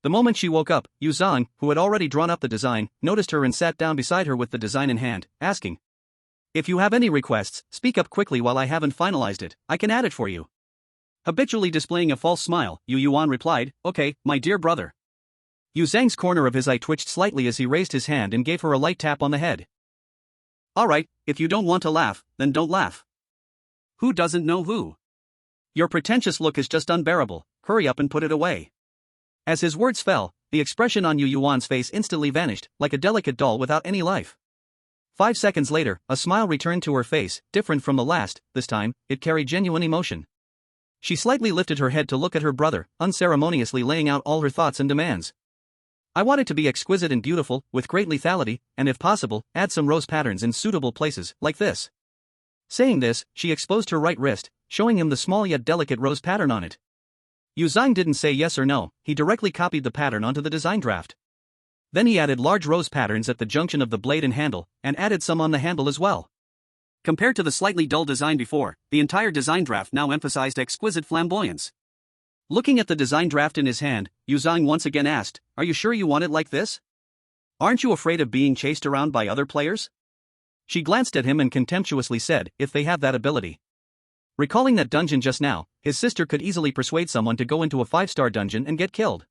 The moment she woke up, Yu Zhang, who had already drawn up the design, noticed her and sat down beside her with the design in hand, asking, "If you have any requests, speak up quickly while I haven't finalized it, I can add it for you." Habitually displaying a false smile, Yueyuan replied, "Okay, my dear brother." Yu Zhang's corner of his eye twitched slightly as he raised his hand and gave her a light tap on the head. "Alright, if you don't want to laugh, then don't laugh. Who doesn't know who? Your pretentious look is just unbearable, hurry up and put it away." As his words fell, the expression on Yueyuan's face instantly vanished, like a delicate doll without any life. 5 seconds later, a smile returned to her face, different from the last. This time, it carried genuine emotion. She slightly lifted her head to look at her brother, unceremoniously laying out all her thoughts and demands. "I want it to be exquisite and beautiful, with great lethality, and if possible, add some rose patterns in suitable places, like this." Saying this, she exposed her right wrist, showing him the small yet delicate rose pattern on it. Yu Zhang didn't say yes or no, he directly copied the pattern onto the design draft. Then he added large rose patterns at the junction of the blade and handle, and added some on the handle as well. Compared to the slightly dull design before, the entire design draft now emphasized exquisite flamboyance. Looking at the design draft in his hand, Yu Zhang once again asked, "Are you sure you want it like this? Aren't you afraid of being chased around by other players?" She glanced at him and contemptuously said, "If they have that ability." Recalling that dungeon just now, his sister could easily persuade someone to go into a 5-star dungeon and get killed.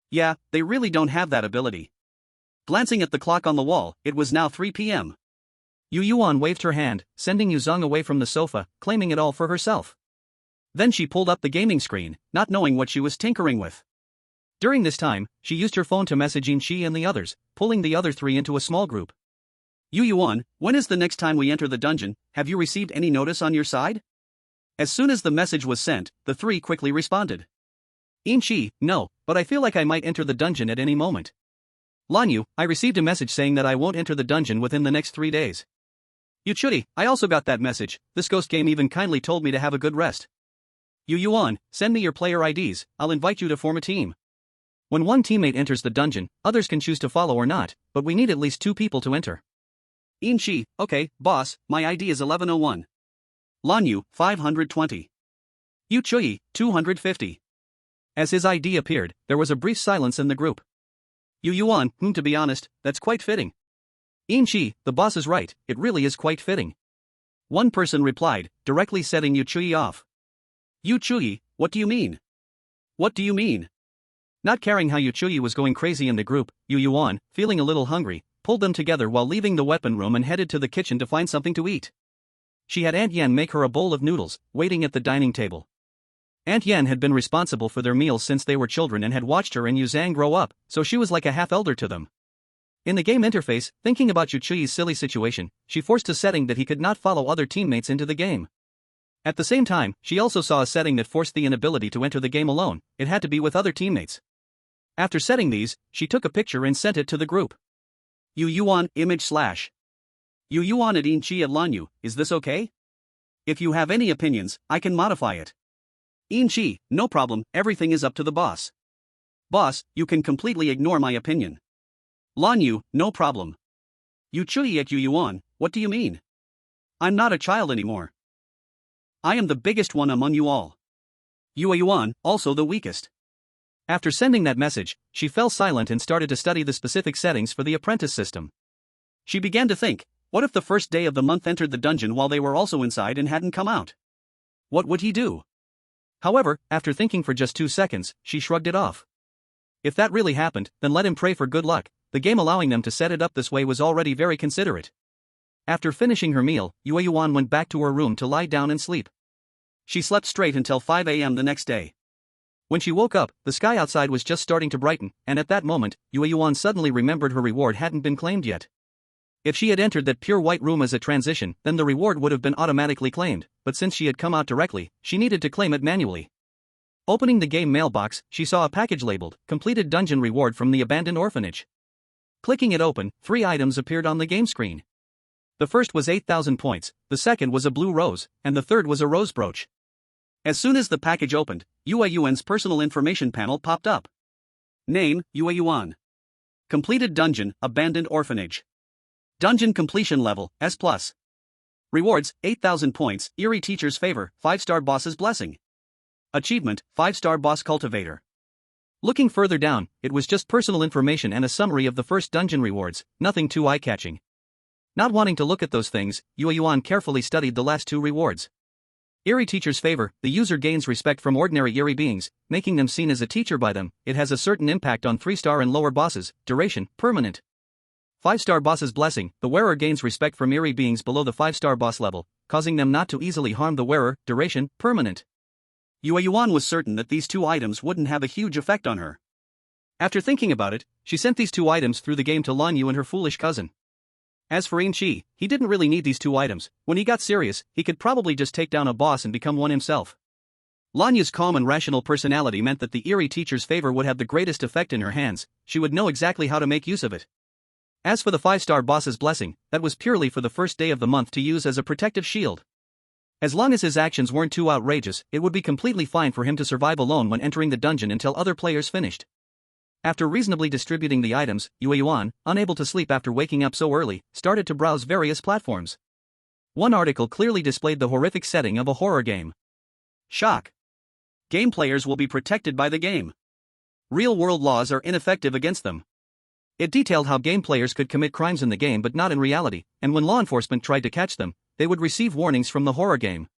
Yeah, they really don't have that ability. Glancing at the clock on the wall, it was now 3 p.m. Yueyuan waved her hand, sending Yu Zhang away from the sofa, claiming it all for herself. Then she pulled up the gaming screen, not knowing what she was tinkering with. During this time, she used her phone to message Inchi and the others, pulling the other 3 into a small group. "Yueyuan, when is the next time we enter the dungeon? Have you received any notice on your side?" As soon as the message was sent, the 3 quickly responded. "Inchi, no, but I feel like I might enter the dungeon at any moment." "Lanyu, I received a message saying that I won't enter the dungeon within the next 3 days." "Yuchuri, I also got that message, this ghost game even kindly told me to have a good rest." "Yueyuan, send me your player IDs, I'll invite you to form a team." When one teammate enters the dungeon, others can choose to follow or not, but we need at least 2 people to enter. Inchi, okay, boss, my ID is 1101. Lanyu, 520. Yuchui, 250. As his ID appeared, there was a brief silence in the group. Yueyuan, to be honest, that's quite fitting. Inchi, the boss is right, it really is quite fitting. One person replied, directly setting Yuchui off. Yuchui, what do you mean? What do you mean? Not caring how Yuchui was going crazy in the group, Yueyuan, feeling a little hungry, pulled them together while leaving the weapon room and headed to the kitchen to find something to eat. She had Aunt Yan make her a bowl of noodles, waiting at the dining table. Aunt Yan had been responsible for their meals since they were children and had watched her and Yu Zhang grow up, so she was like a half-elder to them. In the game interface, thinking about Yuchui's silly situation, she forced a setting that he could not follow other teammates into the game. At the same time, she also saw a setting that forced the inability to enter the game alone, it had to be with other teammates. After setting these, she took a picture and sent it to the group. Yueyuan, image slash. Yueyuan at Inchi at Lanyu, is this okay? If you have any opinions, I can modify it. Inchi, no problem, everything is up to the boss. Boss, you can completely ignore my opinion. Lanyu, no problem. Yuchui at Yueyuan, what do you mean? I'm not a child anymore. I am the biggest one among you all. Yueyuan, also the weakest. After sending that message, she fell silent and started to study the specific settings for the apprentice system. She began to think, what if the first day of the month entered the dungeon while they were also inside and hadn't come out? What would he do? However, after thinking for just 2 seconds, she shrugged it off. If that really happened, then let him pray for good luck, the game allowing them to set it up this way was already very considerate. After finishing her meal, Yueyuan went back to her room to lie down and sleep. She slept straight until 5 a.m. the next day. When she woke up, the sky outside was just starting to brighten, and at that moment, Yueyuan suddenly remembered her reward hadn't been claimed yet. If she had entered that pure white room as a transition, then the reward would have been automatically claimed, but since she had come out directly, she needed to claim it manually. Opening the game mailbox, she saw a package labeled, Completed Dungeon Reward from the Abandoned Orphanage. Clicking it open, 3 items appeared on the game screen. The first was 8,000 points, the second was a blue rose, and the third was a rose brooch. As soon as the package opened, Yueyuan's personal information panel popped up. Name, Yueyuan. Completed dungeon, Abandoned Orphanage. Dungeon completion level, S+. Rewards, 8,000 points, Eerie Teacher's Favor, 5-star Boss's Blessing. Achievement, 5-star Boss Cultivator. Looking further down, it was just personal information and a summary of the first dungeon rewards, nothing too eye-catching. Not wanting to look at those things, Yueyuan carefully studied the last 2 rewards. Eerie Teacher's Favor, the user gains respect from ordinary eerie beings, making them seen as a teacher by them. It has a certain impact on 3-star and lower bosses, duration, permanent. 5-star Boss's Blessing, the wearer gains respect from eerie beings below the 5-star boss level, causing them not to easily harm the wearer, duration, permanent. Yueyuan was certain that these 2 items wouldn't have a huge effect on her. After thinking about it, she sent these 2 items through the game to Lan Yu and her foolish cousin. As for Yin Chi, he didn't really need these 2 items. When he got serious, he could probably just take down a boss and become one himself. Lan Yu's calm and rational personality meant that the Eerie Teacher's Favor would have the greatest effect in her hands. She would know exactly how to make use of it. As for the 5-star Boss's Blessing, that was purely for the first day of the month to use as a protective shield. As long as his actions weren't too outrageous, it would be completely fine for him to survive alone when entering the dungeon until other players finished. After reasonably distributing the items, Yueyuan, unable to sleep after waking up so early, started to browse various platforms. One article clearly displayed the horrific setting of a horror game. Shock. Game players will be protected by the game. Real-world laws are ineffective against them. It detailed how game players could commit crimes in the game but not in reality, and when law enforcement tried to catch them, they would receive warnings from the horror game.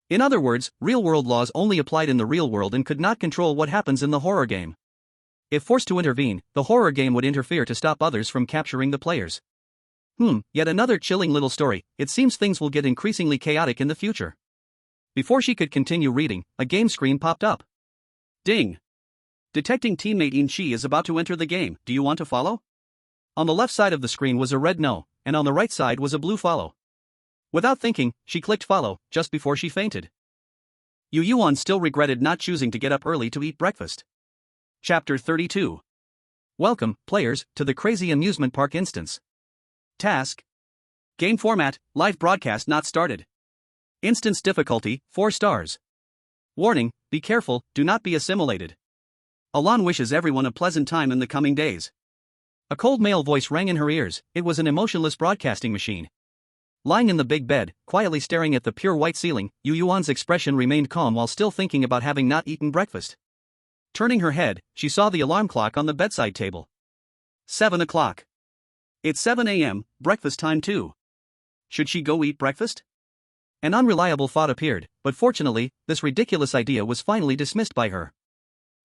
In other words, real-world laws only applied in the real world and could not control what happens in the horror game. If forced to intervene, the horror game would interfere to stop others from capturing the players. Yet another chilling little story. It seems things will get increasingly chaotic in the future. Before she could continue reading, a game screen popped up. Ding! Detecting teammate Yin Chi is about to enter the game. Do you want to follow? On the left side of the screen was a red no, and on the right side was a blue follow. Without thinking, she clicked follow, just before she fainted. Yueyuan still regretted not choosing to get up early to eat breakfast. Chapter 32. Welcome, players, to the Crazy Amusement Park instance. Task. Game format, live broadcast not started. Instance difficulty, 4 stars. Warning, be careful, do not be assimilated. Alan wishes everyone a pleasant time in the coming days. A cold male voice rang in her ears. It was an emotionless broadcasting machine. Lying in the big bed, quietly staring at the pure white ceiling, Yueyuan's expression remained calm while still thinking about having not eaten breakfast. Turning her head, she saw the alarm clock on the bedside table. 7 o'clock. It's 7 a.m., breakfast time too. Should she go eat breakfast? An unreliable thought appeared, but fortunately, this ridiculous idea was finally dismissed by her.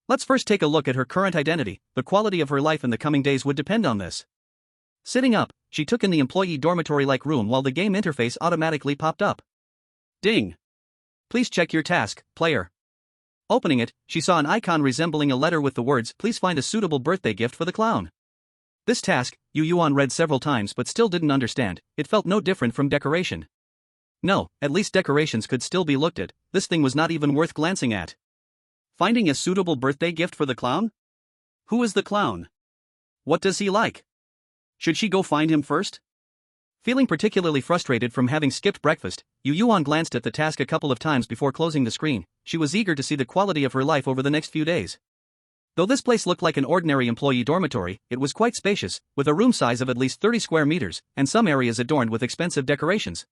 Let's first take a look at her current identity. The quality of her life in the coming days would depend on this. Sitting up, she took in the employee dormitory-like room while the game interface automatically popped up. Ding! Please check your task, player. Opening it, she saw an icon resembling a letter with the words, "Please find a suitable birthday gift for the clown." This task, Yueyuan read several times but still didn't understand. It felt no different from decoration. No, at least decorations could still be looked at. This thing was not even worth glancing at. Finding a suitable birthday gift for the clown? Who is the clown? What does he like? Should she go find him first? Feeling particularly frustrated from having skipped breakfast, Yueyuan glanced at the task a couple of times before closing the screen. She was eager to see the quality of her life over the next few days. Though this place looked like an ordinary employee dormitory, it was quite spacious, with a room size of at least 30 square meters, and some areas adorned with expensive decorations.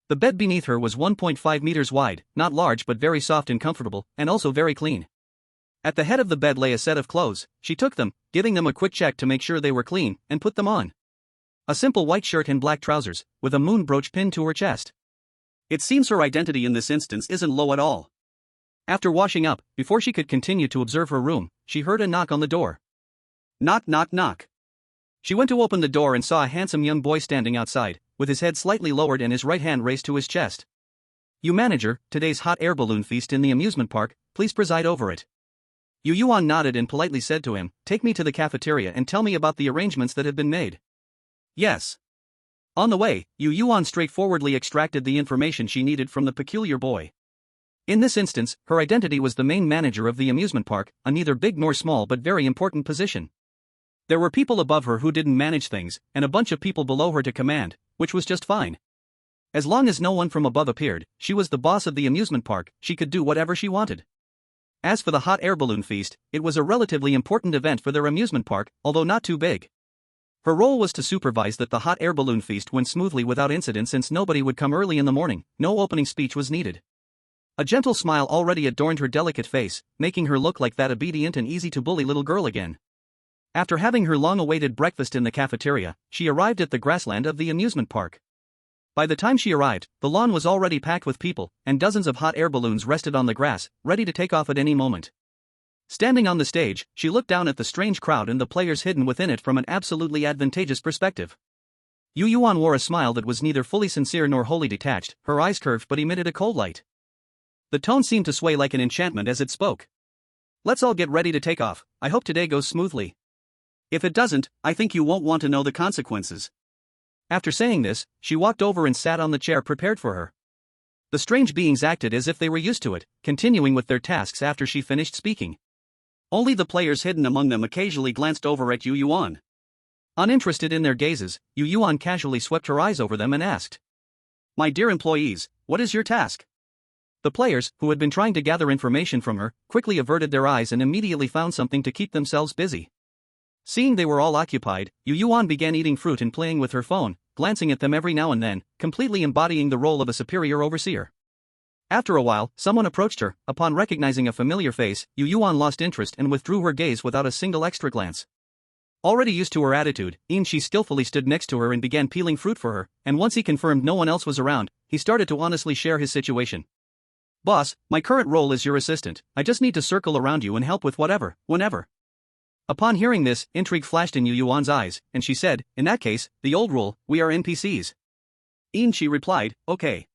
The bed beneath her was 1.5 meters wide, not large but very soft and comfortable, and also very clean. At the head of the bed lay a set of clothes. She took them, giving them a quick check to make sure they were clean, and put them on. A simple white shirt and black trousers, with a moon brooch pinned to her chest. It seems her identity in this instance isn't low at all. After washing up, before she could continue to observe her room, she heard a knock on the door. Knock knock knock. She went to open the door and saw a handsome young boy standing outside. with his head slightly lowered and his right hand raised to his chest. "You manager, today's hot air balloon feast in the amusement park, please preside over it." Yueyuan nodded and politely said to him, "Take me to the cafeteria and tell me about the arrangements that have been made." "Yes." On the way, Yueyuan straightforwardly extracted the information she needed from the peculiar boy. In this instance, her identity was the main manager of the amusement park, a neither big nor small but very important position. There were people above her who didn't manage things, and a bunch of people below her to command, which was just fine. As long as no one from above appeared, she was the boss of the amusement park, she could do whatever she wanted. As for the hot air balloon feast, it was a relatively important event for their amusement park, although not too big. Her role was to supervise that the hot air balloon feast went smoothly without incident since nobody would come early in the morning, no opening speech was needed. A gentle smile already adorned her delicate face, making her look like that obedient and easy-to-bully little girl again. After having her long-awaited breakfast in the cafeteria, she arrived at the grassland of the amusement park. By the time she arrived, the lawn was already packed with people, and dozens of hot air balloons rested on the grass, ready to take off at any moment. Standing on the stage, she looked down at the strange crowd and the players hidden within it from an absolutely advantageous perspective. Yueyuan wore a smile that was neither fully sincere nor wholly detached, her eyes curved but emitted a cold light. The tone seemed to sway like an enchantment as it spoke. "Let's all get ready to take off, I hope today goes smoothly. If it doesn't, I think you won't want to know the consequences." After saying this, she walked over and sat on the chair prepared for her. The strange beings acted as if they were used to it, continuing with their tasks after she finished speaking. Only the players hidden among them occasionally glanced over at Yueyuan. Uninterested in their gazes, Yueyuan casually swept her eyes over them and asked, "My dear employees, what is your task?" The players, who had been trying to gather information from her, quickly averted their eyes and immediately found something to keep themselves busy. Seeing they were all occupied, Yueyuan began eating fruit and playing with her phone, glancing at them every now and then, completely embodying the role of a superior overseer. After a while, someone approached her. Upon recognizing a familiar face, Yueyuan lost interest and withdrew her gaze without a single extra glance. Already used to her attitude, Shi skillfully stood next to her and began peeling fruit for her, and once he confirmed no one else was around, he started to honestly share his situation. "Boss, my current role is your assistant, I just need to circle around you and help with whatever, whenever." Upon hearing this, intrigue flashed in Yueyuan's eyes, and she said, "In that case, the old rule, we are NPCs." Shi replied, "Okay."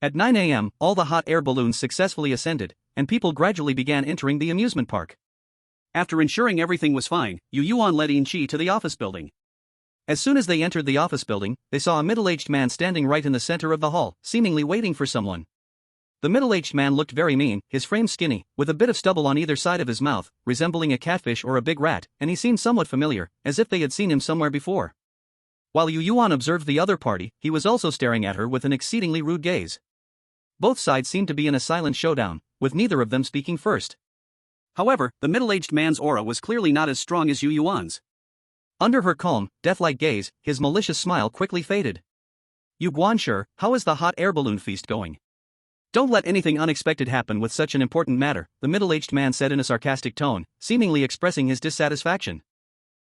At 9 a.m., all the hot air balloons successfully ascended, and people gradually began entering the amusement park. After ensuring everything was fine, Yueyuan led Shi to the office building. As soon as they entered the office building, they saw a middle-aged man standing right in the center of the hall, seemingly waiting for someone. The middle-aged man looked very mean, his frame skinny, with a bit of stubble on either side of his mouth, resembling a catfish or a big rat, and he seemed somewhat familiar, as if they had seen him somewhere before. While Yueyuan observed the other party, he was also staring at her with an exceedingly rude gaze. Both sides seemed to be in a silent showdown, with neither of them speaking first. However, the middle-aged man's aura was clearly not as strong as Yueyuan's. Under her calm, death-like gaze, his malicious smile quickly faded. "Yueyuan, how is the hot air balloon feast going?" "Don't let anything unexpected happen with such an important matter," the middle-aged man said in a sarcastic tone, seemingly expressing his dissatisfaction.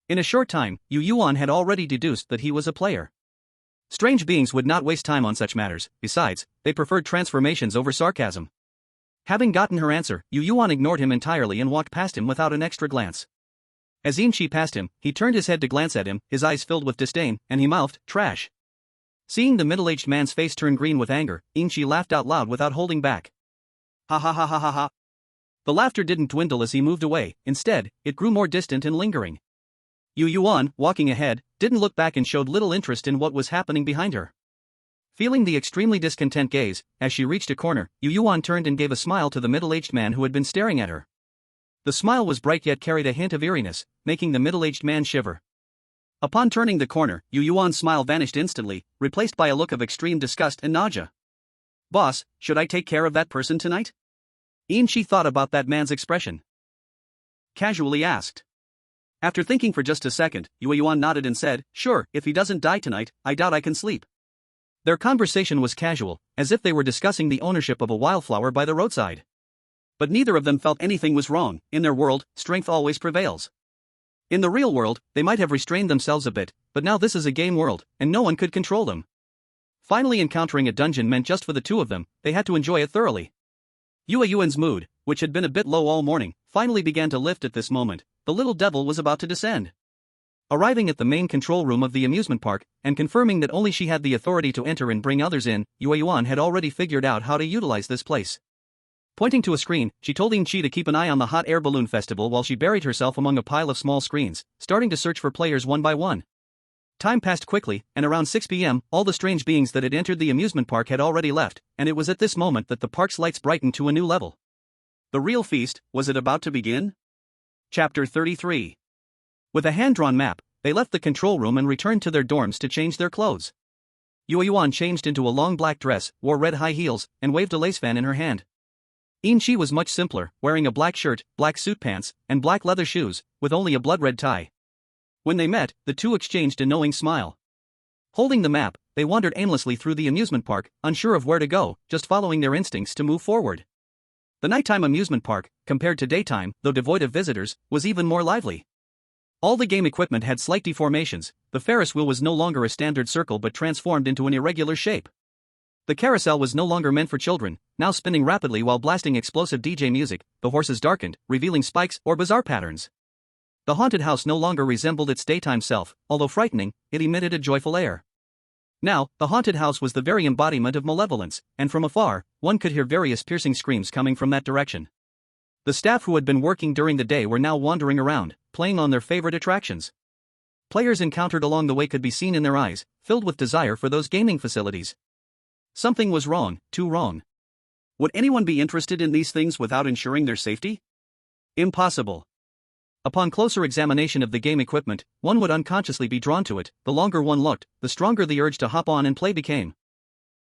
In a short time, Yueyuan had already deduced that he was a player. Strange beings would not waste time on such matters, besides, they preferred transformations over sarcasm. Having gotten her answer, Yueyuan ignored him entirely and walked past him without an extra glance. As Shi passed him, he turned his head to glance at him, his eyes filled with disdain, and he mouthed, "Trash." Seeing the middle-aged man's face turn green with anger, Shi laughed out loud without holding back. "Ha ha ha ha ha ha." The laughter didn't dwindle as he moved away, instead, it grew more distant and lingering. Yueyuan, walking ahead, didn't look back and showed little interest in what was happening behind her. Feeling the extremely discontent gaze, as she reached a corner, Yueyuan turned and gave a smile to the middle-aged man who had been staring at her. The smile was bright yet carried a hint of eeriness, making the middle-aged man shiver. Upon turning the corner, Yueyuan's smile vanished instantly, replaced by a look of extreme disgust and nausea. "Boss, should I take care of that person tonight?" Shi thought about that man's expression. Casually asked. After thinking for just a second, Yueyuan nodded and said, "Sure, if he doesn't die tonight, I doubt I can sleep." Their conversation was casual, as if they were discussing the ownership of a wildflower by the roadside. But neither of them felt anything was wrong. In their world, strength always prevails. In the real world, they might have restrained themselves a bit, but now this is a game world, and no one could control them. Finally encountering a dungeon meant just for the two of them, they had to enjoy it thoroughly. Yueyuan's mood, which had been a bit low all morning, finally began to lift at this moment. The little devil was about to descend. Arriving at the main control room of the amusement park, and confirming that only she had the authority to enter and bring others in, Yueyuan had already figured out how to utilize this place. Pointing to a screen, she told Inchi to keep an eye on the hot air balloon festival while she buried herself among a pile of small screens, starting to search for players one by one. Time passed quickly, and around 6 p.m., all the strange beings that had entered the amusement park had already left, and it was at this moment that the park's lights brightened to a new level. The real feast, was it about to begin? Chapter 33. With a hand-drawn map, they left the control room and returned to their dorms to change their clothes. Yueyuan changed into a long black dress, wore red high heels, and waved a lace fan in her hand. Inchi was much simpler, wearing a black shirt, black suit pants, and black leather shoes, with only a blood-red tie. When they met, the two exchanged a knowing smile. Holding the map, they wandered aimlessly through the amusement park, unsure of where to go, just following their instincts to move forward. The nighttime amusement park, compared to daytime, though devoid of visitors, was even more lively. All the game equipment had slight deformations. The Ferris wheel was no longer a standard circle but transformed into an irregular shape. The carousel was no longer meant for children, now spinning rapidly while blasting explosive DJ music. The horses darkened, revealing spikes or bizarre patterns. The haunted house no longer resembled its daytime self, although frightening, it emitted a joyful air. Now, the haunted house was the very embodiment of malevolence, and from afar, one could hear various piercing screams coming from that direction. The staff who had been working during the day were now wandering around, playing on their favorite attractions. Players encountered along the way could be seen in their eyes, filled with desire for those gaming facilities. Something was wrong, too wrong. Would anyone be interested in these things without ensuring their safety? Impossible. Upon closer examination of the game equipment, one would unconsciously be drawn to it. The longer one looked, the stronger the urge to hop on and play became.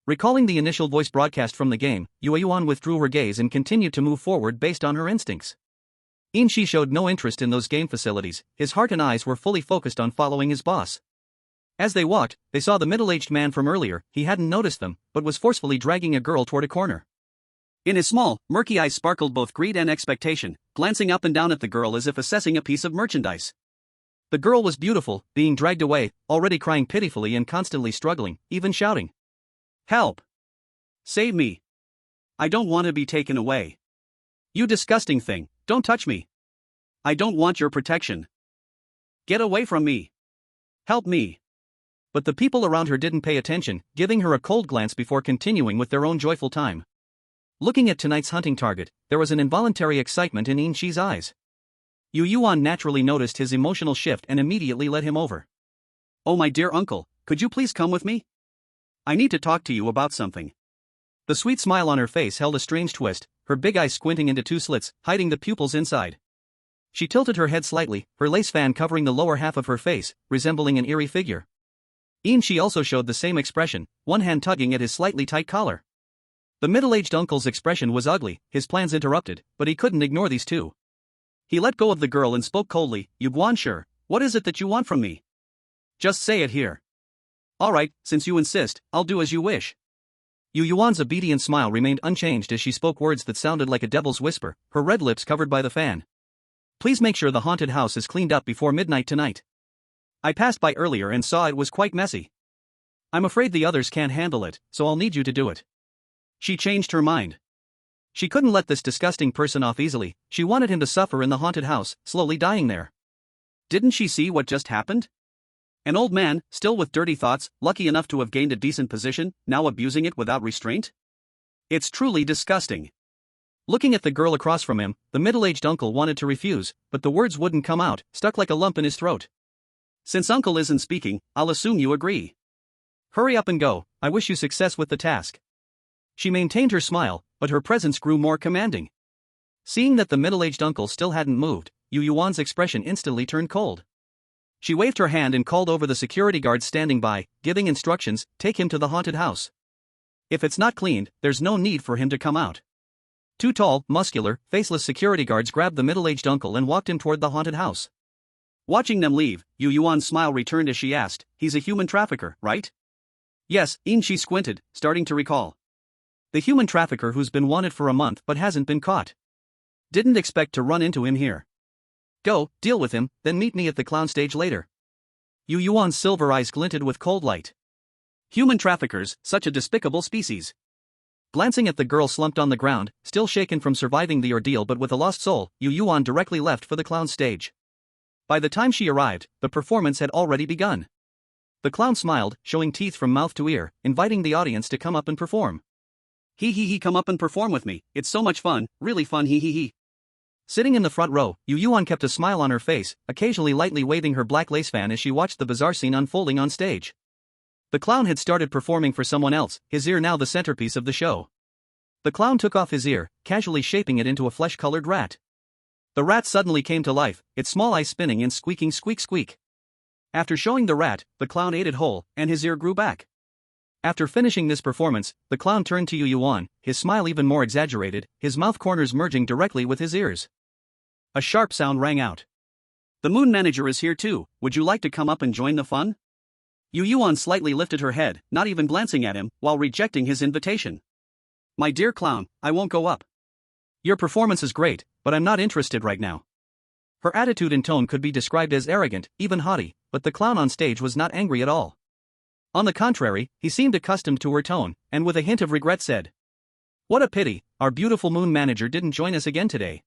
Recalling the initial voice broadcast from the game, Yueyuan withdrew her gaze and continued to move forward based on her instincts. Inchi showed no interest in those game facilities. His heart and eyes were fully focused on following his boss. As they walked, they saw the middle-aged man from earlier. He hadn't noticed them, but was forcefully dragging a girl toward a corner. In his small, murky eyes sparkled both greed and expectation, glancing up and down at the girl as if assessing a piece of merchandise. The girl was beautiful, being dragged away, already crying pitifully and constantly struggling, even shouting. "Help! Save me! I don't want to be taken away. You disgusting thing, don't touch me. I don't want your protection. Get away from me. Help me." But the people around her didn't pay attention, giving her a cold glance before continuing with their own joyful time. Looking at tonight's hunting target, there was an involuntary excitement in Inchi's eyes. Yueyuan naturally noticed his emotional shift and immediately led him over. "Oh my dear uncle, could you please come with me? I need to talk to you about something." The sweet smile on her face held a strange twist, her big eyes squinting into two slits, hiding the pupils inside. She tilted her head slightly, her lace fan covering the lower half of her face, resembling an eerie figure. Inchi also showed the same expression, one hand tugging at his slightly tight collar. The middle-aged uncle's expression was ugly, his plans interrupted, but he couldn't ignore these two. He let go of the girl and spoke coldly. "Yueyuan, sure, what is it that you want from me? Just say it here." "Alright, since you insist, I'll do as you wish." Yueyuan's obedient smile remained unchanged as she spoke words that sounded like a devil's whisper, her red lips covered by the fan. "Please make sure the haunted house is cleaned up before midnight tonight. I passed by earlier and saw it was quite messy. I'm afraid the others can't handle it, so I'll need you to do it." She changed her mind. She couldn't let this disgusting person off easily. She wanted him to suffer in the haunted house, slowly dying there. Didn't she see what just happened? An old man, still with dirty thoughts, lucky enough to have gained a decent position, now abusing it without restraint? It's truly disgusting. Looking at the girl across from him, the middle-aged uncle wanted to refuse, but the words wouldn't come out, stuck like a lump in his throat. "Since uncle isn't speaking, I'll assume you agree. Hurry up and go, I wish you success with the task." She maintained her smile, but her presence grew more commanding. Seeing that the middle-aged uncle still hadn't moved, Yueyuan's expression instantly turned cold. She waved her hand and called over the security guards standing by, giving instructions, "Take him to the haunted house. If it's not cleaned, there's no need for him to come out." Two tall, muscular, faceless security guards grabbed the middle-aged uncle and walked him toward the haunted house. Watching them leave, Yueyuan's smile returned as she asked, "He's a human trafficker, right?" "Yes," Inchi squinted, starting to recall. "The human trafficker who's been wanted for a month but hasn't been caught. Didn't expect to run into him here. Go, deal with him, then meet me at the clown stage later." Yueyuan's silver eyes glinted with cold light. Human traffickers, such a despicable species. Glancing at the girl slumped on the ground, still shaken from surviving the ordeal but with a lost soul, Yueyuan directly left for the clown stage. By the time she arrived, the performance had already begun. The clown smiled, showing teeth from mouth to ear, inviting the audience to come up and perform. He, come up and perform with me, it's so much fun, really fun he. Sitting in the front row, Yueyuan kept a smile on her face, occasionally lightly waving her black lace fan as she watched the bizarre scene unfolding on stage. The clown had started performing for someone else, his ear now the centerpiece of the show. The clown took off his ear, casually shaping it into a flesh-colored rat. The rat suddenly came to life, its small eyes spinning and squeaking squeak squeak. After showing the rat, the clown ate it whole, and his ear grew back. After finishing this performance, the clown turned to Yueyuan, his smile even more exaggerated, his mouth corners merging directly with his ears. A sharp sound rang out. The moon manager is here too, would you like to come up and join the fun? Yueyuan slightly lifted her head, not even glancing at him, while rejecting his invitation. My dear clown, I won't go up. Your performance is great, but I'm not interested right now. Her attitude and tone could be described as arrogant, even haughty, but the clown on stage was not angry at all. On the contrary, he seemed accustomed to her tone, and with a hint of regret said, What a pity, our beautiful moon manager didn't join us again today.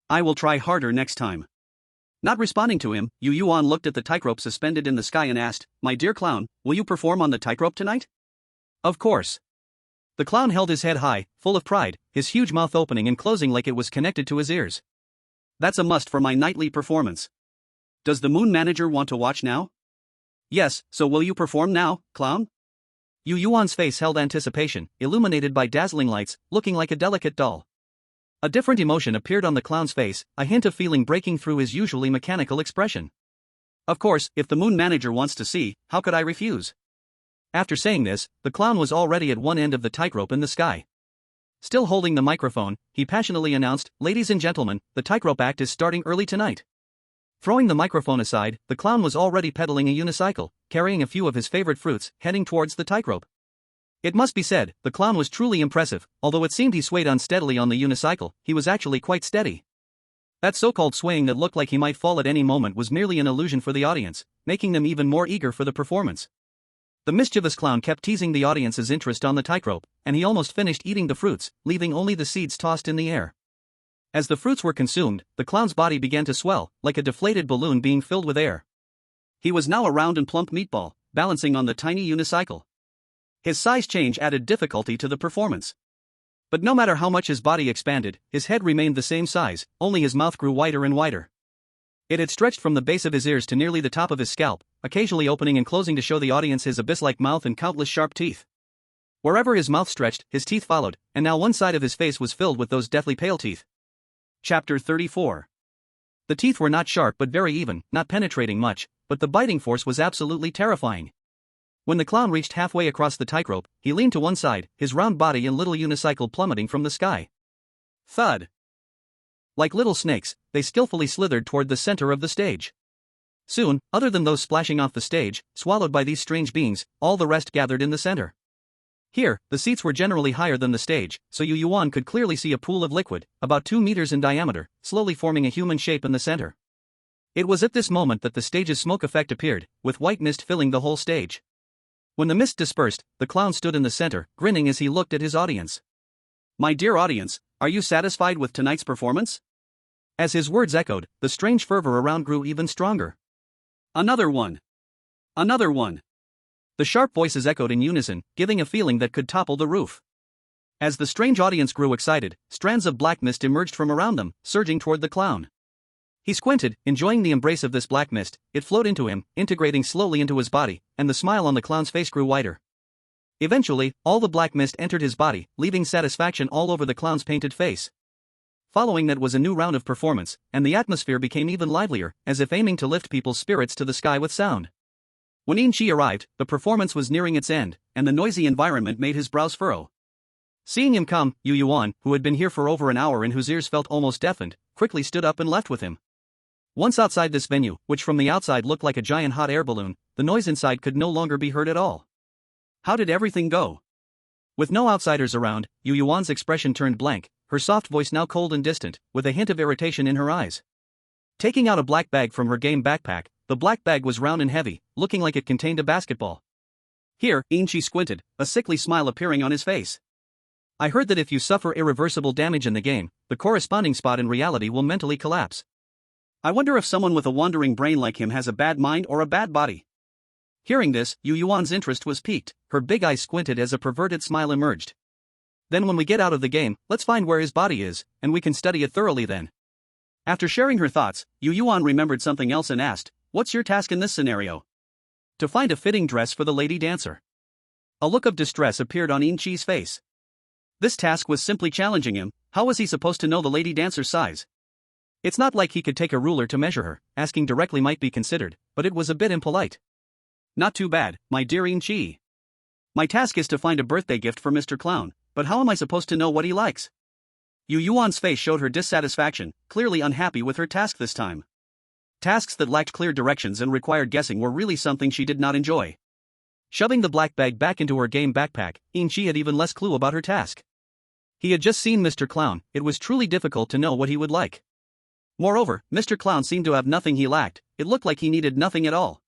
I will try harder next time. Not responding to him, Yueyuan looked at the tightrope suspended in the sky and asked, My dear clown, will you perform on the tightrope tonight? Of course. The clown held his head high, full of pride, his huge mouth opening and closing like it was connected to his ears. That's a must for my nightly performance. Does the moon manager want to watch now? Yes, so will you perform now, clown? Yueyuan's face held anticipation, illuminated by dazzling lights, looking like a delicate doll. A different emotion appeared on the clown's face, a hint of feeling breaking through his usually mechanical expression. Of course, if the moon manager wants to see, how could I refuse? After saying this, the clown was already at one end of the tightrope in the sky. Still holding the microphone, he passionately announced, Ladies and gentlemen, the tightrope act is starting early tonight. Throwing the microphone aside, the clown was already pedaling a unicycle, carrying a few of his favorite fruits, heading towards the tightrope. It must be said, the clown was truly impressive, although it seemed he swayed unsteadily on the unicycle, he was actually quite steady. That so-called swaying that looked like he might fall at any moment was merely an illusion for the audience, making them even more eager for the performance. The mischievous clown kept teasing the audience's interest on the tightrope, and he almost finished eating the fruits, leaving only the seeds tossed in the air. As the fruits were consumed, the clown's body began to swell, like a deflated balloon being filled with air. He was now a round and plump meatball, balancing on the tiny unicycle. His size change added difficulty to the performance. But no matter how much his body expanded, his head remained the same size, only his mouth grew wider and wider. It had stretched from the base of his ears to nearly the top of his scalp, occasionally opening and closing to show the audience his abyss-like mouth and countless sharp teeth. Wherever his mouth stretched, his teeth followed, and now one side of his face was filled with those deathly pale teeth. Chapter 34. The teeth were not sharp but very even, not penetrating much, but the biting force was absolutely terrifying. When the clown reached halfway across the tightrope, he leaned to one side, his round body and little unicycle plummeting from the sky. Thud. Like little snakes, they skillfully slithered toward the center of the stage. Soon, other than those splashing off the stage, swallowed by these strange beings, all the rest gathered in the center. Here, the seats were generally higher than the stage, so Yueyuan could clearly see a pool of liquid, about 2 meters in diameter, slowly forming a human shape in the center. It was at this moment that the stage's smoke effect appeared, with white mist filling the whole stage. When the mist dispersed, the clown stood in the center, grinning as he looked at his audience. My dear audience, are you satisfied with tonight's performance? As his words echoed, the strange fervor around grew even stronger. Another one. Another one. The sharp voices echoed in unison, giving a feeling that could topple the roof. As the strange audience grew excited, strands of black mist emerged from around them, surging toward the clown. He squinted, enjoying the embrace of this black mist. It flowed into him, integrating slowly into his body, and the smile on the clown's face grew wider. Eventually, all the black mist entered his body, leaving satisfaction all over the clown's painted face. Following that was a new round of performance, and the atmosphere became even livelier, as if aiming to lift people's spirits to the sky with sound. When Inchi arrived, the performance was nearing its end, and the noisy environment made his brows furrow. Seeing him come, Yueyuan, who had been here for over an hour and whose ears felt almost deafened, quickly stood up and left with him. Once outside this venue, which from the outside looked like a giant hot air balloon, the noise inside could no longer be heard at all. How did everything go? With no outsiders around, Yueyuan's expression turned blank, her soft voice now cold and distant, with a hint of irritation in her eyes. Taking out a black bag from her game backpack, the black bag was round and heavy, looking like it contained a basketball. Here, Inchi squinted, a sickly smile appearing on his face. I heard that if you suffer irreversible damage in the game, the corresponding spot in reality will mentally collapse. I wonder if someone with a wandering brain like him has a bad mind or a bad body. Hearing this, Yueyuan's interest was piqued, her big eyes squinted as a perverted smile emerged. Then when we get out of the game, let's find where his body is, and we can study it thoroughly then. After sharing her thoughts, Yueyuan remembered something else and asked, "What's your task in this scenario?" "To find a fitting dress for the lady dancer." A look of distress appeared on Inchi's face. This task was simply challenging him. How was he supposed to know the lady dancer's size? It's not like he could take a ruler to measure her. Asking directly might be considered, but it was a bit impolite. "Not too bad, my dear Inchi. My task is to find a birthday gift for Mr. Clown, but how am I supposed to know what he likes?" Yueyuan's face showed her dissatisfaction, clearly unhappy with her task this time. Tasks that lacked clear directions and required guessing were really something she did not enjoy. Shoving the black bag back into her game backpack, Inchi had even less clue about her task. He had just seen Mr. Clown. It was truly difficult to know what he would like. Moreover, Mr. Clown seemed to have nothing he lacked. It looked like he needed nothing at all.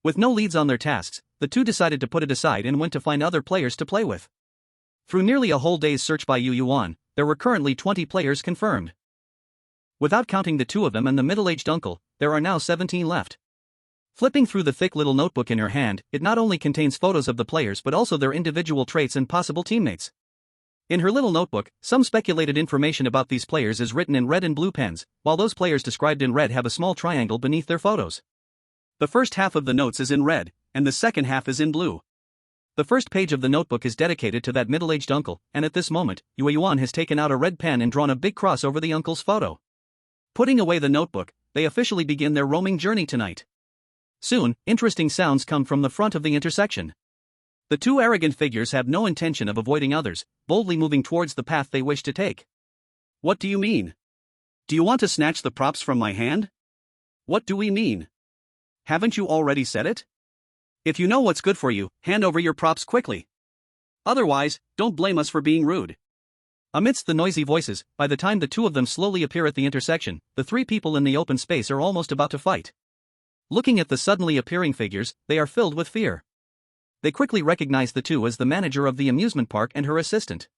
With no leads on their tasks, the two decided to put it aside and went to find other players to play with. Through nearly a whole day's search by Yueyuan, there were currently 20 players confirmed. Without counting the two of them and the middle-aged uncle, there are now 17 left. Flipping through the thick little notebook in her hand, it not only contains photos of the players but also their individual traits and possible teammates. In her little notebook, some speculated information about these players is written in red and blue pens, while those players described in red have a small triangle beneath their photos. The first half of the notes is in red, and the second half is in blue. The first page of the notebook is dedicated to that middle-aged uncle, and at this moment, Yueyuan has taken out a red pen and drawn a big cross over the uncle's photo. Putting away the notebook, they officially begin their roaming journey tonight. Soon, interesting sounds come from the front of the intersection. The two arrogant figures have no intention of avoiding others, boldly moving towards the path they wish to take. "What do you mean? Do you want to snatch the props from my hand? What do we mean? Haven't you already said it? If you know what's good for you, hand over your props quickly. Otherwise, don't blame us for being rude." Amidst the noisy voices, by the time the two of them slowly appear at the intersection, the three people in the open space are almost about to fight. Looking at the suddenly appearing figures, they are filled with fear. They quickly recognize the two as the manager of the amusement park and her assistant.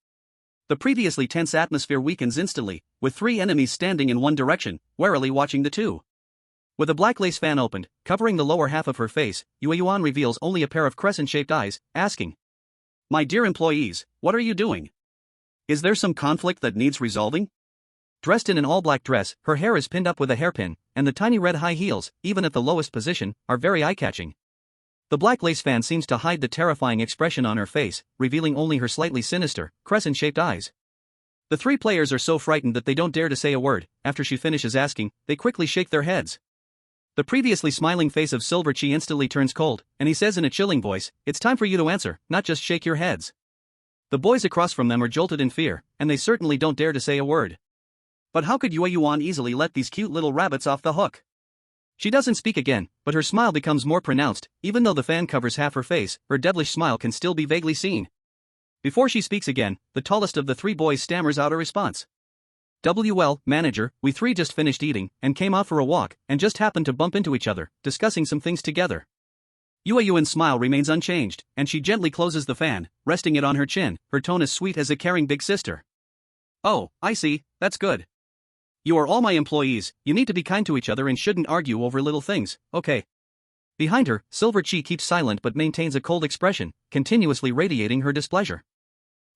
The previously tense atmosphere weakens instantly, with three enemies standing in one direction, warily watching the two. With a black lace fan opened, covering the lower half of her face, Yueyuan reveals only a pair of crescent-shaped eyes, asking, "My dear employees, what are you doing? Is there some conflict that needs resolving?" Dressed in an all-black dress, her hair is pinned up with a hairpin, and the tiny red high heels, even at the lowest position, are very eye-catching. The black lace fan seems to hide the terrifying expression on her face, revealing only her slightly sinister, crescent-shaped eyes. The three players are so frightened that they don't dare to say a word. After she finishes asking, they quickly shake their heads. The previously smiling face of Silver Chi instantly turns cold, and he says in a chilling voice, "It's time for you to answer, not just shake your heads." The boys across from them are jolted in fear, and they certainly don't dare to say a word. But how could Yueyuan easily let these cute little rabbits off the hook? She doesn't speak again, but her smile becomes more pronounced. Even though the fan covers half her face, her devilish smile can still be vaguely seen. Before she speaks again, the tallest of the three boys stammers out a response. "Well, manager, we three just finished eating, and came out for a walk, and just happened to bump into each other, discussing some things together." Yueyuan's smile remains unchanged, and she gently closes the fan, resting it on her chin. Her tone is sweet as a caring big sister. "Oh, I see, that's good. You are all my employees, you need to be kind to each other and shouldn't argue over little things, okay?" Behind her, Silver Chi keeps silent but maintains a cold expression, continuously radiating her displeasure.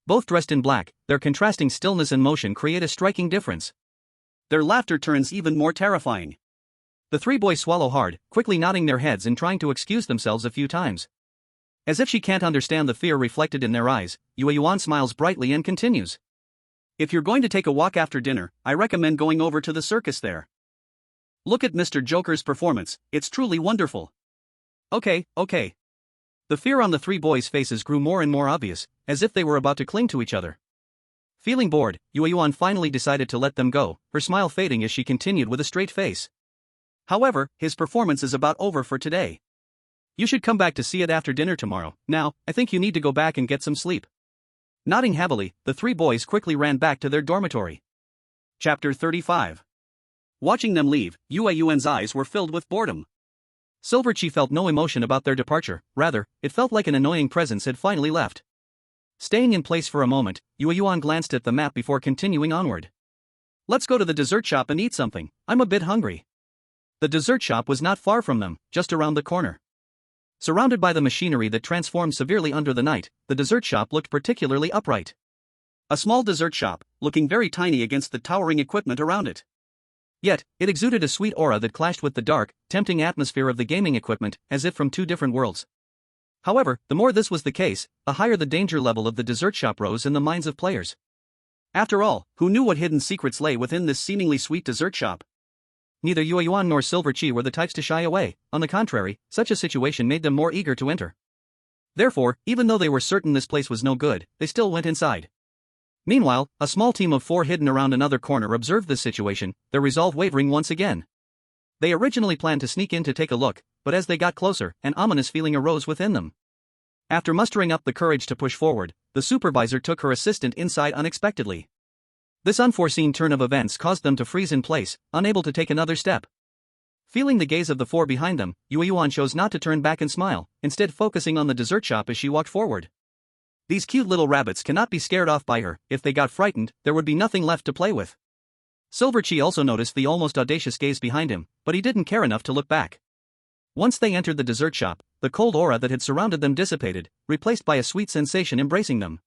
Both dressed in black, their contrasting stillness and motion create a striking difference. Their laughter turns even more terrifying. The three boys swallow hard, quickly nodding their heads and trying to excuse themselves a few times. As if she can't understand the fear reflected in their eyes, Yueyuan smiles brightly and continues. "If you're going to take a walk after dinner, I recommend going over to the circus there. Look at Mr. Joker's performance, it's truly wonderful." Okay. The fear on the three boys' faces grew more and more obvious, as if they were about to cling to each other. Feeling bored, Yueyuan finally decided to let them go, her smile fading as she continued with a straight face. "However, his performance is about over for today. You should come back to see it after dinner tomorrow. Now, I think you need to go back and get some sleep." Nodding heavily, the three boys quickly ran back to their dormitory. Chapter 35. Watching them leave, Yueyuan's eyes were filled with boredom. Silver Chi felt no emotion about their departure, rather, it felt like an annoying presence had finally left. Staying in place for a moment, Yueyuan glanced at the map before continuing onward. "Let's go to the dessert shop and eat something, I'm a bit hungry." The dessert shop was not far from them, just around the corner. Surrounded by the machinery that transformed severely under the night, the dessert shop looked particularly upright. A small dessert shop, looking very tiny against the towering equipment around it. Yet, it exuded a sweet aura that clashed with the dark, tempting atmosphere of the gaming equipment, as if from two different worlds. However, the more this was the case, the higher the danger level of the dessert shop rose in the minds of players. After all, who knew what hidden secrets lay within this seemingly sweet dessert shop? Neither Yueyuan nor Silver Chi were the types to shy away. On the contrary, such a situation made them more eager to enter. Therefore, even though they were certain this place was no good, they still went inside. Meanwhile, a small team of 4 hidden around another corner observed this situation, their resolve wavering once again. They originally planned to sneak in to take a look, but as they got closer, an ominous feeling arose within them. After mustering up the courage to push forward, the supervisor took her assistant inside unexpectedly. This unforeseen turn of events caused them to freeze in place, unable to take another step. Feeling the gaze of the 4 behind them, Yueyuan chose not to turn back and smile, instead focusing on the dessert shop as she walked forward. These cute little rabbits cannot be scared off by her. If they got frightened, there would be nothing left to play with. Silver Chi also noticed the almost audacious gaze behind him, but he didn't care enough to look back. Once they entered the dessert shop, the cold aura that had surrounded them dissipated, replaced by a sweet sensation embracing them.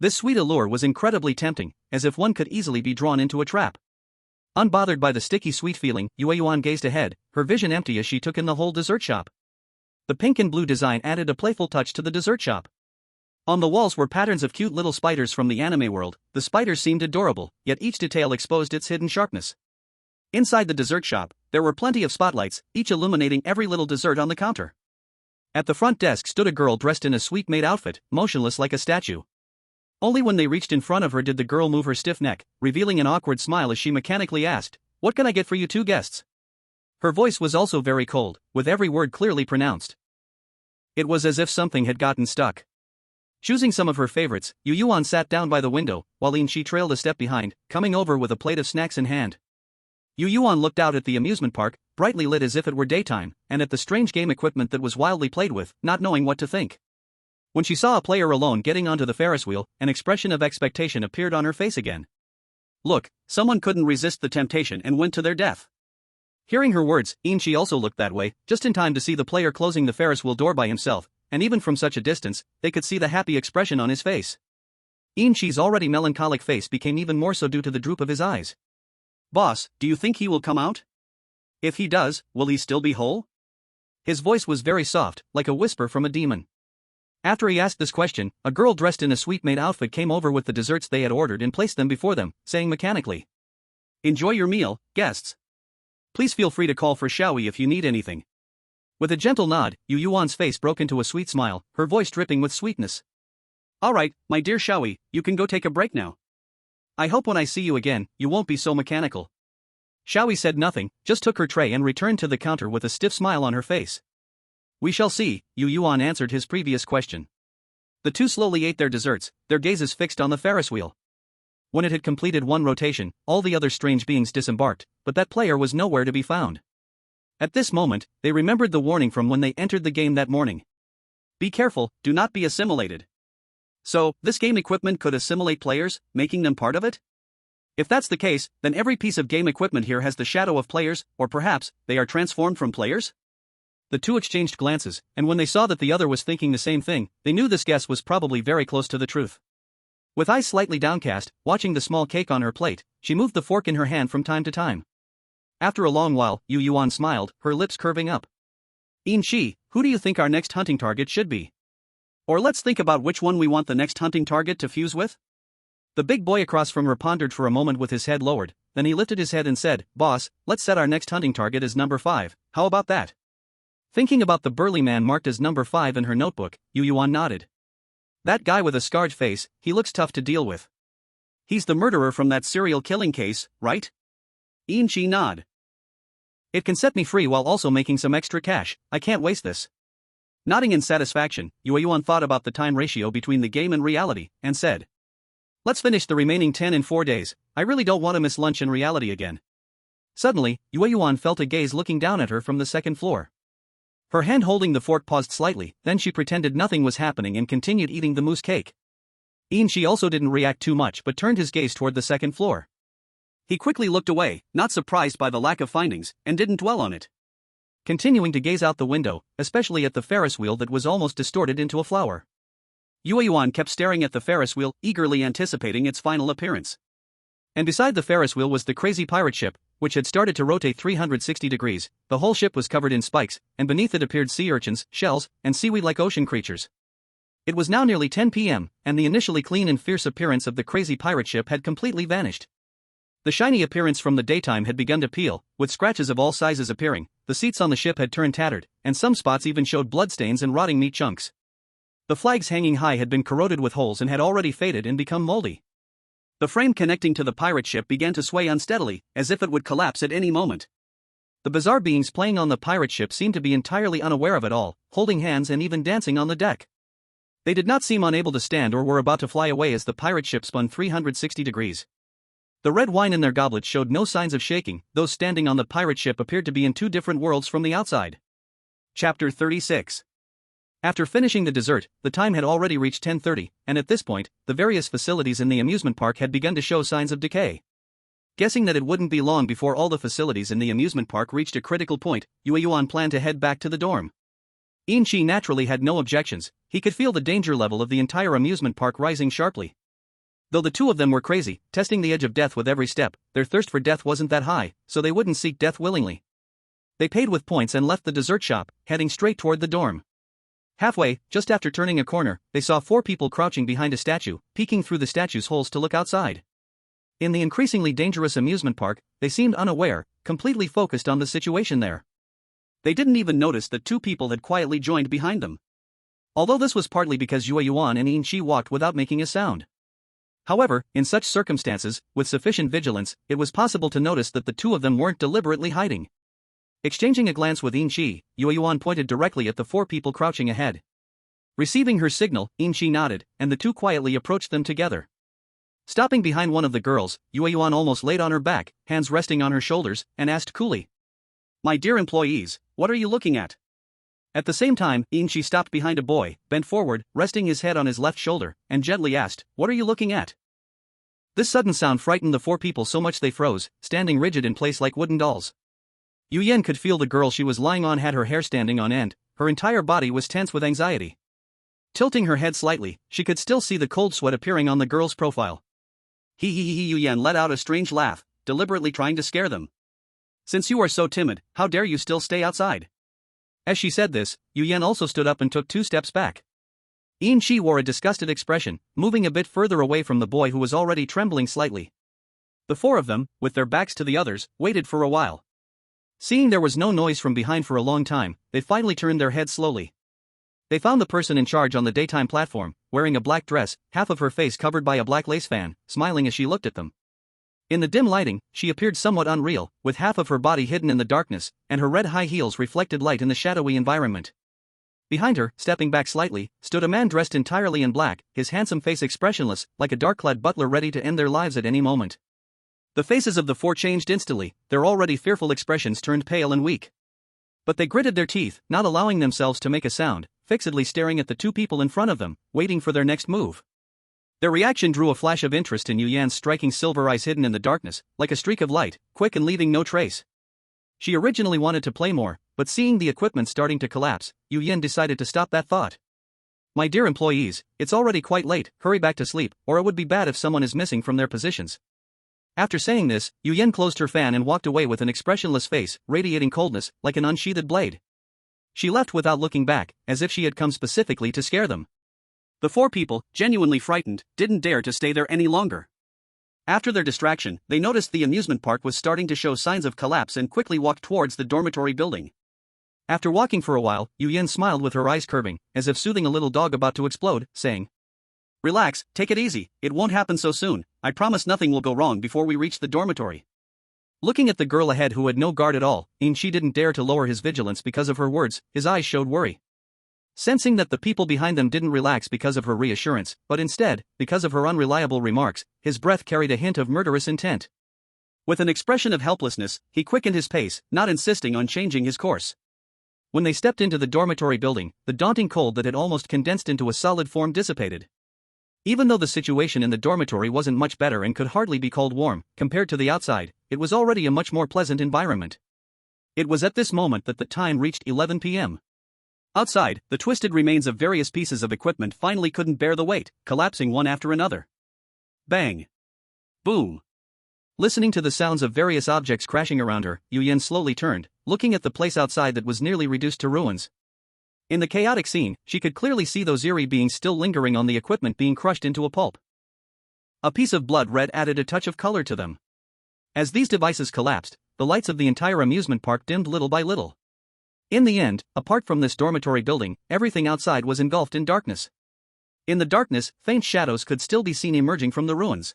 This sweet allure was incredibly tempting, as if one could easily be drawn into a trap. Unbothered by the sticky sweet feeling, Yueyuan gazed ahead, her vision empty as she took in the whole dessert shop. The pink and blue design added a playful touch to the dessert shop. On the walls were patterns of cute little spiders from the anime world. The spiders seemed adorable, yet each detail exposed its hidden sharpness. Inside the dessert shop, there were plenty of spotlights, each illuminating every little dessert on the counter. At the front desk stood a girl dressed in a sweet maid outfit, motionless like a statue. Only when they reached in front of her did the girl move her stiff neck, revealing an awkward smile as she mechanically asked, "What can I get for you 2 guests?" Her voice was also very cold, with every word clearly pronounced. It was as if something had gotten stuck. Choosing some of her favorites, Yueyuan sat down by the window, while Shi trailed a step behind, coming over with a plate of snacks in hand. Yueyuan looked out at the amusement park, brightly lit as if it were daytime, and at the strange game equipment that was wildly played with, not knowing what to think. When she saw a player alone getting onto the Ferris wheel, an expression of expectation appeared on her face again. Look, someone couldn't resist the temptation and went to their death. Hearing her words, Shi also looked that way, just in time to see the player closing the Ferris wheel door by himself, and even from such a distance, they could see the happy expression on his face. Shi's already melancholic face became even more so due to the droop of his eyes. "Boss, do you think he will come out? If he does, will he still be whole?" His voice was very soft, like a whisper from a demon. After he asked this question, a girl dressed in a sweet maid outfit came over with the desserts they had ordered and placed them before them, saying mechanically, "Enjoy your meal, guests. Please feel free to call for Xiaoyi if you need anything." With a gentle nod, Yueyuan's face broke into a sweet smile, her voice dripping with sweetness. "All right, my dear Xiaoyi, you can go take a break now. I hope when I see you again, you won't be so mechanical." Xiaoyi said nothing, just took her tray and returned to the counter with a stiff smile on her face. "We shall see," Yueyuan answered his previous question. The two slowly ate their desserts, their gazes fixed on the Ferris wheel. When it had completed 1 rotation, all the other strange beings disembarked, but that player was nowhere to be found. At this moment, they remembered the warning from when they entered the game that morning. Be careful, do not be assimilated. So, this game equipment could assimilate players, making them part of it? If that's the case, then every piece of game equipment here has the shadow of players, or perhaps, they are transformed from players? The two exchanged glances, and when they saw that the other was thinking the same thing, they knew this guess was probably very close to the truth. With eyes slightly downcast, watching the small cake on her plate, she moved the fork in her hand from time to time. After a long while, Yueyuan smiled, her lips curving up. "Shi, who do you think our next hunting target should be? Or let's think about which one we want the next hunting target to fuse with?" The big boy across from her pondered for a moment with his head lowered, then he lifted his head and said, "Boss, let's set our next hunting target as number 5, how about that?" Thinking about the burly man marked as number 5 in her notebook, Yueyuan nodded. "That guy with a scarred face, he looks tough to deal with. He's the murderer from that serial killing case, right?" Shi nod. "It can set me free while also making some extra cash, I can't waste this." Nodding in satisfaction, Yueyuan thought about the time ratio between the game and reality, and said, "Let's finish the remaining 10 in 4 days, I really don't want to miss lunch in reality again." Suddenly, Yueyuan felt a gaze looking down at her from the second floor. Her hand holding the fork paused slightly, then she pretended nothing was happening and continued eating the mousse cake. Shi also didn't react too much but turned his gaze toward the second floor. He quickly looked away, not surprised by the lack of findings, and didn't dwell on it. Continuing to gaze out the window, especially at the Ferris wheel that was almost distorted into a flower. Yueyuan kept staring at the Ferris wheel, eagerly anticipating its final appearance. And beside the Ferris wheel was the crazy pirate ship, which had started to rotate 360 degrees. The whole ship was covered in spikes, and beneath it appeared sea urchins, shells, and seaweed-like ocean creatures. It was now nearly 10 p.m., and the initially clean and fierce appearance of the crazy pirate ship had completely vanished. The shiny appearance from the daytime had begun to peel, with scratches of all sizes appearing. The seats on the ship had turned tattered, and some spots even showed bloodstains and rotting meat chunks. The flags hanging high had been corroded with holes and had already faded and become moldy. The frame connecting to the pirate ship began to sway unsteadily, as if it would collapse at any moment. The bizarre beings playing on the pirate ship seemed to be entirely unaware of it all, holding hands and even dancing on the deck. They did not seem unable to stand or were about to fly away as the pirate ship spun 360 degrees. The red wine in their goblets showed no signs of shaking. Those standing on the pirate ship appeared to be in two different worlds from the outside. Chapter 36. After finishing the dessert, the time had already reached 10:30, and at this point, the various facilities in the amusement park had begun to show signs of decay. Guessing that it wouldn't be long before all the facilities in the amusement park reached a critical point, Yueyuan planned to head back to the dorm. Inchi naturally had no objections. He could feel the danger level of the entire amusement park rising sharply. Though the two of them were crazy, testing the edge of death with every step, their thirst for death wasn't that high, so they wouldn't seek death willingly. They paid with points and left the dessert shop, heading straight toward the dorm. Halfway, just after turning a corner, they saw 4 people crouching behind a statue, peeking through the statue's holes to look outside. In the increasingly dangerous amusement park, they seemed unaware, completely focused on the situation there. They didn't even notice that 2 people had quietly joined behind them. Although this was partly because Yueyuan and Inchi walked without making a sound. However, in such circumstances, with sufficient vigilance, it was possible to notice that the 2 of them weren't deliberately hiding. Exchanging a glance with Inchi, Yueyuan pointed directly at the 4 people crouching ahead. Receiving her signal, Inchi nodded, and the 2 quietly approached them together. Stopping behind one of the girls, Yueyuan almost laid on her back, hands resting on her shoulders, and asked coolly, "My dear employees, what are you looking at?" At the same time, Inchi stopped behind a boy, bent forward, resting his head on his left shoulder, and gently asked, "What are you looking at?" This sudden sound frightened the 4 people so much they froze, standing rigid in place like wooden dolls. Yueyuan could feel the girl she was lying on had her hair standing on end, her entire body was tense with anxiety. Tilting her head slightly, she could still see the cold sweat appearing on the girl's profile. Yueyuan let out a strange laugh, deliberately trying to scare them. "Since you are so timid, how dare you still stay outside?" As she said this, Yueyuan also stood up and took 2 steps back. Inchi wore a disgusted expression, moving a bit further away from the boy who was already trembling slightly. The 4 of them, with their backs to the others, waited for a while. Seeing there was no noise from behind for a long time, they finally turned their heads slowly. They found the person in charge on the daytime platform, wearing a black dress, half of her face covered by a black lace fan, smiling as she looked at them. In the dim lighting, she appeared somewhat unreal, with half of her body hidden in the darkness, and her red high heels reflected light in the shadowy environment. Behind her, stepping back slightly, stood a man dressed entirely in black, his handsome face expressionless, like a dark-clad butler ready to end their lives at any moment. The faces of the 4 changed instantly, their already fearful expressions turned pale and weak. But they gritted their teeth, not allowing themselves to make a sound, fixedly staring at the 2 people in front of them, waiting for their next move. Their reaction drew a flash of interest in Yueyuan's striking silver eyes hidden in the darkness, like a streak of light, quick and leaving no trace. She originally wanted to play more, but seeing the equipment starting to collapse, Yueyuan decided to stop that thought. "My dear employees, it's already quite late, hurry back to sleep, or it would be bad if someone is missing from their positions." After saying this, Yueyuan closed her fan and walked away with an expressionless face, radiating coldness, like an unsheathed blade. She left without looking back, as if she had come specifically to scare them. The 4 people, genuinely frightened, didn't dare to stay there any longer. After their distraction, they noticed the amusement park was starting to show signs of collapse and quickly walked towards the dormitory building. After walking for a while, Yueyuan smiled with her eyes curving, as if soothing a little dog about to explode, saying, "Relax, take it easy, it won't happen so soon, I promise nothing will go wrong before we reach the dormitory." Looking at the girl ahead who had no guard at all, Inchi didn't dare to lower his vigilance because of her words, his eyes showed worry. Sensing that the people behind them didn't relax because of her reassurance, but instead, because of her unreliable remarks, his breath carried a hint of murderous intent. With an expression of helplessness, he quickened his pace, not insisting on changing his course. When they stepped into the dormitory building, the daunting cold that had almost condensed into a solid form dissipated. Even though the situation in the dormitory wasn't much better and could hardly be called warm, compared to the outside, it was already a much more pleasant environment. It was at this moment that the time reached 11 p.m. Outside, the twisted remains of various pieces of equipment finally couldn't bear the weight, collapsing one after another. Bang! Boom! Listening to the sounds of various objects crashing around her, Yueyuan slowly turned, looking at the place outside that was nearly reduced to ruins. In the chaotic scene, she could clearly see those eerie beings still lingering on the equipment being crushed into a pulp. A piece of blood red added a touch of color to them. As these devices collapsed, the lights of the entire amusement park dimmed little by little. In the end, apart from this dormitory building, everything outside was engulfed in darkness. In the darkness, faint shadows could still be seen emerging from the ruins.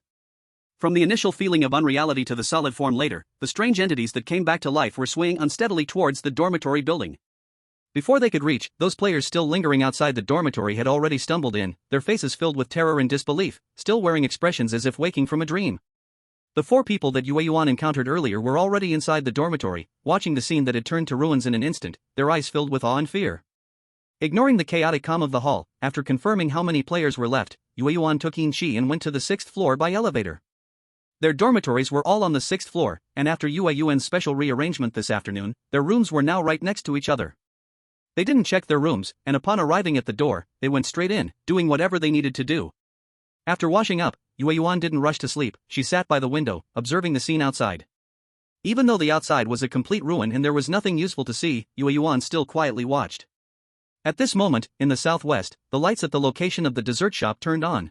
From the initial feeling of unreality to the solid form later, the strange entities that came back to life were swaying unsteadily towards the dormitory building. Before they could reach, those players still lingering outside the dormitory had already stumbled in, their faces filled with terror and disbelief, still wearing expressions as if waking from a dream. The 4 people that Yueyuan encountered earlier were already inside the dormitory, watching the scene that had turned to ruins in an instant, their eyes filled with awe and fear. Ignoring the chaotic calm of the hall, after confirming how many players were left, Yueyuan took In-chi and went to the 6th floor by elevator. Their dormitories were all on the 6th floor, and after Yueyuan's special rearrangement this afternoon, their rooms were now right next to each other. They didn't check their rooms, and upon arriving at the door, they went straight in, doing whatever they needed to do. After washing up, Yueyuan didn't rush to sleep, she sat by the window, observing the scene outside. Even though the outside was a complete ruin and there was nothing useful to see, Yueyuan still quietly watched. At this moment, in the southwest, the lights at the location of the dessert shop turned on.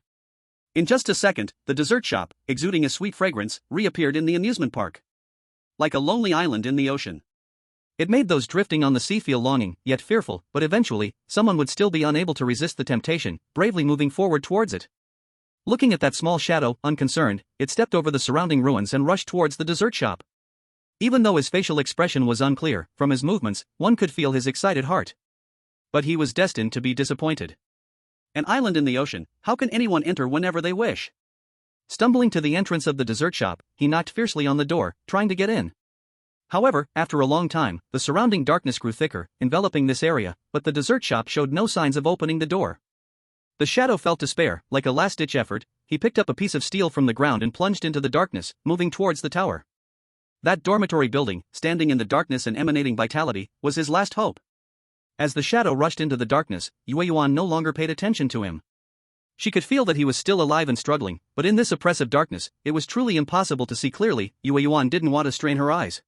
In just a second, the dessert shop, exuding a sweet fragrance, reappeared in the amusement park. Like a lonely island in the ocean. It made those drifting on the sea feel longing, yet fearful, but eventually, someone would still be unable to resist the temptation, bravely moving forward towards it. Looking at that small shadow, unconcerned, it stepped over the surrounding ruins and rushed towards the dessert shop. Even though his facial expression was unclear, from his movements, one could feel his excited heart. But he was destined to be disappointed. An island in the ocean, how can anyone enter whenever they wish? Stumbling to the entrance of the dessert shop, he knocked fiercely on the door, trying to get in. However, after a long time, the surrounding darkness grew thicker, enveloping this area, but the dessert shop showed no signs of opening the door. The shadow felt despair, like a last-ditch effort, he picked up a piece of steel from the ground and plunged into the darkness, moving towards the tower. That dormitory building, standing in the darkness and emanating vitality, was his last hope. As the shadow rushed into the darkness, Yueyuan no longer paid attention to him. She could feel that he was still alive and struggling, but in this oppressive darkness, it was truly impossible to see clearly. Yueyuan didn't want to strain her eyes.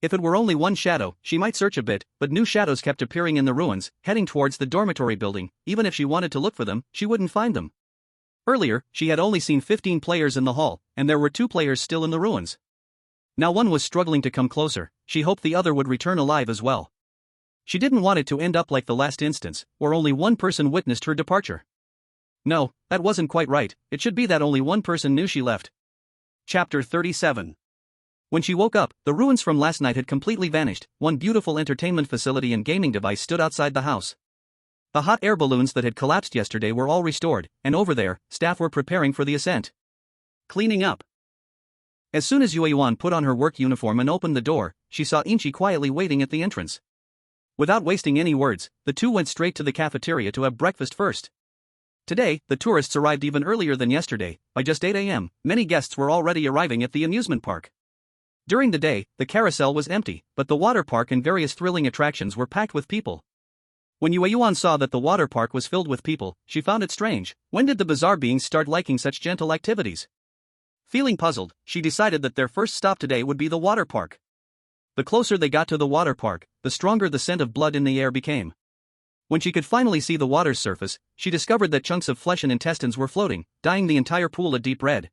If it were only one shadow, she might search a bit, but new shadows kept appearing in the ruins, heading towards the dormitory building. Even if she wanted to look for them, she wouldn't find them. Earlier, she had only seen 15 players in the hall, and there were 2 players still in the ruins. Now one was struggling to come closer, she hoped the other would return alive as well. She didn't want it to end up like the last instance, where only one person witnessed her departure. No, that wasn't quite right, it should be that only one person knew she left. Chapter 37. When she woke up, the ruins from last night had completely vanished. One beautiful entertainment facility and gaming device stood outside the house. The hot air balloons that had collapsed yesterday were all restored, and over there, staff were preparing for the ascent. Cleaning up. As soon as Yueyuan put on her work uniform and opened the door, she saw In-chi quietly waiting at the entrance. Without wasting any words, the two went straight to the cafeteria to have breakfast first. Today, the tourists arrived even earlier than yesterday. By just 8 a.m., many guests were already arriving at the amusement park. During the day, the carousel was empty, but the water park and various thrilling attractions were packed with people. When Yueyuan saw that the water park was filled with people, she found it strange. When did the bizarre beings start liking such gentle activities? Feeling puzzled, she decided that their first stop today would be the water park. The closer they got to the water park, the stronger the scent of blood in the air became. When she could finally see the water's surface, she discovered that chunks of flesh and intestines were floating, dyeing the entire pool a deep red.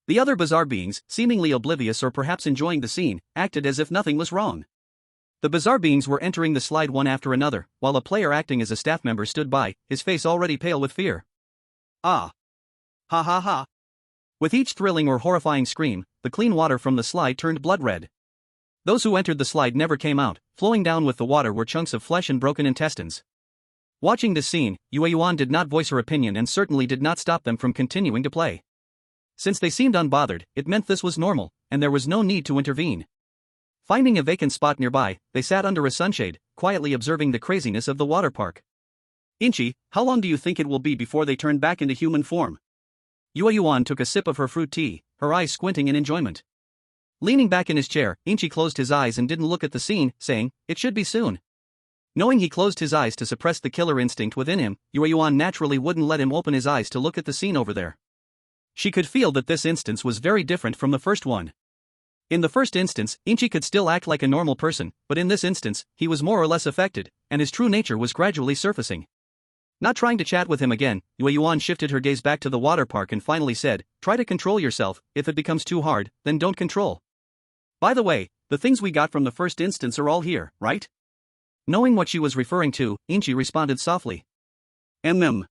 The other bizarre beings, seemingly oblivious or perhaps enjoying the scene, acted as if nothing was wrong. The bizarre beings were entering the slide one after another, while a player acting as a staff member stood by, his face already pale with fear. Ah! Ha ha ha! With each thrilling or horrifying scream, the clean water from the slide turned blood red. Those who entered the slide never came out. Flowing down with the water were chunks of flesh and broken intestines. Watching this scene, Yueyuan did not voice her opinion and certainly did not stop them from continuing to play. Since they seemed unbothered, it meant this was normal, and there was no need to intervene. Finding a vacant spot nearby, they sat under a sunshade, quietly observing the craziness of the water park. Inchi, how long do you think it will be before they turn back into human form? Yueyuan took a sip of her fruit tea, her eyes squinting in enjoyment. Leaning back in his chair, Inchi closed his eyes and didn't look at the scene, saying, "It should be soon." Knowing he closed his eyes to suppress the killer instinct within him, Yueyuan naturally wouldn't let him open his eyes to look at the scene over there. She could feel that this instance was very different from the first one. In the first instance, Inchi could still act like a normal person, but in this instance, he was more or less affected, and his true nature was gradually surfacing. Not trying to chat with him again, Yueyuan shifted her gaze back to the water park and finally said, "Try to control yourself. If it becomes too hard, then don't control. By the way, the things we got from the first instance are all here, right?" Knowing what she was referring to, Inchi responded softly. "Mm."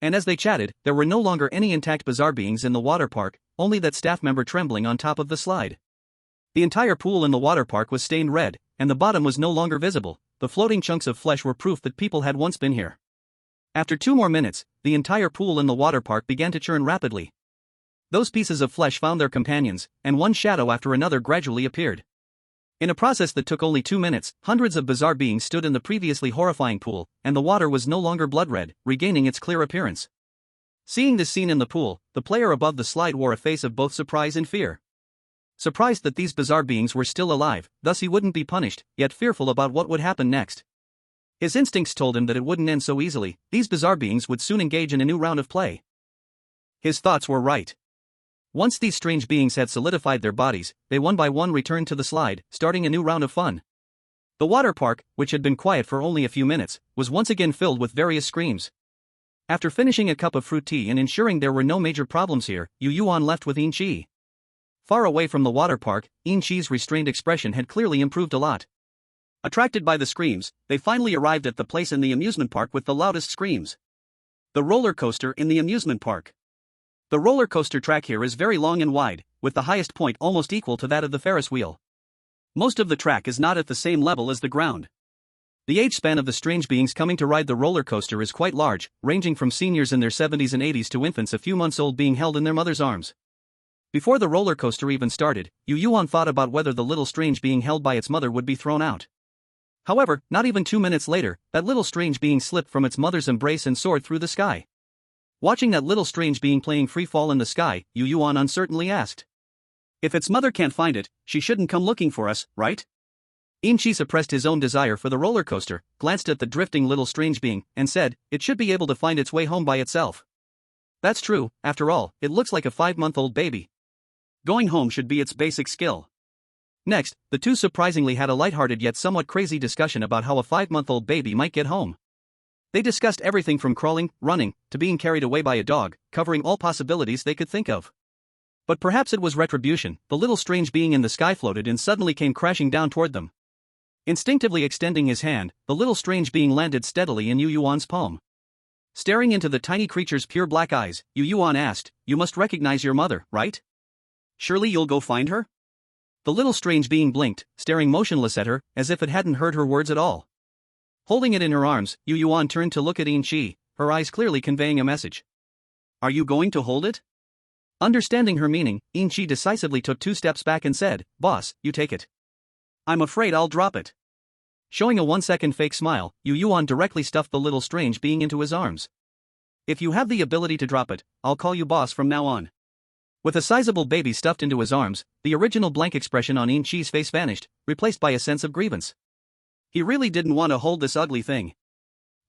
And as they chatted, there were no longer any intact bizarre beings in the water park, only that staff member trembling on top of the slide. The entire pool in the water park was stained red, and the bottom was no longer visible. The floating chunks of flesh were proof that people had once been here. After 2 more minutes, the entire pool in the water park began to churn rapidly. Those pieces of flesh found their companions, and one shadow after another gradually appeared. In a process that took only 2 minutes, hundreds of bizarre beings stood in the previously horrifying pool, and the water was no longer blood red, regaining its clear appearance. Seeing this scene in the pool, the player above the slide wore a face of both surprise and fear. Surprised that these bizarre beings were still alive, thus he wouldn't be punished, yet fearful about what would happen next. His instincts told him that it wouldn't end so easily. These bizarre beings would soon engage in a new round of play. His thoughts were right. Once these strange beings had solidified their bodies, they one by one returned to the slide, starting a new round of fun. The water park, which had been quiet for only a few minutes, was once again filled with various screams. After finishing a cup of fruit tea and ensuring there were no major problems here, Yueyuan left with Inchi. Far away from the water park, Inchi's restrained expression had clearly improved a lot. Attracted by the screams, they finally arrived at the place in the amusement park with the loudest screams. The roller coaster in the amusement park. The roller coaster track here is very long and wide, with the highest point almost equal to that of the Ferris wheel. Most of the track is not at the same level as the ground. The age span of the strange beings coming to ride the roller coaster is quite large, ranging from seniors in their 70s and 80s to infants a few months old being held in their mother's arms. Before the roller coaster even started, Yueyuan thought about whether the little strange being held by its mother would be thrown out. However, not even 2 minutes later, that little strange being slipped from its mother's embrace and soared through the sky. Watching that little strange being playing free fall in the sky, Yueyuan uncertainly asked, "If its mother can't find it, she shouldn't come looking for us, right?" Inchi suppressed his own desire for the roller coaster, glanced at the drifting little strange being, and said, "It should be able to find its way home by itself." That's true, after all, it looks like a 5-month-old baby. Going home should be its basic skill. Next, the two surprisingly had a lighthearted yet somewhat crazy discussion about how a 5-month-old baby might get home. They discussed everything from crawling, running, to being carried away by a dog, covering all possibilities they could think of. But perhaps it was retribution. The little strange being in the sky floated and suddenly came crashing down toward them. Instinctively extending his hand, the little strange being landed steadily in Yueyuan's palm. Staring into the tiny creature's pure black eyes, Yueyuan asked, "You must recognize your mother, right? Surely you'll go find her?" The little strange being blinked, staring motionless at her, as if it hadn't heard her words at all. Holding it in her arms, Yueyuan turned to look at Inchi, her eyes clearly conveying a message. "Are you going to hold it?" Understanding her meaning, Inchi decisively took 2 steps back and said, "Boss, you take it." "I'm afraid I'll drop it." Showing a 1-second fake smile, Yueyuan directly stuffed the little strange being into his arms. "If you have the ability to drop it, I'll call you boss from now on." With a sizable baby stuffed into his arms, the original blank expression on Inchi's face vanished, replaced by a sense of grievance. He really didn't want to hold this ugly thing.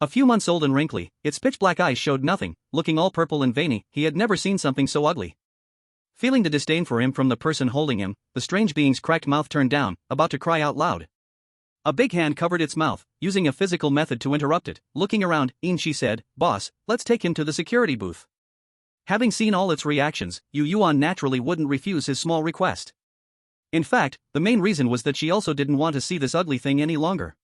A few months old and wrinkly, its pitch-black eyes showed nothing, looking all purple and veiny. He had never seen something so ugly. Feeling the disdain for him from the person holding him, the strange being's cracked mouth turned down, about to cry out loud. A big hand covered its mouth, using a physical method to interrupt it. Looking around, Inchi said, "Boss, let's take him to the security booth." Having seen all its reactions, Yueyuan naturally wouldn't refuse his small request. In fact, the main reason was that she also didn't want to see this ugly thing any longer.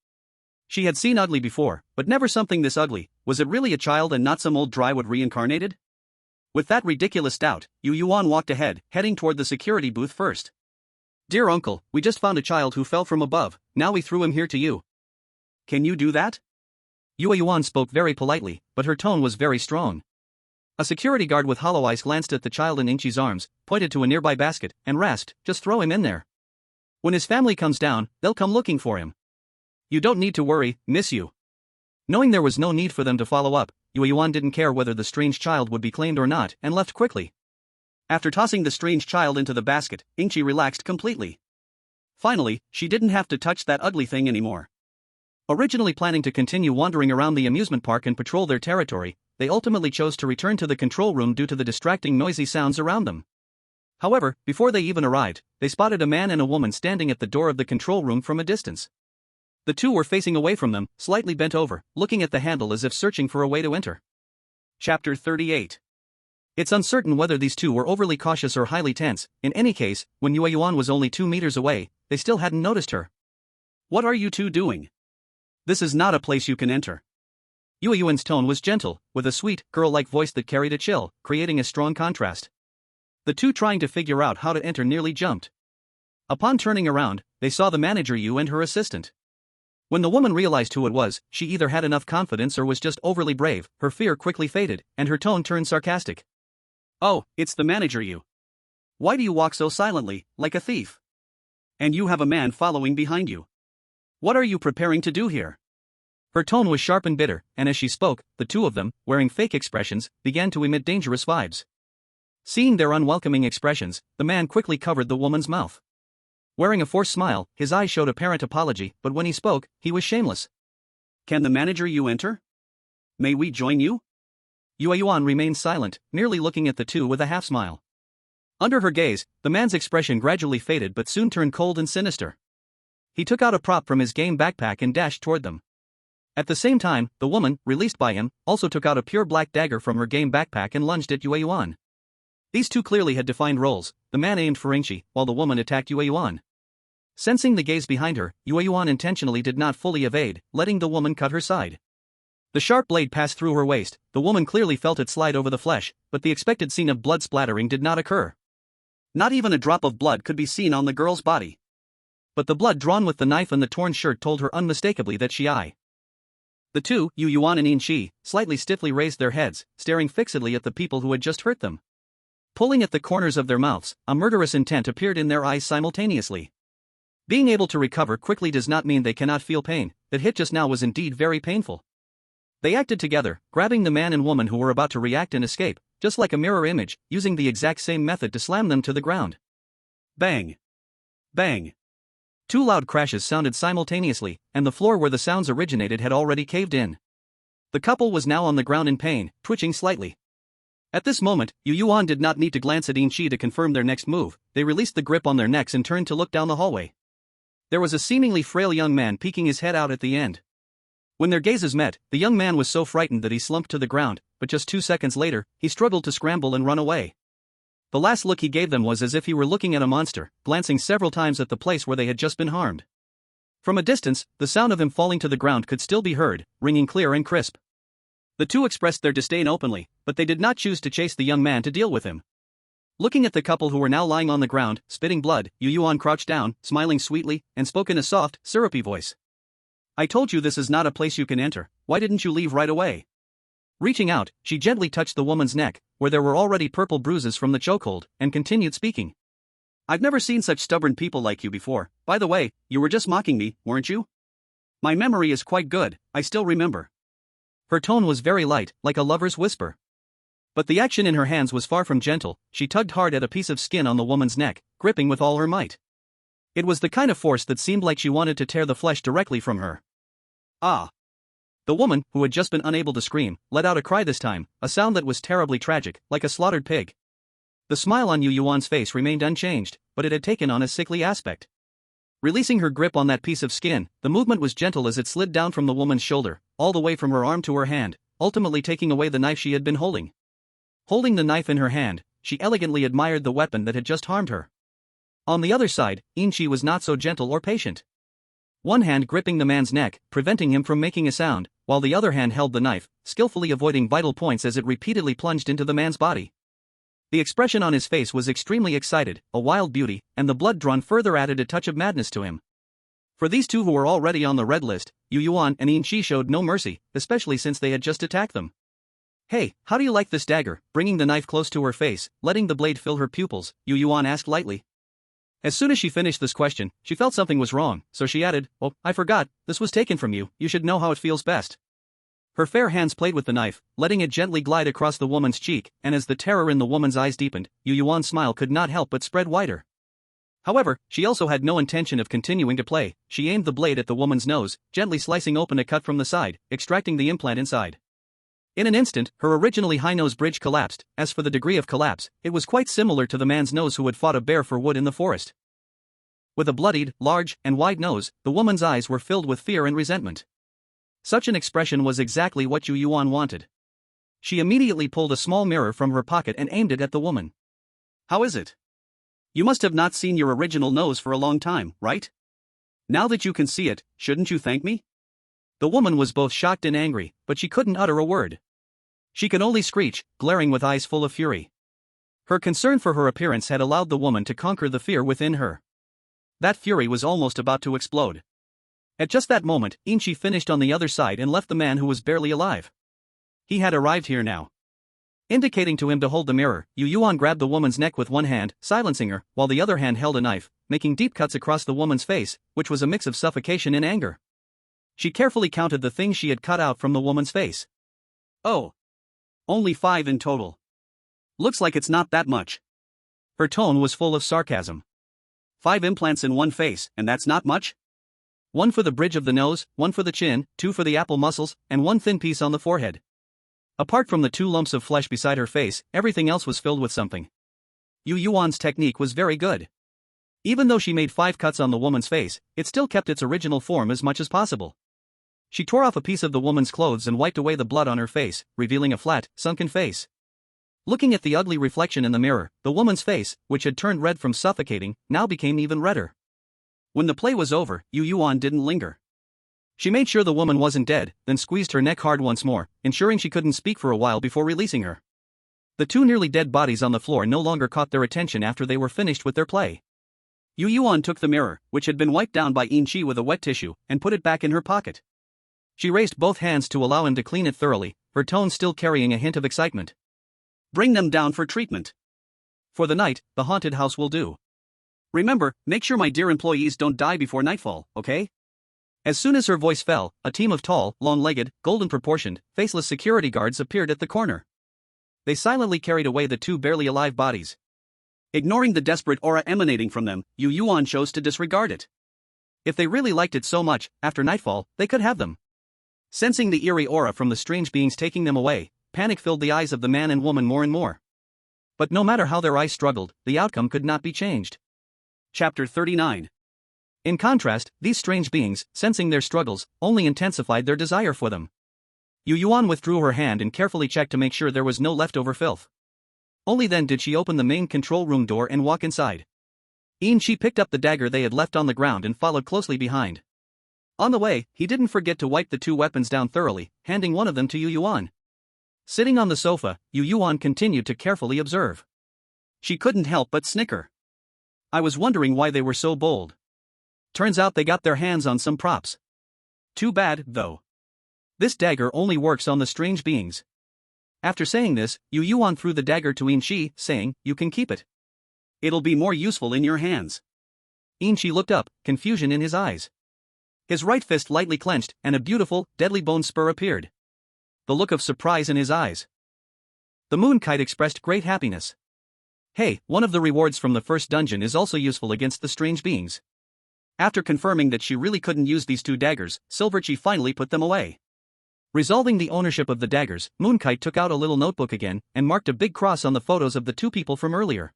She had seen ugly before, but never something this ugly. Was it really a child and not some old drywood reincarnated? With that ridiculous doubt, Yueyuan walked ahead, heading toward the security booth first. "Dear uncle, we just found a child who fell from above, now we threw him here to you. Can you do that?" Yueyuan spoke very politely, but her tone was very strong. A security guard with hollow eyes glanced at the child in Inchi's arms, pointed to a nearby basket, and rasped, "Just throw him in there. When his family comes down, they'll come looking for him. You don't need to worry, miss you." Knowing there was no need for them to follow up, Yueyuan didn't care whether the strange child would be claimed or not and left quickly. After tossing the strange child into the basket, Ingqi relaxed completely. Finally, she didn't have to touch that ugly thing anymore. Originally planning to continue wandering around the amusement park and patrol their territory, they ultimately chose to return to the control room due to the distracting noisy sounds around them. However, before they even arrived, they spotted a man and a woman standing at the door of the control room from a distance. The two were facing away from them, slightly bent over, looking at the handle as if searching for a way to enter. Chapter 38. It's uncertain whether these two were overly cautious or highly tense. In any case, when Yueyuan was only 2 meters away, they still hadn't noticed her. What are you two doing? This is not a place you can enter. Yueyuan's tone was gentle, with a sweet, girl-like voice that carried a chill, creating a strong contrast. The two trying to figure out how to enter nearly jumped. Upon turning around, they saw the manager Yu and her assistant. When the woman realized who it was, she either had enough confidence or was just overly brave. Her fear quickly faded, and her tone turned sarcastic. Oh, it's the manager Yu. Why do you walk so silently, like a thief? And you have a man following behind you. What are you preparing to do here? Her tone was sharp and bitter, and as she spoke, the two of them, wearing fake expressions, began to emit dangerous vibes. Seeing their unwelcoming expressions, the man quickly covered the woman's mouth. Wearing a forced smile, his eyes showed apparent apology, but when he spoke, he was shameless. Can the manager Yu enter? May we join you? Yueyuan remained silent, merely looking at the two with a half-smile. Under her gaze, the man's expression gradually faded but soon turned cold and sinister. He took out a prop from his game backpack and dashed toward them. At the same time, the woman, released by him, also took out a pure black dagger from her game backpack and lunged at Yueyuan. These two clearly had defined roles. The man aimed for Ingqi, while the woman attacked Yueyuan. Sensing the gaze behind her, Yueyuan intentionally did not fully evade, letting the woman cut her side. The sharp blade passed through her waist. The woman clearly felt it slide over the flesh, but the expected scene of blood splattering did not occur. Not even a drop of blood could be seen on the girl's body. But the blood drawn with the knife and the torn shirt told her unmistakably that she. The two, Yueyuan and Ingqi, slightly stiffly raised their heads, staring fixedly at the people who had just hurt them. Pulling at the corners of their mouths, a murderous intent appeared in their eyes simultaneously. Being able to recover quickly does not mean they cannot feel pain. That hit just now was indeed very painful. They acted together, grabbing the man and woman who were about to react and escape, just like a mirror image, using the exact same method to slam them to the ground. Bang! Bang! Two loud crashes sounded simultaneously, and the floor where the sounds originated had already caved in. The couple was now on the ground in pain, twitching slightly. At this moment, Yueyuan did not need to glance at Ingqi to confirm their next move. They released the grip on their necks and turned to look down the hallway. There was a seemingly frail young man peeking his head out at the end. When their gazes met, the young man was so frightened that he slumped to the ground, but just 2 seconds later, he struggled to scramble and run away. The last look he gave them was as if he were looking at a monster, glancing several times at the place where they had just been harmed. From a distance, the sound of him falling to the ground could still be heard, ringing clear and crisp. The two expressed their disdain openly, but they did not choose to chase the young man to deal with him. Looking at the couple who were now lying on the ground, spitting blood, Yueyuan crouched down, smiling sweetly, and spoke in a soft, syrupy voice. I told you this is not a place you can enter. Why didn't you leave right away? Reaching out, she gently touched the woman's neck, where there were already purple bruises from the chokehold, and continued speaking. I've never seen such stubborn people like you before. By the way, you were just mocking me, weren't you? My memory is quite good, I still remember. Her tone was very light, like a lover's whisper. But the action in her hands was far from gentle. She tugged hard at a piece of skin on the woman's neck, gripping with all her might. It was the kind of force that seemed like she wanted to tear the flesh directly from her. Ah! The woman, who had just been unable to scream, let out a cry this time, a sound that was terribly tragic, like a slaughtered pig. The smile on Yueyuan's face remained unchanged, but it had taken on a sickly aspect. Releasing her grip on that piece of skin, the movement was gentle as it slid down from the woman's shoulder, all the way from her arm to her hand, ultimately taking away the knife she had been holding. Holding the knife in her hand, she elegantly admired the weapon that had just harmed her. On the other side, Ingqi was not so gentle or patient. One hand gripping the man's neck, preventing him from making a sound, while the other hand held the knife, skillfully avoiding vital points as it repeatedly plunged into the man's body. The expression on his face was extremely excited, a wild beauty, and the blood drawn further added a touch of madness to him. For these two who were already on the red list, Yueyuan and Ingqi showed no mercy, especially since they had just attacked them. Hey, how do you like this dagger? Bringing the knife close to her face, letting the blade fill her pupils, Yueyuan asked lightly. As soon as she finished this question, she felt something was wrong, so she added, Oh, I forgot, this was taken from you, you should know how it feels best. Her fair hands played with the knife, letting it gently glide across the woman's cheek, and as the terror in the woman's eyes deepened, Yueyuan's smile could not help but spread wider. However, she also had no intention of continuing to play. She aimed the blade at the woman's nose, gently slicing open a cut from the side, extracting the implant inside. In an instant, her originally high nose bridge collapsed. As for the degree of collapse, it was quite similar to the man's nose who had fought a bear for wood in the forest. With a bloodied, large, and wide nose, the woman's eyes were filled with fear and resentment. Such an expression was exactly what Yueyuan wanted. She immediately pulled a small mirror from her pocket and aimed it at the woman. "How is it? You must have not seen your original nose for a long time, right? Now that you can see it, shouldn't you thank me?" The woman was both shocked and angry, but she couldn't utter a word. She could only screech, glaring with eyes full of fury. Her concern for her appearance had allowed the woman to conquer the fear within her. That fury was almost about to explode. At just that moment, Inchi finished on the other side and left the man who was barely alive. He had arrived here now. Indicating to him to hold the mirror, Yueyuan grabbed the woman's neck with one hand, silencing her, while the other hand held a knife, making deep cuts across the woman's face, which was a mix of suffocation and anger. She carefully counted the things she had cut out from the woman's face. "Oh. Only 5 in total. Looks like it's not that much." Her tone was full of sarcasm. 5 implants in one face, and that's not much? 1 for the bridge of the nose, 1 for the chin, 2 for the apple muscles, and 1 thin piece on the forehead. Apart from the 2 lumps of flesh beside her face, everything else was filled with something. Yueyuan's technique was very good. Even though she made 5 cuts on the woman's face, it still kept its original form as much as possible. She tore off a piece of the woman's clothes and wiped away the blood on her face, revealing a flat, sunken face. Looking at the ugly reflection in the mirror, the woman's face, which had turned red from suffocating, now became even redder. When the play was over, Yueyuan didn't linger. She made sure the woman wasn't dead, then squeezed her neck hard once more, ensuring she couldn't speak for a while before releasing her. The 2 nearly dead bodies on the floor no longer caught their attention after they were finished with their play. Yueyuan took the mirror, which had been wiped down by Inchi with a wet tissue, and put it back in her pocket. She raised both hands to allow him to clean it thoroughly, her tone still carrying a hint of excitement. "Bring them down for treatment. For the night, the haunted house will do. Remember, make sure my dear employees don't die before nightfall, okay?" As soon as her voice fell, a team of tall, long-legged, golden-proportioned, faceless security guards appeared at the corner. They silently carried away the 2 barely alive bodies. Ignoring the desperate aura emanating from them, Yueyuan chose to disregard it. If they really liked it so much, after nightfall, they could have them. Sensing the eerie aura from the strange beings taking them away, panic filled the eyes of the man and woman more and more. But no matter how their eyes struggled, the outcome could not be changed. Chapter 39. In contrast, these strange beings, sensing their struggles, only intensified their desire for them. Yueyuan withdrew her hand and carefully checked to make sure there was no leftover filth. Only then did she open the main control room door and walk inside. Inchi picked up the dagger they had left on the ground and followed closely behind. On the way, he didn't forget to wipe the 2 weapons down thoroughly, handing one of them to Yueyuan. Sitting on the sofa, Yueyuan continued to carefully observe. She couldn't help but snicker. "I was wondering why they were so bold. Turns out they got their hands on some props. Too bad, though. This dagger only works on the strange beings." After saying this, Yueyuan threw the dagger to Inchi, saying, "You can keep it. It'll be more useful in your hands." Inchi looked up, confusion in his eyes. His right fist lightly clenched, and a beautiful, deadly bone spur appeared. The look of surprise in his eyes. The moon kite expressed great happiness. "Hey, one of the rewards from the first dungeon is also useful against the strange beings." After confirming that she really couldn't use these 2 daggers, Silverchi finally put them away. Resolving the ownership of the daggers, Moonkite took out a little notebook again, and marked a big cross on the photos of the 2 people from earlier.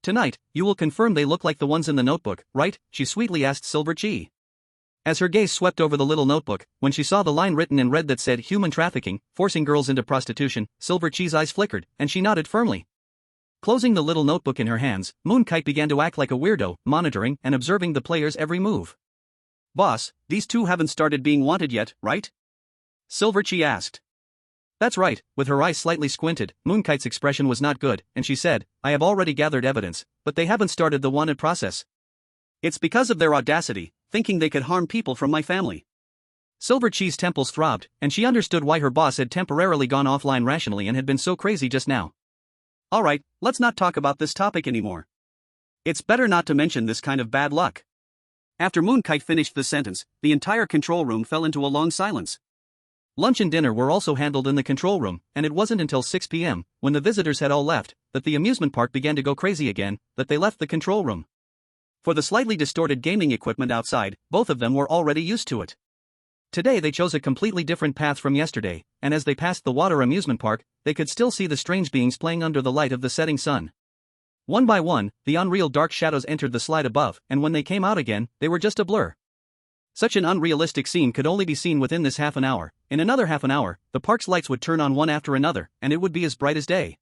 "Tonight, you will confirm they look like the ones in the notebook, right?" she sweetly asked Silverchi. As her gaze swept over the little notebook, when she saw the line written in red that said human trafficking, forcing girls into prostitution, Silverchi's eyes flickered, and she nodded firmly. Closing the little notebook in her hands, Moonkite began to act like a weirdo, monitoring and observing the players' every move. "Boss, these 2 haven't started being wanted yet, right?" Silverchi asked. "That's right." With her eyes slightly squinted, Moonkite's expression was not good, and she said, "I have already gathered evidence, but they haven't started the wanted process. It's because of their audacity, thinking they could harm people from my family." Silverchi's temples throbbed, and she understood why her boss had temporarily gone offline rationally and had been so crazy just now. "Alright, let's not talk about this topic anymore. It's better not to mention this kind of bad luck." After Moonkite finished the sentence, the entire control room fell into a long silence. Lunch and dinner were also handled in the control room, and it wasn't until 6 p.m., when the visitors had all left, that the amusement park began to go crazy again, that they left the control room. For the slightly distorted gaming equipment outside, both of them were already used to it. Today they chose a completely different path from yesterday, and as they passed the water amusement park, they could still see the strange beings playing under the light of the setting sun. One by one, the unreal dark shadows entered the slide above, and when they came out again, they were just a blur. Such an unrealistic scene could only be seen within this half an hour. In another half an hour, the park's lights would turn on one after another, and it would be as bright as day.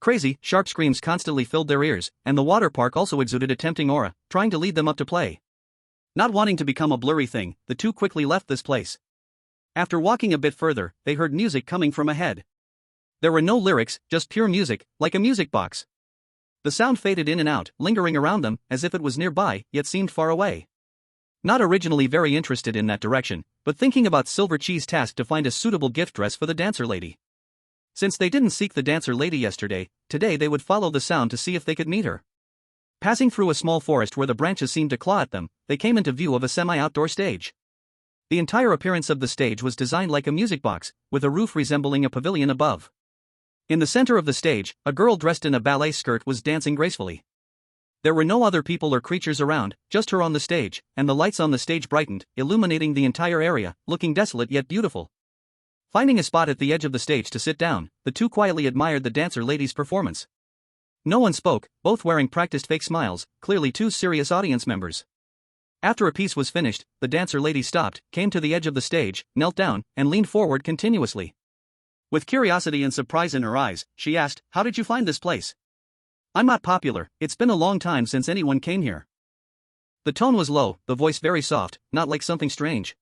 Crazy, sharp screams constantly filled their ears, and the water park also exuded a tempting aura, trying to lead them up to play. Not wanting to become a blurry thing, the two quickly left this place. After walking a bit further, they heard music coming from ahead. There were no lyrics, just pure music, like a music box. The sound faded in and out, lingering around them, as if it was nearby, yet seemed far away. Not originally very interested in that direction, but thinking about Silver Chee's task to find a suitable gift dress for the dancer lady. Since they didn't seek the dancer lady yesterday, today they would follow the sound to see if they could meet her. Passing through a small forest where the branches seemed to claw at them, they came into view of a semi-outdoor stage. The entire appearance of the stage was designed like a music box, with a roof resembling a pavilion above. In the center of the stage, a girl dressed in a ballet skirt was dancing gracefully. There were no other people or creatures around, just her on the stage, and the lights on the stage brightened, illuminating the entire area, looking desolate yet beautiful. Finding a spot at the edge of the stage to sit down, the two quietly admired the dancer lady's performance. No one spoke, both wearing practiced fake smiles, clearly two serious audience members. After a piece was finished, the dancer lady stopped, came to the edge of the stage, knelt down, and leaned forward continuously. With curiosity and surprise in her eyes, she asked, "How did you find this place?" "I'm not popular, it's been a long time since anyone came here." The tone was low, the voice very soft, not like something strange.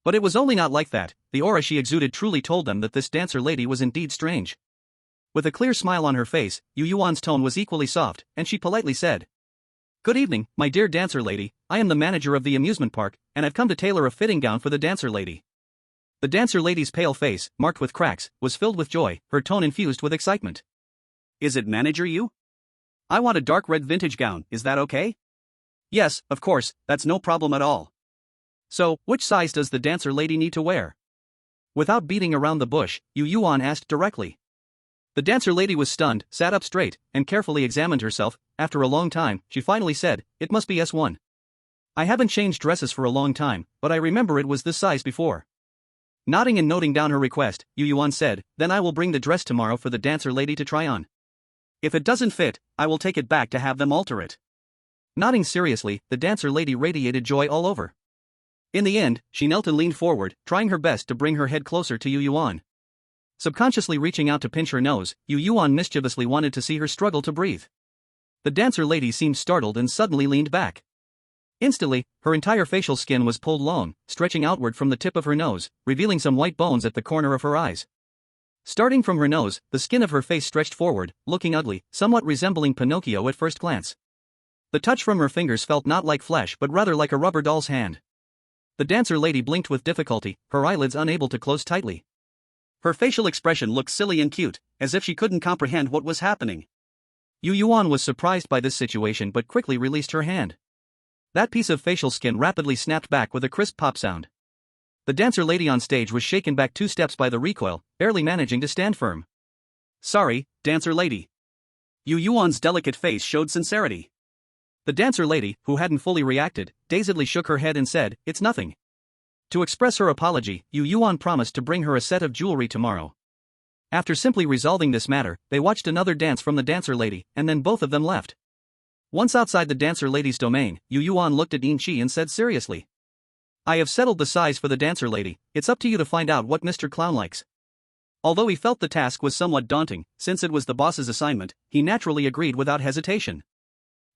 But it was only not like that, the aura she exuded truly told them that this dancer lady was indeed strange. With a clear smile on her face, Yueyuan's tone was equally soft, and she politely said, "Good evening, my dear dancer lady, I am the manager of the amusement park, and I've come to tailor a fitting gown for the dancer lady." The dancer lady's pale face, marked with cracks, was filled with joy, her tone infused with excitement. "Is it Manager Yu? I want a dark red vintage gown, is that okay?" "Yes, of course, that's no problem at all." "So, which size does the dancer lady need to wear?" Without beating around the bush, Yueyuan asked directly. The dancer lady was stunned, sat up straight, and carefully examined herself. After a long time, she finally said, "It must be S1. I haven't changed dresses for a long time, but I remember it was this size before." Nodding and noting down her request, Yueyuan said, "Then I will bring the dress tomorrow for the dancer lady to try on. If it doesn't fit, I will take it back to have them alter it." Nodding seriously, the dancer lady radiated joy all over. In the end, she knelt and leaned forward, trying her best to bring her head closer to Yueyuan. Subconsciously reaching out to pinch her nose, Yueyuan mischievously wanted to see her struggle to breathe. The dancer lady seemed startled and suddenly leaned back. Instantly, her entire facial skin was pulled long, stretching outward from the tip of her nose, revealing some white bones at the corner of her eyes. Starting from her nose, the skin of her face stretched forward, looking ugly, somewhat resembling Pinocchio at first glance. The touch from her fingers felt not like flesh but rather like a rubber doll's hand. The dancer lady blinked with difficulty, her eyelids unable to close tightly. Her facial expression looked silly and cute, as if she couldn't comprehend what was happening. Yueyuan was surprised by this situation but quickly released her hand. That piece of facial skin rapidly snapped back with a crisp pop sound. The dancer lady on stage was shaken back 2 steps by the recoil, barely managing to stand firm. "Sorry, dancer lady." Yueyuan's delicate face showed sincerity. The dancer lady, who hadn't fully reacted, dazedly shook her head and said, "It's nothing." To express her apology, Yueyuan promised to bring her a set of jewelry tomorrow. After simply resolving this matter, they watched another dance from the dancer lady, and then both of them left. Once outside the dancer lady's domain, Yueyuan looked at Inchi and said seriously, "I have settled the size for the dancer lady, it's up to you to find out what Mr. Clown likes." Although he felt the task was somewhat daunting, since it was the boss's assignment, he naturally agreed without hesitation.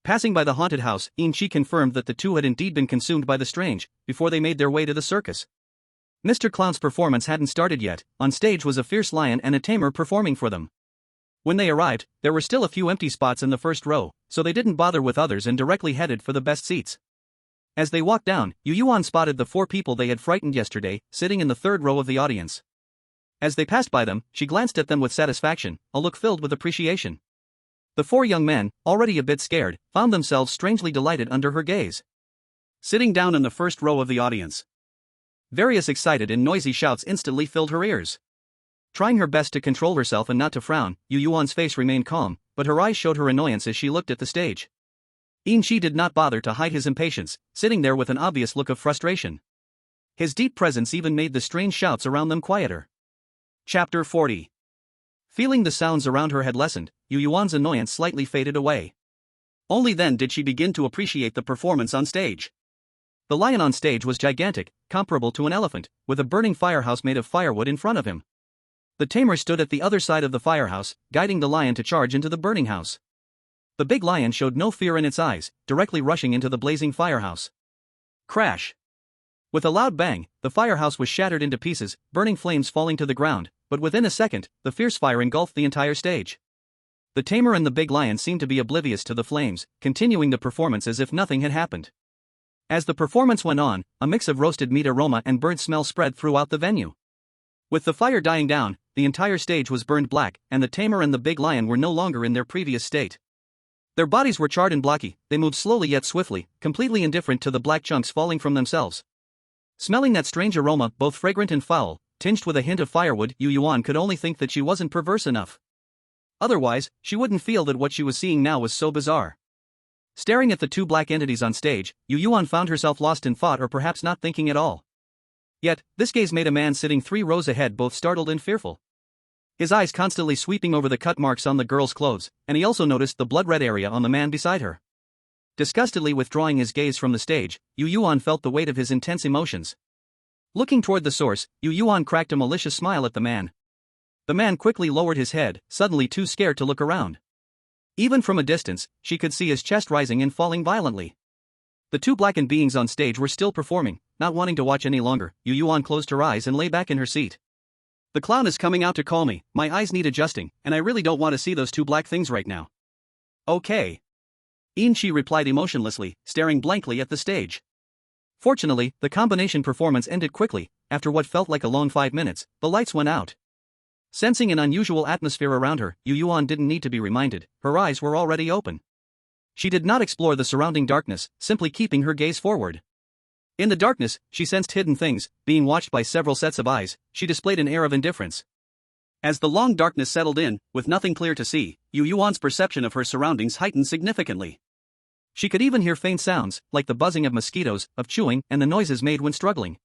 Passing by the haunted house, Inchi confirmed that the two had indeed been consumed by the strange, before they made their way to the circus. Mr. Clown's performance hadn't started yet. On stage was a fierce lion and a tamer performing for them. When they arrived, there were still a few empty spots in the first row, so they didn't bother with others and directly headed for the best seats. As they walked down, Yueyuan spotted the 4 people they had frightened yesterday, sitting in the 3rd row of the audience. As they passed by them, she glanced at them with satisfaction, a look filled with appreciation. The 4 young men, already a bit scared, found themselves strangely delighted under her gaze. Sitting down in the 1st row of the audience, Various excited and noisy shouts instantly filled her ears. Trying her best to control herself and not to frown, Yueyuan's face remained calm, but her eyes showed her annoyance as she looked at the stage. Shi did not bother to hide his impatience, sitting there with an obvious look of frustration. His deep presence even made the strange shouts around them quieter. Chapter 40. Feeling the sounds around her had lessened, Yueyuan's annoyance slightly faded away. Only then did she begin to appreciate the performance on stage. The lion on stage was gigantic, comparable to an elephant, with a burning firehouse made of firewood in front of him. The tamer stood at the other side of the firehouse, guiding the lion to charge into the burning house. The big lion showed no fear in its eyes, directly rushing into the blazing firehouse. Crash! With a loud bang, the firehouse was shattered into pieces, burning flames falling to the ground, but within a second, the fierce fire engulfed the entire stage. The tamer and the big lion seemed to be oblivious to the flames, continuing the performance as if nothing had happened. As the performance went on, a mix of roasted meat aroma and burnt smell spread throughout the venue. With the fire dying down, the entire stage was burned black, and the tamer and the big lion were no longer in their previous state. Their bodies were charred and blocky, they moved slowly yet swiftly, completely indifferent to the black chunks falling from themselves. Smelling that strange aroma, both fragrant and foul, tinged with a hint of firewood, Yueyuan could only think that she wasn't perverse enough. Otherwise, she wouldn't feel that what she was seeing now was so bizarre. Staring at the two black entities on stage, Yueyuan found herself lost in thought or perhaps not thinking at all. Yet, this gaze made a man sitting 3 rows ahead both startled and fearful. His eyes constantly sweeping over the cut marks on the girl's clothes, and he also noticed the blood-red area on the man beside her. Disgustedly withdrawing his gaze from the stage, Yueyuan felt the weight of his intense emotions. Looking toward the source, Yueyuan cracked a malicious smile at the man. The man quickly lowered his head, suddenly too scared to look around. Even from a distance, she could see his chest rising and falling violently. The two blackened beings on stage were still performing. Not wanting to watch any longer, Yueyuan closed her eyes and lay back in her seat. The clown is coming out to call me, my eyes need adjusting, and I really don't want to see those two black things right now. Okay. Shi replied emotionlessly, staring blankly at the stage. Fortunately, the combination performance ended quickly. After what felt like a long 5 minutes, the lights went out. Sensing an unusual atmosphere around her, Yueyuan didn't need to be reminded, her eyes were already open. She did not explore the surrounding darkness, simply keeping her gaze forward. In the darkness, she sensed hidden things, being watched by several sets of eyes. She displayed an air of indifference. As the long darkness settled in, with nothing clear to see, Yueyuan's perception of her surroundings heightened significantly. She could even hear faint sounds, like the buzzing of mosquitoes, of chewing, and the noises made when struggling.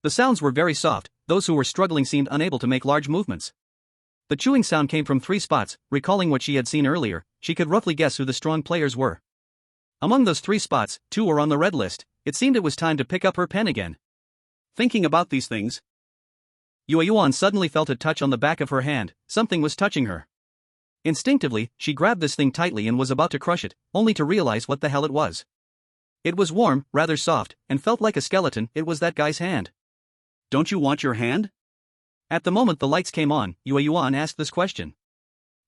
The sounds were very soft, those who were struggling seemed unable to make large movements. The chewing sound came from 3 spots. Recalling what she had seen earlier, she could roughly guess who the strong players were. Among those 3 spots, 2 were on the red list. It seemed it was time to pick up her pen again. Thinking about these things, Yueyuan suddenly felt a touch on the back of her hand. Something was touching her. Instinctively, she grabbed this thing tightly and was about to crush it, only to realize what the hell it was. It was warm, rather soft, and felt like a skeleton. It was that guy's hand. Don't you want your hand? At the moment the lights came on, Yueyuan asked this question.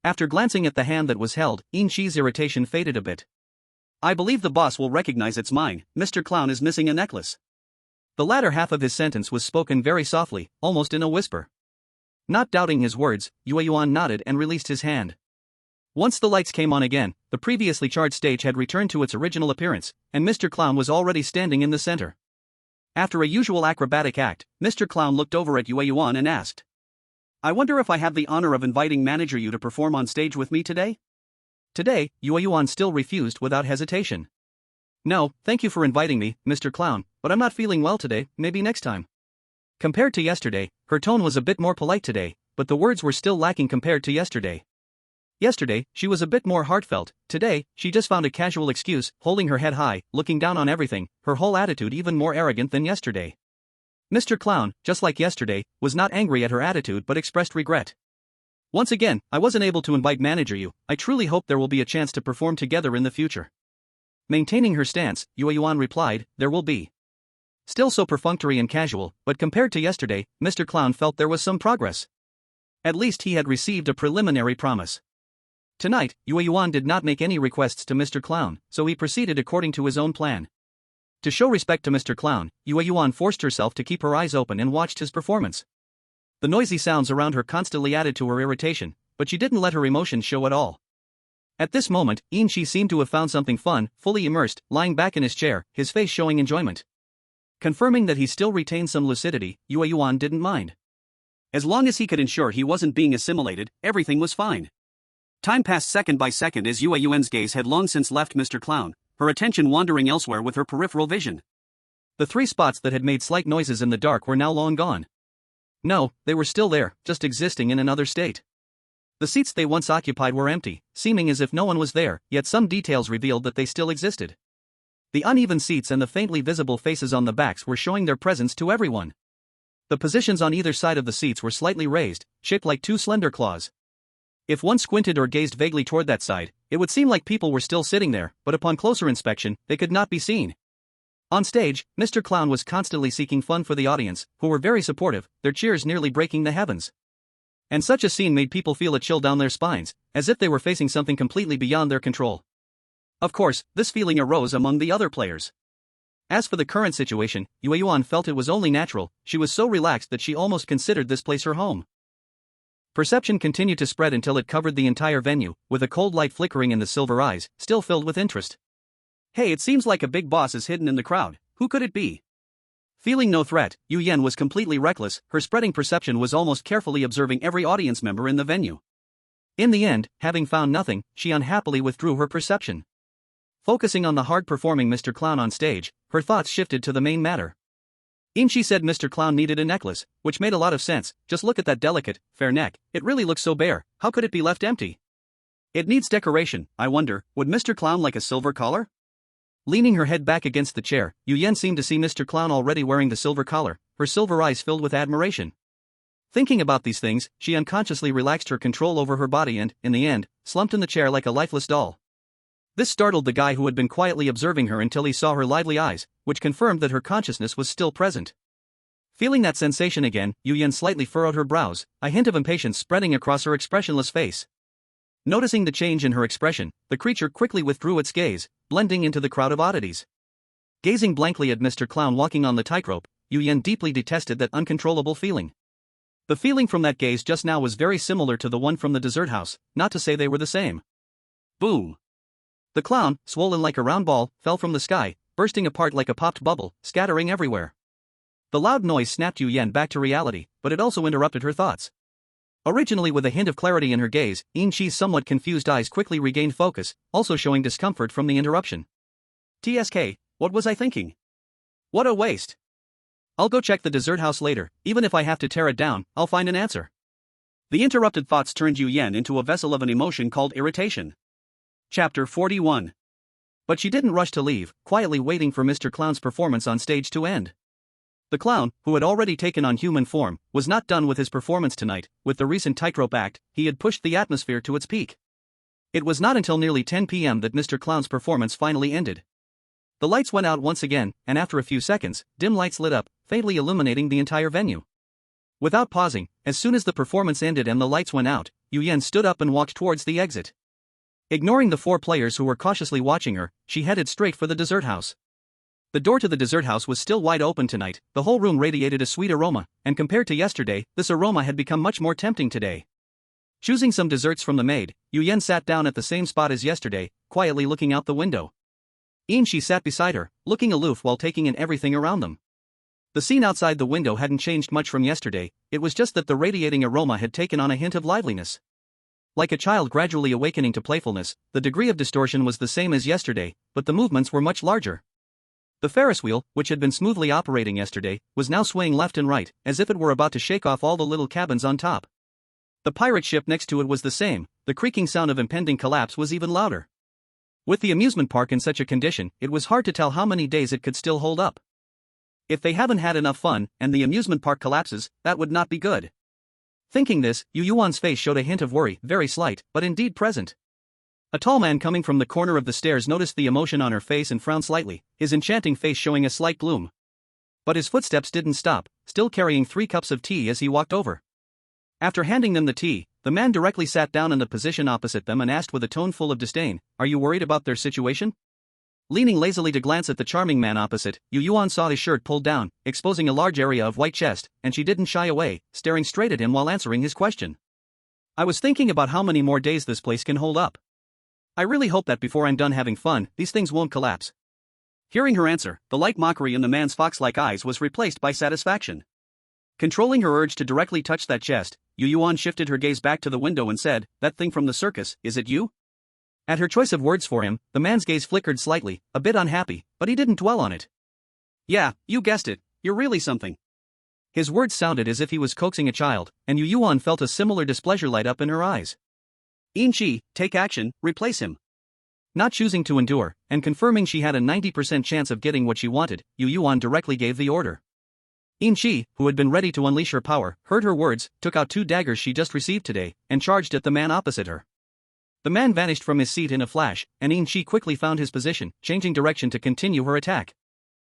After glancing at the hand that was held, Shi's irritation faded a bit. I believe the boss will recognize it's mine. Mr. Clown is missing a necklace. The latter half of his sentence was spoken very softly, almost in a whisper. Not doubting his words, Yueyuan nodded and released his hand. Once the lights came on again, the previously charred stage had returned to its original appearance, and Mr. Clown was already standing in the center. After a usual acrobatic act, Mr. Clown looked over at Yueyuan and asked, I wonder if I have the honor of inviting Manager Yu to perform on stage with me today? Today, Yueyuan still refused without hesitation. No, thank you for inviting me, Mr. Clown, but I'm not feeling well today, maybe next time. Compared to yesterday, her tone was a bit more polite today, but the words were still lacking compared to yesterday. Yesterday, she was a bit more heartfelt. Today, she just found a casual excuse, holding her head high, looking down on everything, her whole attitude even more arrogant than yesterday. Mr. Clown, just like yesterday, was not angry at her attitude but expressed regret. Once again, I wasn't able to invite Manager Yu. I truly hope there will be a chance to perform together in the future. Maintaining her stance, Yueyuan replied, there will be. Still so perfunctory and casual, but compared to yesterday, Mr. Clown felt there was some progress. At least he had received a preliminary promise. Tonight, Yueyuan did not make any requests to Mr. Clown, so he proceeded according to his own plan. To show respect to Mr. Clown, Yueyuan forced herself to keep her eyes open and watched his performance. The noisy sounds around her constantly added to her irritation, but she didn't let her emotions show at all. At this moment, Shi seemed to have found something fun, fully immersed, lying back in his chair, his face showing enjoyment. Confirming that he still retained some lucidity, Yueyuan didn't mind. As long as he could ensure he wasn't being assimilated, everything was fine. Time passed second by second as Yueyuan's gaze had long since left Mr. Clown, her attention wandering elsewhere with her peripheral vision. The 3 spots that had made slight noises in the dark were now long gone. No, they were still there, just existing in another state. The seats they once occupied were empty, seeming as if no one was there, yet some details revealed that they still existed. The uneven seats and the faintly visible faces on the backs were showing their presence to everyone. The positions on either side of the seats were slightly raised, shaped like 2 slender claws. If one squinted or gazed vaguely toward that side, it would seem like people were still sitting there, but upon closer inspection, they could not be seen. On stage, Mr. Clown was constantly seeking fun for the audience, who were very supportive, their cheers nearly breaking the heavens. And such a scene made people feel a chill down their spines, as if they were facing something completely beyond their control. Of course, this feeling arose among the other players. As for the current situation, Yueyuan felt it was only natural. She was so relaxed that she almost considered this place her home. Perception continued to spread until it covered the entire venue, with a cold light flickering in the silver eyes, still filled with interest. Hey, it seems like a big boss is hidden in the crowd. Who could it be? Feeling no threat, Yueyuan was completely reckless. Her spreading perception was almost carefully observing every audience member in the venue. In the end, having found nothing, she unhappily withdrew her perception. Focusing on the hard-performing Mr. Clown on stage, her thoughts shifted to the main matter. She said Mr. Clown needed a necklace, which made a lot of sense. Just look at that delicate, fair neck, it really looks so bare. How could it be left empty? It needs decoration. I wonder, would Mr. Clown like a silver collar? Leaning her head back against the chair, Yueyuan seemed to see Mr. Clown already wearing the silver collar, her silver eyes filled with admiration. Thinking about these things, she unconsciously relaxed her control over her body and, in the end, slumped in the chair like a lifeless doll. This startled the guy who had been quietly observing her until he saw her lively eyes, which confirmed that her consciousness was still present. Feeling that sensation again, Yueyuan slightly furrowed her brows, a hint of impatience spreading across her expressionless face. Noticing the change in her expression, the creature quickly withdrew its gaze, blending into the crowd of oddities. Gazing blankly at Mr. Clown walking on the tightrope, Yueyuan deeply detested that uncontrollable feeling. The feeling from that gaze just now was very similar to the one from the dessert house, not to say they were the same. Boom! The clown, swollen like a round ball, fell from the sky, bursting apart like a popped bubble, scattering everywhere. The loud noise snapped Yueyuan back to reality, but it also interrupted her thoughts. Originally with a hint of clarity in her gaze, Chi's somewhat confused eyes quickly regained focus, also showing discomfort from the interruption. TSK, what was I thinking? What a waste. I'll go check the dessert house later. Even if I have to tear it down, I'll find an answer. The interrupted thoughts turned Yueyuan into a vessel of an emotion called irritation. Chapter 41. But she didn't rush to leave, quietly waiting for Mr. Clown's performance on stage to end. The clown, who had already taken on human form, was not done with his performance tonight. With the recent tightrope act, he had pushed the atmosphere to its peak. It was not until nearly 10 p.m. that Mr. Clown's performance finally ended. The lights went out once again, and after a few seconds, dim lights lit up, faintly illuminating the entire venue. Without pausing, as soon as the performance ended and the lights went out, Yueyuan stood up and walked towards the exit. Ignoring the 4 players who were cautiously watching her, she headed straight for the dessert house. The door to the dessert house was still wide open tonight. The whole room radiated a sweet aroma, and compared to yesterday, this aroma had become much more tempting today. Choosing some desserts from the maid, Yueyuan sat down at the same spot as yesterday, quietly looking out the window. She sat beside her, looking aloof while taking in everything around them. The scene outside the window hadn't changed much from yesterday, it was just that the radiating aroma had taken on a hint of liveliness. Like a child gradually awakening to playfulness, the degree of distortion was the same as yesterday, but the movements were much larger. The Ferris wheel, which had been smoothly operating yesterday, was now swaying left and right, as if it were about to shake off all the little cabins on top. The pirate ship next to it was the same, the creaking sound of impending collapse was even louder. With the amusement park in such a condition, it was hard to tell how many days it could still hold up. If they haven't had enough fun, and the amusement park collapses, that would not be good. Thinking this, Yueyuan's face showed a hint of worry, very slight, but indeed present. A tall man coming from the corner of the stairs noticed the emotion on her face and frowned slightly, his enchanting face showing a slight gloom. But his footsteps didn't stop, still carrying 3 cups of tea as he walked over. After handing them the tea, the man directly sat down in the position opposite them and asked with a tone full of disdain, "Are you worried about their situation?" Leaning lazily to glance at the charming man opposite, Yueyuan saw his shirt pulled down, exposing a large area of white chest, and she didn't shy away, staring straight at him while answering his question. "I was thinking about how many more days this place can hold up. I really hope that before I'm done having fun, these things won't collapse." Hearing her answer, the light mockery in the man's fox-like eyes was replaced by satisfaction. Controlling her urge to directly touch that chest, Yueyuan shifted her gaze back to the window and said, "That thing from the circus, is it you?" At her choice of words for him, the man's gaze flickered slightly, a bit unhappy, but he didn't dwell on it. "Yeah, you guessed it, you're really something." His words sounded as if he was coaxing a child, and Yueyuan felt a similar displeasure light up in her eyes. "Inchi, take action, replace him." Not choosing to endure, and confirming she had a 90% chance of getting what she wanted, Yueyuan directly gave the order. Inchi, who had been ready to unleash her power, heard her words, took out 2 daggers she just received today, and charged at the man opposite her. The man vanished from his seat in a flash, and Inchi quickly found his position, changing direction to continue her attack.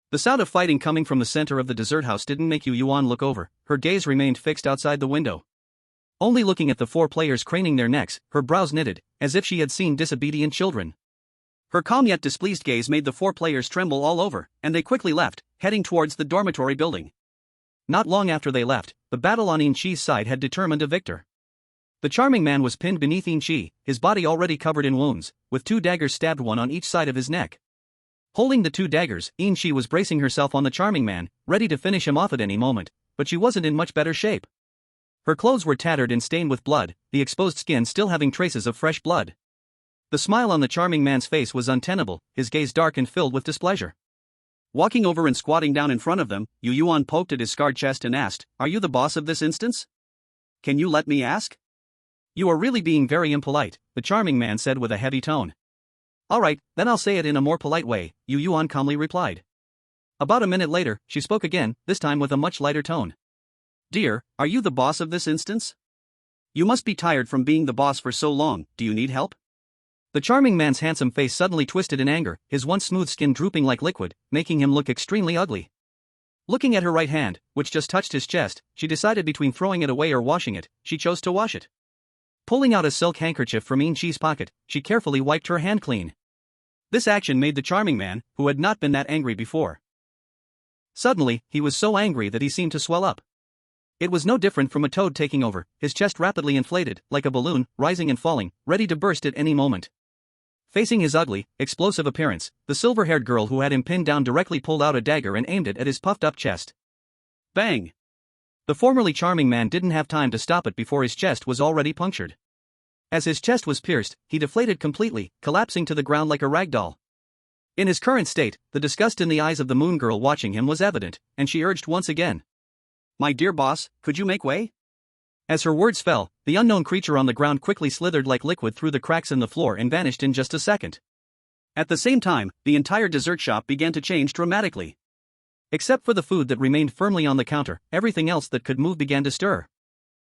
The sound of fighting coming from the center of the dessert house didn't make Yueyuan look over, her gaze remained fixed outside the window. Only looking at the 4 players craning their necks, her brows knitted, as if she had seen disobedient children. Her calm yet displeased gaze made the 4 players tremble all over, and they quickly left, heading towards the dormitory building. Not long after they left, the battle on Inchi's side had determined a victor. The charming man was pinned beneath Inchi, his body already covered in wounds, with 2 daggers stabbed, one on each side of his neck. Holding the 2 daggers, Inchi was bracing herself on the charming man, ready to finish him off at any moment, but she wasn't in much better shape. Her clothes were tattered and stained with blood, the exposed skin still having traces of fresh blood. The smile on the charming man's face was untenable, his gaze dark and filled with displeasure. Walking over and squatting down in front of them, Yueyuan poked at his scarred chest and asked, "Are you the boss of this instance? Can you let me ask?" "You are really being very impolite," the charming man said with a heavy tone. "Alright, then I'll say it in a more polite way," Yueyuan calmly replied. About a minute later, she spoke again, this time with a much lighter tone. "Dear, are you the boss of this instance? You must be tired from being the boss for so long, do you need help?" The charming man's handsome face suddenly twisted in anger, his once smooth skin drooping like liquid, making him look extremely ugly. Looking at her right hand, which just touched his chest, she decided between throwing it away or washing it. She chose to wash it. Pulling out a silk handkerchief from Inchi's pocket, she carefully wiped her hand clean. This action made the charming man, who had not been that angry before. Suddenly, he was so angry that he seemed to swell up. It was no different from a toad taking over, his chest rapidly inflated, like a balloon, rising and falling, ready to burst at any moment. Facing his ugly, explosive appearance, the silver-haired girl who had him pinned down directly pulled out a dagger and aimed it at his puffed-up chest. Bang! The formerly charming man didn't have time to stop it before his chest was already punctured. As his chest was pierced, he deflated completely, collapsing to the ground like a rag doll. In his current state, the disgust in the eyes of the moon girl watching him was evident, and she urged once again. "My dear boss, could you make way?" As her words fell, the unknown creature on the ground quickly slithered like liquid through the cracks in the floor and vanished in just a second. At the same time, the entire dessert shop began to change dramatically. Except for the food that remained firmly on the counter, everything else that could move began to stir.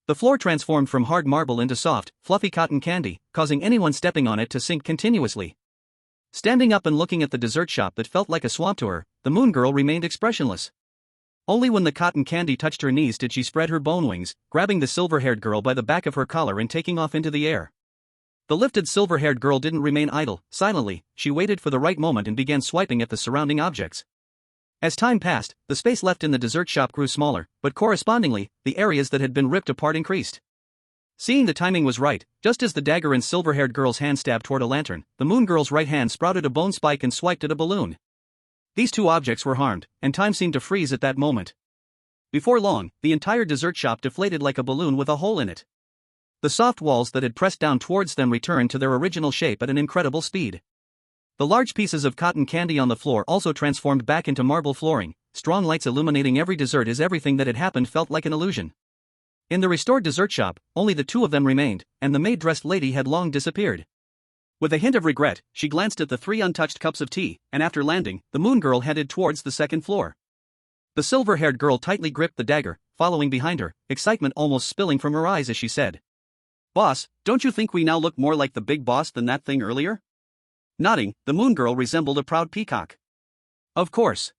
The floor transformed from hard marble into soft, fluffy cotton candy, causing anyone stepping on it to sink continuously. Standing up and looking at the dessert shop that felt like a swamp to her, the moon girl remained expressionless. Only when the cotton candy touched her knees did she spread her bone wings, grabbing the silver-haired girl by the back of her collar and taking off into the air. The lifted silver-haired girl didn't remain idle. Silently, she waited for the right moment and began swiping at the surrounding objects. As time passed, the space left in the dessert shop grew smaller, but correspondingly, the areas that had been ripped apart increased. Seeing the timing was right, just as the dagger in silver-haired girl's hand stabbed toward a lantern, the moon girl's right hand sprouted a bone spike and swiped at a balloon. These 2 objects were harmed, and time seemed to freeze at that moment. Before long, the entire dessert shop deflated like a balloon with a hole in it. The soft walls that had pressed down towards them returned to their original shape at an incredible speed. The large pieces of cotton candy on the floor also transformed back into marble flooring, strong lights illuminating every dessert as everything that had happened felt like an illusion. In the restored dessert shop, only the 2 of them remained, and the maid-dressed lady had long disappeared. With a hint of regret, she glanced at the 3 untouched cups of tea, and after landing, the moon girl headed towards the second floor. The silver-haired girl tightly gripped the dagger, following behind her, excitement almost spilling from her eyes as she said, "Boss, don't you think we now look more like the big boss than that thing earlier?" Nodding, the moon girl resembled a proud peacock. "Of course.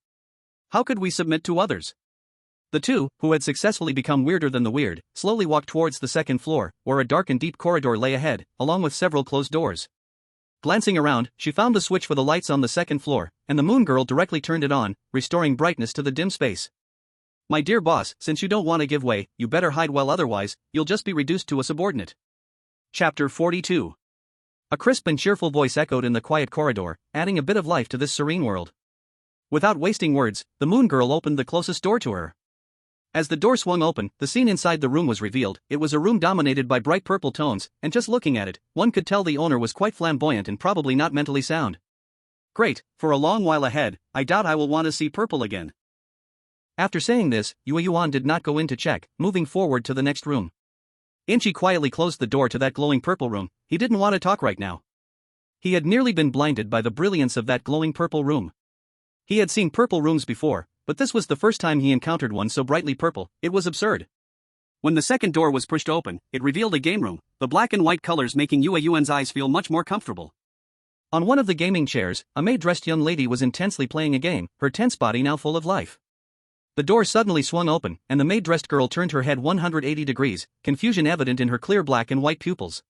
How could we submit to others?" The 2, who had successfully become weirder than the weird, slowly walked towards the second floor, where a dark and deep corridor lay ahead, along with several closed doors. Glancing around, she found the switch for the lights on the second floor, and the moon girl directly turned it on, restoring brightness to the dim space. "My dear boss, since you don't want to give way, you better hide well, otherwise, you'll just be reduced to a subordinate." Chapter 42. A crisp and cheerful voice echoed in the quiet corridor, adding a bit of life to this serene world. Without wasting words, the moon girl opened the closest door to her. As the door swung open, the scene inside the room was revealed. It was a room dominated by bright purple tones, and just looking at it, one could tell the owner was quite flamboyant and probably not mentally sound. Great, for a long while ahead, I doubt I will want to see purple again. After saying this, Yueyuan did not go in to check, moving forward to the next room. Inchi quietly closed the door to that glowing purple room. He didn't want to talk right now. He had nearly been blinded by the brilliance of that glowing purple room. He had seen purple rooms before, but this was the first time he encountered one so brightly purple. It was absurd. When the second door was pushed open, it revealed a game room, the black and white colors making Yueyuan's eyes feel much more comfortable. On one of the gaming chairs, a maid-dressed young lady was intensely playing a game, her tense body now full of life. The door suddenly swung open, and the maid-dressed girl turned her head 180 degrees, confusion evident in her clear black and white pupils.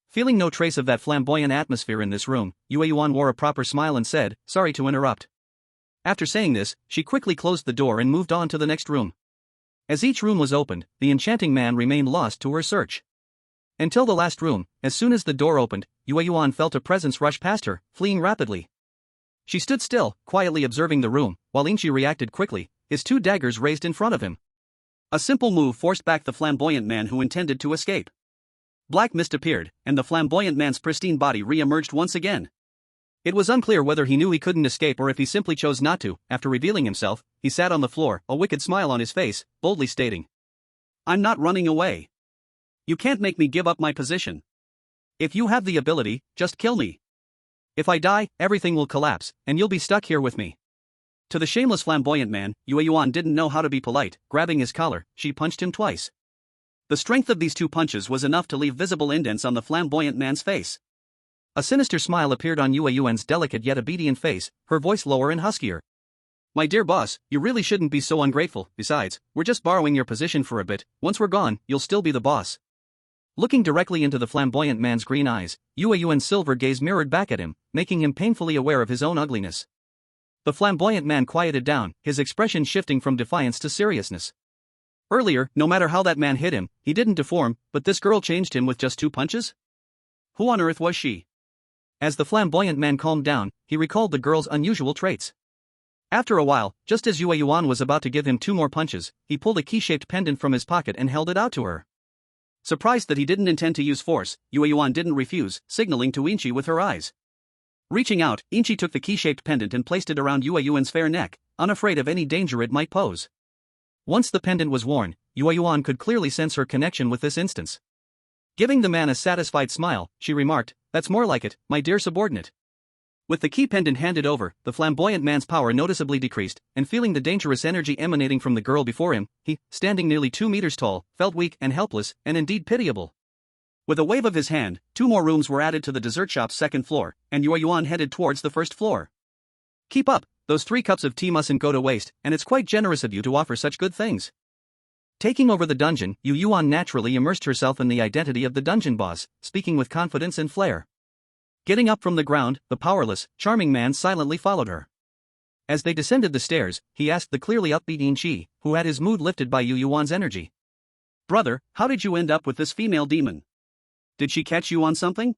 Feeling no trace of that flamboyant atmosphere in this room, Yueyuan wore a proper smile and said, "Sorry to interrupt." After saying this, she quickly closed the door and moved on to the next room. As each room was opened, the enchanting man remained lost to her search. Until the last room, as soon as the door opened, Yueyuan felt a presence rush past her, fleeing rapidly. She stood still, quietly observing the room, while Inchi reacted quickly, his two daggers raised in front of him. A simple move forced back the flamboyant man who intended to escape. Black mist appeared, and the flamboyant man's pristine body re-emerged once again. It was unclear whether he knew he couldn't escape or if he simply chose not to. After revealing himself, he sat on the floor, a wicked smile on his face, boldly stating, "I'm not running away. You can't make me give up my position. If you have the ability, just kill me. If I die, everything will collapse, and you'll be stuck here with me." To the shameless flamboyant man, Yueyuan didn't know how to be polite. Grabbing his collar, she punched him twice. The strength of these two punches was enough to leave visible indents on the flamboyant man's face. A sinister smile appeared on Yueyuan's delicate yet obedient face, her voice lower and huskier. "My dear boss, you really shouldn't be so ungrateful. Besides, we're just borrowing your position for a bit. Once we're gone, you'll still be the boss." Looking directly into the flamboyant man's green eyes, Yueyuan's silver gaze mirrored back at him, making him painfully aware of his own ugliness. The flamboyant man quieted down, his expression shifting from defiance to seriousness. Earlier, no matter how that man hit him, he didn't deform, but this girl changed him with just 2 punches? Who on earth was she? As the flamboyant man calmed down, he recalled the girl's unusual traits. After a while, just as Yueyuan was about to give him 2 more punches, he pulled a key-shaped pendant from his pocket and held it out to her. Surprised that he didn't intend to use force, Yueyuan didn't refuse, signaling to Inchi with her eyes. Reaching out, Inchi took the key-shaped pendant and placed it around Yueyuan's fair neck, unafraid of any danger it might pose. Once the pendant was worn, Yueyuan could clearly sense her connection with this instance. Giving the man a satisfied smile, she remarked, "That's more like it, my dear subordinate." With the key pendant handed over, the flamboyant man's power noticeably decreased, and feeling the dangerous energy emanating from the girl before him, he, standing nearly 2 meters tall, felt weak and helpless, and indeed pitiable. With a wave of his hand, 2 more rooms were added to the dessert shop's 2nd floor, and Yueyuan headed towards the 1st floor. "Keep up, those 3 cups of tea mustn't go to waste, and it's quite generous of you to offer such good things." Taking over the dungeon, Yueyuan naturally immersed herself in the identity of the dungeon boss, speaking with confidence and flair. Getting up from the ground, the powerless, charming man silently followed her. As they descended the stairs, he asked the clearly upbeat Inchi, who had his mood lifted by Yueyuan's energy. "Brother, how did you end up with this female demon? Did she catch you on something?"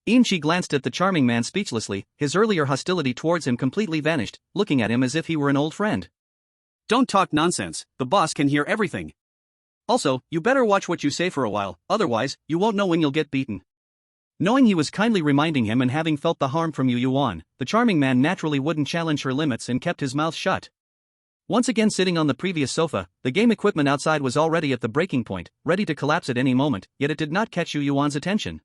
Inchi glanced at the charming man speechlessly, his earlier hostility towards him completely vanished, looking at him as if he were an old friend. "Don't talk nonsense, the boss can hear everything. Also, you better watch what you say for a while, otherwise, you won't know when you'll get beaten." Knowing he was kindly reminding him and having felt the harm from Yueyuan, the charming man naturally wouldn't challenge her limits and kept his mouth shut. Once again sitting on the previous sofa, the game equipment outside was already at the breaking point, ready to collapse at any moment, yet it did not catch Yueyuan's attention.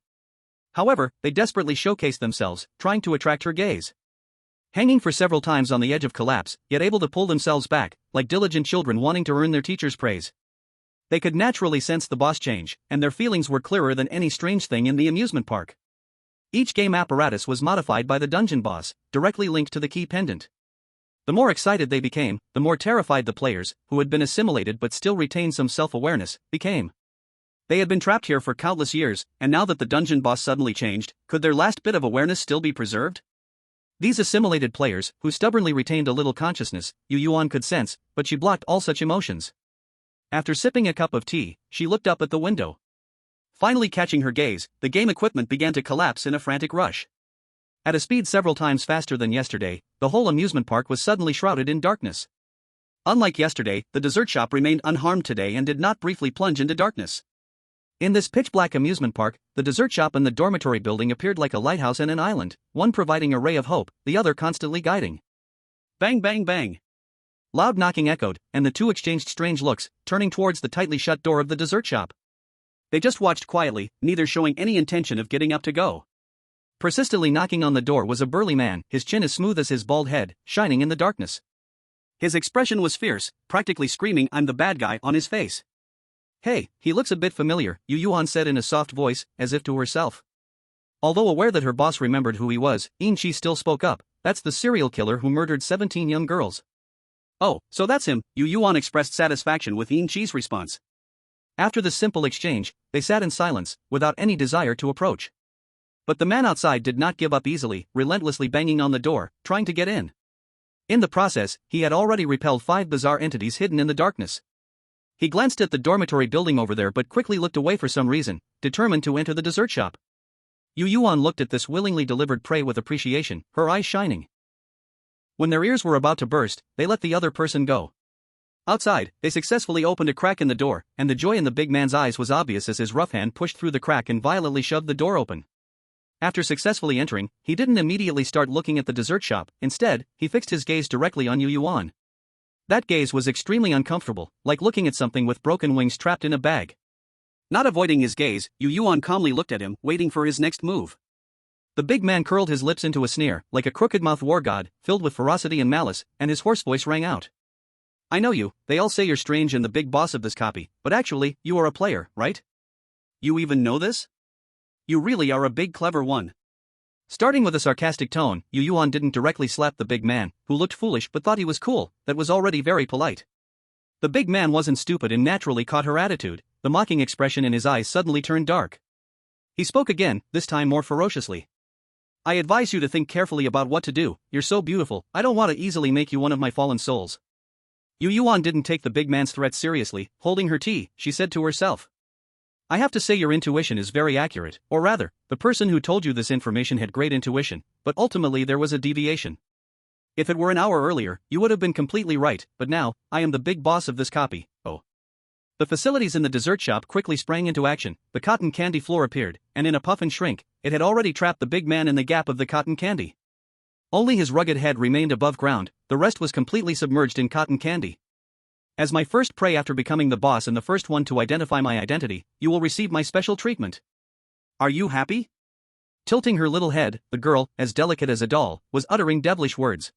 However, they desperately showcased themselves, trying to attract her gaze. Hanging for several times on the edge of collapse, yet able to pull themselves back, like diligent children wanting to earn their teacher's praise. They could naturally sense the boss change, and their feelings were clearer than any strange thing in the amusement park. Each game apparatus was modified by the dungeon boss, directly linked to the key pendant. The more excited they became, the more terrified the players, who had been assimilated but still retained some self-awareness, became. They had been trapped here for countless years, and now that the dungeon boss suddenly changed, could their last bit of awareness still be preserved? These assimilated players, who stubbornly retained a little consciousness, Yueyuan could sense, but she blocked all such emotions. After sipping a cup of tea, she looked up at the window. Finally catching her gaze, the game equipment began to collapse in a frantic rush. At a speed several times faster than yesterday, the whole amusement park was suddenly shrouded in darkness. Unlike yesterday, the dessert shop remained unharmed today and did not briefly plunge into darkness. In this pitch-black amusement park, the dessert shop and the dormitory building appeared like a lighthouse and an island, one providing a ray of hope, the other constantly guiding. Bang bang bang. Loud knocking echoed, and the two exchanged strange looks, turning towards the tightly shut door of the dessert shop. They just watched quietly, neither showing any intention of getting up to go. Persistently knocking on the door was a burly man, his chin as smooth as his bald head, shining in the darkness. His expression was fierce, practically screaming "I'm the bad guy" on his face. "Hey, he looks a bit familiar," Yueyuan said in a soft voice, as if to herself. Although aware that her boss remembered who he was, Yin-Chi still spoke up. "That's the serial killer who murdered 17 young girls." "Oh, so that's him," Yueyuan expressed satisfaction with Yin-Chi's response. After this simple exchange, they sat in silence, without any desire to approach. But the man outside did not give up easily, relentlessly banging on the door, trying to get in. In the process, he had already repelled 5 bizarre entities hidden in the darkness. He glanced at the dormitory building over there but quickly looked away for some reason, determined to enter the dessert shop. Yueyuan looked at this willingly delivered prey with appreciation, her eyes shining. When their ears were about to burst, they let the other person go. Outside, they successfully opened a crack in the door, and the joy in the big man's eyes was obvious as his rough hand pushed through the crack and violently shoved the door open. After successfully entering, he didn't immediately start looking at the dessert shop. Instead, he fixed his gaze directly on Yueyuan. That gaze was extremely uncomfortable, like looking at something with broken wings trapped in a bag. Not avoiding his gaze, Yueyuan calmly looked at him, waiting for his next move. The big man curled his lips into a sneer, like a crooked-mouthed war god, filled with ferocity and malice, and his hoarse voice rang out. "I know you, they all say you're strange and the big boss of this copy, but actually, you are a player, right? You even know this? You really are a big clever one." Starting with a sarcastic tone, Yueyuan didn't directly slap the big man, who looked foolish but thought he was cool, that was already very polite. The big man wasn't stupid and naturally caught her attitude. The mocking expression in his eyes suddenly turned dark. He spoke again, this time more ferociously. "I advise you to think carefully about what to do. You're so beautiful, I don't want to easily make you one of my fallen souls." Yueyuan didn't take the big man's threat seriously. Holding her tea, she said to herself, "I have to say your intuition is very accurate, or rather, the person who told you this information had great intuition, but ultimately there was a deviation. If it were an hour earlier, you would have been completely right, but now, I am the big boss of this copy, oh." The facilities in the dessert shop quickly sprang into action. The cotton candy floor appeared, and in a puff and shrink, it had already trapped the big man in the gap of the cotton candy. Only his rugged head remained above ground, the rest was completely submerged in cotton candy. "As my first prey after becoming the boss and the first one to identify my identity, you will receive my special treatment. Are you happy?" Tilting her little head, the girl, as delicate as a doll, was uttering devilish words.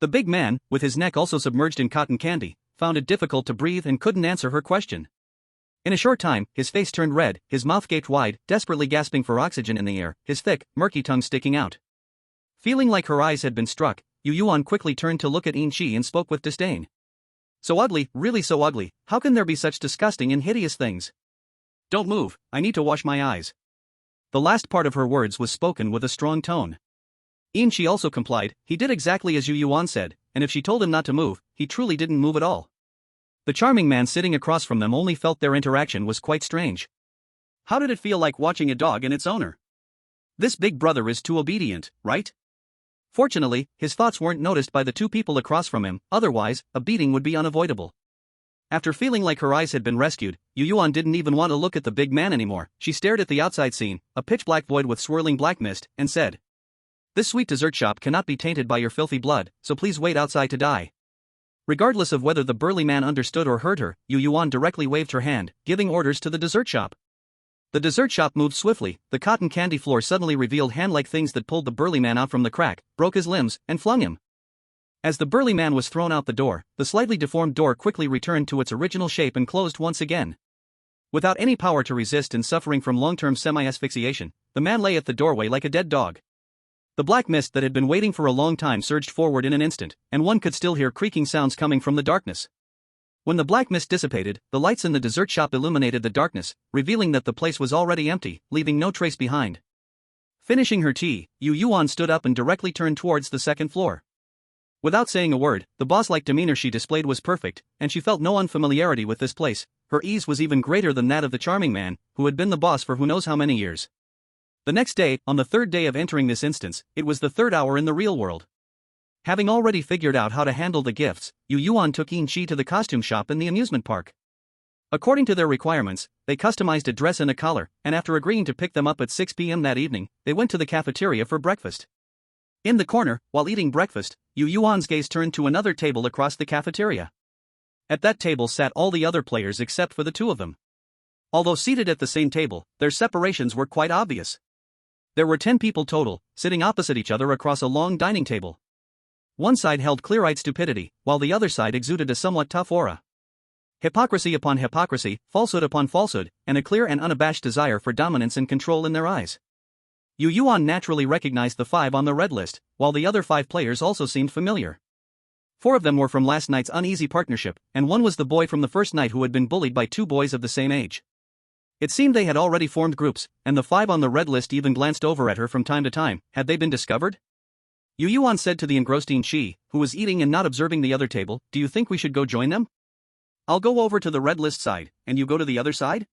The big man, with his neck also submerged in cotton candy, found it difficult to breathe and couldn't answer her question. In a short time, his face turned red, his mouth gaped wide, desperately gasping for oxygen in the air, his thick, murky tongue sticking out. Feeling like her eyes had been struck, Yueyuan quickly turned to look at Yin-Chi and spoke with disdain. "So ugly, really so ugly, how can there be such disgusting and hideous things? Don't move, I need to wash my eyes." The last part of her words was spoken with a strong tone. Yin-Chi also complied. He did exactly as Yueyuan said, and if she told him not to move, he truly didn't move at all. The charming man sitting across from them only felt their interaction was quite strange. How did it feel like watching a dog and its owner? This big brother is too obedient, right? Fortunately, his thoughts weren't noticed by the two people across from him, otherwise, a beating would be unavoidable. After feeling like her eyes had been rescued, Yueyuan didn't even want to look at the big man anymore. She stared at the outside scene, a pitch-black void with swirling black mist, and said, "This sweet dessert shop cannot be tainted by your filthy blood, so please wait outside to die." Regardless of whether the burly man understood or heard her, Yueyuan directly waved her hand, giving orders to the dessert shop. The dessert shop moved swiftly. The cotton candy floor suddenly revealed hand-like things that pulled the burly man out from the crack, broke his limbs, and flung him. As the burly man was thrown out the door, the slightly deformed door quickly returned to its original shape and closed once again. Without any power to resist and suffering from long-term semi-asphyxiation, the man lay at the doorway like a dead dog. The black mist that had been waiting for a long time surged forward in an instant, and one could still hear creaking sounds coming from the darkness. When the black mist dissipated, the lights in the dessert shop illuminated the darkness, revealing that the place was already empty, leaving no trace behind. Finishing her tea, Yueyuan stood up and directly turned towards the second floor. Without saying a word, the boss-like demeanor she displayed was perfect, and she felt no unfamiliarity with this place. Her ease was even greater than that of the charming man, who had been the boss for who knows how many years. The next day, on the third day of entering this instance, it was the third hour in the real world. Having already figured out how to handle the gifts, Yueyuan took In-chi to the costume shop in the amusement park. According to their requirements, they customized a dress and a collar, and after agreeing to pick them up at 6 p.m. that evening, they went to the cafeteria for breakfast. In the corner, while eating breakfast, Yueyuan's gaze turned to another table across the cafeteria. At that table sat all the other players except for the two of them. Although seated at the same table, their separations were quite obvious. There were 10 people total, sitting opposite each other across a long dining table. One side held clear-eyed stupidity, while the other side exuded a somewhat tough aura. Hypocrisy upon hypocrisy, falsehood upon falsehood, and a clear and unabashed desire for dominance and control in their eyes. Yueyuan naturally recognized the 5 on the red list, while the other 5 players also seemed familiar. 4 of them were from last night's uneasy partnership, and one was the boy from the first night who had been bullied by 2 boys of the same age. It seemed they had already formed groups, and the 5 on the red list even glanced over at her from time to time. Had they been discovered? Yueyuan said to the engrossed In-chi, who was eating and not observing the other table, "Do you think we should go join them? I'll go over to the red list side, and you go to the other side?"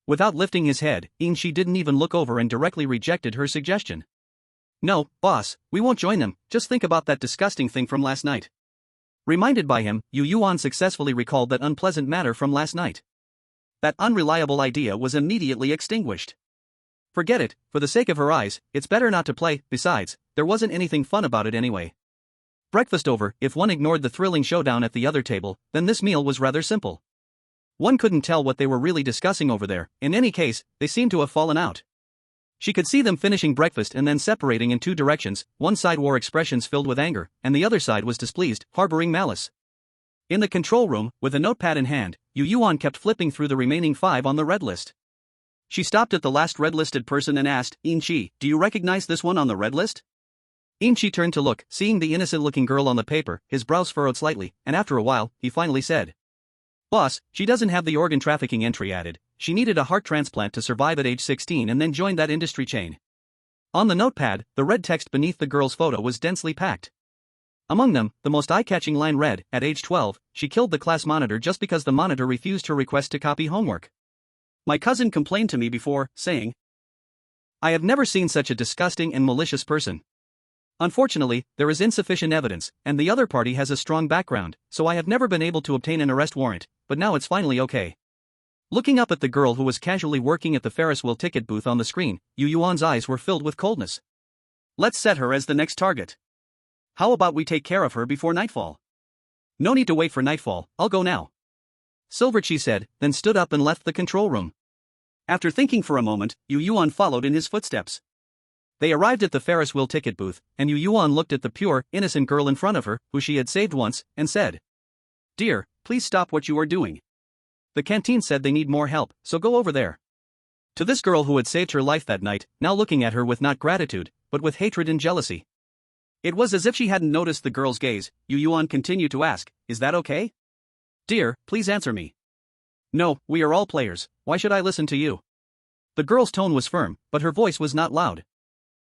Without lifting his head, In-chi didn't even look over and directly rejected her suggestion. "No, boss, we won't join them, just think about that disgusting thing from last night." Reminded by him, Yueyuan successfully recalled that unpleasant matter from last night. That unreliable idea was immediately extinguished. Forget it, for the sake of her eyes, it's better not to play. Besides, there wasn't anything fun about it anyway. Breakfast over, if one ignored the thrilling showdown at the other table, then this meal was rather simple. One couldn't tell what they were really discussing over there. In any case, they seemed to have fallen out. She could see them finishing breakfast and then separating in 2 directions. One side wore expressions filled with anger, and the other side was displeased, harboring malice. In the control room, with a notepad in hand, Yueyuan kept flipping through the remaining 5 on the red list. She stopped at the last red-listed person and asked, "In-chi, do you recognize this one on the red list?" In-chi turned to look, seeing the innocent-looking girl on the paper, his brows furrowed slightly, and after a while, he finally said, "Boss, she doesn't have the organ trafficking entry added. She needed a heart transplant to survive at age 16 and then joined that industry chain." On the notepad, the red text beneath the girl's photo was densely packed. Among them, the most eye-catching line read, "At age 12, she killed the class monitor just because the monitor refused her request to copy homework. My cousin complained to me before, saying, I have never seen such a disgusting and malicious person. Unfortunately, there is insufficient evidence, and the other party has a strong background, so I have never been able to obtain an arrest warrant, but now it's finally okay." Looking up at the girl who was casually working at the Ferris wheel ticket booth on the screen, Yueyuan's eyes were filled with coldness. "Let's set her as the next target. How about we take care of her before nightfall?" "No need to wait for nightfall, I'll go now," Silverchi said, then stood up and left the control room. After thinking for a moment, Yueyuan followed in his footsteps. They arrived at the Ferris wheel ticket booth, and Yueyuan looked at the pure, innocent girl in front of her, who she had saved once, and said, "Dear, please stop what you are doing. The canteen said they need more help, so go over there." To this girl who had saved her life that night, now looking at her with not gratitude, but with hatred and jealousy. It was as if she hadn't noticed the girl's gaze. Yueyuan continued to ask, "Is that okay? Dear, please answer me." "No, we are all players, why should I listen to you?" The girl's tone was firm, but her voice was not loud.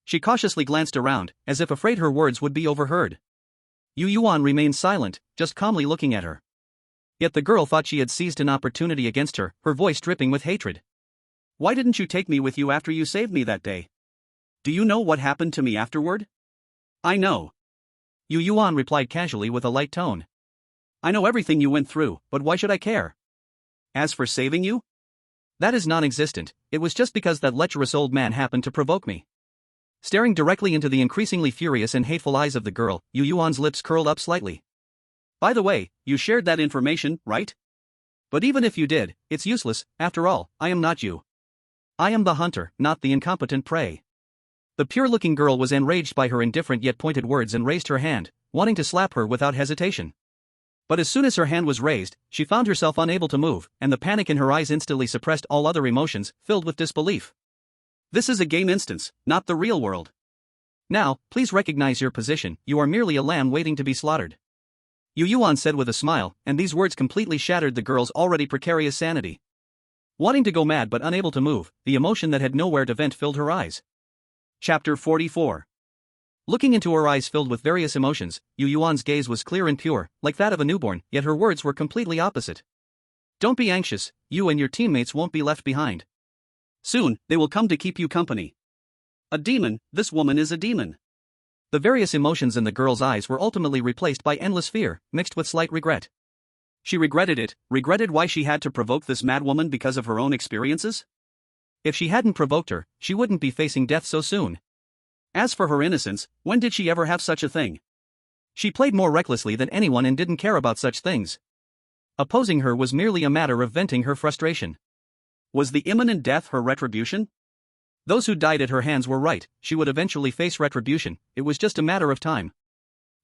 She cautiously glanced around, as if afraid her words would be overheard. Yueyuan remained silent, just calmly looking at her. Yet the girl thought she had seized an opportunity against her, her voice dripping with hatred. "Why didn't you take me with you after you saved me that day? Do you know what happened to me afterward?" "I know," Yueyuan replied casually with a light tone. "I know everything you went through, but why should I care? As for saving you? That is non-existent, it was just because that lecherous old man happened to provoke me." Staring directly into the increasingly furious and hateful eyes of the girl, Yueyuan's lips curled up slightly. "By the way, you shared that information, right? But even if you did, it's useless. After all, I am not you. I am the hunter, not the incompetent prey." The pure-looking girl was enraged by her indifferent yet pointed words and raised her hand, wanting to slap her without hesitation. But as soon as her hand was raised, she found herself unable to move, and the panic in her eyes instantly suppressed all other emotions, filled with disbelief. "This is a game instance, not the real world. Now, please recognize your position, you are merely a lamb waiting to be slaughtered," Yueyuan said with a smile, and these words completely shattered the girl's already precarious sanity. Wanting to go mad but unable to move, the emotion that had nowhere to vent filled her eyes. Chapter 44. Looking into her eyes filled with various emotions, Yueyuan's gaze was clear and pure, like that of a newborn, yet her words were completely opposite. "Don't be anxious, you and your teammates won't be left behind. Soon, they will come to keep you company. A demon, this woman is a demon. The various emotions in the girl's eyes were ultimately replaced by endless fear, mixed with slight regret. She regretted it, regretted why she had to provoke this madwoman because of her own experiences. If she hadn't provoked her, she wouldn't be facing death so soon. As for her innocence, when did she ever have such a thing? She played more recklessly than anyone and didn't care about such things. Opposing her was merely a matter of venting her frustration. Was the imminent death her retribution? Those who died at her hands were right, she would eventually face retribution, it was just a matter of time.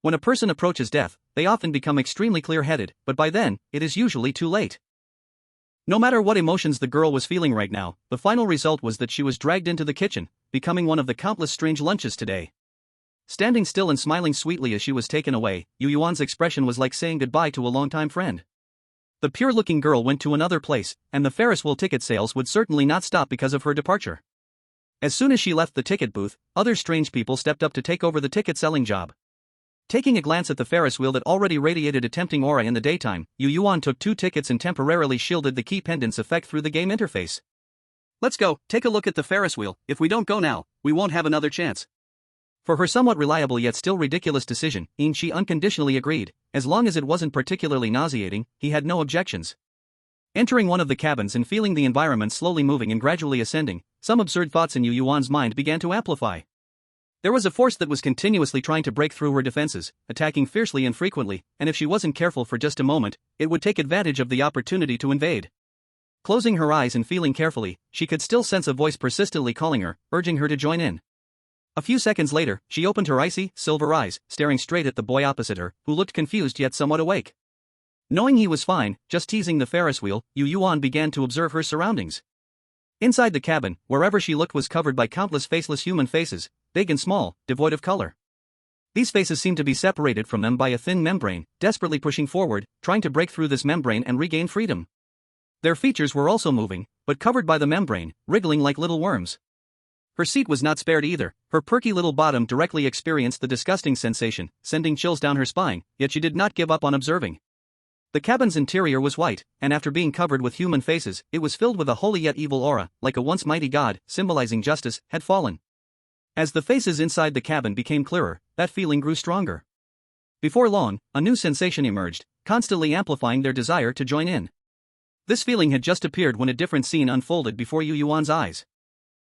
When a person approaches death, they often become extremely clear-headed, but by then, it is usually too late. No matter what emotions the girl was feeling right now, the final result was that she was dragged into the kitchen, becoming one of the countless strange lunches today. Standing still and smiling sweetly as she was taken away, Yueyuan's expression was like saying goodbye to a longtime friend. The pure-looking girl went to another place, and the Ferris wheel ticket sales would certainly not stop because of her departure. As soon as she left the ticket booth, other strange people stepped up to take over the ticket-selling job. Taking a glance at the Ferris wheel that already radiated a tempting aura in the daytime, Yueyuan took 2 tickets and temporarily shielded the key pendants effect through the game interface. Let's go, take a look at the Ferris wheel, if we don't go now, we won't have another chance. For her somewhat reliable yet still ridiculous decision, she unconditionally agreed. As long as it wasn't particularly nauseating, he had no objections. Entering one of the cabins and feeling the environment slowly moving and gradually ascending, some absurd thoughts in Yueyuan's mind began to amplify. There was a force that was continuously trying to break through her defenses, attacking fiercely and frequently, and if she wasn't careful for just a moment, it would take advantage of the opportunity to invade. Closing her eyes and feeling carefully, she could still sense a voice persistently calling her, urging her to join in. A few seconds later, she opened her icy, silver eyes, staring straight at the boy opposite her, who looked confused yet somewhat awake. Knowing he was fine, just teasing the Ferris wheel, Yueyuan began to observe her surroundings. Inside the cabin, wherever she looked was covered by countless faceless human faces, big and small, devoid of color. These faces seemed to be separated from them by a thin membrane, desperately pushing forward, trying to break through this membrane and regain freedom. Their features were also moving, but covered by the membrane, wriggling like little worms. Her seat was not spared either, her perky little bottom directly experienced the disgusting sensation, sending chills down her spine, yet she did not give up on observing. The cabin's interior was white, and after being covered with human faces, it was filled with a holy yet evil aura, like a once mighty god, symbolizing justice, had fallen. As the faces inside the cabin became clearer, that feeling grew stronger. Before long, a new sensation emerged, constantly amplifying their desire to join in. This feeling had just appeared when a different scene unfolded before Yueyuan's eyes.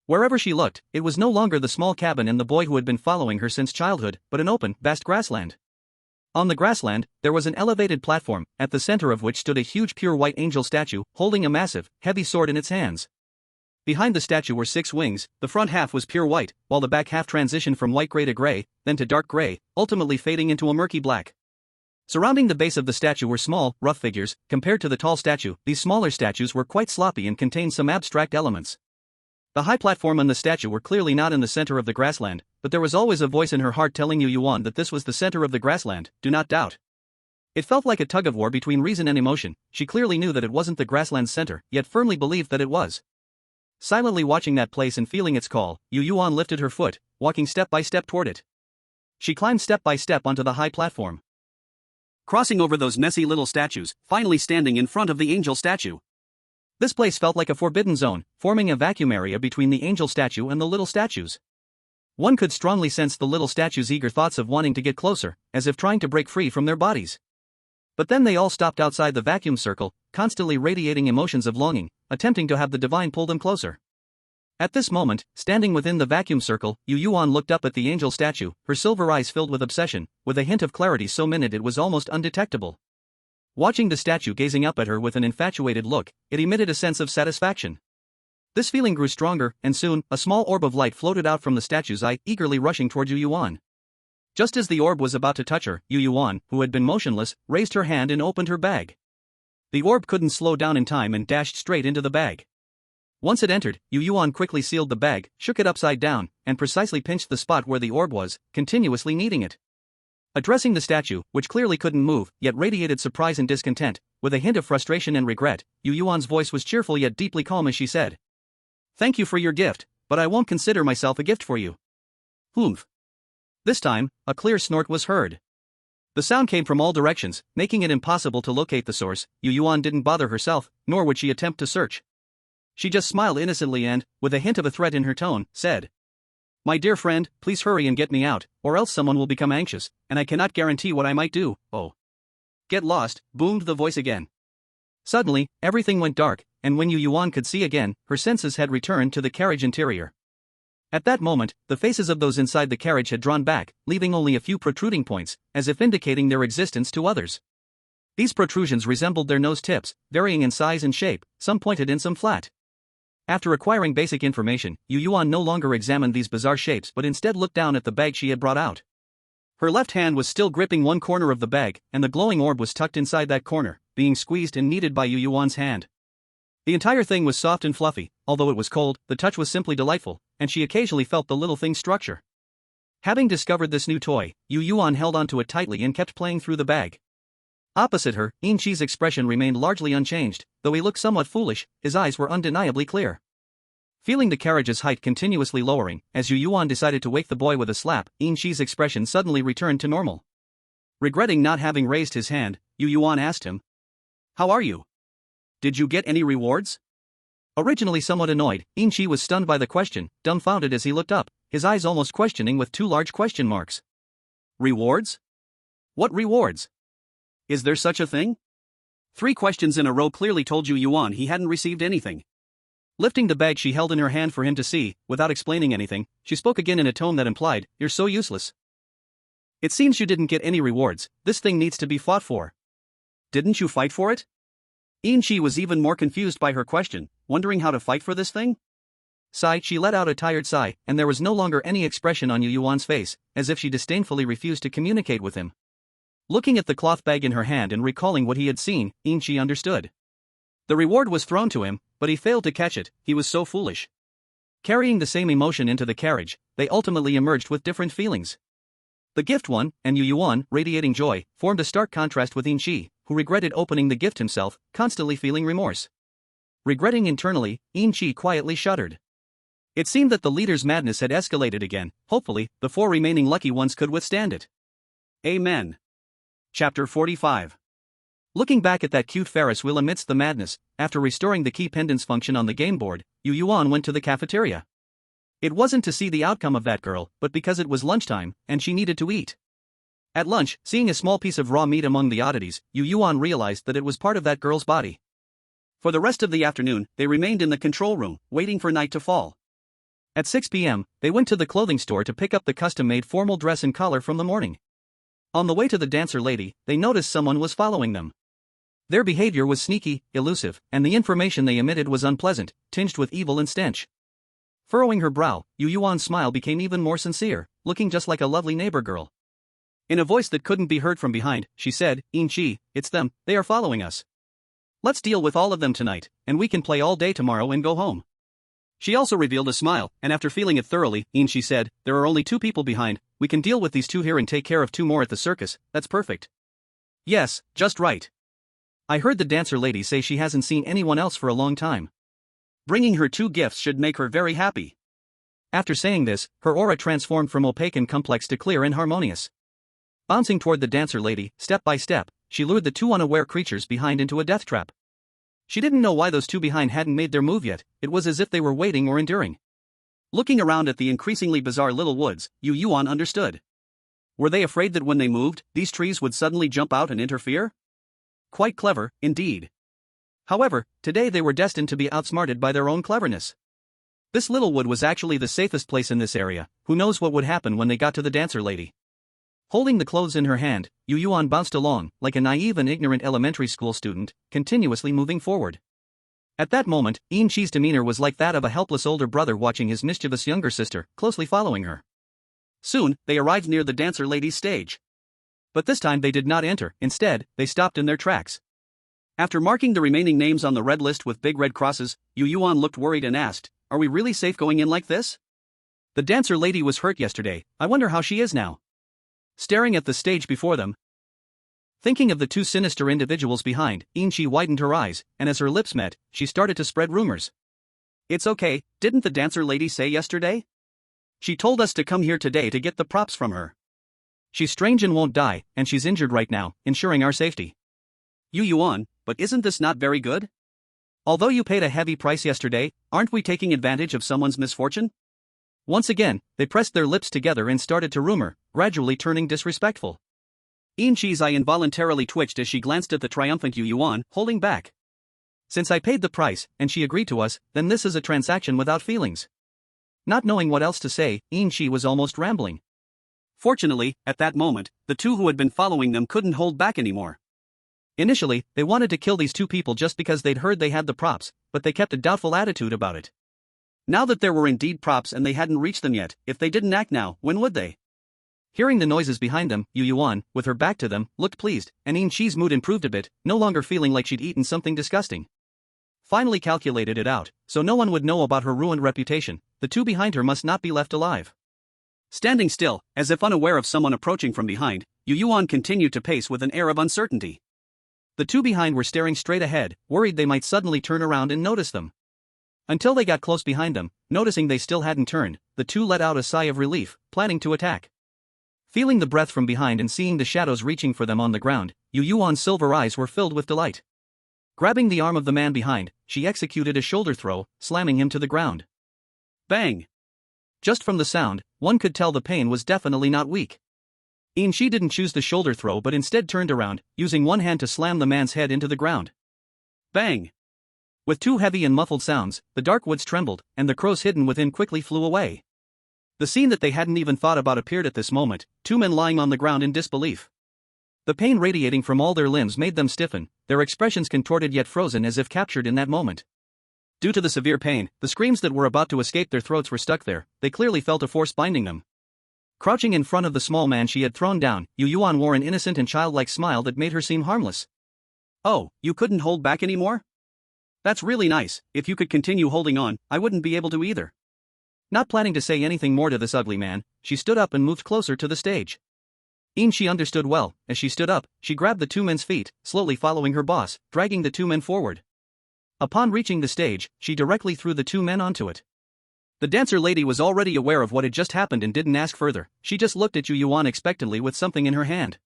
Wherever she looked, it was no longer the small cabin and the boy who had been following her since childhood, but an open, vast grassland. On the grassland, there was an elevated platform, at the center of which stood a huge pure white angel statue, holding a massive, heavy sword in its hands. Behind the statue were 6 wings, the front half was pure white, while the back half transitioned from white gray to gray, then to dark gray, ultimately fading into a murky black. Surrounding the base of the statue were small, rough figures. Compared to the tall statue, these smaller statues were quite sloppy and contained some abstract elements. The high platform and the statue were clearly not in the center of the grassland, but there was always a voice in her heart telling Yueyuan that this was the center of the grassland, do not doubt. It felt like a tug-of-war between reason and emotion. She clearly knew that it wasn't the grassland's center, yet firmly believed that it was. Silently watching that place and feeling its call, Yueyuan lifted her foot, walking step by step toward it. She climbed step by step onto the high platform. Crossing over those messy little statues, finally standing in front of the angel statue. This place felt like a forbidden zone, forming a vacuum area between the angel statue and the little statues. One could strongly sense the little statues' eager thoughts of wanting to get closer, as if trying to break free from their bodies. But then they all stopped outside the vacuum circle, constantly radiating emotions of longing, attempting to have the divine pull them closer. At this moment, standing within the vacuum circle, Yueyuan looked up at the angel statue, her silver eyes filled with obsession, with a hint of clarity so minute it was almost undetectable. Watching the statue gazing up at her with an infatuated look, it emitted a sense of satisfaction. This feeling grew stronger, and soon, a small orb of light floated out from the statue's eye, eagerly rushing toward Yueyuan. Just as the orb was about to touch her, Yueyuan, who had been motionless, raised her hand and opened her bag. The orb couldn't slow down in time and dashed straight into the bag. Once it entered, Yueyuan quickly sealed the bag, shook it upside down, and precisely pinched the spot where the orb was, continuously kneading it. Addressing the statue, which clearly couldn't move, yet radiated surprise and discontent, with a hint of frustration and regret, Yueyuan's voice was cheerful yet deeply calm as she said, "Thank you for your gift, but I won't consider myself a gift for you." Humph. This time, a clear snort was heard. The sound came from all directions, making it impossible to locate the source. Yueyuan didn't bother herself, nor would she attempt to search. She just smiled innocently and, with a hint of a threat in her tone, said, My dear friend, please hurry and get me out, or else someone will become anxious, and I cannot guarantee what I might do. Oh. Get lost, boomed the voice again. Suddenly, everything went dark, and when Yueyuan could see again, her senses had returned to the carriage interior. At that moment, the faces of those inside the carriage had drawn back, leaving only a few protruding points, as if indicating their existence to others. These protrusions resembled their nose tips, varying in size and shape, some pointed and some flat. After acquiring basic information, Yueyuan no longer examined these bizarre shapes but instead looked down at the bag she had brought out. Her left hand was still gripping one corner of the bag, and the glowing orb was tucked inside that corner, being squeezed and kneaded by Yueyuan's hand. The entire thing was soft and fluffy, although it was cold, the touch was simply delightful, and she occasionally felt the little thing's structure. Having discovered this new toy, Yueyuan held onto it tightly and kept playing through the bag. Opposite her, Inchi's expression remained largely unchanged, though he looked somewhat foolish, his eyes were undeniably clear. Feeling the carriage's height continuously lowering, as Yueyuan decided to wake the boy with a slap, Inchi's expression suddenly returned to normal. Regretting not having raised his hand, Yueyuan asked him, "How are you? Did you get any rewards?" Originally somewhat annoyed, Inchi was stunned by the question, dumbfounded as he looked up, his eyes almost questioning with two large question marks. Rewards? What rewards? Is there such a thing? 3 questions in a row clearly told Yueyuan he hadn't received anything. Lifting the bag she held in her hand for him to see, without explaining anything, she spoke again in a tone that implied, "You're so useless. It seems you didn't get any rewards, this thing needs to be fought for. Didn't you fight for it?" Inchi was even more confused by her question, wondering how to fight for this thing. She let out a tired sigh, and there was no longer any expression on Yueyuan's face, as if she disdainfully refused to communicate with him. Looking at the cloth bag in her hand and recalling what he had seen, Inchi understood. The reward was thrown to him, but he failed to catch it, he was so foolish. Carrying the same emotion into the carriage, they ultimately emerged with different feelings. The gift one, and Yueyuan, radiating joy, formed a stark contrast with Inchi, who regretted opening the gift himself, constantly feeling remorse. Regretting internally, Inchi quietly shuddered. It seemed that the leader's madness had escalated again, hopefully, the 4 remaining lucky ones could withstand it. Amen. Chapter 45. Looking back at that cute Ferris wheel amidst the madness, after restoring the key pendants function on the game board, Yueyuan went to the cafeteria. It wasn't to see the outcome of that girl, but because it was lunchtime, and she needed to eat. At lunch, seeing a small piece of raw meat among the oddities, Yueyuan realized that it was part of that girl's body. For the rest of the afternoon, they remained in the control room, waiting for night to fall. At 6 p.m., they went to the clothing store to pick up the custom-made formal dress and collar from the morning. On the way to the dancer lady, they noticed someone was following them. Their behavior was sneaky, elusive, and the information they emitted was unpleasant, tinged with evil and stench. Furrowing her brow, Yueyuan's smile became even more sincere, looking just like a lovely neighbor girl. In a voice that couldn't be heard from behind, she said, "Inchi, it's them, they are following us. Let's deal with all of them tonight, and we can play all day tomorrow and go home." She also revealed a smile, and after feeling it thoroughly, Inchi said, "There are only 2 people behind, we can deal with these 2 here and take care of 2 more at the circus, that's perfect." "Yes, just right. I heard the dancer lady say she hasn't seen anyone else for a long time. Bringing her 2 gifts should make her very happy." After saying this, her aura transformed from opaque and complex to clear and harmonious. Bouncing toward the dancer lady, step by step, she lured the 2 unaware creatures behind into a death trap. She didn't know why those 2 behind hadn't made their move yet, it was as if they were waiting or enduring. Looking around at the increasingly bizarre little woods, Yueyuan understood. Were they afraid that when they moved, these trees would suddenly jump out and interfere? Quite clever, indeed. However, today they were destined to be outsmarted by their own cleverness. This little wood was actually the safest place in this area, who knows what would happen when they got to the dancer lady. Holding the clothes in her hand, Yueyuan bounced along, like a naive and ignorant elementary school student, continuously moving forward. At that moment, Inchi's demeanor was like that of a helpless older brother watching his mischievous younger sister, closely following her. Soon, they arrived near the dancer lady's stage. But this time they did not enter, instead, they stopped in their tracks. After marking the remaining names on the red list with big red crosses, Yueyuan looked worried and asked, "Are we really safe going in like this? The dancer lady was hurt yesterday, I wonder how she is now." Staring at the stage before them, thinking of the 2 sinister individuals behind, Inchi widened her eyes, and as her lips met, she started to spread rumors. "It's okay, didn't the dancer lady say yesterday? She told us to come here today to get the props from her. She's strange and won't die, and she's injured right now, ensuring our safety." Yueyuan, but isn't this not very good? Although you paid a heavy price yesterday, aren't we taking advantage of someone's misfortune? Once again, they pressed their lips together and started to rumor, gradually turning disrespectful. Yinshi's eye involuntarily twitched as she glanced at the triumphant Yueyuan, holding back. Since I paid the price, and she agreed to us, then this is a transaction without feelings. Not knowing what else to say, Yinshi was almost rambling. Fortunately, at that moment, the two who had been following them couldn't hold back anymore. Initially, they wanted to kill these two people just because they'd heard they had the props, but they kept a doubtful attitude about it. Now that there were indeed props and they hadn't reached them yet, if they didn't act now, when would they? Hearing the noises behind them, Yueyuan, with her back to them, looked pleased, and Yinshi's mood improved a bit, no longer feeling like she'd eaten something disgusting. Finally calculated it out, so no one would know about her ruined reputation, the two behind her must not be left alive. Standing still, as if unaware of someone approaching from behind, Yueyuan continued to pace with an air of uncertainty. The two behind were staring straight ahead, worried they might suddenly turn around and notice them. Until they got close behind them, noticing they still hadn't turned, the two let out a sigh of relief, planning to attack. Feeling the breath from behind and seeing the shadows reaching for them on the ground, Yueyuan's silver eyes were filled with delight. Grabbing the arm of the man behind, she executed a shoulder throw, slamming him to the ground. Bang! Just from the sound, one could tell the pain was definitely not weak. Yinshi didn't choose the shoulder throw but instead turned around, using one hand to slam the man's head into the ground. Bang! With two heavy and muffled sounds, the dark woods trembled, and the crows hidden within quickly flew away. The scene that they hadn't even thought about appeared at this moment, two men lying on the ground in disbelief. The pain radiating from all their limbs made them stiffen, their expressions contorted yet frozen as if captured in that moment. Due to the severe pain, the screams that were about to escape their throats were stuck there, they clearly felt a force binding them. Crouching in front of the small man she had thrown down, Yueyuan wore an innocent and childlike smile that made her seem harmless. Oh, you couldn't hold back anymore? That's really nice. If you could continue holding on, I wouldn't be able to either. Not planning to say anything more to this ugly man, she stood up and moved closer to the stage. Yinshi understood well. As she stood up, she grabbed the two men's feet, slowly following her boss, dragging the two men forward. Upon reaching the stage, she directly threw the two men onto it. The dancer lady was already aware of what had just happened and didn't ask further, she just looked at Yueyuan expectantly with something in her hand.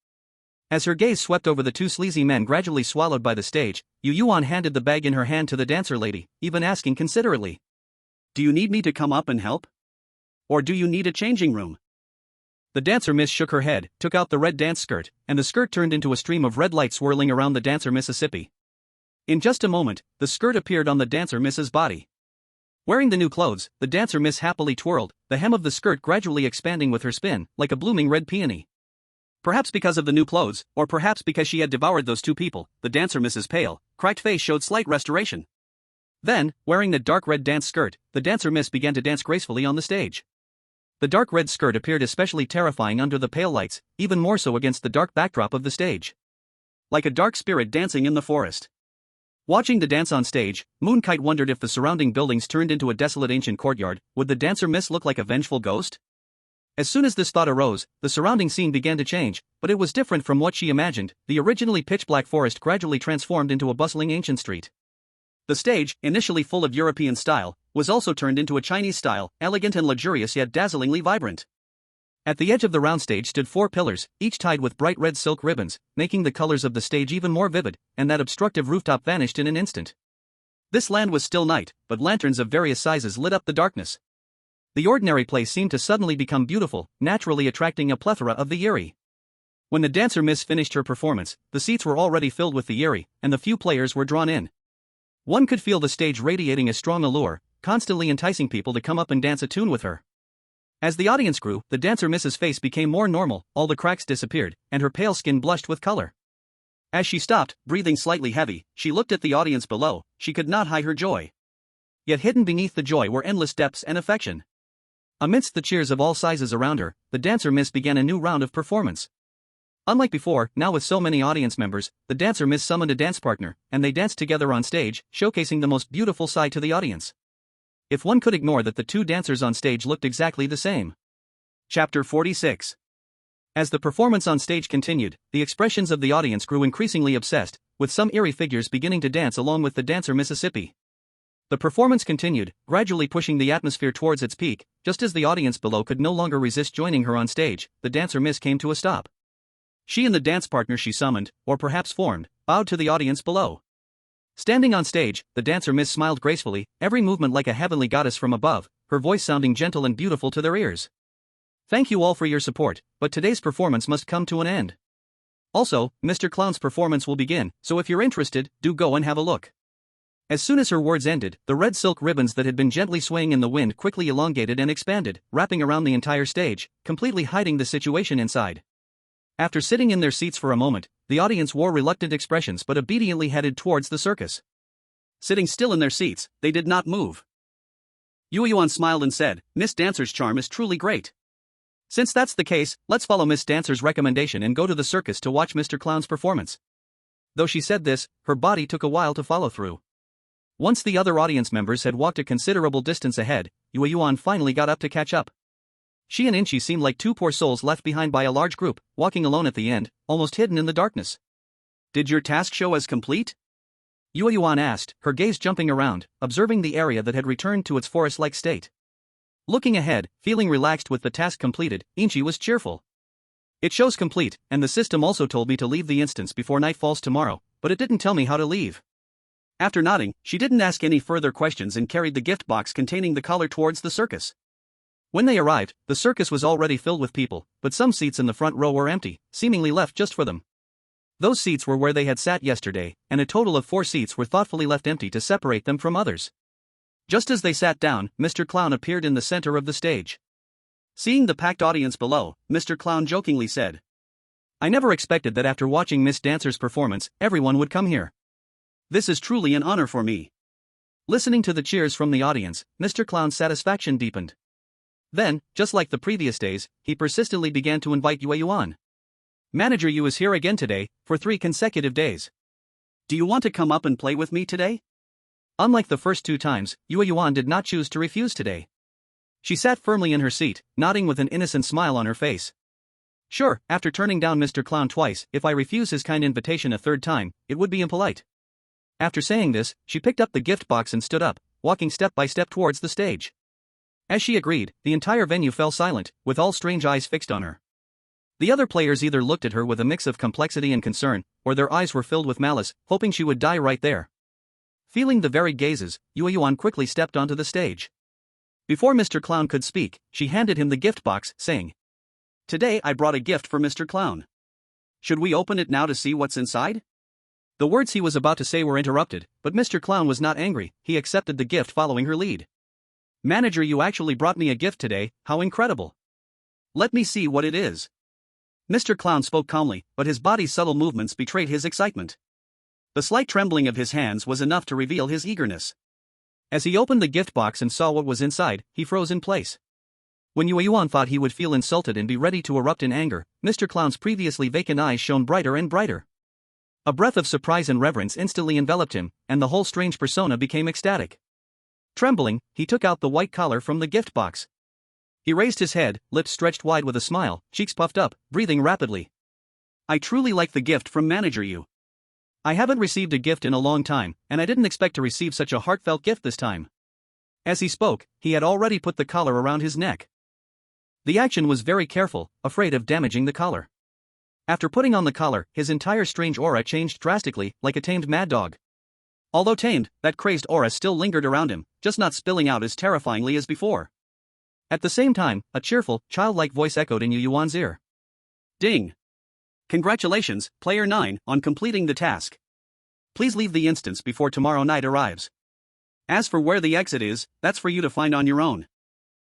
As her gaze swept over the two sleazy men gradually swallowed by the stage, Yueyuan handed the bag in her hand to the dancer lady, even asking considerately. Do you need me to come up and help? Or do you need a changing room? The dancer miss shook her head, took out the red dance skirt, and the skirt turned into a stream of red light swirling around the dancer Mississippi. In just a moment, the skirt appeared on the dancer Miss's body. Wearing the new clothes, the dancer Miss happily twirled, the hem of the skirt gradually expanding with her spin, like a blooming red peony. Perhaps because of the new clothes, or perhaps because she had devoured those two people, the dancer Miss's pale, cracked face showed slight restoration. Then, wearing the dark red dance skirt, the dancer Miss began to dance gracefully on the stage. The dark red skirt appeared especially terrifying under the pale lights, even more so against the dark backdrop of the stage. Like a dark spirit dancing in the forest. Watching the dance on stage, Moonkite wondered if the surrounding buildings turned into a desolate ancient courtyard, would the dancer Miss look like a vengeful ghost? As soon as this thought arose, the surrounding scene began to change, but it was different from what she imagined. The originally pitch-black forest gradually transformed into a bustling ancient street. The stage, initially full of European style, was also turned into a Chinese style, elegant and luxurious yet dazzlingly vibrant. At the edge of the round stage stood 4 pillars, each tied with bright red silk ribbons, making the colors of the stage even more vivid, and that obstructive rooftop vanished in an instant. This land was still night, but lanterns of various sizes lit up the darkness. The ordinary place seemed to suddenly become beautiful, naturally attracting a plethora of the eerie. When the dancer Miss finished her performance, the seats were already filled with the eerie, and the few players were drawn in. One could feel the stage radiating a strong allure, constantly enticing people to come up and dance a tune with her. As the audience grew, the dancer Miss's face became more normal, all the cracks disappeared, and her pale skin blushed with color. As she stopped, breathing slightly heavy, she looked at the audience below. She could not hide her joy. Yet hidden beneath the joy were endless depths and affection. Amidst the cheers of all sizes around her, the dancer Miss began a new round of performance. Unlike before, now with so many audience members, the dancer Miss summoned a dance partner, and they danced together on stage, showcasing the most beautiful side to the audience. If one could ignore that the two dancers on stage looked exactly the same. Chapter 46. As the performance on stage continued, the expressions of the audience grew increasingly obsessed, with some eerie figures beginning to dance along with the dancer Mississippi. The performance continued, gradually pushing the atmosphere towards its peak. Just as the audience below could no longer resist joining her on stage, the dancer Miss came to a stop. She and the dance partner she summoned, or perhaps formed, bowed to the audience below. Standing on stage, the dancer Miss smiled gracefully, every movement like a heavenly goddess from above, her voice sounding gentle and beautiful to their ears. Thank you all for your support, but today's performance must come to an end. Also, Mr. Clown's performance will begin, so if you're interested, do go and have a look. As soon as her words ended, the red silk ribbons that had been gently swaying in the wind quickly elongated and expanded, wrapping around the entire stage, completely hiding the situation inside. After sitting in their seats for a moment, the audience wore reluctant expressions but obediently headed towards the circus. Sitting still in their seats, they did not move. Yueyuan smiled and said, "Miss Dancer's charm is truly great. Since that's the case, let's follow Miss Dancer's recommendation and go to the circus to watch Mr. Clown's performance." Though she said this, her body took a while to follow through. Once the other audience members had walked a considerable distance ahead, Yueyuan finally got up to catch up. She and Inchi seemed like two poor souls left behind by a large group, walking alone at the end, almost hidden in the darkness. "Did your task show as complete?" Yueyuan asked, her gaze jumping around, observing the area that had returned to its forest-like state. Looking ahead, feeling relaxed with the task completed, Inchi was cheerful. "It shows complete, and the system also told me to leave the instance before night falls tomorrow, but it didn't tell me how to leave." After nodding, she didn't ask any further questions and carried the gift box containing the collar towards the circus. When they arrived, the circus was already filled with people, but some seats in the front row were empty, seemingly left just for them. Those seats were where they had sat yesterday, and a total of 4 seats were thoughtfully left empty to separate them from others. Just as they sat down, Mr. Clown appeared in the center of the stage. Seeing the packed audience below, Mr. Clown jokingly said, "I never expected that after watching Miss Dancer's performance, everyone would come here. This is truly an honor for me." Listening to the cheers from the audience, Mr. Clown's satisfaction deepened. Then, just like the previous days, he persistently began to invite Yueyuan. "Manager Yu is here again today, for 3 consecutive days. Do you want to come up and play with me today?" Unlike the first 2 times, Yueyuan did not choose to refuse today. She sat firmly in her seat, nodding with an innocent smile on her face. "Sure," after turning down Mr. Clown twice, "if I refuse his kind invitation a 3rd time, it would be impolite." After saying this, she picked up the gift box and stood up, walking step by step towards the stage. As she agreed, the entire venue fell silent, with all strange eyes fixed on her. The other players either looked at her with a mix of complexity and concern, or their eyes were filled with malice, hoping she would die right there. Feeling the varied gazes, Yueyuan quickly stepped onto the stage. Before Mr. Clown could speak, she handed him the gift box, saying, "Today I brought a gift for Mr. Clown. Should we open it now to see what's inside?" The words he was about to say were interrupted, but Mr. Clown was not angry, he accepted the gift following her lead. "Manager, you actually brought me a gift today, how incredible. Let me see what it is." Mr. Clown spoke calmly, but his body's subtle movements betrayed his excitement. The slight trembling of his hands was enough to reveal his eagerness. As he opened the gift box and saw what was inside, he froze in place. When Yueyuan thought he would feel insulted and be ready to erupt in anger, Mr. Clown's previously vacant eyes shone brighter and brighter. A breath of surprise and reverence instantly enveloped him, and the whole strange persona became ecstatic. Trembling, he took out the white collar from the gift box. He raised his head, lips stretched wide with a smile, cheeks puffed up, breathing rapidly. "I truly like the gift from Manager Yu. I haven't received a gift in a long time, and I didn't expect to receive such a heartfelt gift this time." As he spoke, he had already put the collar around his neck. The action was very careful, afraid of damaging the collar. After putting on the collar, his entire strange aura changed drastically, like a tamed mad dog. Although tamed, that crazed aura still lingered around him, just not spilling out as terrifyingly as before. At the same time, a cheerful, childlike voice echoed in Yueyuan's ear. "Ding! Congratulations, Player 9, on completing the task. Please leave the instance before tomorrow night arrives. As for where the exit is, that's for you to find on your own."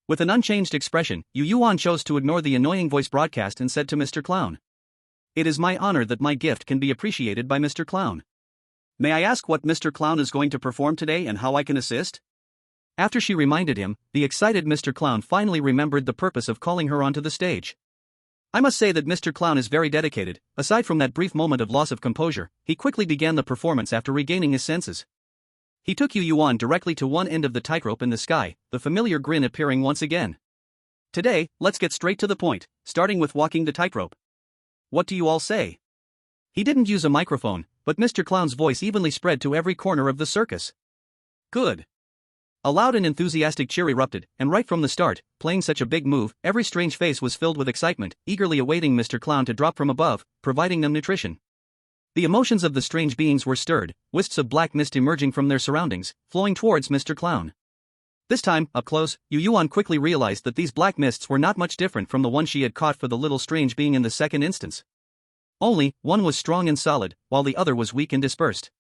With an unchanged expression, Yueyuan chose to ignore the annoying voice broadcast and said to Mr. Clown, "It is my honor that my gift can be appreciated by Mr. Clown. May I ask what Mr. Clown is going to perform today and how I can assist?" After she reminded him, the excited Mr. Clown finally remembered the purpose of calling her onto the stage. I must say that Mr. Clown is very dedicated. Aside from that brief moment of loss of composure, he quickly began the performance after regaining his senses. He took Yueyuan directly to one end of the tightrope in the sky, the familiar grin appearing once again. "Today, let's get straight to the point, starting with walking the tightrope. What do you all say?" He didn't use a microphone, but Mr. Clown's voice evenly spread to every corner of the circus. "Good." A loud and enthusiastic cheer erupted, and right from the start, playing such a big move, every strange face was filled with excitement, eagerly awaiting Mr. Clown to drop from above, providing them nutrition. The emotions of the strange beings were stirred, wisps of black mist emerging from their surroundings, flowing towards Mr. Clown. This time, up close, Yueyuan quickly realized that these black mists were not much different from the one she had caught for the little strange being in the second instance. Only, one was strong and solid, while the other was weak and dispersed.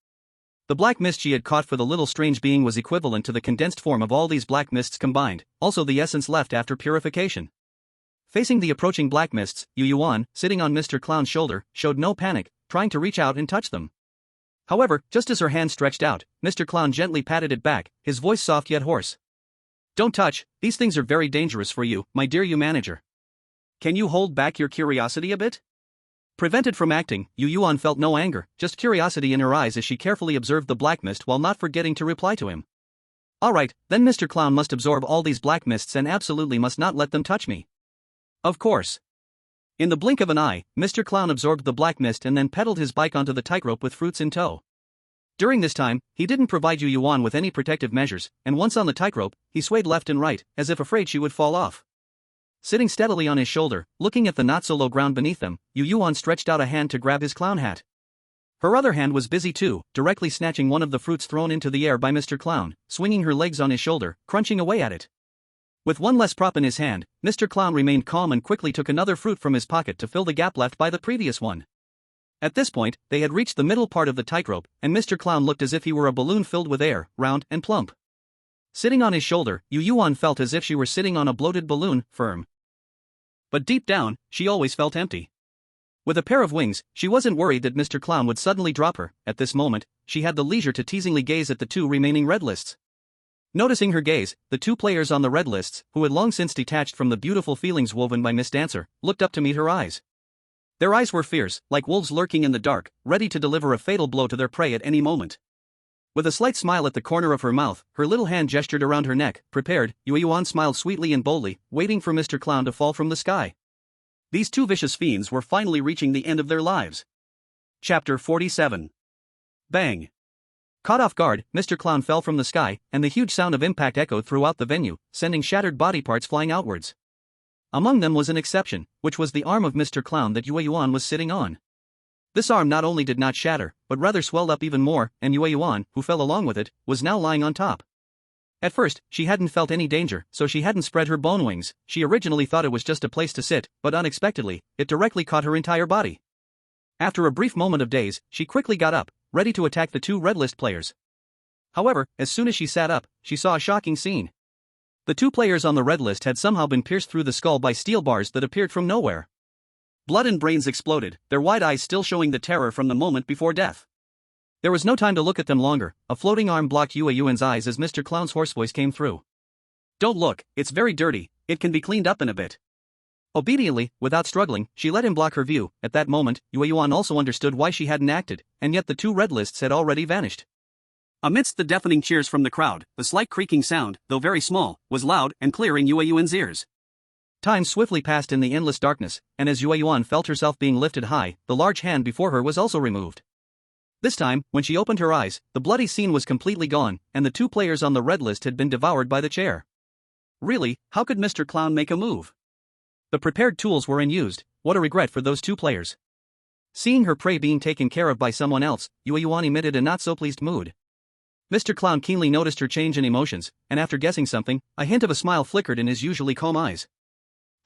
The black mist she had caught for the little strange being was equivalent to the condensed form of all these black mists combined, also the essence left after purification. Facing the approaching black mists, Yueyuan, sitting on Mr. Clown's shoulder, showed no panic, trying to reach out and touch them. However, just as her hand stretched out, Mr. Clown gently patted it back, his voice soft yet hoarse. "Don't touch, these things are very dangerous for you, my dear manager. Can you hold back your curiosity a bit?" Prevented from acting, Yueyuan felt no anger, just curiosity in her eyes as she carefully observed the black mist while not forgetting to reply to him. "Alright, then Mr. Clown must absorb all these black mists and absolutely must not let them touch me." "Of course." In the blink of an eye, Mr. Clown absorbed the black mist and then pedaled his bike onto the tightrope with fruits in tow. During this time, he didn't provide Yueyuan with any protective measures, and once on the tightrope, he swayed left and right, as if afraid she would fall off. Sitting steadily on his shoulder, looking at the not-so-low ground beneath them, Yueyuan stretched out a hand to grab his clown hat. Her other hand was busy too, directly snatching one of the fruits thrown into the air by Mr. Clown, swinging her legs on his shoulder, crunching away at it. With one less prop in his hand, Mr. Clown remained calm and quickly took another fruit from his pocket to fill the gap left by the previous one. At this point, they had reached the middle part of the tightrope, and Mr. Clown looked as if he were a balloon filled with air, round and plump. Sitting on his shoulder, Yueyuan felt as if she were sitting on a bloated balloon, firm. But deep down, she always felt empty. With a pair of wings, she wasn't worried that Mr. Clown would suddenly drop her. At this moment, she had the leisure to teasingly gaze at the two remaining red lists. Noticing her gaze, the two players on the red lists, who had long since detached from the beautiful feelings woven by Miss Dancer, looked up to meet her eyes. Their eyes were fierce, like wolves lurking in the dark, ready to deliver a fatal blow to their prey at any moment. With a slight smile at the corner of her mouth, her little hand gestured around her neck, prepared. Yueyuan smiled sweetly and boldly, waiting for Mr. Clown to fall from the sky. These two vicious fiends were finally reaching the end of their lives. Chapter 47. Bang! Caught off guard, Mr. Clown fell from the sky, and the huge sound of impact echoed throughout the venue, sending shattered body parts flying outwards. Among them was an exception, which was the arm of Mr. Clown that Yueyuan was sitting on. This arm not only did not shatter, but rather swelled up even more, and Yueyuan, who fell along with it, was now lying on top. At first, she hadn't felt any danger, so she hadn't spread her bone wings. She originally thought it was just a place to sit, but unexpectedly, it directly caught her entire body. After a brief moment of daze, she quickly got up, ready to attack the two red list players. However, as soon as she sat up, she saw a shocking scene. The two players on the red list had somehow been pierced through the skull by steel bars that appeared from nowhere. Blood and brains exploded, their wide eyes still showing the terror from the moment before death. There was no time to look at them longer. A floating arm blocked Yueyuan's eyes as Mr. Clown's hoarse voice came through. "Don't look, it's very dirty, it can be cleaned up in a bit." Obediently, without struggling, she let him block her view. At that moment, Yueyuan also understood why she hadn't acted, and yet the two red lists had already vanished. Amidst the deafening cheers from the crowd, the slight creaking sound, though very small, was loud and clear in Yueyuan's ears. Time swiftly passed in the endless darkness, and as Yueyuan felt herself being lifted high, the large hand before her was also removed. This time, when she opened her eyes, the bloody scene was completely gone, and the two players on the red list had been devoured by the chair. Really, how could Mr. Clown make a move? The prepared tools were unused. What a regret for those two players. Seeing her prey being taken care of by someone else, Yueyuan emitted a not-so-pleased mood. Mr. Clown keenly noticed her change in emotions, and after guessing something, a hint of a smile flickered in his usually calm eyes.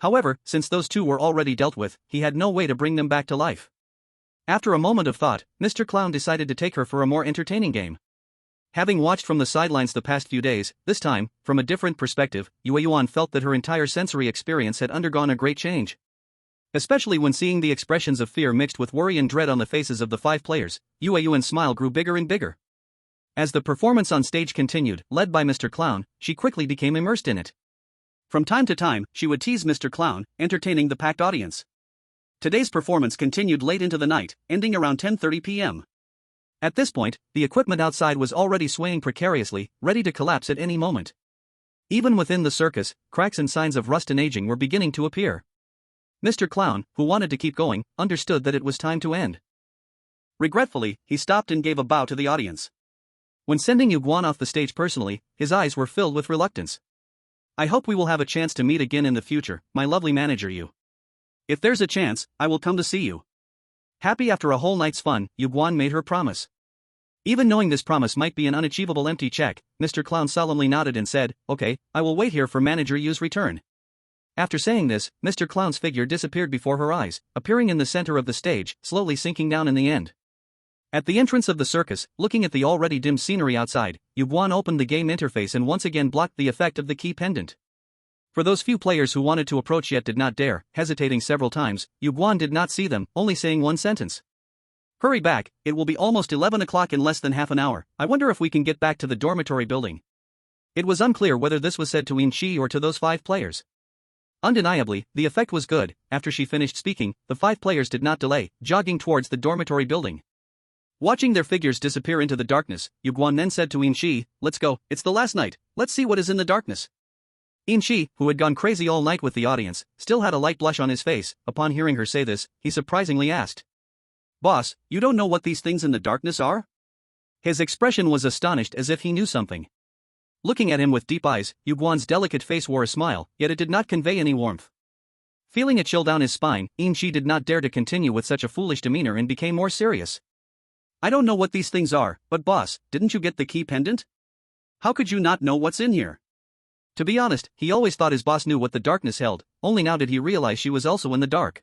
However, since those two were already dealt with, he had no way to bring them back to life. After a moment of thought, Mr. Clown decided to take her for a more entertaining game. Having watched from the sidelines the past few days, this time, from a different perspective, Yueyuan felt that her entire sensory experience had undergone a great change. Especially when seeing the expressions of fear mixed with worry and dread on the faces of the five players, Yueyuan's smile grew bigger and bigger. As the performance on stage continued, led by Mr. Clown, she quickly became immersed in it. From time to time, she would tease Mr. Clown, entertaining the packed audience. Today's performance continued late into the night, ending around 10:30 p.m. At this point, the equipment outside was already swaying precariously, ready to collapse at any moment. Even within the circus, cracks and signs of rust and aging were beginning to appear. Mr. Clown, who wanted to keep going, understood that it was time to end. Regretfully, he stopped and gave a bow to the audience. When sending Yueyuan off the stage personally, his eyes were filled with reluctance. "I hope we will have a chance to meet again in the future, my lovely manager Yu. If there's a chance, I will come to see you." Happy after a whole night's fun, Yueyuan made her promise. Even knowing this promise might be an unachievable empty check, Mr. Clown solemnly nodded and said, "Okay, I will wait here for Manager Yu's return." After saying this, Mr. Clown's figure disappeared before her eyes, appearing in the center of the stage, slowly sinking down in the end. At the entrance of the circus, looking at the already dim scenery outside, Yueyuan opened the game interface and once again blocked the effect of the key pendant. For those few players who wanted to approach yet did not dare, hesitating several times, Yueyuan did not see them, only saying one sentence. "Hurry back, it will be almost 11 o'clock in less than half an hour. I wonder if we can get back to the dormitory building." It was unclear whether this was said to Yueyuan or to those 5 players. Undeniably, the effect was good. After she finished speaking, the 5 players did not delay, jogging towards the dormitory building. Watching their figures disappear into the darkness, Yueyuan then said to Yueyuan, "Let's go, it's the last night, let's see what is in the darkness." Yueyuan, who had gone crazy all night with the audience, still had a light blush on his face. Upon hearing her say this, he surprisingly asked, "Boss, you don't know what these things in the darkness are?" His expression was astonished as if he knew something. Looking at him with deep eyes, Yueyuan's delicate face wore a smile, yet it did not convey any warmth. Feeling a chill down his spine, Yueyuan did not dare to continue with such a foolish demeanor and became more serious. "I don't know what these things are, but boss, didn't you get the key pendant? How could you not know what's in here?" To be honest, he always thought his boss knew what the darkness held, only now did he realize she was also in the dark.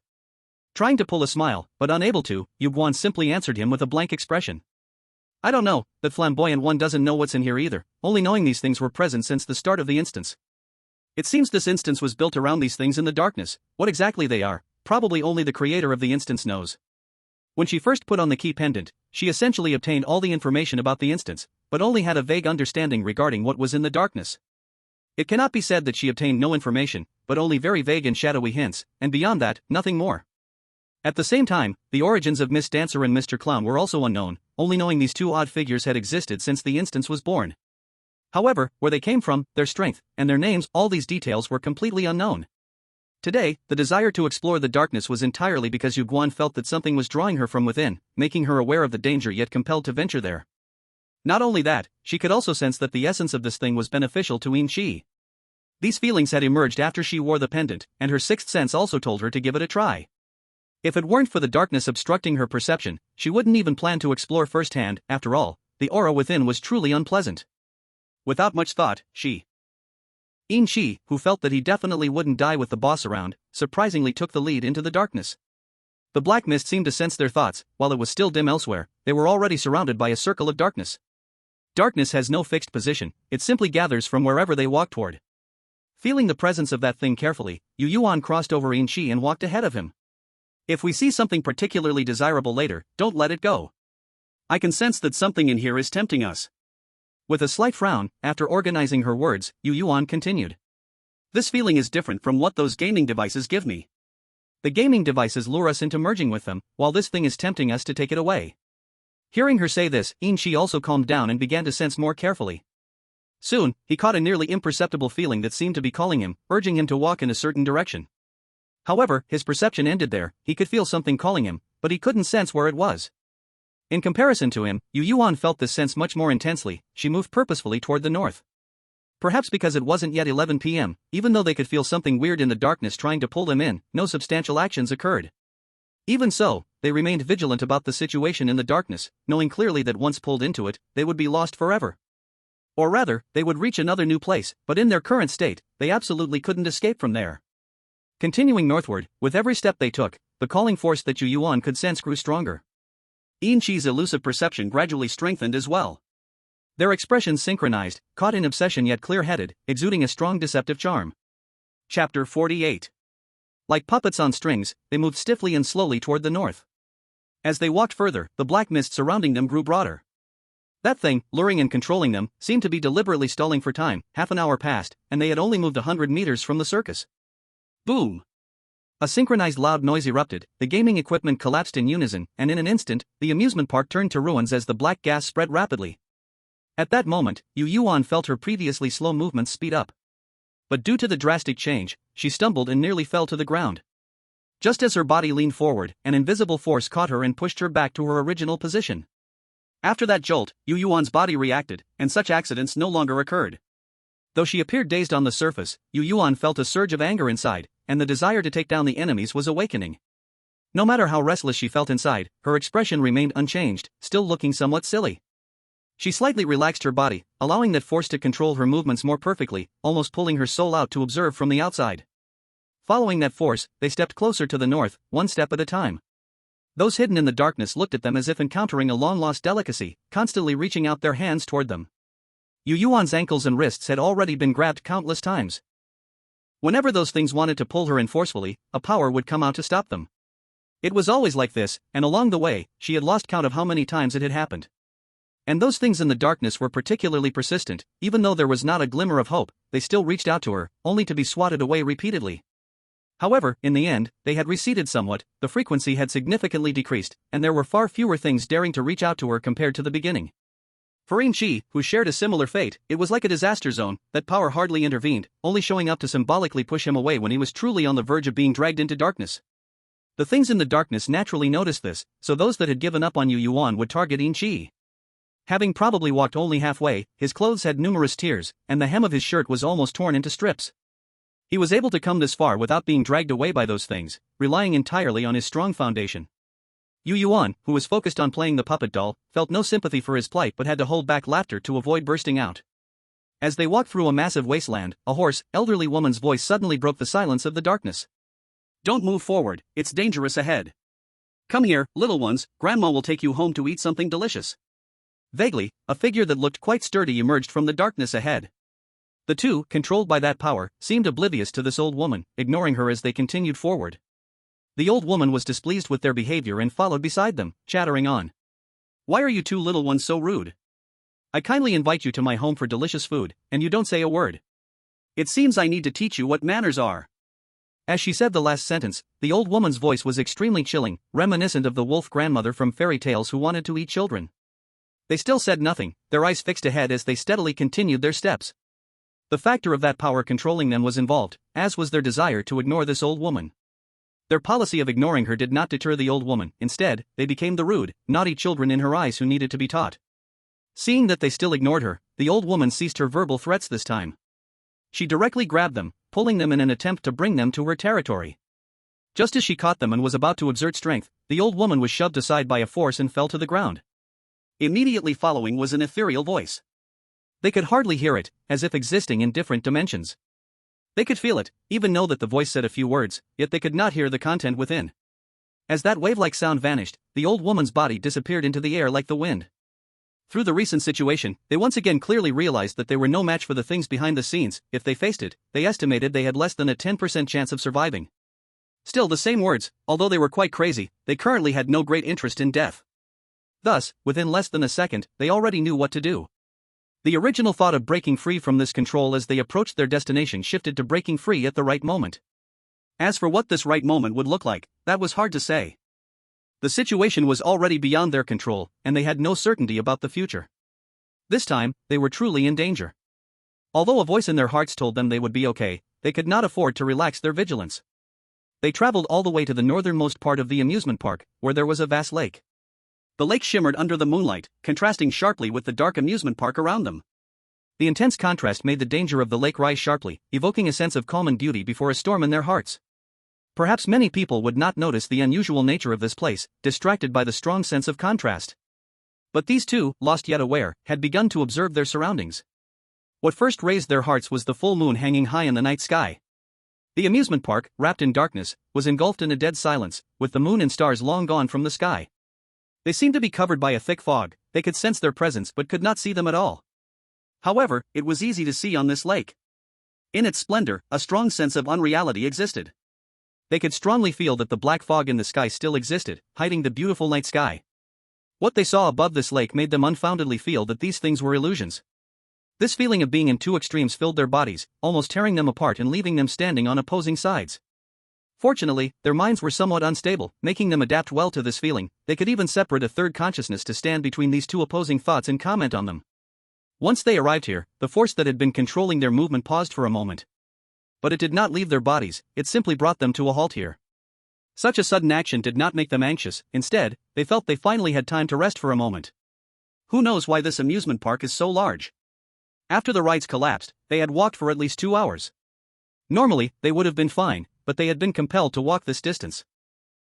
Trying to pull a smile, but unable to, Yueyuan simply answered him with a blank expression. "I don't know, that flamboyant one doesn't know what's in here either, only knowing these things were present since the start of the instance. It seems this instance was built around these things in the darkness. What exactly they are, probably only the creator of the instance knows." When she first put on the key pendant, she essentially obtained all the information about the instance, but only had a vague understanding regarding what was in the darkness. It cannot be said that she obtained no information, but only very vague and shadowy hints, and beyond that, nothing more. At the same time, the origins of Miss Dancer and Mr. Clown were also unknown, only knowing these 2 odd figures had existed since the instance was born. However, where they came from, their strength, and their names, all these details were completely unknown. Today, the desire to explore the darkness was entirely because Yueyuan felt that something was drawing her from within, making her aware of the danger yet compelled to venture there. Not only that, she could also sense that the essence of this thing was beneficial to Yueyuan. These feelings had emerged after she wore the pendant, and her 6th sense also told her to give it a try. If it weren't for the darkness obstructing her perception, she wouldn't even plan to explore firsthand. After all, the aura within was truly unpleasant. Without much thought, Yueyuan, who felt that he definitely wouldn't die with the boss around, surprisingly took the lead into the darkness. The black mist seemed to sense their thoughts. While it was still dim elsewhere, they were already surrounded by a circle of darkness. Darkness has no fixed position, it simply gathers from wherever they walk toward. Feeling the presence of that thing carefully, Yueyuan crossed over Yueyuan and walked ahead of him. "If we see something particularly desirable later, don't let it go. I can sense that something in here is tempting us." With a slight frown, after organizing her words, Yueyuan continued. "This feeling is different from what those gaming devices give me. The gaming devices lure us into merging with them, while this thing is tempting us to take it away." Hearing her say this, Yueyuan also calmed down and began to sense more carefully. Soon, he caught a nearly imperceptible feeling that seemed to be calling him, urging him to walk in a certain direction. However, his perception ended there. He could feel something calling him, but he couldn't sense where it was. In comparison to him, Yueyuan felt this sense much more intensely. She moved purposefully toward the north. Perhaps because it wasn't yet 11 p.m., even though they could feel something weird in the darkness trying to pull them in, no substantial actions occurred. Even so, they remained vigilant about the situation in the darkness, knowing clearly that once pulled into it, they would be lost forever. Or rather, they would reach another new place, but in their current state, they absolutely couldn't escape from there. Continuing northward, with every step they took, the calling force that Yueyuan could sense grew stronger. Yueyuan's elusive perception gradually strengthened as well. Their expressions synchronized, caught in obsession yet clear-headed, exuding a strong deceptive charm. Chapter 48. Like puppets on strings, they moved stiffly and slowly toward the north. As they walked further, the black mist surrounding them grew broader. That thing, luring and controlling them, seemed to be deliberately stalling for time. Half an hour passed, and they had only moved 100 meters from the circus. Boom! A synchronized loud noise erupted, the gaming equipment collapsed in unison, and in an instant, the amusement park turned to ruins as the black gas spread rapidly. At that moment, Yueyuan felt her previously slow movements speed up. But due to the drastic change, she stumbled and nearly fell to the ground. Just as her body leaned forward, an invisible force caught her and pushed her back to her original position. After that jolt, Yueyuan's body reacted, and such accidents no longer occurred. Though she appeared dazed on the surface, Yueyuan felt a surge of anger inside, and the desire to take down the enemies was awakening. No matter how restless she felt inside, her expression remained unchanged, still looking somewhat silly. She slightly relaxed her body, allowing that force to control her movements more perfectly, almost pulling her soul out to observe from the outside. Following that force, they stepped closer to the north, one step at a time. Those hidden in the darkness looked at them as if encountering a long-lost delicacy, constantly reaching out their hands toward them. Yueyuan's ankles and wrists had already been grabbed countless times. Whenever those things wanted to pull her in forcefully, a power would come out to stop them. It was always like this, and along the way, she had lost count of how many times it had happened. And those things in the darkness were particularly persistent. Even though there was not a glimmer of hope, they still reached out to her, only to be swatted away repeatedly. However, in the end, they had receded somewhat, the frequency had significantly decreased, and there were far fewer things daring to reach out to her compared to the beginning. For Qi, who shared a similar fate, it was like a disaster zone. That power hardly intervened, only showing up to symbolically push him away when he was truly on the verge of being dragged into darkness. The things in the darkness naturally noticed this, so those that had given up on Yueyuan would target Qi. Having probably walked only halfway, his clothes had numerous tears, and the hem of his shirt was almost torn into strips. He was able to come this far without being dragged away by those things, relying entirely on his strong foundation. Yueyuan, who was focused on playing the puppet doll, felt no sympathy for his plight but had to hold back laughter to avoid bursting out. As they walked through a massive wasteland, a hoarse, elderly woman's voice suddenly broke the silence of the darkness. "Don't move forward, it's dangerous ahead. Come here, little ones, Grandma will take you home to eat something delicious." Vaguely, a figure that looked quite sturdy emerged from the darkness ahead. The two, controlled by that power, seemed oblivious to this old woman, ignoring her as they continued forward. The old woman was displeased with their behavior and followed beside them, chattering on. "Why are you two little ones so rude? I kindly invite you to my home for delicious food, and you don't say a word. It seems I need to teach you what manners are." As she said the last sentence, the old woman's voice was extremely chilling, reminiscent of the wolf grandmother from fairy tales who wanted to eat children. They still said nothing, their eyes fixed ahead as they steadily continued their steps. The factor of that power controlling them was involved, as was their desire to ignore this old woman. Their policy of ignoring her did not deter the old woman, instead, they became the rude, naughty children in her eyes who needed to be taught. Seeing that they still ignored her, the old woman ceased her verbal threats this time. She directly grabbed them, pulling them in an attempt to bring them to her territory. Just as she caught them and was about to exert strength, the old woman was shoved aside by a force and fell to the ground. Immediately following was an ethereal voice. They could hardly hear it, as if existing in different dimensions. They could feel it, even know that the voice said a few words, yet they could not hear the content within. As that wave-like sound vanished, the old woman's body disappeared into the air like the wind. Through the recent situation, they once again clearly realized that they were no match for the things behind the scenes. If they faced it, they estimated they had less than a 10% chance of surviving. Still the same words, although they were quite crazy, they currently had no great interest in death. Thus, within less than a second, they already knew what to do. The original thought of breaking free from this control as they approached their destination shifted to breaking free at the right moment. As for what this right moment would look like, that was hard to say. The situation was already beyond their control, and they had no certainty about the future. This time, they were truly in danger. Although a voice in their hearts told them they would be okay, they could not afford to relax their vigilance. They traveled all the way to the northernmost part of the amusement park, where there was a vast lake. The lake shimmered under the moonlight, contrasting sharply with the dark amusement park around them. The intense contrast made the danger of the lake rise sharply, evoking a sense of calm and beauty before a storm in their hearts. Perhaps many people would not notice the unusual nature of this place, distracted by the strong sense of contrast. But these two, lost yet aware, had begun to observe their surroundings. What first raised their hearts was the full moon hanging high in the night sky. The amusement park, wrapped in darkness, was engulfed in a dead silence, with the moon and stars long gone from the sky. They seemed to be covered by a thick fog. They could sense their presence but could not see them at all. However, it was easy to see on this lake. In its splendor, a strong sense of unreality existed. They could strongly feel that the black fog in the sky still existed, hiding the beautiful night sky. What they saw above this lake made them unfoundedly feel that these things were illusions. This feeling of being in two extremes filled their bodies, almost tearing them apart and leaving them standing on opposing sides. Fortunately, their minds were somewhat unstable, making them adapt well to this feeling. They could even separate a third consciousness to stand between these two opposing thoughts and comment on them. Once they arrived here, the force that had been controlling their movement paused for a moment. But it did not leave their bodies, it simply brought them to a halt here. Such a sudden action did not make them anxious, instead, they felt they finally had time to rest for a moment. Who knows why this amusement park is so large? After the rides collapsed, they had walked for at least 2 hours. Normally, they would have been fine, but they had been compelled to walk this distance.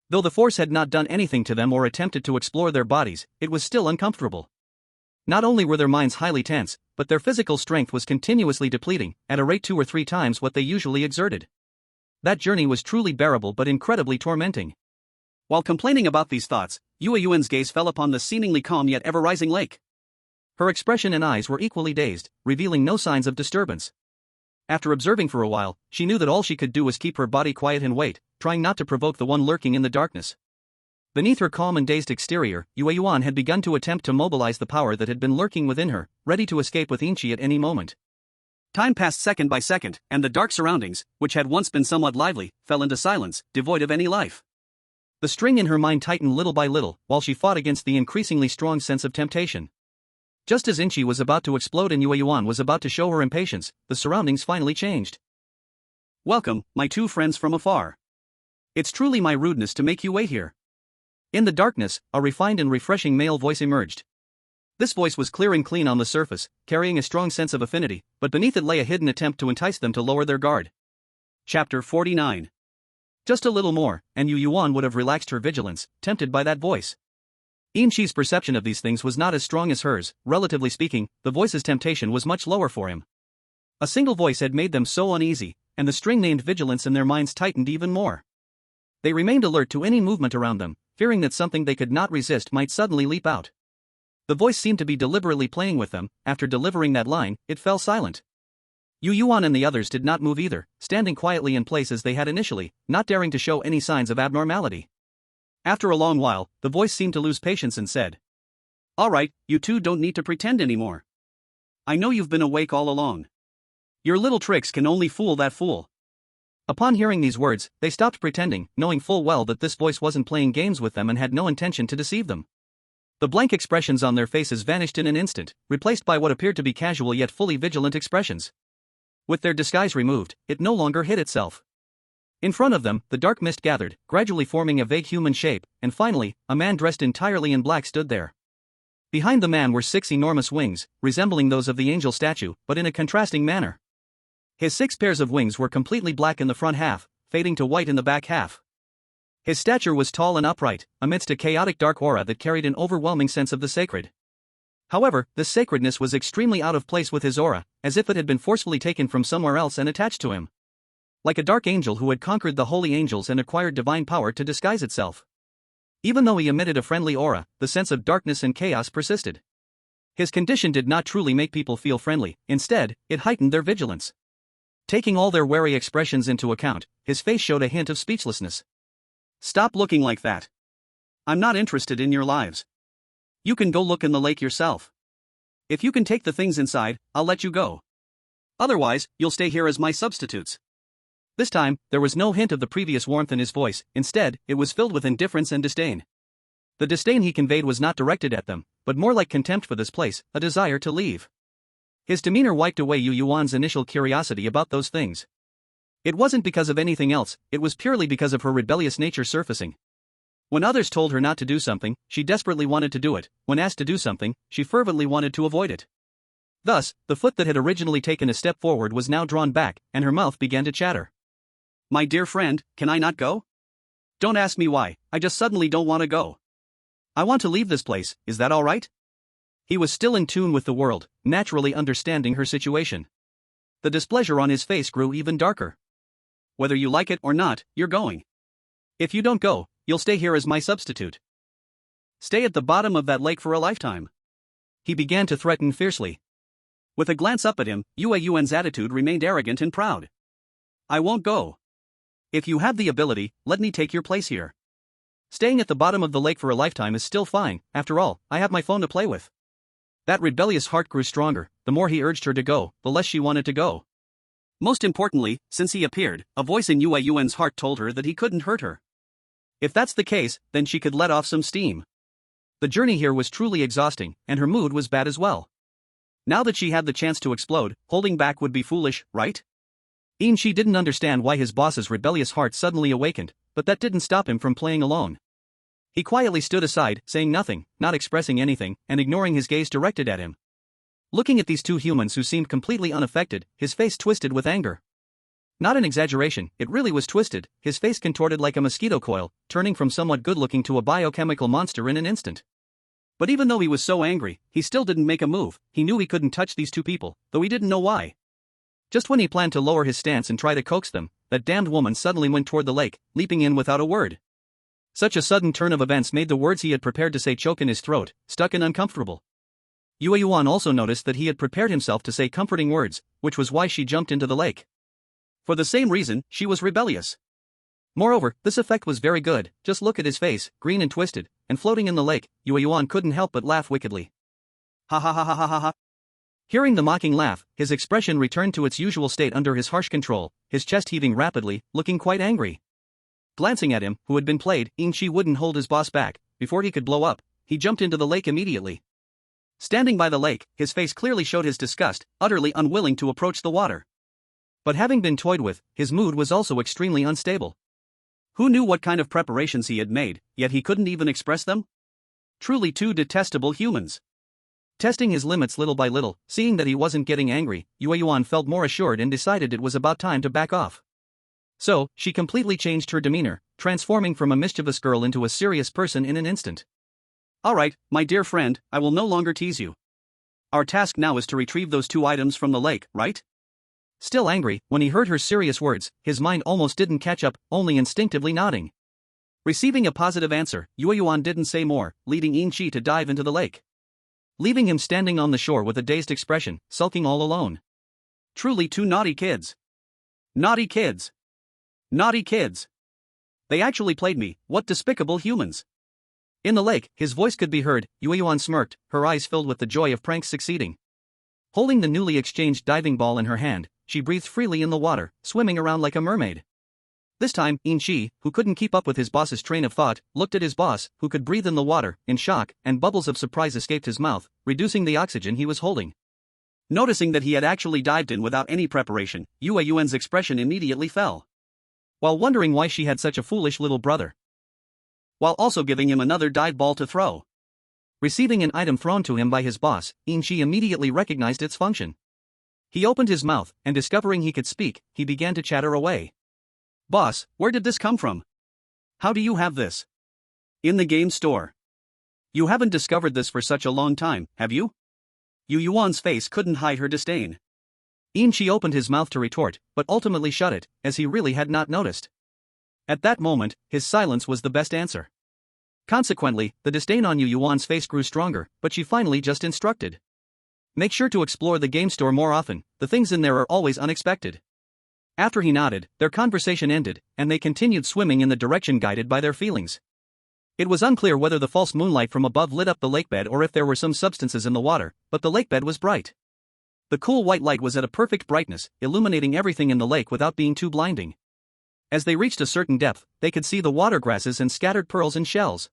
Though the force had not done anything to them or attempted to explore their bodies, it was still uncomfortable. Not only were their minds highly tense, but their physical strength was continuously depleting, at a rate 2 or 3 times what they usually exerted. That journey was truly bearable but incredibly tormenting. While complaining about these thoughts, Yueyuan's gaze fell upon the seemingly calm yet ever-rising lake. Her expression and eyes were equally dazed, revealing no signs of disturbance. After observing for a while, she knew that all she could do was keep her body quiet and wait, trying not to provoke the one lurking in the darkness. Beneath her calm and dazed exterior, Yueyuan had begun to attempt to mobilize the power that had been lurking within her, ready to escape with Inchi at any moment. Time passed second by second, and the dark surroundings, which had once been somewhat lively, fell into silence, devoid of any life. The string in her mind tightened little by little, while she fought against the increasingly strong sense of temptation. Just as Inchi was about to explode and Yueyuan was about to show her impatience, the surroundings finally changed. "Welcome, my two friends from afar. It's truly my rudeness to make you wait here." In the darkness, a refined and refreshing male voice emerged. This voice was clear and clean on the surface, carrying a strong sense of affinity, but beneath it lay a hidden attempt to entice them to lower their guard. Chapter 49. Just a little more, and Yueyuan would have relaxed her vigilance, tempted by that voice. Inchi's perception of these things was not as strong as hers. Relatively speaking, the voice's temptation was much lower for him. A single voice had made them so uneasy, and the string named vigilance in their minds tightened even more. They remained alert to any movement around them, fearing that something they could not resist might suddenly leap out. The voice seemed to be deliberately playing with them. After delivering that line, it fell silent. Yueyuan and the others did not move either, standing quietly in place as they had initially, not daring to show any signs of abnormality. After a long while, the voice seemed to lose patience and said, "All right, you two don't need to pretend anymore. I know you've been awake all along. Your little tricks can only fool that fool." Upon hearing these words, they stopped pretending, knowing full well that this voice wasn't playing games with them and had no intention to deceive them. The blank expressions on their faces vanished in an instant, replaced by what appeared to be casual yet fully vigilant expressions. With their disguise removed, it no longer hid itself. In front of them, the dark mist gathered, gradually forming a vague human shape, and finally, a man dressed entirely in black stood there. Behind the man were 6 enormous wings, resembling those of the angel statue, but in a contrasting manner. His 6 pairs of wings were completely black in the front half, fading to white in the back half. His stature was tall and upright, amidst a chaotic dark aura that carried an overwhelming sense of the sacred. However, this sacredness was extremely out of place with his aura, as if it had been forcefully taken from somewhere else and attached to him. Like a dark angel who had conquered the holy angels and acquired divine power to disguise itself. Even though he emitted a friendly aura, the sense of darkness and chaos persisted. His condition did not truly make people feel friendly, instead, it heightened their vigilance. Taking all their wary expressions into account, his face showed a hint of speechlessness. "Stop looking like that. I'm not interested in your lives. You can go look in the lake yourself. If you can take the things inside, I'll let you go. Otherwise, you'll stay here as my substitutes." This time, there was no hint of the previous warmth in his voice. Instead, it was filled with indifference and disdain. The disdain he conveyed was not directed at them, but more like contempt for this place, a desire to leave. His demeanor wiped away Yueyuan's initial curiosity about those things. It wasn't because of anything else, it was purely because of her rebellious nature surfacing. When others told her not to do something, she desperately wanted to do it. When asked to do something, she fervently wanted to avoid it. Thus, the foot that had originally taken a step forward was now drawn back, and her mouth began to chatter. "My dear friend, can I not go? Don't ask me why, I just suddenly don't want to go. I want to leave this place, is that all right?" He was still in tune with the world, naturally understanding her situation. The displeasure on his face grew even darker. "Whether you like it or not, you're going. If you don't go, you'll stay here as my substitute. Stay at the bottom of that lake for a lifetime." He began to threaten fiercely. With a glance up at him, Yueyuan's attitude remained arrogant and proud. "I won't go. If you have the ability, let me take your place here. Staying at the bottom of the lake for a lifetime is still fine, after all, I have my phone to play with." That rebellious heart grew stronger. The more he urged her to go, the less she wanted to go. Most importantly, since he appeared, a voice in Yueyuan's heart told her that he couldn't hurt her. If that's the case, then she could let off some steam. The journey here was truly exhausting, and her mood was bad as well. Now that she had the chance to explode, holding back would be foolish, right? Inchi didn't understand why his boss's rebellious heart suddenly awakened, but that didn't stop him from playing alone. He quietly stood aside, saying nothing, not expressing anything, and ignoring his gaze directed at him. Looking at these two humans who seemed completely unaffected, his face twisted with anger. Not an exaggeration, it really was twisted, his face contorted like a mosquito coil, turning from somewhat good-looking to a biochemical monster in an instant. But even though he was so angry, he still didn't make a move. He knew he couldn't touch these two people, though he didn't know why. Just when he planned to lower his stance and try to coax them, that damned woman suddenly went toward the lake, leaping in without a word. Such a sudden turn of events made the words he had prepared to say choke in his throat, stuck and uncomfortable. Yueyuan also noticed that he had prepared himself to say comforting words, which was why she jumped into the lake. For the same reason, she was rebellious. Moreover, this effect was very good. Just look at his face, green and twisted, and floating in the lake. Yueyuan couldn't help but laugh wickedly. Ha ha ha ha ha ha ha. Hearing the mocking laugh, his expression returned to its usual state under his harsh control, his chest heaving rapidly, looking quite angry. Glancing at him, who had been played, Yin-Chi wouldn't hold his boss back. Before he could blow up, he jumped into the lake immediately. Standing by the lake, his face clearly showed his disgust, utterly unwilling to approach the water. But having been toyed with, his mood was also extremely unstable. Who knew what kind of preparations he had made, yet he couldn't even express them? Truly two detestable humans. Testing his limits little by little, seeing that he wasn't getting angry, Yueyuan felt more assured and decided it was about time to back off. So, she completely changed her demeanor, transforming from a mischievous girl into a serious person in an instant. Alright, my dear friend, I will no longer tease you. Our task now is to retrieve those two items from the lake, right? Still angry, when he heard her serious words, his mind almost didn't catch up, only instinctively nodding. Receiving a positive answer, Yueyuan didn't say more, leading Yin-Chi to dive into the lake. Leaving him standing on the shore with a dazed expression, sulking all alone. Truly two naughty kids. Naughty kids. Naughty kids. They actually played me, what despicable humans. In the lake, his voice could be heard. Yueyuan smirked, her eyes filled with the joy of pranks succeeding. Holding the newly exchanged diving ball in her hand, she breathed freely in the water, swimming around like a mermaid. This time, Yin-Chi, who couldn't keep up with his boss's train of thought, looked at his boss, who could breathe in the water, in shock, and bubbles of surprise escaped his mouth, reducing the oxygen he was holding. Noticing that he had actually dived in without any preparation, Yueyuan's expression immediately fell. While wondering why she had such a foolish little brother. While also giving him another dive ball to throw. Receiving an item thrown to him by his boss, Yin-Chi immediately recognized its function. He opened his mouth, and discovering he could speak, he began to chatter away. Boss, where did this come from? How do you have this? In the game store. You haven't discovered this for such a long time, have you? Yueyuan's face couldn't hide her disdain. Yin-Chi opened his mouth to retort, but ultimately shut it, as he really had not noticed. At that moment, his silence was the best answer. Consequently, the disdain on Yueyuan's face grew stronger, but she finally just instructed. Make sure to explore the game store more often, the things in there are always unexpected. After he nodded, their conversation ended, and they continued swimming in the direction guided by their feelings. It was unclear whether the false moonlight from above lit up the lakebed or if there were some substances in the water, but the lakebed was bright. The cool white light was at a perfect brightness, illuminating everything in the lake without being too blinding. As they reached a certain depth, they could see the water grasses and scattered pearls and shells.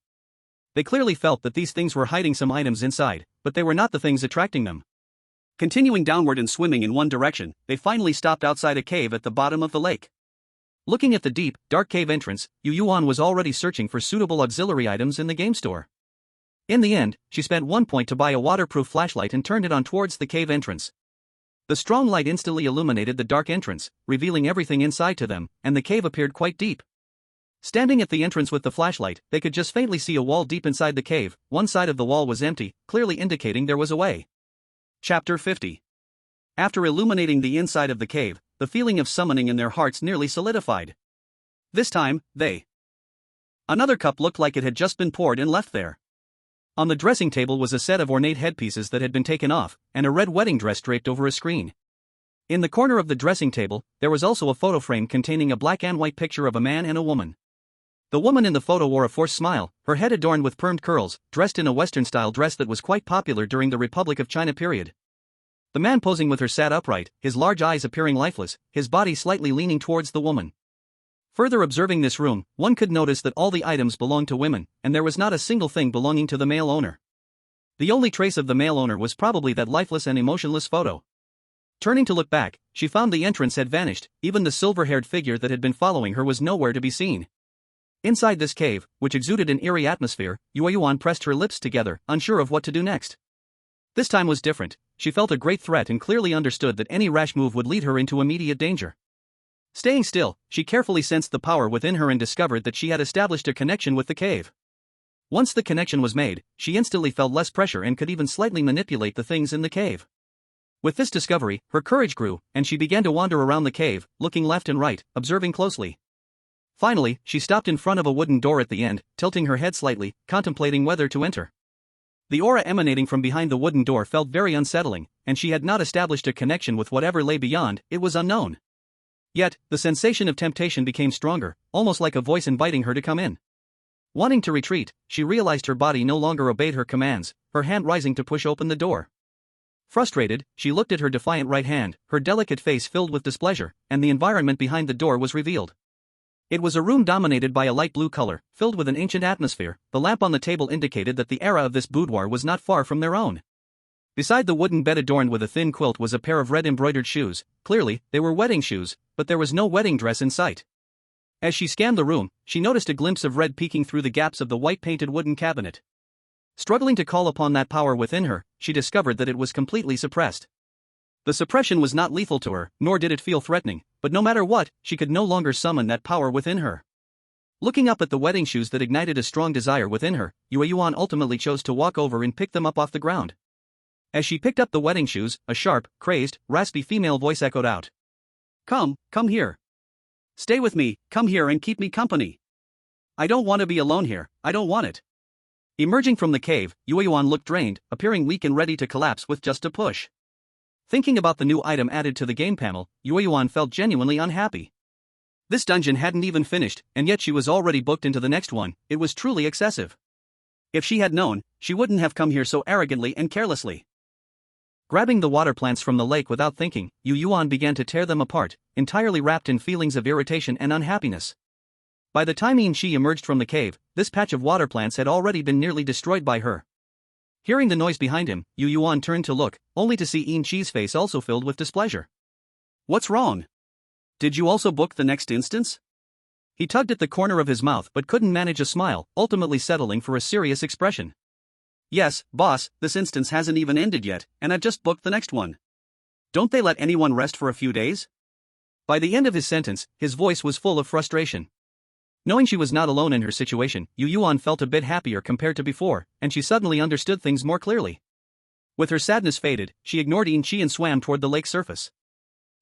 They clearly felt that these things were hiding some items inside, but they were not the things attracting them. Continuing downward and swimming in one direction, they finally stopped outside a cave at the bottom of the lake. Looking at the deep, dark cave entrance, Yueyuan was already searching for suitable auxiliary items in the game store. In the end, she spent 1 point to buy a waterproof flashlight and turned it on towards the cave entrance. The strong light instantly illuminated the dark entrance, revealing everything inside to them, and the cave appeared quite deep. Standing at the entrance with the flashlight, they could just faintly see a wall deep inside the cave. One side of the wall was empty, clearly indicating there was a way. Chapter 50. After illuminating the inside of the cave, the feeling of summoning in their hearts nearly solidified. This time, another cup looked like it had just been poured and left there. On the dressing table was a set of ornate headpieces that had been taken off, and a red wedding dress draped over a screen. In the corner of the dressing table, there was also a photo frame containing a black and white picture of a man and a woman. The woman in the photo wore a forced smile, her head adorned with permed curls, dressed in a Western-style dress that was quite popular during the Republic of China period. The man posing with her sat upright, his large eyes appearing lifeless, his body slightly leaning towards the woman. Further observing this room, one could notice that all the items belonged to women, and there was not a single thing belonging to the male owner. The only trace of the male owner was probably that lifeless and emotionless photo. Turning to look back, she found the entrance had vanished, even the silver-haired figure that had been following her was nowhere to be seen. Inside this cave, which exuded an eerie atmosphere, Yueyuan pressed her lips together, unsure of what to do next. This time was different. She felt a great threat and clearly understood that any rash move would lead her into immediate danger. Staying still, she carefully sensed the power within her and discovered that she had established a connection with the cave. Once the connection was made, she instantly felt less pressure and could even slightly manipulate the things in the cave. With this discovery, her courage grew, and she began to wander around the cave, looking left and right, observing closely. Finally, she stopped in front of a wooden door at the end, tilting her head slightly, contemplating whether to enter. The aura emanating from behind the wooden door felt very unsettling, and she had not established a connection with whatever lay beyond. It was unknown. Yet, the sensation of temptation became stronger, almost like a voice inviting her to come in. Wanting to retreat, she realized her body no longer obeyed her commands, her hand rising to push open the door. Frustrated, she looked at her defiant right hand, her delicate face filled with displeasure, and the environment behind the door was revealed. It was a room dominated by a light blue color, filled with an ancient atmosphere. The lamp on the table indicated that the era of this boudoir was not far from their own. Beside the wooden bed adorned with a thin quilt was a pair of red embroidered shoes. Clearly, they were wedding shoes, but there was no wedding dress in sight. As she scanned the room, she noticed a glimpse of red peeking through the gaps of the white-painted wooden cabinet. Struggling to call upon that power within her, she discovered that it was completely suppressed. The suppression was not lethal to her, nor did it feel threatening, but no matter what, she could no longer summon that power within her. Looking up at the wedding shoes that ignited a strong desire within her, Yueyuan ultimately chose to walk over and pick them up off the ground. As she picked up the wedding shoes, a sharp, crazed, raspy female voice echoed out. Come here. Stay with me, come here and keep me company. I don't want to be alone here, I don't want it. Emerging from the cave, Yueyuan looked drained, appearing weak and ready to collapse with just a push. Thinking about the new item added to the game panel, Yueyuan felt genuinely unhappy. This dungeon hadn't even finished, and yet she was already booked into the next one. It was truly excessive. If she had known, she wouldn't have come here so arrogantly and carelessly. Grabbing the water plants from the lake without thinking, Yueyuan began to tear them apart, entirely wrapped in feelings of irritation and unhappiness. By the time Yin-Chi emerged from the cave, this patch of water plants had already been nearly destroyed by her. Hearing the noise behind him, Yueyuan turned to look, only to see Yin-Chi's face also filled with displeasure. What's wrong? Did you also book the next instance? He tugged at the corner of his mouth but couldn't manage a smile, ultimately settling for a serious expression. Yes, boss, this instance hasn't even ended yet, and I've just booked the next one. Don't they let anyone rest for a few days? By the end of his sentence, his voice was full of frustration. Knowing she was not alone in her situation, Yueyuan felt a bit happier compared to before, and she suddenly understood things more clearly. With her sadness faded, she ignored Yin-Chi and swam toward the lake's surface.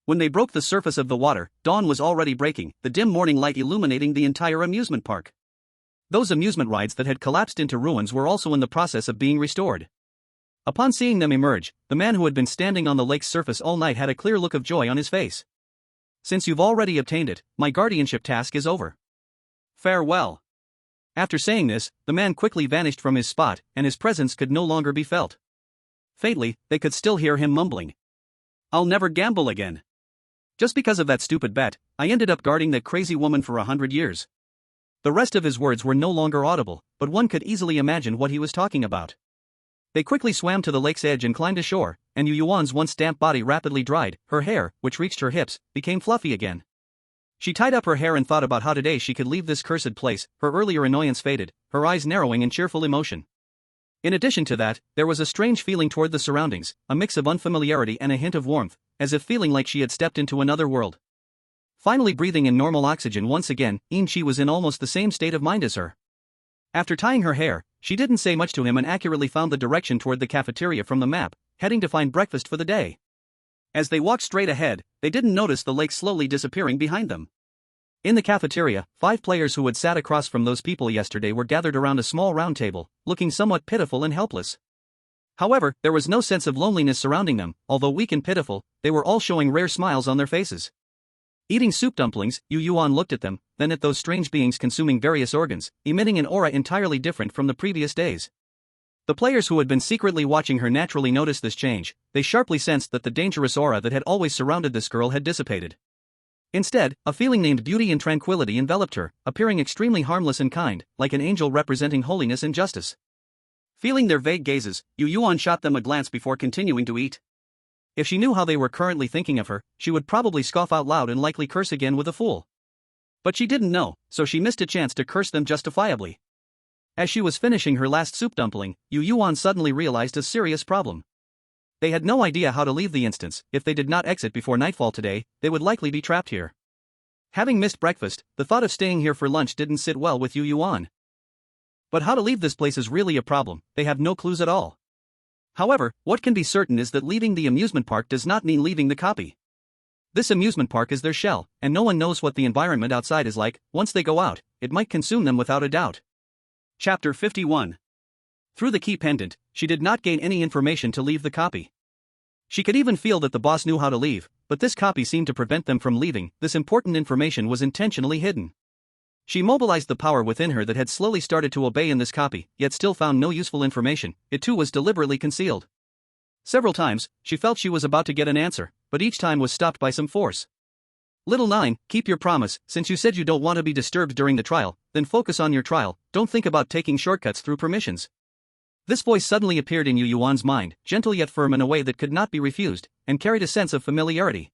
When they broke the surface of the water, dawn was already breaking, the dim morning light illuminating the entire amusement park. Those amusement rides that had collapsed into ruins were also in the process of being restored. Upon seeing them emerge, the man who had been standing on the lake's surface all night had a clear look of joy on his face. Since you've already obtained it, my guardianship task is over. Farewell. After saying this, the man quickly vanished from his spot, and his presence could no longer be felt. Faintly, they could still hear him mumbling. I'll never gamble again. Just because of that stupid bet, I ended up guarding that crazy woman for 100 years. The rest of his words were no longer audible, but one could easily imagine what he was talking about. They quickly swam to the lake's edge and climbed ashore, and Yueyuan's once damp body rapidly dried. Her hair, which reached her hips, became fluffy again. She tied up her hair and thought about how today she could leave this cursed place. Her earlier annoyance faded, her eyes narrowing in cheerful emotion. In addition to that, there was a strange feeling toward the surroundings, a mix of unfamiliarity and a hint of warmth, as if feeling like she had stepped into another world. Finally breathing in normal oxygen once again, Yin-Chi was in almost the same state of mind as her. After tying her hair, she didn't say much to him and accurately found the direction toward the cafeteria from the map, heading to find breakfast for the day. As they walked straight ahead, they didn't notice the lake slowly disappearing behind them. In the cafeteria, 5 players who had sat across from those people yesterday were gathered around a small round table, looking somewhat pitiful and helpless. However, there was no sense of loneliness surrounding them. Although weak and pitiful, they were all showing rare smiles on their faces. Eating soup dumplings, Yueyuan looked at them, then at those strange beings consuming various organs, emitting an aura entirely different from the previous days. The players who had been secretly watching her naturally noticed this change. They sharply sensed that the dangerous aura that had always surrounded this girl had dissipated. Instead, a feeling named beauty and tranquility enveloped her, appearing extremely harmless and kind, like an angel representing holiness and justice. Feeling their vague gazes, Yueyuan shot them a glance before continuing to eat. If she knew how they were currently thinking of her, she would probably scoff out loud and likely curse again with a fool. But she didn't know, so she missed a chance to curse them justifiably. As she was finishing her last soup dumpling, Yueyuan suddenly realized a serious problem. They had no idea how to leave the instance. If they did not exit before nightfall today, they would likely be trapped here. Having missed breakfast, the thought of staying here for lunch didn't sit well with Yueyuan. But how to leave this place is really a problem, they have no clues at all. However, what can be certain is that leaving the amusement park does not mean leaving the copy. This amusement park is their shell, and no one knows what the environment outside is like. Once they go out, it might consume them without a doubt. Chapter 51. Through the key pendant, she did not gain any information to leave the copy. She could even feel that the boss knew how to leave, but this copy seemed to prevent them from leaving. This important information was intentionally hidden. She mobilized the power within her that had slowly started to obey in this copy, yet still found no useful information. It too was deliberately concealed. Several times, she felt she was about to get an answer, but each time was stopped by some force. Little 9, keep your promise. Since you said you don't want to be disturbed during the trial, then focus on your trial, don't think about taking shortcuts through permissions. This voice suddenly appeared in Yueyuan's mind, gentle yet firm in a way that could not be refused, and carried a sense of familiarity.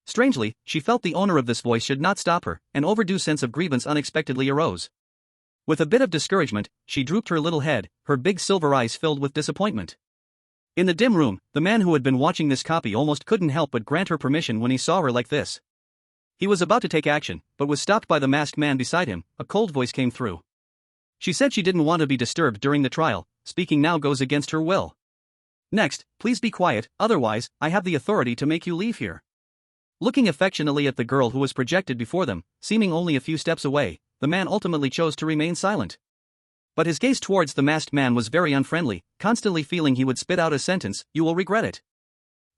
Strangely, she felt the owner of this voice should not stop her. An overdue sense of grievance unexpectedly arose. With a bit of discouragement, she drooped her little head, her big silver eyes filled with disappointment. In the dim room, the man who had been watching this copy almost couldn't help but grant her permission when he saw her like this. He was about to take action, but was stopped by the masked man beside him. A cold voice came through. She said she didn't want to be disturbed during the trial. Speaking now goes against her will. Next, please be quiet, otherwise, I have the authority to make you leave here. Looking affectionately at the girl who was projected before them, seeming only a few steps away, the man ultimately chose to remain silent. But his gaze towards the masked man was very unfriendly, constantly feeling he would spit out a sentence, "You will regret it."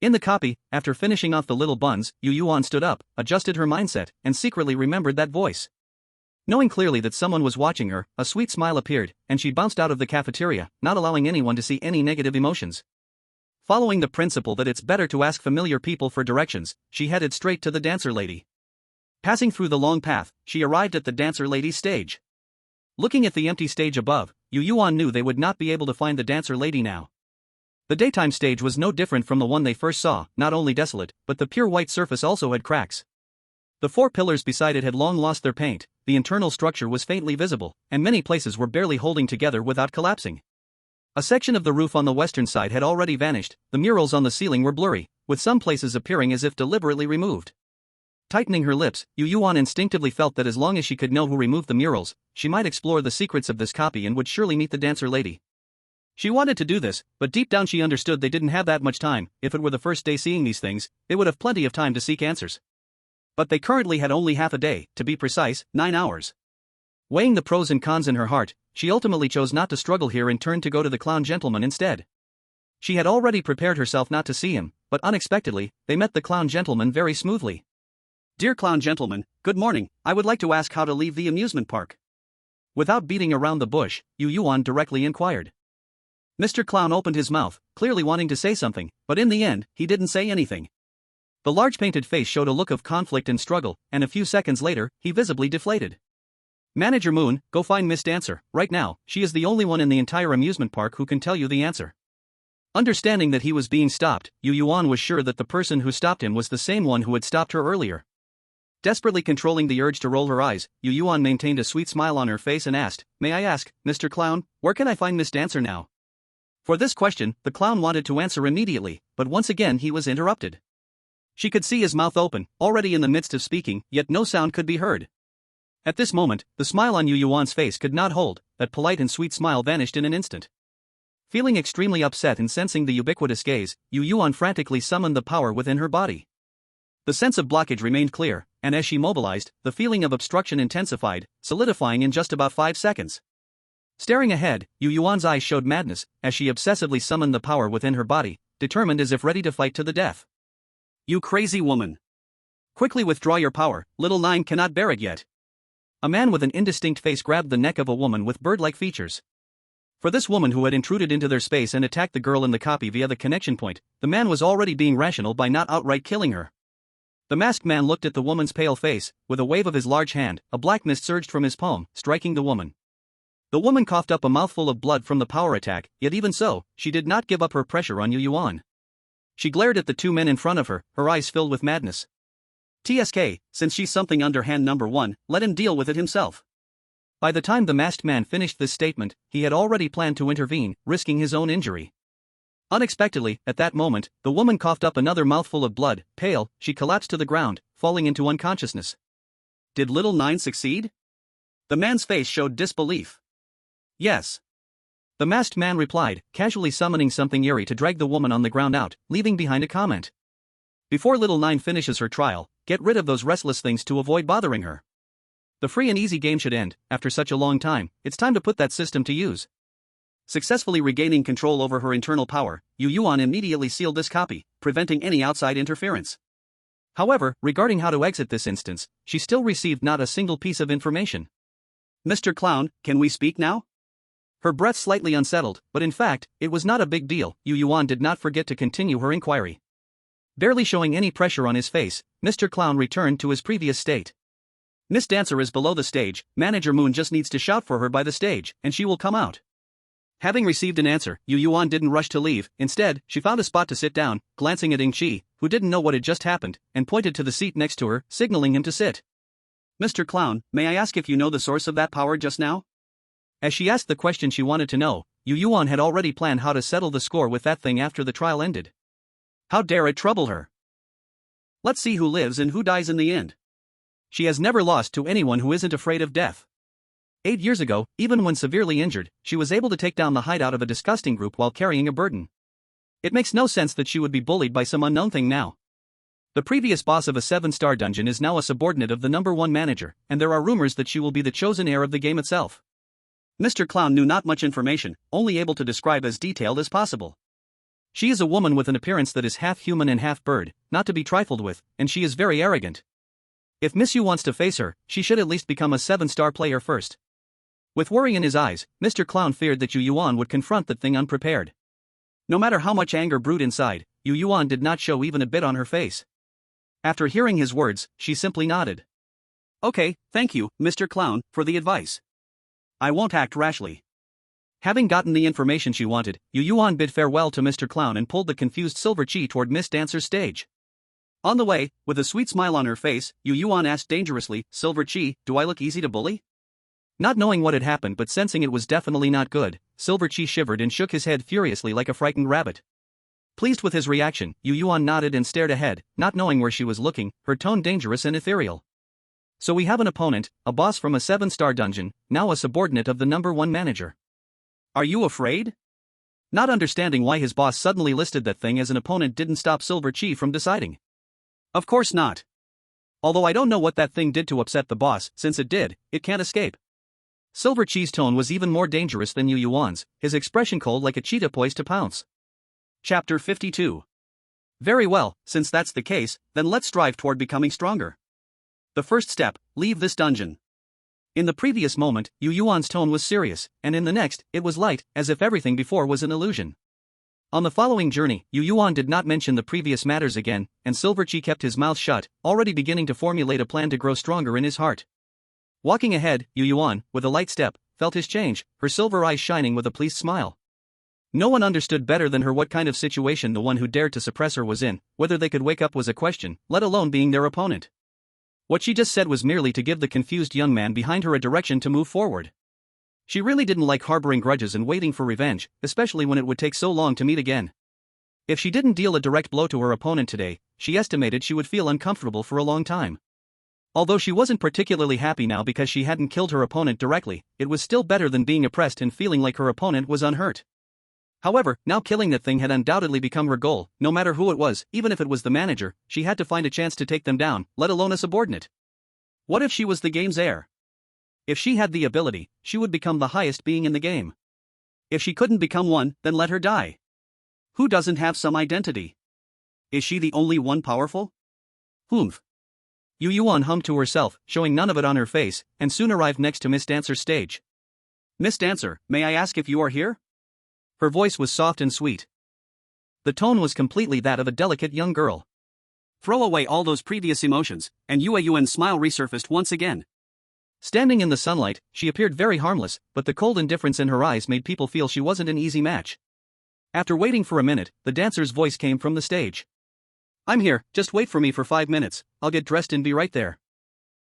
In the copy, after finishing off the little buns, Yueyuan stood up, adjusted her mindset, and secretly remembered that voice. Knowing clearly that someone was watching her, a sweet smile appeared, and she bounced out of the cafeteria, not allowing anyone to see any negative emotions. Following the principle that it's better to ask familiar people for directions, she headed straight to the dancer lady. Passing through the long path, she arrived at the dancer lady's stage. Looking at the empty stage above, Yueyuan knew they would not be able to find the dancer lady now. The daytime stage was no different from the one they first saw, not only desolate, but the pure white surface also had cracks. The 4 pillars beside it had long lost their paint, the internal structure was faintly visible, and many places were barely holding together without collapsing. A section of the roof on the western side had already vanished, the murals on the ceiling were blurry, with some places appearing as if deliberately removed. Tightening her lips, Yueyuan instinctively felt that as long as she could know who removed the murals, she might explore the secrets of this copy and would surely meet the dancer lady. She wanted to do this, but deep down she understood they didn't have that much time. If it were the first day seeing these things, they would have plenty of time to seek answers. But they currently had only half a day, to be precise, 9 hours. Weighing the pros and cons in her heart, she ultimately chose not to struggle here and turned to go to the clown gentleman instead. She had already prepared herself not to see him, but unexpectedly, they met the clown gentleman very smoothly. "Dear clown gentleman, good morning, I would like to ask how to leave the amusement park." Without beating around the bush, Yueyuan directly inquired. Mr. Clown opened his mouth, clearly wanting to say something, but in the end, he didn't say anything. The large painted face showed a look of conflict and struggle, and a few seconds later, he visibly deflated. "Manager Moon, go find Miss Dancer, right now, she is the only one in the entire amusement park who can tell you the answer." Understanding that he was being stopped, Yueyuan was sure that the person who stopped him was the same one who had stopped her earlier. Desperately controlling the urge to roll her eyes, Yueyuan maintained a sweet smile on her face and asked, "May I ask, Mr. Clown, where can I find Miss Dancer now?" For this question, the clown wanted to answer immediately, but once again he was interrupted. She could see his mouth open, already in the midst of speaking, yet no sound could be heard. At this moment, the smile on Yueyuan's face could not hold, that polite and sweet smile vanished in an instant. Feeling extremely upset and sensing the ubiquitous gaze, Yueyuan frantically summoned the power within her body. The sense of blockage remained clear, and as she mobilized, the feeling of obstruction intensified, solidifying in just about 5 seconds. Staring ahead, Yueyuan's eyes showed madness, as she obsessively summoned the power within her body, determined as if ready to fight to the death. "You crazy woman! Quickly withdraw your power, little 9 cannot bear it yet." A man with an indistinct face grabbed the neck of a woman with bird-like features. For this woman who had intruded into their space and attacked the girl in the copy via the connection point, the man was already being rational by not outright killing her. The masked man looked at the woman's pale face, with a wave of his large hand, a black mist surged from his palm, striking the woman. The woman coughed up a mouthful of blood from the power attack, yet even so, she did not give up her pressure on Yueyuan. She glared at the 2 men in front of her, her eyes filled with madness. "TSK, since she's something underhand number 1, let him deal with it himself." By the time the masked man finished this statement, he had already planned to intervene, risking his own injury. Unexpectedly, at that moment, the woman coughed up another mouthful of blood. Pale, she collapsed to the ground, falling into unconsciousness. Did little 9 succeed? The man's face showed disbelief. Yes. The masked man replied, casually summoning something eerie to drag the woman on the ground out, leaving behind a comment. Before little Nine finishes her trial, get rid of those restless things to avoid bothering her. The free and easy game should end. After such a long time, it's time to put that system to use. Successfully regaining control over her internal power, Yueyuan immediately sealed this copy, preventing any outside interference. However, regarding how to exit this instance, she still received not a single piece of information. Mr. Clown, can we speak now? Her breath slightly unsettled, but in fact, it was not a big deal. Yueyuan did not forget to continue her inquiry. Barely showing any pressure on his face, Mr. Clown returned to his previous state. Miss Dancer is below the stage. Manager Moon just needs to shout for her by the stage, and she will come out. Having received an answer, Yueyuan didn't rush to leave. Instead, she found a spot to sit down, glancing at Ying-Chi, who didn't know what had just happened, and pointed to the seat next to her, signaling him to sit. Mr. Clown, may I ask if you know the source of that power just now? As she asked the question she wanted to know, Yueyuan had already planned how to settle the score with that thing after the trial ended. How dare it trouble her? Let's see who lives and who dies in the end. She has never lost to anyone who isn't afraid of death. 8 years ago, even when severely injured, she was able to take down the hideout of a disgusting group while carrying a burden. It makes no sense that she would be bullied by some unknown thing now. The previous boss of a 7-star dungeon is now a subordinate of the #1 manager, and there are rumors that she will be the chosen heir of the game itself. Mr. Clown knew not much information, only able to describe as detailed as possible. She is a woman with an appearance that is half human and half bird, not to be trifled with, and she is very arrogant. If Miss Yu wants to face her, she should at least become a 7-star player first. With worry in his eyes, Mr. Clown feared that Yueyuan would confront the thing unprepared. No matter how much anger brewed inside, Yueyuan did not show even a bit on her face. After hearing his words, she simply nodded. Okay, thank you, Mr. Clown, for the advice. I won't act rashly. Having gotten the information she wanted, Yueyuan bid farewell to Mr. Clown and pulled the confused Silver Chi toward Miss Dancer's stage. On the way, with a sweet smile on her face, Yueyuan asked dangerously, Silver Chi, do I look easy to bully? Not knowing what had happened but sensing it was definitely not good, Silver Chi shivered and shook his head furiously like a frightened rabbit. Pleased with his reaction, Yueyuan nodded and stared ahead, not knowing where she was looking, her tone dangerous and ethereal. So we have an opponent, a boss from a 7-star dungeon, now a subordinate of the #1 manager. Are you afraid? Not understanding why his boss suddenly listed that thing as an opponent didn't stop Silver Chi from deciding. Of course not. Although I don't know what that thing did to upset the boss, since it did, it can't escape. Silver Chi's tone was even more dangerous than Yueyuan's, his expression cold like a cheetah poised to pounce. Chapter 52. Very well, since that's the case, then let's strive toward becoming stronger. The first step, leave this dungeon. In the previous moment, Yueyuan's tone was serious, and in the next, it was light, as if everything before was an illusion. On the following journey, Yueyuan did not mention the previous matters again, and Silver Chi kept his mouth shut, already beginning to formulate a plan to grow stronger in his heart. Walking ahead, Yueyuan, with a light step, felt his change, her silver eyes shining with a pleased smile. No one understood better than her what kind of situation the one who dared to suppress her was in. Whether they could wake up was a question, let alone being their opponent. What she just said was merely to give the confused young man behind her a direction to move forward. She really didn't like harboring grudges and waiting for revenge, especially when it would take so long to meet again. If she didn't deal a direct blow to her opponent today, she estimated she would feel uncomfortable for a long time. Although she wasn't particularly happy now because she hadn't killed her opponent directly, it was still better than being oppressed and feeling like her opponent was unhurt. However, now killing that thing had undoubtedly become her goal. No matter who it was, even if it was the manager, she had to find a chance to take them down, let alone a subordinate. What if she was the game's heir? If she had the ability, she would become the highest being in the game. If she couldn't become one, then let her die. Who doesn't have some identity? Is she the only one powerful? Humph. Yueyuan hummed to herself, showing none of it on her face, and soon arrived next to Miss Dancer's stage. Miss Dancer, may I ask if you are here? Her voice was soft and sweet. The tone was completely that of a delicate young girl. Throw away all those previous emotions, and Yueyuan's smile resurfaced once again. Standing in the sunlight, she appeared very harmless, but the cold indifference in her eyes made people feel she wasn't an easy match. After waiting for a minute, the dancer's voice came from the stage. I'm here, just wait for me for 5 minutes, I'll get dressed and be right there.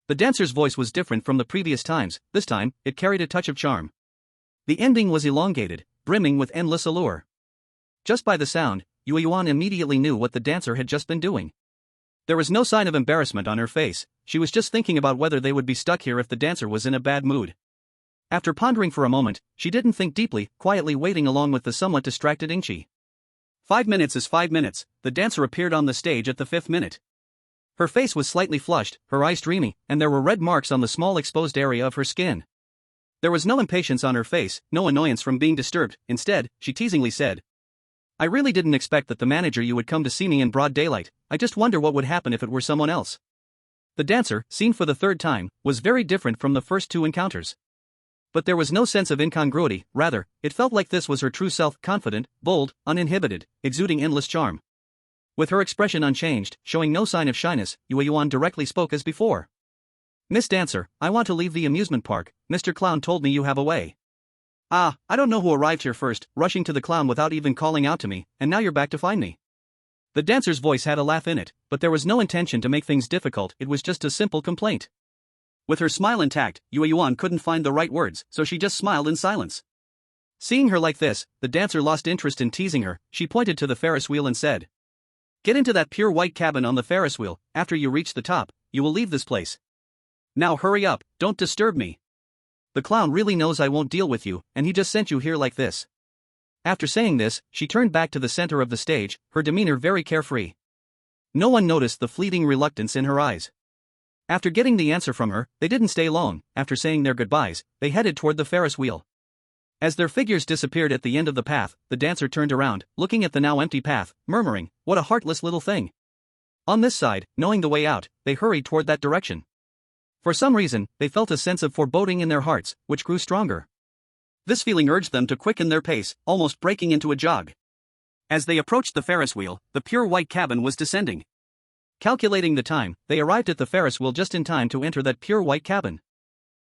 The dancer's voice was different from the previous times. This time, it carried a touch of charm. The ending was elongated, brimming with endless allure. Just by the sound, Yueyuan immediately knew what the dancer had just been doing. There was no sign of embarrassment on her face, she was just thinking about whether they would be stuck here if the dancer was in a bad mood. After pondering for a moment, she didn't think deeply, quietly waiting along with the somewhat distracted Ingqi. 5 minutes is 5 minutes, the dancer appeared on the stage at the 5th minute. Her face was slightly flushed, her eyes dreamy, and there were red marks on the small exposed area of her skin. There was no impatience on her face, no annoyance from being disturbed. Instead, she teasingly said, "I really didn't expect that the manager you would come to see me in broad daylight. I just wonder what would happen if it were someone else." The dancer, seen for the 3rd time, was very different from the first 2 encounters. But there was no sense of incongruity, rather, it felt like this was her true self, confident, bold, uninhibited, exuding endless charm. With her expression unchanged, showing no sign of shyness, Yueyuan directly spoke as before. "Miss Dancer, I want to leave the amusement park. Mr. Clown told me you have a way." "Ah, I don't know who arrived here first, rushing to the clown without even calling out to me, and now you're back to find me." The dancer's voice had a laugh in it, but there was no intention to make things difficult, it was just a simple complaint. With her smile intact, Yueyuan couldn't find the right words, so she just smiled in silence. Seeing her like this, the dancer lost interest in teasing her. She pointed to the Ferris wheel and said, "Get into that pure white cabin on the Ferris wheel. After you reach the top, you will leave this place. Now hurry up, don't disturb me. The clown really knows I won't deal with you, and he just sent you here like this." After saying this, she turned back to the center of the stage, her demeanor very carefree. No one noticed the fleeting reluctance in her eyes. After getting the answer from her, they didn't stay long. After saying their goodbyes, they headed toward the Ferris wheel. As their figures disappeared at the end of the path, the dancer turned around, looking at the now empty path, murmuring, "What a heartless little thing." On this side, knowing the way out, they hurried toward that direction. For some reason, they felt a sense of foreboding in their hearts, which grew stronger. This feeling urged them to quicken their pace, almost breaking into a jog. As they approached the Ferris wheel, the pure white cabin was descending. Calculating the time, they arrived at the Ferris wheel just in time to enter that pure white cabin.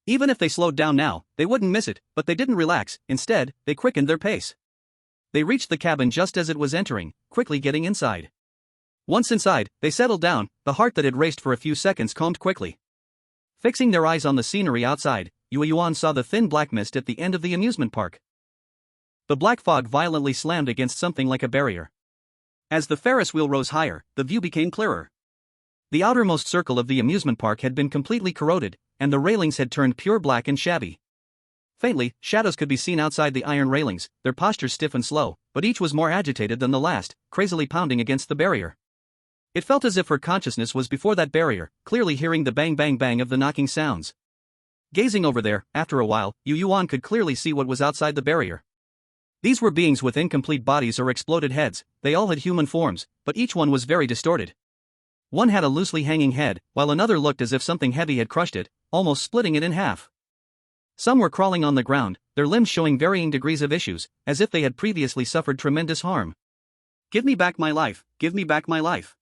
Even if they slowed down now, they wouldn't miss it, but they didn't relax. Instead, they quickened their pace. They reached the cabin just as it was entering, quickly getting inside. Once inside, they settled down, the heart that had raced for a few seconds calmed quickly. Fixing their eyes on the scenery outside, Yueyuan saw the thin black mist at the end of the amusement park. The black fog violently slammed against something like a barrier. As the Ferris wheel rose higher, the view became clearer. The outermost circle of the amusement park had been completely corroded, and the railings had turned pure black and shabby. Faintly, shadows could be seen outside the iron railings, their postures stiff and slow, but each was more agitated than the last, crazily pounding against the barrier. It felt as if her consciousness was before that barrier, clearly hearing the bang bang bang of the knocking sounds. Gazing over there, after a while, Yueyuan could clearly see what was outside the barrier. These were beings with incomplete bodies or exploded heads. They all had human forms, but each one was very distorted. One had a loosely hanging head, while another looked as if something heavy had crushed it, almost splitting it in half. Some were crawling on the ground, their limbs showing varying degrees of issues, as if they had previously suffered tremendous harm. "Give me back my life, give me back my life.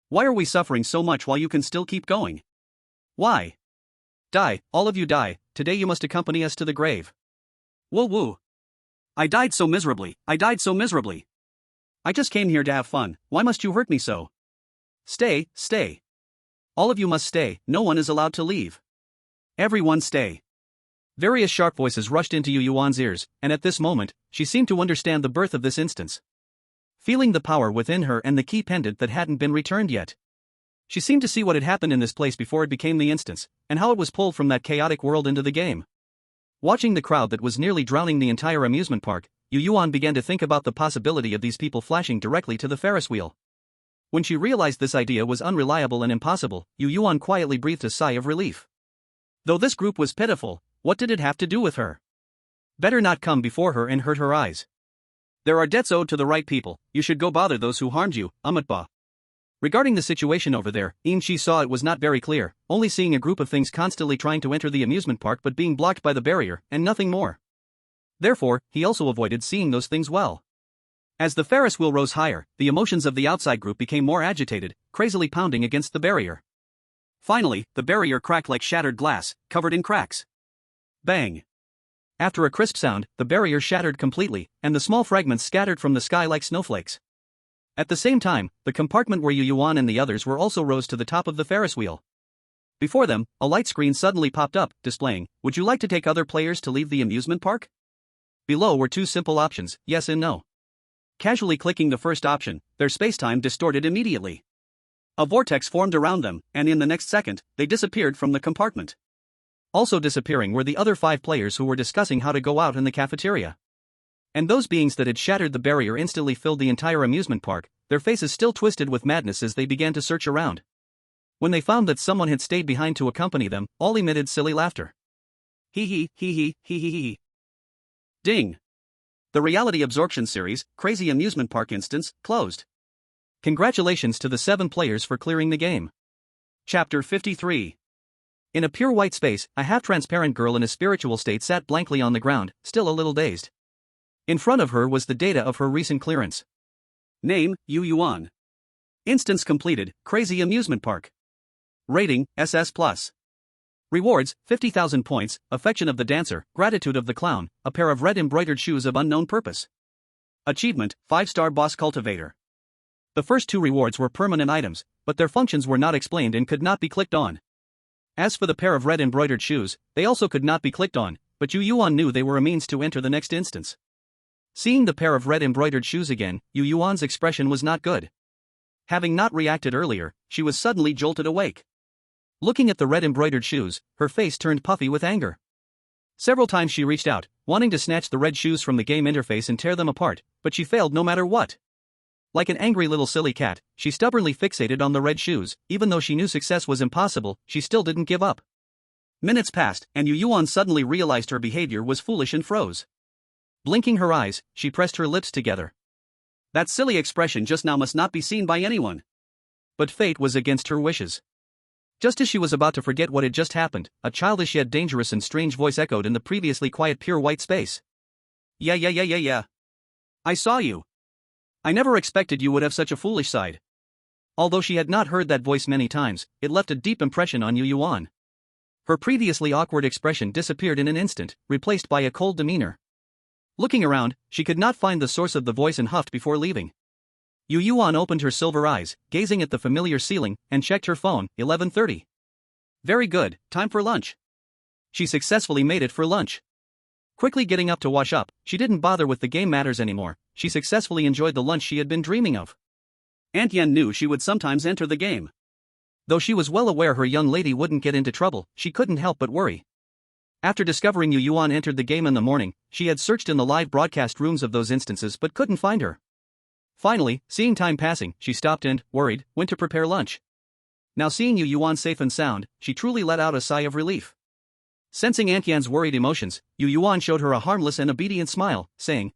Why are we suffering so much while you can still keep going? Why? Die, all of you die, today you must accompany us to the grave. Woo woo. I died so miserably, I died so miserably. I just came here to have fun, why must you hurt me so? Stay, stay. All of you must stay, no one is allowed to leave. Everyone stay." Various sharp voices rushed into Yueyuan's ears, and at this moment, she seemed to understand the birth of this instance. Feeling the power within her and the key pendant that hadn't been returned yet. She seemed to see what had happened in this place before it became the instance, and how it was pulled from that chaotic world into the game. Watching the crowd that was nearly drowning the entire amusement park, Yueyuan began to think about the possibility of these people flashing directly to the Ferris wheel. When she realized this idea was unreliable and impossible, Yueyuan quietly breathed a sigh of relief. Though this group was pitiful, what did it have to do with her? Better not come before her and hurt her eyes. There are debts owed to the right people, you should go bother those who harmed you, Amatba. Regarding the situation over there, Ingqi saw it was not very clear, only seeing a group of things constantly trying to enter the amusement park but being blocked by the barrier, and nothing more. Therefore, he also avoided seeing those things well. As the Ferris wheel rose higher, the emotions of the outside group became more agitated, crazily pounding against the barrier. Finally, the barrier cracked like shattered glass, covered in cracks. Bang! After a crisp sound, the barrier shattered completely, and the small fragments scattered from the sky like snowflakes. At the same time, the compartment where Yueyuan and the others were also rose to the top of the Ferris wheel. Before them, a light screen suddenly popped up, displaying, "Would you like to take other players to leave the amusement park?" Below were two simple options, yes and no. Casually clicking the first option, their spacetime distorted immediately. A vortex formed around them, and in the next second, they disappeared from the compartment. Also disappearing were the other 5 players who were discussing how to go out in the cafeteria. And those beings that had shattered the barrier instantly filled the entire amusement park, their faces still twisted with madness as they began to search around. When they found that someone had stayed behind to accompany them, all emitted silly laughter. Hee hee hee hee hee hee hee. Ding! The reality absorption series, Crazy Amusement Park instance, closed. Congratulations to the 7 players for clearing the game. Chapter 53. In a pure white space, a half-transparent girl in a spiritual state sat blankly on the ground, still a little dazed. In front of her was the data of her recent clearance. Name, Yueyuan. Instance completed, Crazy Amusement Park. Rating, SS+. Rewards, 50,000 points, affection of the dancer, gratitude of the clown, a pair of red embroidered shoes of unknown purpose. Achievement, 5-star boss cultivator. The first 2 rewards were permanent items, but their functions were not explained and could not be clicked on. As for the pair of red embroidered shoes, they also could not be clicked on, but Yueyuan knew they were a means to enter the next instance. Seeing the pair of red embroidered shoes again, Yueyuan's expression was not good. Having not reacted earlier, she was suddenly jolted awake. Looking at the red embroidered shoes, her face turned puffy with anger. Several times she reached out, wanting to snatch the red shoes from the game interface and tear them apart, but she failed no matter what. Like an angry little silly cat, she stubbornly fixated on the red shoes. Even though she knew success was impossible, she still didn't give up. Minutes passed, and Yueyuan suddenly realized her behavior was foolish and froze. Blinking her eyes, she pressed her lips together. That silly expression just now must not be seen by anyone. But fate was against her wishes. Just as she was about to forget what had just happened, a childish yet dangerous and strange voice echoed in the previously quiet pure white space. Yeah. I saw you. I never expected you would have such a foolish side. Although she had not heard that voice many times, it left a deep impression on Yueyuan. Her previously awkward expression disappeared in an instant, replaced by a cold demeanor. Looking around, she could not find the source of the voice and huffed before leaving. Yueyuan opened her silver eyes, gazing at the familiar ceiling, and checked her phone. 11:30. Very good, time for lunch. She successfully made it for lunch. Quickly getting up to wash up, she didn't bother with the game matters anymore. She successfully enjoyed the lunch she had been dreaming of. Aunt Yen knew she would sometimes enter the game. Though she was well aware her young lady wouldn't get into trouble, she couldn't help but worry. After discovering Yueyuan entered the game in the morning, she had searched in the live broadcast rooms of those instances but couldn't find her. Finally, seeing time passing, she stopped and, worried, went to prepare lunch. Now seeing Yueyuan safe and sound, she truly let out a sigh of relief. Sensing Aunt Yen's worried emotions, Yueyuan showed her a harmless and obedient smile, saying,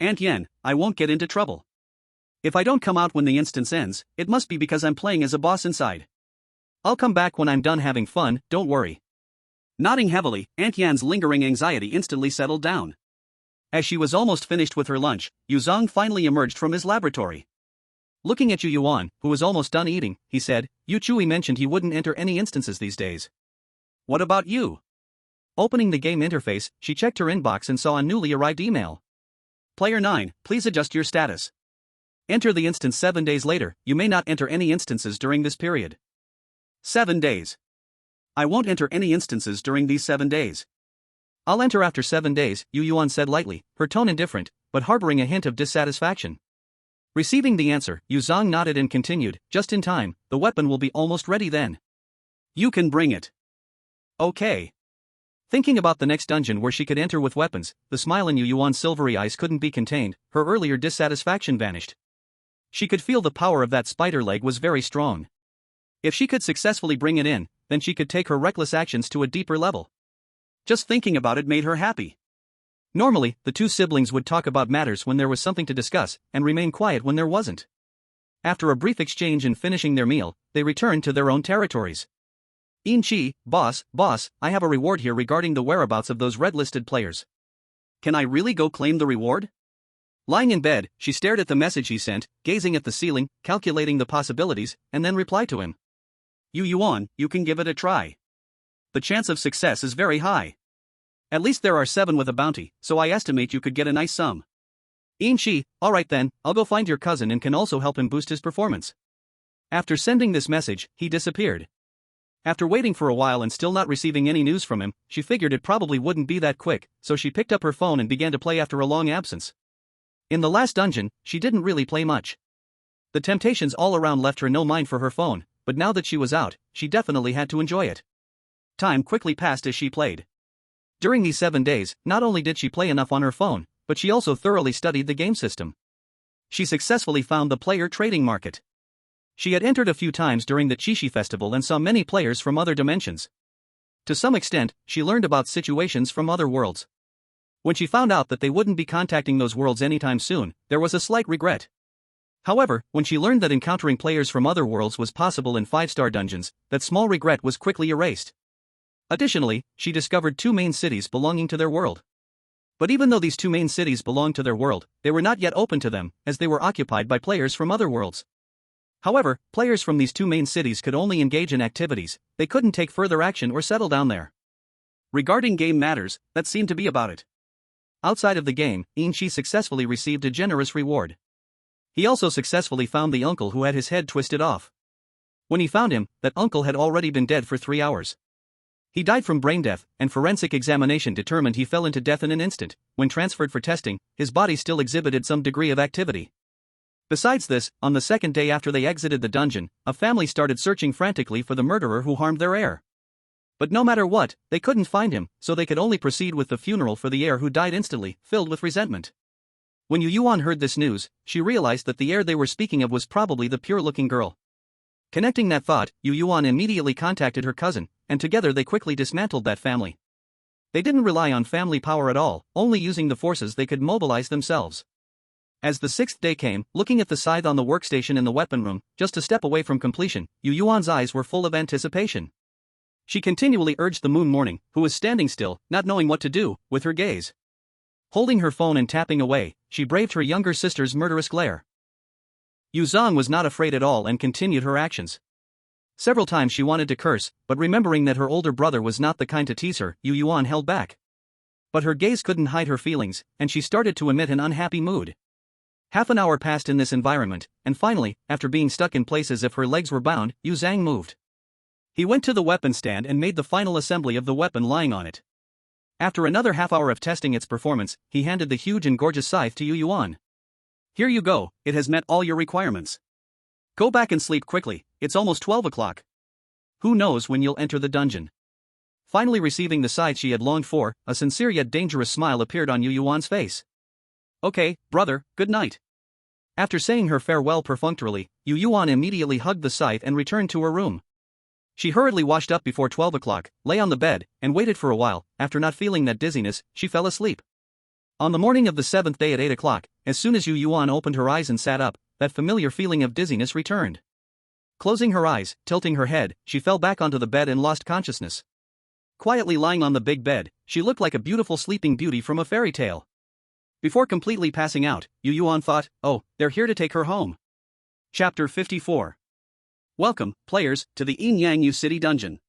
Aunt Yen, I won't get into trouble. If I don't come out when the instance ends, it must be because I'm playing as a boss inside. I'll come back when I'm done having fun, don't worry. Nodding heavily, Aunt Yan's lingering anxiety instantly settled down. As she was almost finished with her lunch, Yuzong finally emerged from his laboratory. Looking at Yueyuan, who was almost done eating, he said, Yu Chui mentioned he wouldn't enter any instances these days. What about you? Opening the game interface, she checked her inbox and saw a newly arrived email. Player 9, please adjust your status. Enter the instance 7 days later. You may not enter any instances during this period. 7 days. I won't enter any instances during these 7 days. I'll enter after 7 days, Yueyuan said lightly, her tone indifferent, but harboring a hint of dissatisfaction. Receiving the answer, Yuzong nodded and continued, just in time, the weapon will be almost ready then. You can bring it. Okay. Thinking about the next dungeon where she could enter with weapons, the smile in Yueyuan's silvery eyes couldn't be contained. Her earlier dissatisfaction vanished. She could feel the power of that spider leg was very strong. If she could successfully bring it in, then she could take her reckless actions to a deeper level. Just thinking about it made her happy. Normally, the two siblings would talk about matters when there was something to discuss, and remain quiet when there wasn't. After a brief exchange and finishing their meal, they returned to their own territories. In-chi, boss, I have a reward here regarding the whereabouts of those red-listed players. Can I really go claim the reward? Lying in bed, she stared at the message he sent, gazing at the ceiling, calculating the possibilities, and then replied to him. Yueyuan, you can give it a try. The chance of success is very high. At least there are 7 with a bounty, so I estimate you could get a nice sum. In-chi, alright then, I'll go find your cousin and can also help him boost his performance. After sending this message, he disappeared. After waiting for a while and still not receiving any news from him, she figured it probably wouldn't be that quick, so she picked up her phone and began to play after a long absence. In the last dungeon, she didn't really play much. The temptations all around left her no mind for her phone, but now that she was out, she definitely had to enjoy it. Time quickly passed as she played. During these 7 days, not only did she play enough on her phone, but she also thoroughly studied the game system. She successfully found the player trading market. She had entered a few times during the Qixi festival and saw many players from other dimensions. To some extent, she learned about situations from other worlds. When she found out that they wouldn't be contacting those worlds anytime soon, there was a slight regret. However, when she learned that encountering players from other worlds was possible in 5-star dungeons, that small regret was quickly erased. Additionally, she discovered 2 main cities belonging to their world. But even though these 2 main cities belonged to their world, they were not yet open to them, as they were occupied by players from other worlds. However, players from these 2 main cities could only engage in activities, they couldn't take further action or settle down there. Regarding game matters, that seemed to be about it. Outside of the game, Shi successfully received a generous reward. He also successfully found the uncle who had his head twisted off. When he found him, that uncle had already been dead for 3 hours. He died from brain death, and forensic examination determined he fell into death in an instant. When transferred for testing, his body still exhibited some degree of activity. Besides this, on the 2nd day after they exited the dungeon, a family started searching frantically for the murderer who harmed their heir. But no matter what, they couldn't find him, so they could only proceed with the funeral for the heir who died instantly, filled with resentment. When Yueyuan heard this news, she realized that the heir they were speaking of was probably the pure-looking girl. Connecting that thought, Yueyuan immediately contacted her cousin, and together they quickly dismantled that family. They didn't rely on family power at all, only using the forces they could mobilize themselves. As the 6th day came, looking at the scythe on the workstation in the weapon room, just a step away from completion, Yueyuan's eyes were full of anticipation. She continually urged the Moon Morning, who was standing still, not knowing what to do, with her gaze. Holding her phone and tapping away, she braved her younger sister's murderous glare. Yu Zhang was not afraid at all and continued her actions. Several times she wanted to curse, but remembering that her older brother was not the kind to tease her, Yueyuan held back. But her gaze couldn't hide her feelings, and she started to emit an unhappy mood. Half an hour passed in this environment, and finally, after being stuck in place as if her legs were bound, Yu Zhang moved. He went to the weapon stand and made the final assembly of the weapon lying on it. After another half hour of testing its performance, he handed the huge and gorgeous scythe to Yueyuan. Here you go, it has met all your requirements. Go back and sleep quickly, it's almost 12 o'clock. Who knows when you'll enter the dungeon. Finally receiving the scythe she had longed for, a sincere yet dangerous smile appeared on Yueyuan's face. Okay, brother, good night. After saying her farewell perfunctorily, Yueyuan immediately hugged the scythe and returned to her room. She hurriedly washed up before 12 o'clock, lay on the bed, and waited for a while. After not feeling that dizziness, she fell asleep. On the morning of the 7th day at 8 o'clock, as soon as Yueyuan opened her eyes and sat up, that familiar feeling of dizziness returned. Closing her eyes, tilting her head, she fell back onto the bed and lost consciousness. Quietly lying on the big bed, she looked like a beautiful sleeping beauty from a fairy tale. Before completely passing out, Yueyuan thought, oh, they're here to take her home. Chapter 54. Welcome, players, to the Yin City Dungeon.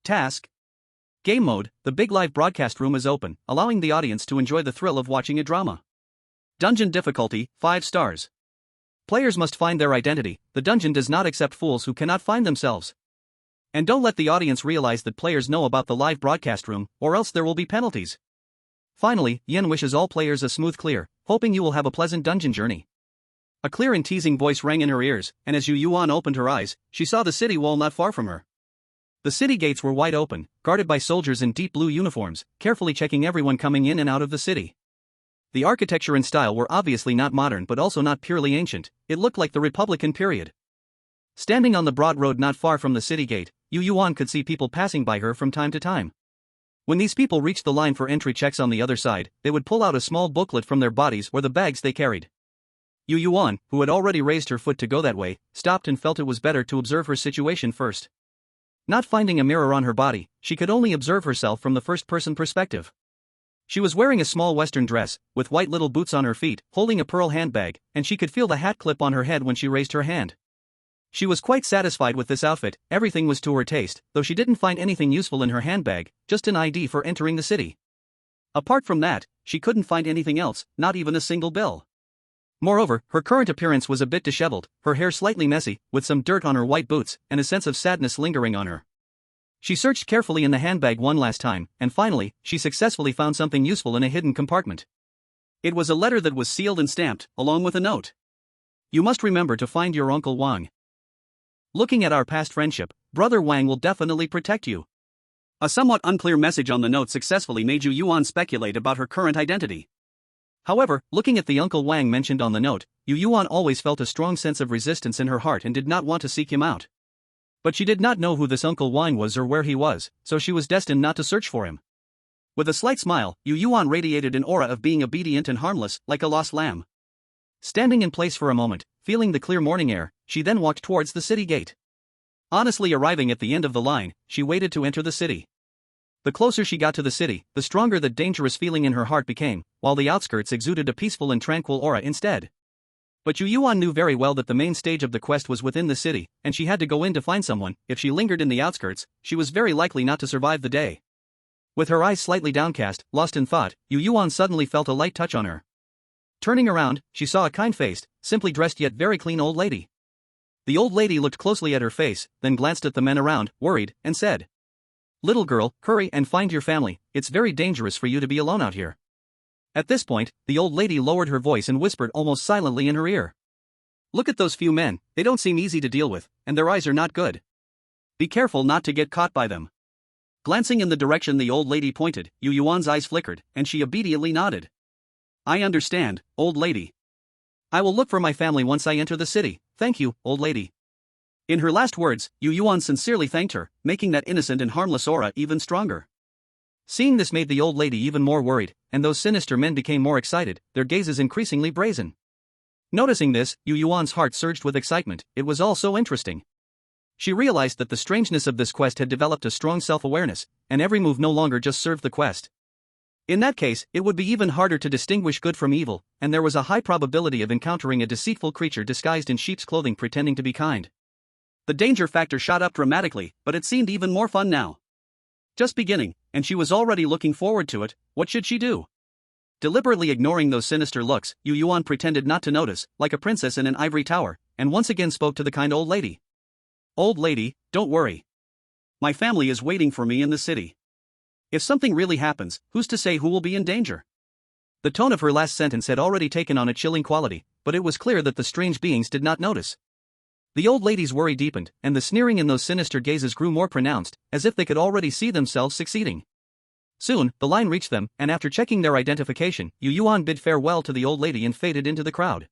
Task. Game mode, the big live broadcast room is open, allowing the audience to enjoy the thrill of watching a drama. Dungeon difficulty, 5 stars. Players must find their identity, the dungeon does not accept fools who cannot find themselves. And don't let the audience realize that players know about the live broadcast room, or else there will be penalties. Finally, Yin wishes all players a smooth clear, hoping you will have a pleasant dungeon journey. A clear and teasing voice rang in her ears, and as Yueyuan opened her eyes, she saw the city wall not far from her. The city gates were wide open, guarded by soldiers in deep blue uniforms, carefully checking everyone coming in and out of the city. The architecture and style were obviously not modern but also not purely ancient, it looked like the Republican period. Standing on the broad road not far from the city gate, Yueyuan could see people passing by her from time to time. When these people reached the line for entry checks on the other side, they would pull out a small booklet from their bodies or the bags they carried. Yueyuan, who had already raised her foot to go that way, stopped and felt it was better to observe her situation first. Not finding a mirror on her body, she could only observe herself from the first-person perspective. She was wearing a small western dress, with white little boots on her feet, holding a pearl handbag, and she could feel the hat clip on her head when she raised her hand. She was quite satisfied with this outfit, everything was to her taste, though she didn't find anything useful in her handbag, just an ID for entering the city. Apart from that, she couldn't find anything else, not even a single bill. Moreover, her current appearance was a bit disheveled, her hair slightly messy, with some dirt on her white boots, and a sense of sadness lingering on her. She searched carefully in the handbag one last time, and finally, she successfully found something useful in a hidden compartment. It was a letter that was sealed and stamped, along with a note. You must remember to find your Uncle Wang. Looking at our past friendship, Brother Wang will definitely protect you. A somewhat unclear message on the note successfully made Yueyuan speculate about her current identity. However, looking at the Uncle Wang mentioned on the note, Yueyuan always felt a strong sense of resistance in her heart and did not want to seek him out. But she did not know who this Uncle Wang was or where he was, so she was destined not to search for him. With a slight smile, Yueyuan radiated an aura of being obedient and harmless, like a lost lamb. Standing in place for a moment, feeling the clear morning air, she then walked towards the city gate. Honestly, arriving at the end of the line, she waited to enter the city. The closer she got to the city, the stronger the dangerous feeling in her heart became, while the outskirts exuded a peaceful and tranquil aura instead. But Yueyuan knew very well that the main stage of the quest was within the city, and she had to go in to find someone. If she lingered in the outskirts, she was very likely not to survive the day. With her eyes slightly downcast, lost in thought, Yueyuan suddenly felt a light touch on her. Turning around, she saw a kind-faced, simply dressed yet very clean old lady. The old lady looked closely at her face, then glanced at the men around, worried, and said, "Little girl, hurry and find your family, it's very dangerous for you to be alone out here." At this point, the old lady lowered her voice and whispered almost silently in her ear. "Look at those few men, they don't seem easy to deal with, and their eyes are not good. Be careful not to get caught by them." Glancing in the direction the old lady pointed, Yueyuan's eyes flickered, and she obediently nodded. "I understand, old lady. I will look for my family once I enter the city, thank you, old lady." In her last words, Yueyuan sincerely thanked her, making that innocent and harmless aura even stronger. Seeing this made the old lady even more worried, and those sinister men became more excited, their gazes increasingly brazen. Noticing this, Yueyuan's heart surged with excitement, it was all so interesting. She realized that the strangeness of this quest had developed a strong self-awareness, and every move no longer just served the quest. In that case, it would be even harder to distinguish good from evil, and there was a high probability of encountering a deceitful creature disguised in sheep's clothing pretending to be kind. The danger factor shot up dramatically, but it seemed even more fun now. Just beginning, and she was already looking forward to it. What should she do? Deliberately ignoring those sinister looks, Yueyuan pretended not to notice, like a princess in an ivory tower, and once again spoke to the kind old lady. "Old lady, don't worry. My family is waiting for me in the city. If something really happens, who's to say who will be in danger?" The tone of her last sentence had already taken on a chilling quality, but it was clear that the strange beings did not notice. The old lady's worry deepened, and the sneering in those sinister gazes grew more pronounced, as if they could already see themselves succeeding. Soon, the line reached them, and after checking their identification, Yueyuan bid farewell to the old lady and faded into the crowd.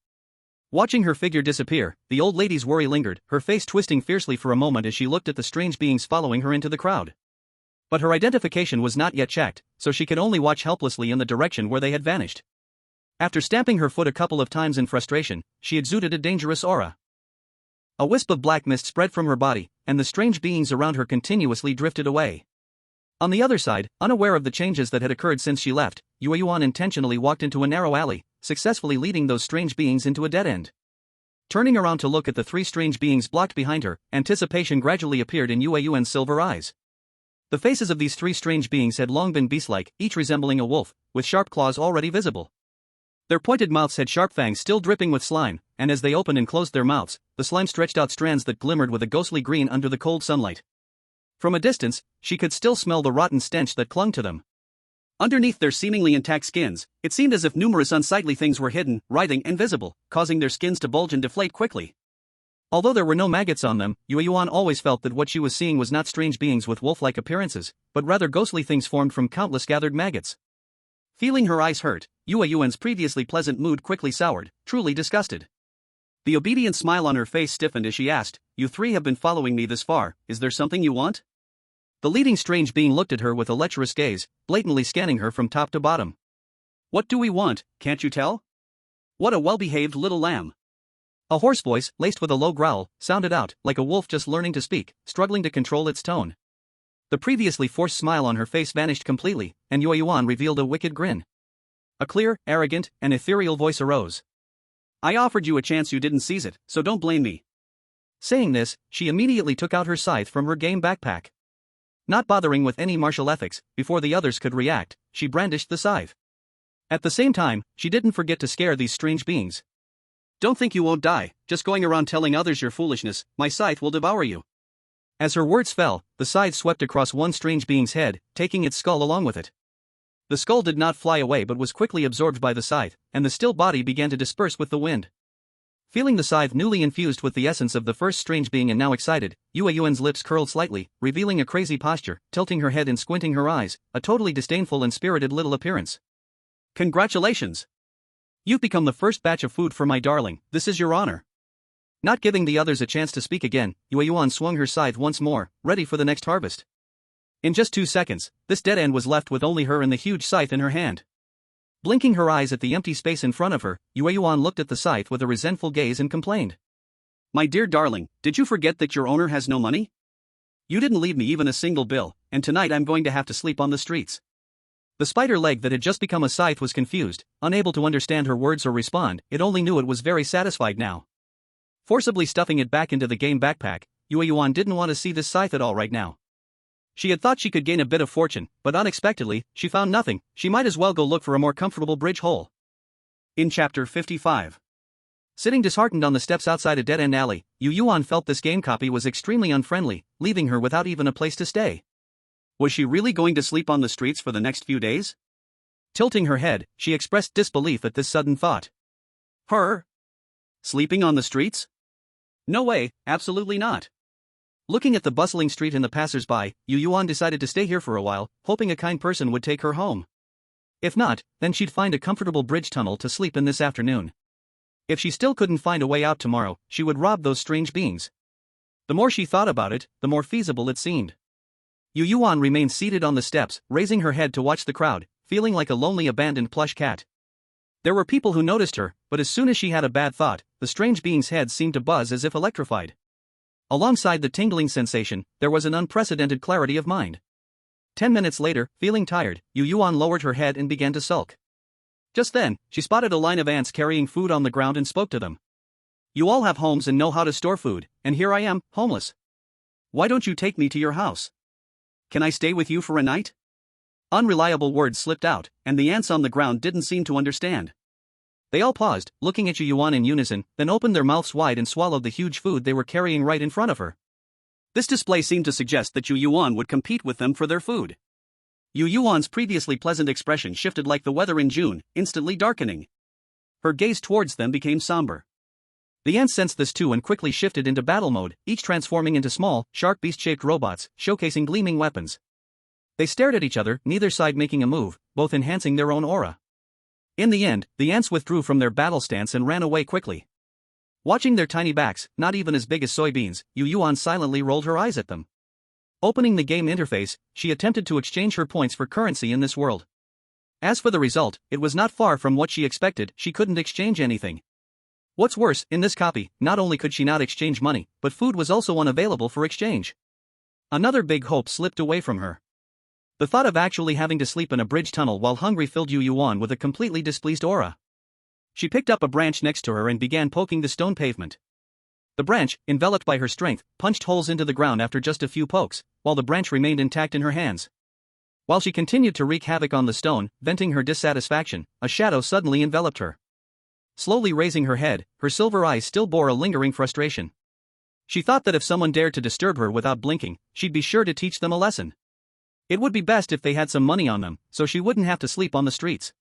Watching her figure disappear, the old lady's worry lingered, her face twisting fiercely for a moment as she looked at the strange beings following her into the crowd. But her identification was not yet checked, so she could only watch helplessly in the direction where they had vanished. After stamping her foot a couple of times in frustration, she exuded a dangerous aura. A wisp of black mist spread from her body, and the strange beings around her continuously drifted away. On the other side, unaware of the changes that had occurred since she left, Yueyuan intentionally walked into a narrow alley, successfully leading those strange beings into a dead end. Turning around to look at the three strange beings blocked behind her, anticipation gradually appeared in Yueyuan's silver eyes. The faces of these three strange beings had long been beast-like, each resembling a wolf, with sharp claws already visible. Their pointed mouths had sharp fangs still dripping with slime, and as they opened and closed their mouths, the slime stretched out strands that glimmered with a ghostly green under the cold sunlight. From a distance, she could still smell the rotten stench that clung to them. Underneath their seemingly intact skins, it seemed as if numerous unsightly things were hidden, writhing, and visible, causing their skins to bulge and deflate quickly. Although there were no maggots on them, Yueyuan always felt that what she was seeing was not strange beings with wolf-like appearances, but rather ghostly things formed from countless gathered maggots. Feeling her eyes hurt, Yueyuan's previously pleasant mood quickly soured, truly disgusted. The obedient smile on her face stiffened as she asked, "You three have been following me this far, is there something you want?" The leading strange being looked at her with a lecherous gaze, blatantly scanning her from top to bottom. "What do we want, can't you tell? What a well-behaved little lamb." A hoarse voice, laced with a low growl, sounded out, like a wolf just learning to speak, struggling to control its tone. The previously forced smile on her face vanished completely, and Yueyuan revealed a wicked grin. A clear, arrogant, and ethereal voice arose. "I offered you a chance, you didn't seize it, so don't blame me." Saying this, she immediately took out her scythe from her game backpack. Not bothering with any martial ethics, before the others could react, she brandished the scythe. At the same time, she didn't forget to scare these strange beings. "Don't think you won't die, just going around telling others your foolishness, my scythe will devour you." As her words fell, the scythe swept across one strange being's head, taking its skull along with it. The skull did not fly away but was quickly absorbed by the scythe, and the still body began to disperse with the wind. Feeling the scythe newly infused with the essence of the first strange being and now excited, Yueyuan's lips curled slightly, revealing a crazy posture, tilting her head and squinting her eyes, a totally disdainful and spirited little appearance. Congratulations! You've become the first batch of food for my darling, this is your honor. Not giving the others a chance to speak again, Yueyuan swung her scythe once more, ready for the next harvest. In just 2 seconds, this dead end was left with only her and the huge scythe in her hand. Blinking her eyes at the empty space in front of her, Yueyuan looked at the scythe with a resentful gaze and complained. My dear darling, did you forget that your owner has no money? You didn't leave me even a single bill, and tonight I'm going to have to sleep on the streets. The spider leg that had just become a scythe was confused, unable to understand her words or respond. It only knew it was very satisfied now. Forcibly stuffing it back into the game backpack, Yueyuan didn't want to see this scythe at all right now. She had thought she could gain a bit of fortune, but unexpectedly, she found nothing. She might as well go look for a more comfortable bridge hole. In Chapter 55. Sitting disheartened on the steps outside a dead-end alley, Yueyuan felt this game copy was extremely unfriendly, leaving her without even a place to stay. Was she really going to sleep on the streets for the next few days? Tilting her head, she expressed disbelief at this sudden thought. Her? Sleeping on the streets? No way, absolutely not. Looking at the bustling street and the passers-by, Yueyuan decided to stay here for a while, hoping a kind person would take her home. If not, then she'd find a comfortable bridge tunnel to sleep in this afternoon. If she still couldn't find a way out tomorrow, she would rob those strange beings. The more she thought about it, the more feasible it seemed. Yueyuan remained seated on the steps, raising her head to watch the crowd, feeling like a lonely abandoned plush cat. There were people who noticed her, but as soon as she had a bad thought, the strange being's head seemed to buzz as if electrified. Alongside the tingling sensation, there was an unprecedented clarity of mind. 10 minutes later, feeling tired, Yueyuan lowered her head and began to sulk. Just then, she spotted a line of ants carrying food on the ground and spoke to them. You all have homes and know how to store food, and here I am, homeless. Why don't you take me to your house? Can I stay with you for a night? Unreliable words slipped out, and the ants on the ground didn't seem to understand. They all paused, looking at Yueyuan in unison, then opened their mouths wide and swallowed the huge food they were carrying right in front of her. This display seemed to suggest that Yueyuan would compete with them for their food. Yueyuan's previously pleasant expression shifted like the weather in June, instantly darkening. Her gaze towards them became somber. The ants sensed this too and quickly shifted into battle mode, each transforming into small, sharp beast-shaped robots, showcasing gleaming weapons. They stared at each other, neither side making a move, both enhancing their own aura. In the end, the ants withdrew from their battle stance and ran away quickly. Watching their tiny backs, not even as big as soybeans, Yueyuan silently rolled her eyes at them. Opening the game interface, she attempted to exchange her points for currency in this world. As for the result, it was not far from what she expected. She couldn't exchange anything. What's worse, in this copy, not only could she not exchange money, but food was also unavailable for exchange. Another big hope slipped away from her. The thought of actually having to sleep in a bridge tunnel while hungry filled Yueyuan with a completely displeased aura. She picked up a branch next to her and began poking the stone pavement. The branch, enveloped by her strength, punched holes into the ground after just a few pokes, while the branch remained intact in her hands. While she continued to wreak havoc on the stone, venting her dissatisfaction, a shadow suddenly enveloped her. Slowly raising her head, her silver eyes still bore a lingering frustration. She thought that if someone dared to disturb her without blinking, she'd be sure to teach them a lesson. It would be best if they had some money on them, so she wouldn't have to sleep on the streets.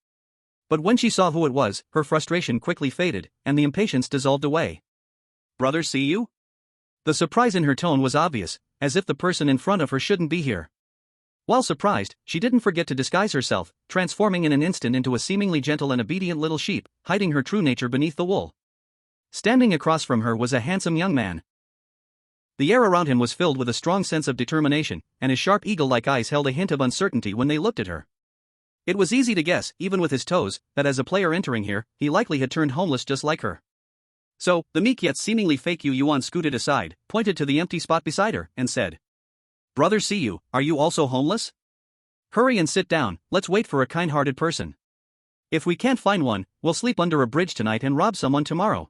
But when she saw who it was, her frustration quickly faded, and the impatience dissolved away. Brother, see you? The surprise in her tone was obvious, as if the person in front of her shouldn't be here. While surprised, she didn't forget to disguise herself, transforming in an instant into a seemingly gentle and obedient little sheep, hiding her true nature beneath the wool. Standing across from her was a handsome young man. The air around him was filled with a strong sense of determination, and his sharp eagle-like eyes held a hint of uncertainty when they looked at her. It was easy to guess, even with his toes, that as a player entering here, he likely had turned homeless just like her. So, the meek yet seemingly fake Yueyuan scooted aside, pointed to the empty spot beside her, and said, Brother, see you, are you also homeless? Hurry and sit down, let's wait for a kind-hearted person. If we can't find one, we'll sleep under a bridge tonight and rob someone tomorrow.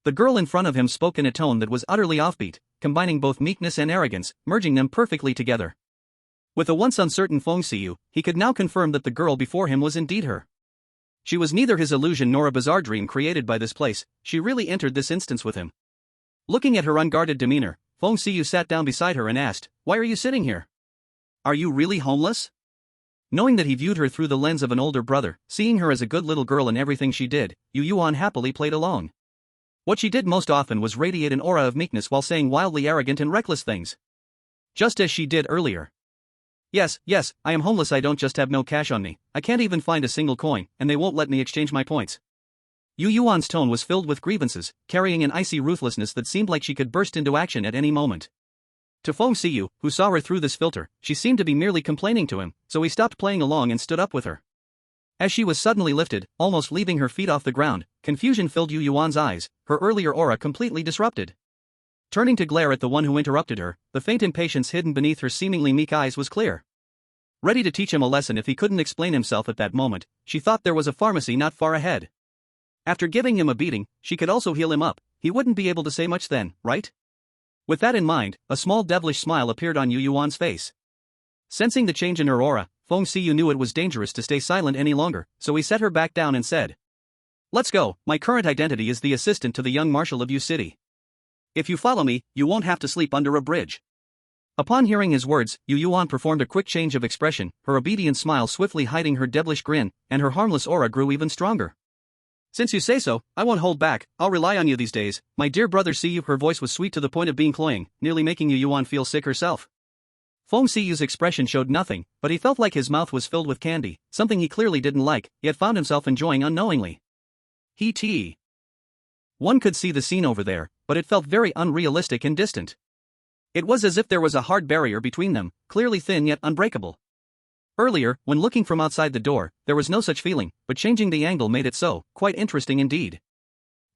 The girl in front of him spoke in a tone that was utterly offbeat, combining both meekness and arrogance, merging them perfectly together. With a once uncertain Feng Xiu, he could now confirm that the girl before him was indeed her. She was neither his illusion nor a bizarre dream created by this place. She really entered this instance with him. Looking at her unguarded demeanor, Feng Xiu sat down beside her and asked, Why are you sitting here? Are you really homeless? Knowing that he viewed her through the lens of an older brother, seeing her as a good little girl in everything she did, Yueyuan happily played along. What she did most often was radiate an aura of meekness while saying wildly arrogant and reckless things. Just as she did earlier. Yes, I am homeless. I don't just have no cash on me, I can't even find a single coin, and they won't let me exchange my points. Yueyuan's tone was filled with grievances, carrying an icy ruthlessness that seemed like she could burst into action at any moment. To Feng Xiyu, who saw her through this filter, she seemed to be merely complaining to him, so he stopped playing along and stood up with her. As she was suddenly lifted, almost leaving her feet off the ground, confusion filled Yueyuan's eyes, her earlier aura completely disrupted. Turning to glare at the one who interrupted her, the faint impatience hidden beneath her seemingly meek eyes was clear. Ready to teach him a lesson if he couldn't explain himself at that moment, she thought there was a pharmacy not far ahead. After giving him a beating, she could also heal him up. He wouldn't be able to say much then, right? With that in mind, a small devilish smile appeared on Yueyuan's face. Sensing the change in her aura, Feng Xiyu knew it was dangerous to stay silent any longer, so he set her back down and said, "Let's go. My current identity is the assistant to the young marshal of Yu City. If you follow me, you won't have to sleep under a bridge." Upon hearing his words, Yueyuan performed a quick change of expression, her obedient smile swiftly hiding her devilish grin, and her harmless aura grew even stronger. "Since you say so, I won't hold back. I'll rely on you these days, my dear brother Xiyu." Her voice was sweet to the point of being cloying, nearly making Yueyuan feel sick herself. Feng Xiyu's expression showed nothing, but he felt like his mouth was filled with candy, something he clearly didn't like, yet found himself enjoying unknowingly. One could see the scene over there, but it felt very unrealistic and distant. It was as if there was a hard barrier between them, clearly thin yet unbreakable. Earlier, when looking from outside the door, there was no such feeling, but changing the angle made it so, quite interesting indeed.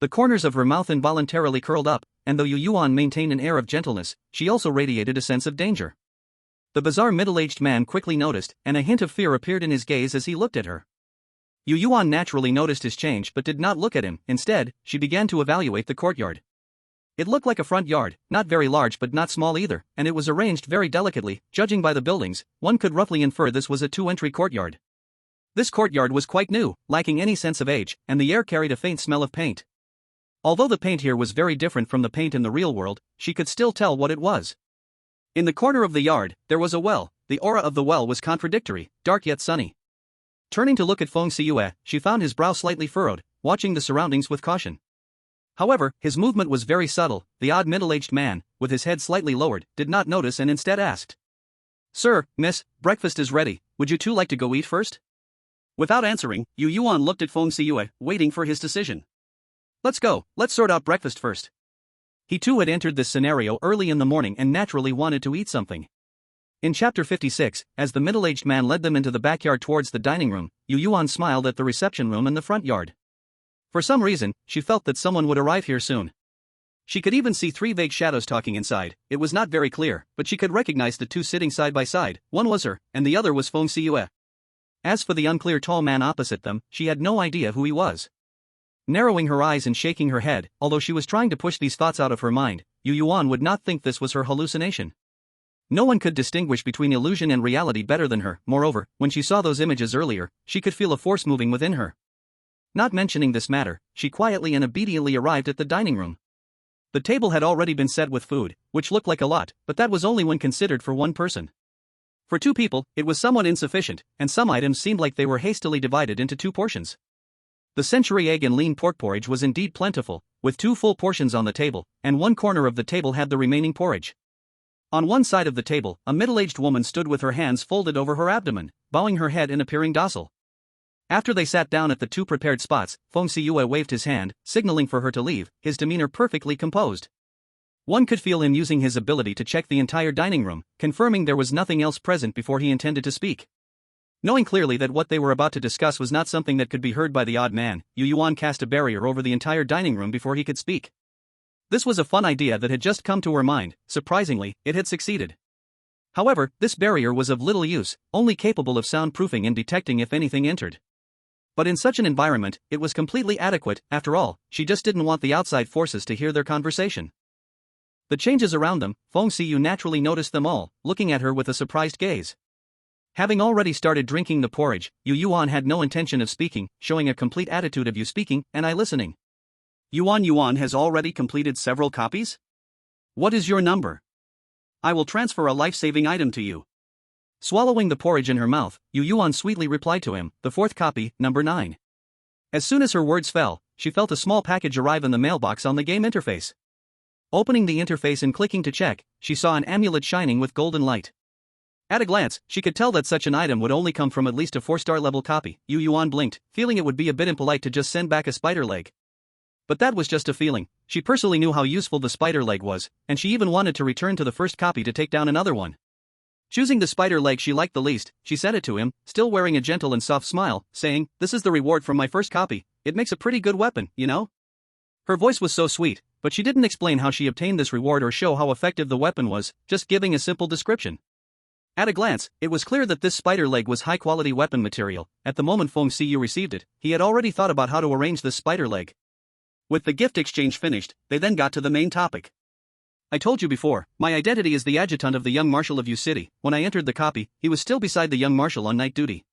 The corners of her mouth involuntarily curled up, and though Yueyuan maintained an air of gentleness, she also radiated a sense of danger. The bizarre middle-aged man quickly noticed, and a hint of fear appeared in his gaze as he looked at her. Yueyuan naturally noticed his change but did not look at him. Instead, she began to evaluate the courtyard. It looked like a front yard, not very large but not small either, and it was arranged very delicately. Judging by the buildings, one could roughly infer this was a two-entry courtyard. This courtyard was quite new, lacking any sense of age, and the air carried a faint smell of paint. Although the paint here was very different from the paint in the real world, she could still tell what it was. In the corner of the yard, there was a well. The aura of the well was contradictory, dark yet sunny. Turning to look at Feng Xiyu, she found his brow slightly furrowed, watching the surroundings with caution. However, his movement was very subtle. The odd middle-aged man, with his head slightly lowered, did not notice and instead asked, "Sir, miss, breakfast is ready. Would you two like to go eat first?" Without answering, Yueyuan looked at Feng Xiyu, waiting for his decision. "Let's go, let's sort out breakfast first." He too had entered this scenario early in the morning and naturally wanted to eat something. In chapter 56, as the middle-aged man led them into the backyard towards the dining room, Yueyuan smiled at the reception room and the front yard. For some reason, she felt that someone would arrive here soon. She could even see three vague shadows talking inside. It was not very clear, but she could recognize the two sitting side by side. One was her, and the other was Feng Xiyu. As for the unclear tall man opposite them, she had no idea who he was. Narrowing her eyes and shaking her head, although she was trying to push these thoughts out of her mind, Yueyuan would not think this was her hallucination. No one could distinguish between illusion and reality better than her. Moreover, when she saw those images earlier, she could feel a force moving within her. Not mentioning this matter, she quietly and obediently arrived at the dining room. The table had already been set with food, which looked like a lot, but that was only when considered for one person. For two people, it was somewhat insufficient, and some items seemed like they were hastily divided into two portions. The century egg and lean pork porridge was indeed plentiful, with two full portions on the table, and one corner of the table had the remaining porridge. On one side of the table, a middle-aged woman stood with her hands folded over her abdomen, bowing her head and appearing docile. After they sat down at the two prepared spots, Feng Xiyu waved his hand, signaling for her to leave, his demeanor perfectly composed. One could feel him using his ability to check the entire dining room, confirming there was nothing else present before he intended to speak. Knowing clearly that what they were about to discuss was not something that could be heard by the odd man, Yueyuan cast a barrier over the entire dining room before he could speak. This was a fun idea that had just come to her mind. Surprisingly, it had succeeded. However, this barrier was of little use, only capable of soundproofing and detecting if anything entered. But in such an environment, it was completely adequate. After all, she just didn't want the outside forces to hear their conversation. The changes around them, Feng Xiyu naturally noticed them all, looking at her with a surprised gaze. Having already started drinking the porridge, Yueyuan had no intention of speaking, showing a complete attitude of you speaking, and I listening. Yueyuan has already completed several copies? What is your number? I will transfer a life-saving item to you. Swallowing the porridge in her mouth, Yueyuan sweetly replied to him, the fourth copy, number 9. As soon as her words fell, she felt a small package arrive in the mailbox on the game interface. Opening the interface and clicking to check, she saw an amulet shining with golden light. At a glance, she could tell that such an item would only come from at least a 4-star level copy. Yueyuan blinked, feeling it would be a bit impolite to just send back a spider leg. But that was just a feeling. She personally knew how useful the spider leg was, and she even wanted to return to the first copy to take down another one. Choosing the spider leg she liked the least, she sent it to him, still wearing a gentle and soft smile, saying, "This is the reward from my first copy. It makes a pretty good weapon, you know?" Her voice was so sweet, but she didn't explain how she obtained this reward or show how effective the weapon was, just giving a simple description. At a glance, it was clear that this spider leg was high-quality weapon material. At the moment Feng Xiyu received it, he had already thought about how to arrange this spider leg. With the gift exchange finished, they then got to the main topic. "I told you before, my identity is the adjutant of the young marshal of Yu City. When I entered the copy, he was still beside the young marshal on night duty.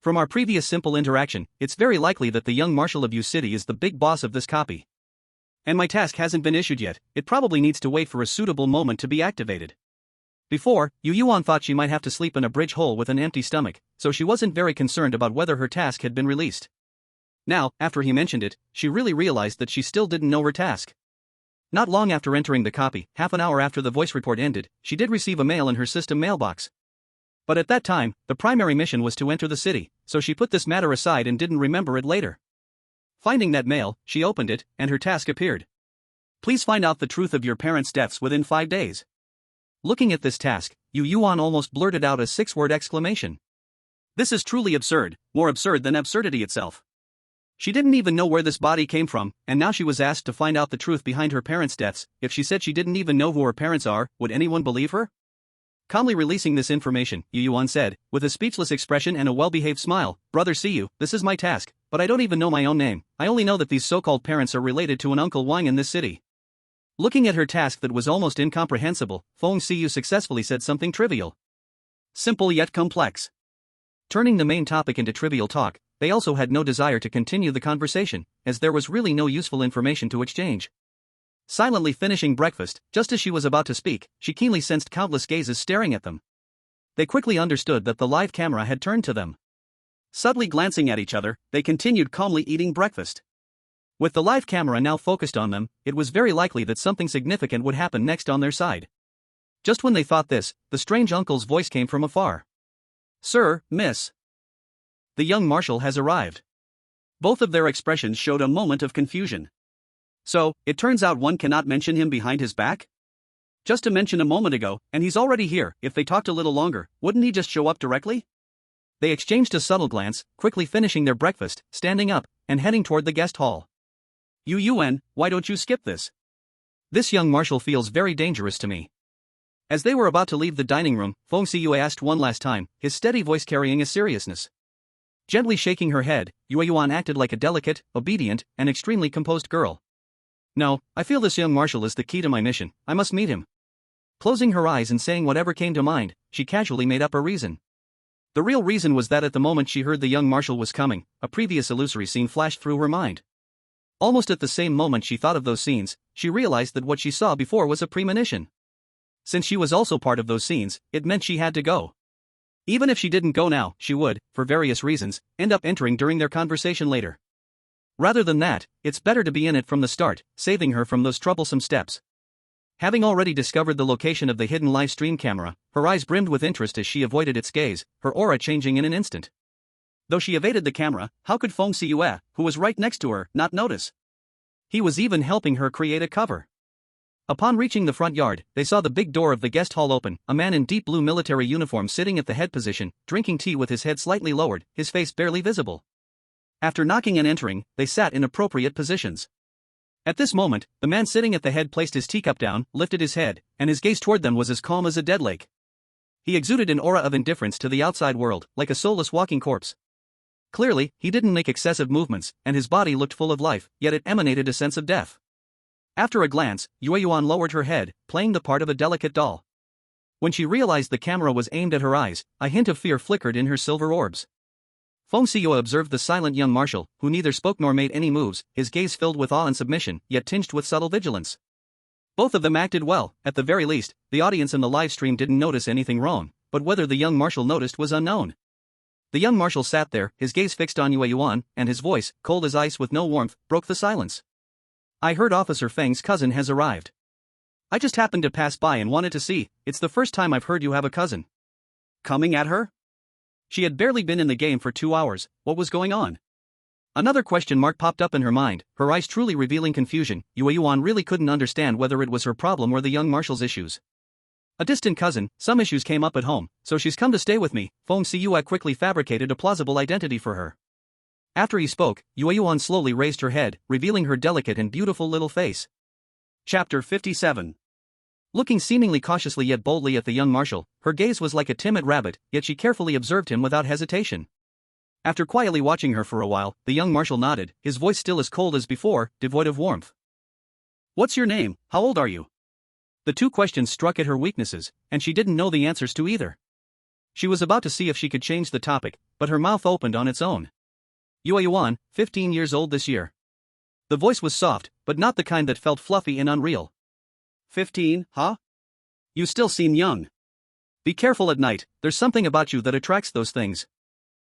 From our previous simple interaction, it's very likely that the young marshal of Yu City is the big boss of this copy. And my task hasn't been issued yet, it probably needs to wait for a suitable moment to be activated." Before, Yueyuan thought she might have to sleep in a bridge hole with an empty stomach, so she wasn't very concerned about whether her task had been released. Now, after he mentioned it, she really realized that she still didn't know her task. Not long after entering the copy, half an hour after the voice report ended, she did receive a mail in her system mailbox. But at that time, the primary mission was to enter the city, so she put this matter aside and didn't remember it later. Finding that mail, she opened it, and her task appeared. "Please find out the truth of your parents' deaths within 5 days." Looking at this task, Yueyuan almost blurted out a 6-word exclamation. This is truly absurd, more absurd than absurdity itself. She didn't even know where this body came from, and now she was asked to find out the truth behind her parents' deaths. If she said she didn't even know who her parents are, would anyone believe her? Calmly releasing this information, Yueyuan said, with a speechless expression and a well-behaved smile, "Brother Siyu, this is my task, but I don't even know my own name. I only know that these so-called parents are related to an Uncle Wang in this city." Looking at her task that was almost incomprehensible, Feng Xiyu successfully said something trivial. Simple yet complex. Turning the main topic into trivial talk, they also had no desire to continue the conversation, as there was really no useful information to exchange. Silently finishing breakfast, just as she was about to speak, she keenly sensed countless gazes staring at them. They quickly understood that the live camera had turned to them. Subtly glancing at each other, they continued calmly eating breakfast. With the live camera now focused on them, it was very likely that something significant would happen next on their side. Just when they thought this, the strange uncle's voice came from afar. "Sir, miss. The young marshal has arrived." Both of their expressions showed a moment of confusion. "So, it turns out one cannot mention him behind his back? Just to mention a moment ago, and he's already here. If they talked a little longer, wouldn't he just show up directly?" They exchanged a subtle glance, quickly finishing their breakfast, standing up, and heading toward the guest hall. "Yueyuan, why don't you skip this? This young marshal feels very dangerous to me." As they were about to leave the dining room, Feng Xiyu asked one last time, his steady voice carrying a seriousness. Gently shaking her head, Yueyuan acted like a delicate, obedient, and extremely composed girl. "No, I feel this young marshal is the key to my mission. I must meet him." Closing her eyes and saying whatever came to mind, she casually made up a reason. The real reason was that at the moment she heard the young marshal was coming, a previous illusory scene flashed through her mind. Almost at the same moment she thought of those scenes, she realized that what she saw before was a premonition. Since she was also part of those scenes, it meant she had to go. Even if she didn't go now, she would, for various reasons, end up entering during their conversation later. Rather than that, it's better to be in it from the start, saving her from those troublesome steps. Having already discovered the location of the hidden live stream camera, her eyes brimmed with interest as she avoided its gaze, her aura changing in an instant. Though she evaded the camera, how could Feng Xiyu, who was right next to her, not notice? He was even helping her create a cover. Upon reaching the front yard, they saw the big door of the guest hall open, a man in deep blue military uniform sitting at the head position, drinking tea with his head slightly lowered, his face barely visible. After knocking and entering, they sat in appropriate positions. At this moment, the man sitting at the head placed his teacup down, lifted his head, and his gaze toward them was as calm as a dead lake. He exuded an aura of indifference to the outside world, like a soulless walking corpse. Clearly, he didn't make excessive movements, and his body looked full of life, yet it emanated a sense of death. After a glance, Yueyuan lowered her head, playing the part of a delicate doll. When she realized the camera was aimed at her eyes, a hint of fear flickered in her silver orbs. Feng Xiyu observed the silent young marshal, who neither spoke nor made any moves, his gaze filled with awe and submission, yet tinged with subtle vigilance. Both of them acted well. At the very least, the audience in the live stream didn't notice anything wrong, but whether the young marshal noticed was unknown. The young marshal sat there, his gaze fixed on Yueyuan, and his voice, cold as ice with no warmth, broke the silence. I heard Officer Feng's cousin has arrived. I just happened to pass by and wanted to see. It's the first time I've heard you have a cousin. Coming at her? She had barely been in the game for 2 hours. What was going on? Another question mark popped up in her mind, her eyes truly revealing confusion. Yueyuan really couldn't understand whether it was her problem or the young marshal's issues. A distant cousin, some issues came up at home, so she's come to stay with me. Feng Xiyue quickly fabricated a plausible identity for her. After he spoke, Yueyuan slowly raised her head, revealing her delicate and beautiful little face. Chapter 57. Looking seemingly cautiously yet boldly at the young marshal, her gaze was like a timid rabbit, yet she carefully observed him without hesitation. After quietly watching her for a while, the young marshal nodded, his voice still as cold as before, devoid of warmth. What's your name? How old are you? The two questions struck at her weaknesses, and she didn't know the answers to either. She was about to see if she could change the topic, but her mouth opened on its own. Yueyuan, 15 years old this year. The voice was soft, but not the kind that felt fluffy and unreal. 15, huh? You still seem young. Be careful at night, there's something about you that attracts those things.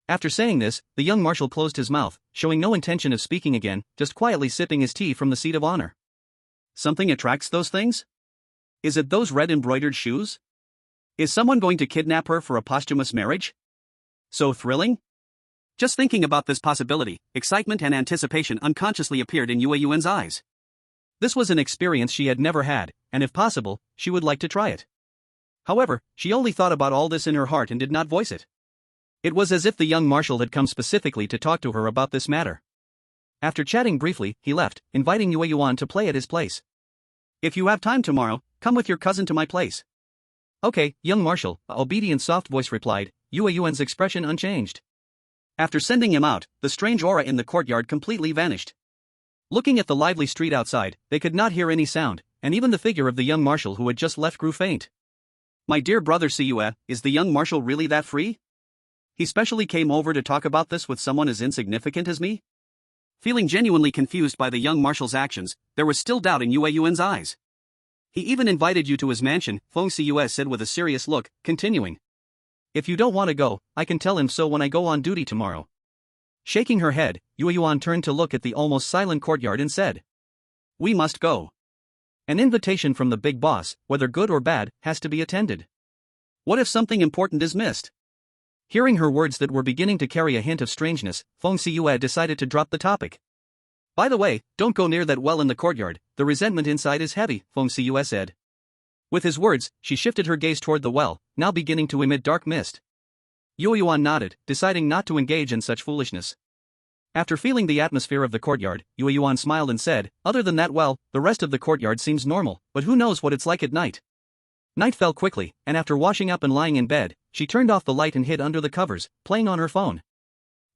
After saying this, the young marshal closed his mouth, showing no intention of speaking again, just quietly sipping his tea from the seat of honor. Something attracts those things? Is it those red embroidered shoes? Is someone going to kidnap her for a posthumous marriage? So thrilling? Just thinking about this possibility, excitement and anticipation unconsciously appeared in Yueyuan's eyes. This was an experience she had never had, and if possible, she would like to try it. However, she only thought about all this in her heart and did not voice it. It was as if the young marshal had come specifically to talk to her about this matter. After chatting briefly, he left, inviting Yueyuan to play at his place. If you have time tomorrow, come with your cousin to my place. Okay, young marshal, a obedient soft voice replied, Yueyuan's expression unchanged. After sending him out, the strange aura in the courtyard completely vanished. Looking at the lively street outside, they could not hear any sound, and even the figure of the young marshal who had just left grew faint. My dear brother Xiyue, is the young marshal really that free? He specially came over to talk about this with someone as insignificant as me? Feeling genuinely confused by the young marshal's actions, there was still doubt in Yueyuan's eyes. He even invited you to his mansion, Feng Xiyue said with a serious look, continuing. If you don't want to go, I can tell him so when I go on duty tomorrow. Shaking her head, Yueyuan turned to look at the almost silent courtyard and said. We must go. An invitation from the big boss, whether good or bad, has to be attended. What if something important is missed? Hearing her words that were beginning to carry a hint of strangeness, Feng Xiyue decided to drop the topic. By the way, don't go near that well in the courtyard, the resentment inside is heavy, Feng Xiyue said. With his words, she shifted her gaze toward the well, now beginning to emit dark mist. Yueyuan nodded, deciding not to engage in such foolishness. After feeling the atmosphere of the courtyard, Yueyuan smiled and said, other than that well, the rest of the courtyard seems normal, but who knows what it's like at night. Night fell quickly, and after washing up and lying in bed, she turned off the light and hid under the covers, playing on her phone.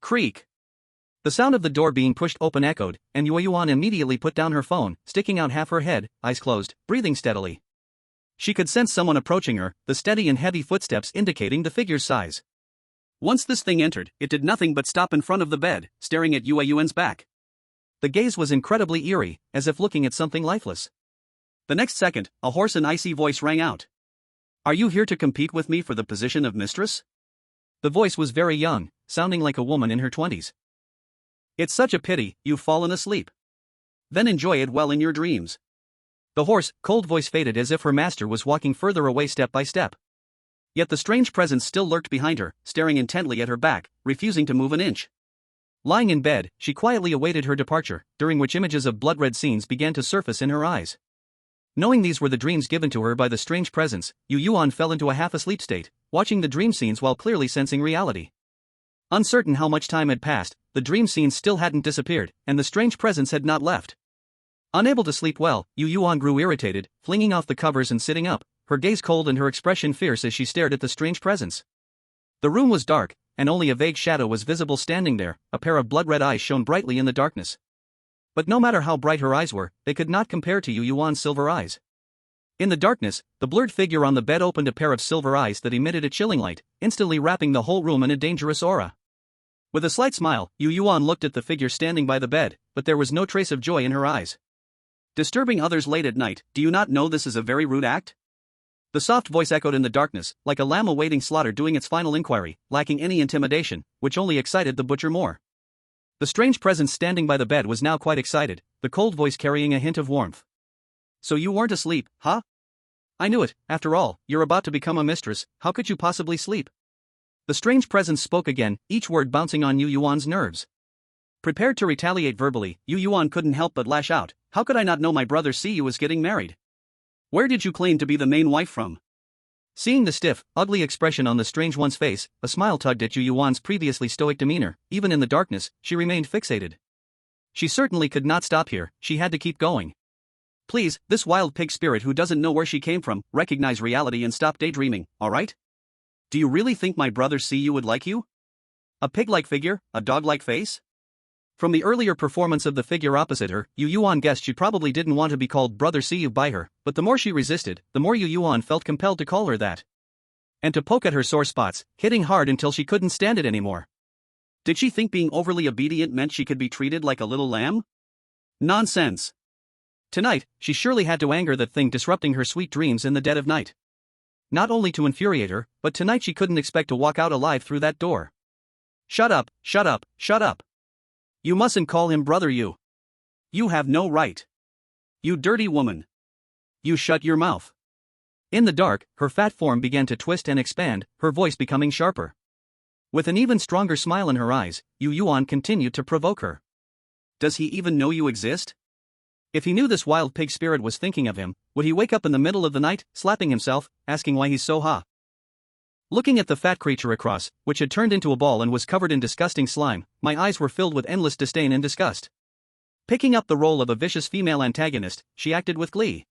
Creak. The sound of the door being pushed open echoed, and Yueyuan immediately put down her phone, sticking out half her head, eyes closed, breathing steadily. She could sense someone approaching her, the steady and heavy footsteps indicating the figure's size. Once this thing entered, it did nothing but stop in front of the bed, staring at Yueyuan's back. The gaze was incredibly eerie, as if looking at something lifeless. The next second, a hoarse and icy voice rang out. Are you here to compete with me for the position of mistress? The voice was very young, sounding like a woman in her 20s. It's such a pity, you've fallen asleep. Then enjoy it well in your dreams. The hoarse, cold voice faded as if her master was walking further away step by step. Yet the strange presence still lurked behind her, staring intently at her back, refusing to move an inch. Lying in bed, she quietly awaited her departure, during which images of blood-red scenes began to surface in her eyes. Knowing these were the dreams given to her by the strange presence, Yueyuan fell into a half-asleep state, watching the dream scenes while clearly sensing reality. Uncertain how much time had passed, the dream scenes still hadn't disappeared, and the strange presence had not left. Unable to sleep well, Yueyuan grew irritated, flinging off the covers and sitting up, her gaze cold and her expression fierce as she stared at the strange presence. The room was dark, and only a vague shadow was visible standing there, a pair of blood-red eyes shone brightly in the darkness. But no matter how bright her eyes were, they could not compare to Yueyuan's silver eyes. In the darkness, the blurred figure on the bed opened a pair of silver eyes that emitted a chilling light, instantly wrapping the whole room in a dangerous aura. With a slight smile, Yueyuan looked at the figure standing by the bed, but there was no trace of joy in her eyes. Disturbing others late at night, do you not know this is a very rude act? The soft voice echoed in the darkness, like a lamb awaiting slaughter doing its final inquiry, lacking any intimidation, which only excited the butcher more. The strange presence standing by the bed was now quite excited, the cold voice carrying a hint of warmth. So you weren't asleep, huh? I knew it. After all, you're about to become a mistress, how could you possibly sleep? The strange presence spoke again, each word bouncing on Yueyuan's nerves. Prepared to retaliate verbally, Yueyuan couldn't help but lash out. How could I not know my brother Siyu was getting married? Where did you claim to be the main wife from? Seeing the stiff, ugly expression on the strange one's face, a smile tugged at Yueyuan's previously stoic demeanor. Even in the darkness, she remained fixated. She certainly could not stop here, she had to keep going. Please, this wild pig spirit who doesn't know where she came from, recognize reality and stop daydreaming, alright? Do you really think my brother Siyu would like you? A pig-like figure, a dog-like face? From the earlier performance of the figure opposite her, Yueyuan guessed she probably didn't want to be called Brother Siyu by her, but the more she resisted, the more Yueyuan felt compelled to call her that. And to poke at her sore spots, hitting hard until she couldn't stand it anymore. Did she think being overly obedient meant she could be treated like a little lamb? Nonsense. Tonight, she surely had to anger that thing disrupting her sweet dreams in the dead of night. Not only to infuriate her, but tonight she couldn't expect to walk out alive through that door. Shut up, shut up, shut up. You mustn't call him brother you. You have no right. You dirty woman. You shut your mouth. In the dark, her fat form began to twist and expand, her voice becoming sharper. With an even stronger smile in her eyes, Yueyuan continued to provoke her. Does he even know you exist? If he knew this wild pig spirit was thinking of him, would he wake up in the middle of the night, slapping himself, asking why he's so hot? Looking at the fat creature across, which had turned into a ball and was covered in disgusting slime, my eyes were filled with endless disdain and disgust. Picking up the role of a vicious female antagonist, she acted with glee.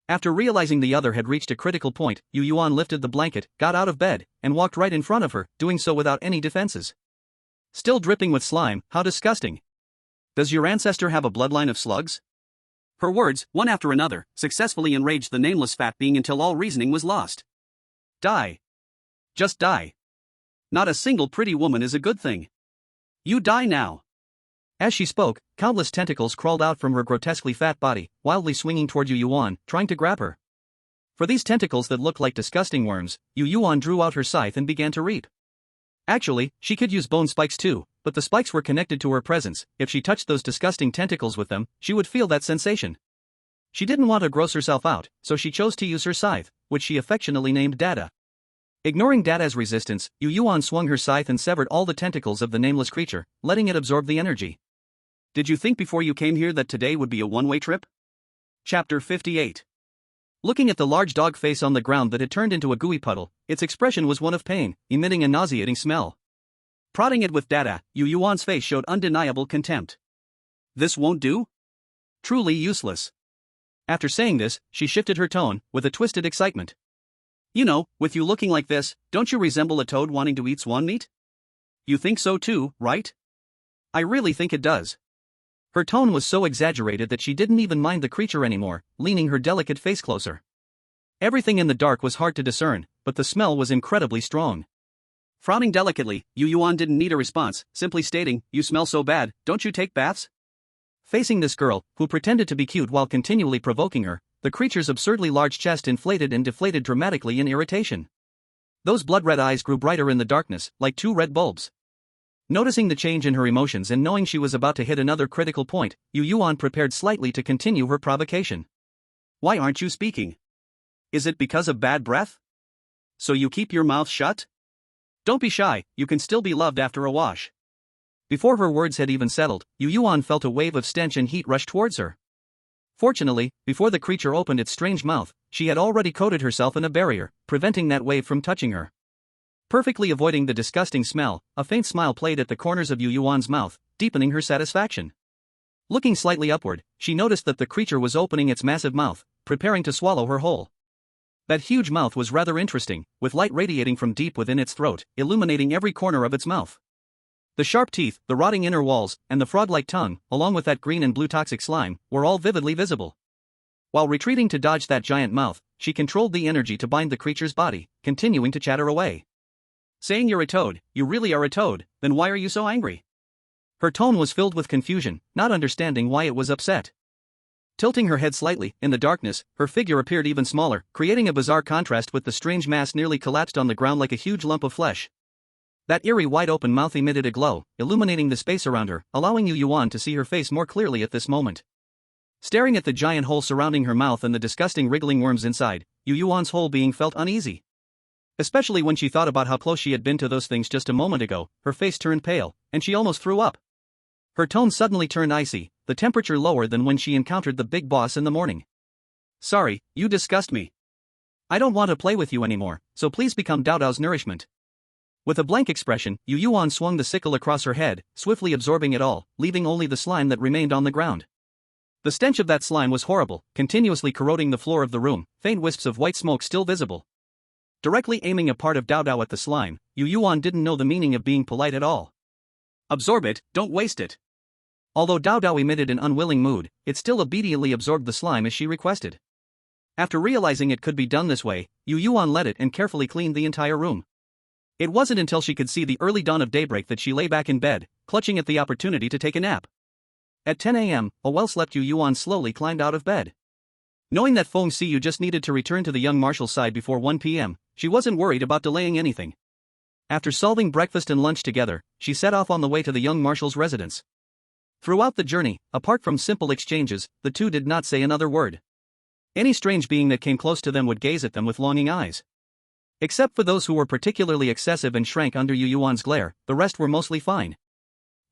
After realizing the other had reached a critical point, Yueyuan lifted the blanket, got out of bed, and walked right in front of her, doing so without any defenses. Still dripping with slime, how disgusting. Does your ancestor have a bloodline of slugs? Her words, one after another, successfully enraged the nameless fat being until all reasoning was lost. Die. Just die. Not a single pretty woman is a good thing. You die now. As she spoke, countless tentacles crawled out from her grotesquely fat body, wildly swinging toward Yueyuan, trying to grab her. For these tentacles that looked like disgusting worms, Yueyuan drew out her scythe and began to reap. Actually, she could use bone spikes too, but the spikes were connected to her presence. If she touched those disgusting tentacles with them, she would feel that sensation. She didn't want to gross herself out, so she chose to use her scythe, which she affectionately named Dada. Ignoring Dada's resistance, Yueyuan swung her scythe and severed all the tentacles of the nameless creature, letting it absorb the energy. Did you think before you came here that today would be a one-way trip? Chapter 58. Looking at the large dog face on the ground that had turned into a gooey puddle, its expression was one of pain, emitting a nauseating smell. Prodding it with Dada, Yueyuan's face showed undeniable contempt. This won't do? Truly useless. After saying this, she shifted her tone, with a twisted excitement. You know, with you looking like this, don't you resemble a toad wanting to eat swan meat? You think so too, right? I really think it does. Her tone was so exaggerated that she didn't even mind the creature anymore, leaning her delicate face closer. Everything in the dark was hard to discern, but the smell was incredibly strong. Frowning delicately, Yueyuan didn't need a response, simply stating, "You smell so bad, don't you take baths?" Facing this girl, who pretended to be cute while continually provoking her, the creature's absurdly large chest inflated and deflated dramatically in irritation. Those blood-red eyes grew brighter in the darkness, like two red bulbs. Noticing the change in her emotions and knowing she was about to hit another critical point, Yueyuan prepared slightly to continue her provocation. Why aren't you speaking? Is it because of bad breath? So you keep your mouth shut? Don't be shy, you can still be loved after a wash. Before her words had even settled, Yueyuan felt a wave of stench and heat rush towards her. Fortunately, before the creature opened its strange mouth, she had already coated herself in a barrier, preventing that wave from touching her. Perfectly avoiding the disgusting smell, a faint smile played at the corners of Yueyuan's mouth, deepening her satisfaction. Looking slightly upward, she noticed that the creature was opening its massive mouth, preparing to swallow her whole. That huge mouth was rather interesting, with light radiating from deep within its throat, illuminating every corner of its mouth. The sharp teeth, the rotting inner walls, and the frog-like tongue, along with that green and blue toxic slime, were all vividly visible. While retreating to dodge that giant mouth, she controlled the energy to bind the creature's body, continuing to chatter away. Saying you're a toad, you really are a toad, then why are you so angry? Her tone was filled with confusion, not understanding why it was upset. Tilting her head slightly, in the darkness, her figure appeared even smaller, creating a bizarre contrast with the strange mass nearly collapsed on the ground like a huge lump of flesh. That eerie wide-open mouth emitted a glow, illuminating the space around her, allowing Yueyuan to see her face more clearly at this moment. Staring at the giant hole surrounding her mouth and the disgusting wriggling worms inside, Yueyuan's whole being felt uneasy. Especially when she thought about how close she had been to those things just a moment ago, her face turned pale, and she almost threw up. Her tone suddenly turned icy, the temperature lower than when she encountered the big boss in the morning. Sorry, you disgust me. I don't want to play with you anymore, so please become Dao Dao's nourishment. With a blank expression, Yueyuan swung the sickle across her head, swiftly absorbing it all, leaving only the slime that remained on the ground. The stench of that slime was horrible, continuously corroding the floor of the room, faint wisps of white smoke still visible. Directly aiming a part of Dao Dao at the slime, Yueyuan didn't know the meaning of being polite at all. Absorb it, don't waste it. Although Dao Dao emitted an unwilling mood, it still obediently absorbed the slime as she requested. After realizing it could be done this way, Yueyuan let it and carefully cleaned the entire room. It wasn't until she could see the early dawn of daybreak that she lay back in bed, clutching at the opportunity to take a nap. At 10 a.m., a well-slept Yueyuan slowly climbed out of bed. Knowing that Feng Xiyu just needed to return to the young marshal's side before 1 p.m., she wasn't worried about delaying anything. After solving breakfast and lunch together, she set off on the way to the young marshal's residence. Throughout the journey, apart from simple exchanges, the two did not say another word. Any strange being that came close to them would gaze at them with longing eyes. Except for those who were particularly excessive and shrank under Yueyuan's glare, the rest were mostly fine.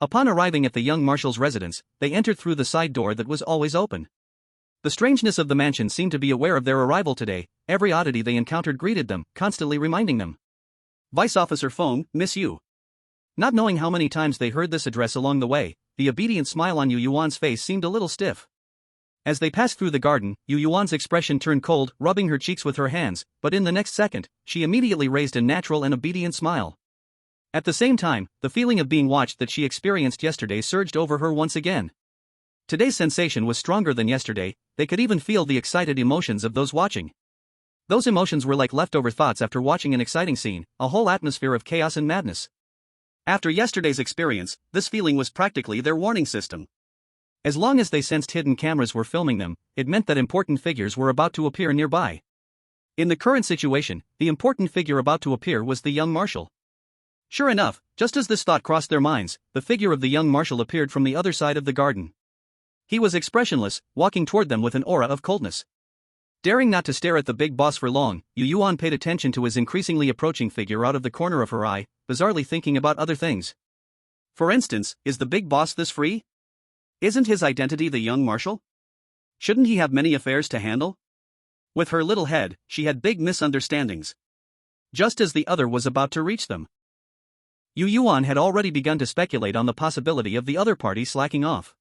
Upon arriving at the young marshal's residence, they entered through the side door that was always open. The strangeness of the mansion seemed to be aware of their arrival today. Every oddity they encountered greeted them, constantly reminding them. Vice Officer Feng, miss you. Not knowing how many times they heard this address along the way, the obedient smile on Yueyuan's face seemed a little stiff. As they passed through the garden, Yueyuan's expression turned cold, rubbing her cheeks with her hands, but in the next second, she immediately raised a natural and obedient smile. At the same time, the feeling of being watched that she experienced yesterday surged over her once again. Today's sensation was stronger than yesterday. They could even feel the excited emotions of those watching. Those emotions were like leftover thoughts after watching an exciting scene, a whole atmosphere of chaos and madness. After yesterday's experience, this feeling was practically their warning system. As long as they sensed hidden cameras were filming them, it meant that important figures were about to appear nearby. In the current situation, the important figure about to appear was the young marshal. Sure enough, just as this thought crossed their minds, the figure of the young marshal appeared from the other side of the garden. He was expressionless, walking toward them with an aura of coldness. Daring not to stare at the big boss for long, Yueyuan paid attention to his increasingly approaching figure out of the corner of her eye, bizarrely thinking about other things. For instance, is the big boss this free? Isn't his identity the young marshal? Shouldn't he have many affairs to handle? With her little head, she had big misunderstandings. Just as the other was about to reach them, Yueyuan had already begun to speculate on the possibility of the other party slacking off.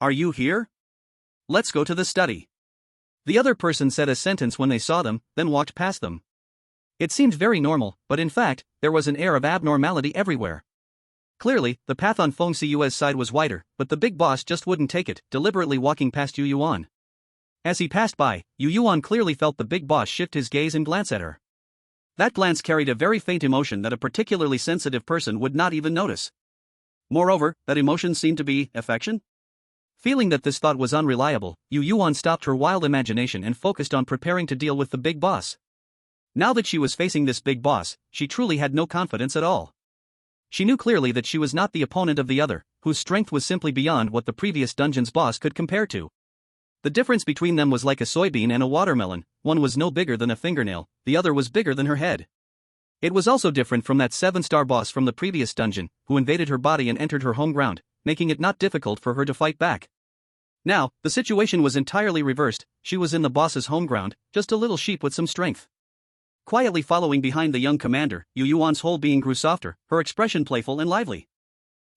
Are you here? Let's go to the study. The other person said a sentence when they saw them, then walked past them. It seemed very normal, but in fact, there was an air of abnormality everywhere. Clearly, the path on Feng Xiyue's side was wider, but the big boss just wouldn't take it, deliberately walking past Yueyuan. As he passed by, Yueyuan clearly felt the big boss shift his gaze and glance at her. That glance carried a very faint emotion that a particularly sensitive person would not even notice. Moreover, that emotion seemed to be affection? Feeling that this thought was unreliable, Yueyuan stopped her wild imagination and focused on preparing to deal with the big boss. Now that she was facing this big boss, she truly had no confidence at all. She knew clearly that she was not the opponent of the other, whose strength was simply beyond what the previous dungeon's boss could compare to. The difference between them was like a soybean and a watermelon. One was no bigger than a fingernail, the other was bigger than her head. It was also different from that 7-star boss from the previous dungeon, who invaded her body and entered her home ground, making it not difficult for her to fight back. Now, the situation was entirely reversed. She was in the boss's home ground, just a little sheep with some strength. Quietly following behind the young commander, Yueyuan's whole being grew softer, her expression playful and lively.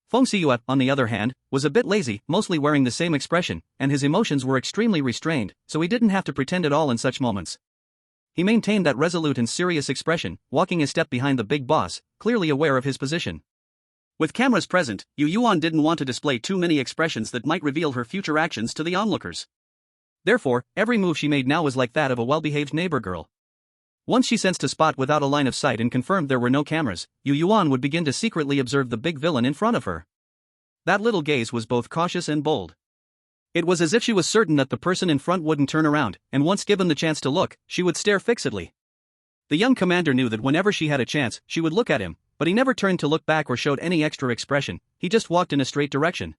Feng Xiyu, on the other hand, was a bit lazy, mostly wearing the same expression, and his emotions were extremely restrained, so he didn't have to pretend at all in such moments. He maintained that resolute and serious expression, walking a step behind the big boss, clearly aware of his position. With cameras present, Yueyuan didn't want to display too many expressions that might reveal her future actions to the onlookers. Therefore, every move she made now was like that of a well-behaved neighbor girl. Once she sensed a spot without a line of sight and confirmed there were no cameras, Yueyuan would begin to secretly observe the big villain in front of her. That little gaze was both cautious and bold. It was as if she was certain that the person in front wouldn't turn around, and once given the chance to look, she would stare fixedly. The young commander knew that whenever she had a chance, she would look at him, but he never turned to look back or showed any extra expression, he just walked in a straight direction.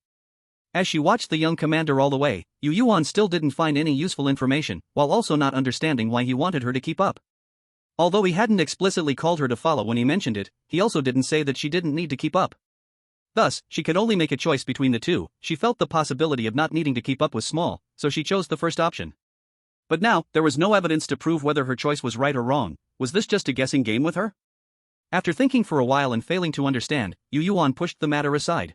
As she watched the young commander all the way, Yueyuan still didn't find any useful information, while also not understanding why he wanted her to keep up. Although he hadn't explicitly called her to follow when he mentioned it, he also didn't say that she didn't need to keep up. Thus, she could only make a choice between the two. She felt the possibility of not needing to keep up was small, so she chose the first option. But now, there was no evidence to prove whether her choice was right or wrong. Was this just a guessing game with her? After thinking for a while and failing to understand, Yueyuan pushed the matter aside.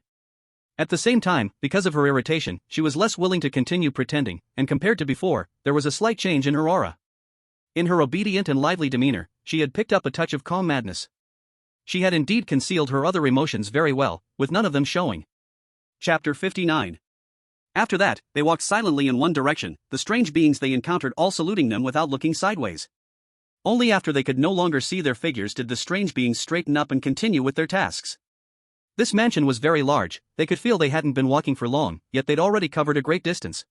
At the same time, because of her irritation, she was less willing to continue pretending, and compared to before, there was a slight change in her aura. In her obedient and lively demeanor, she had picked up a touch of calm madness. She had indeed concealed her other emotions very well, with none of them showing. Chapter 59. After that, they walked silently in one direction, the strange beings they encountered all saluting them without looking sideways. Only after they could no longer see their figures did the strange beings straighten up and continue with their tasks. This mansion was very large, they could feel they hadn't been walking for long, yet they'd already covered a great distance.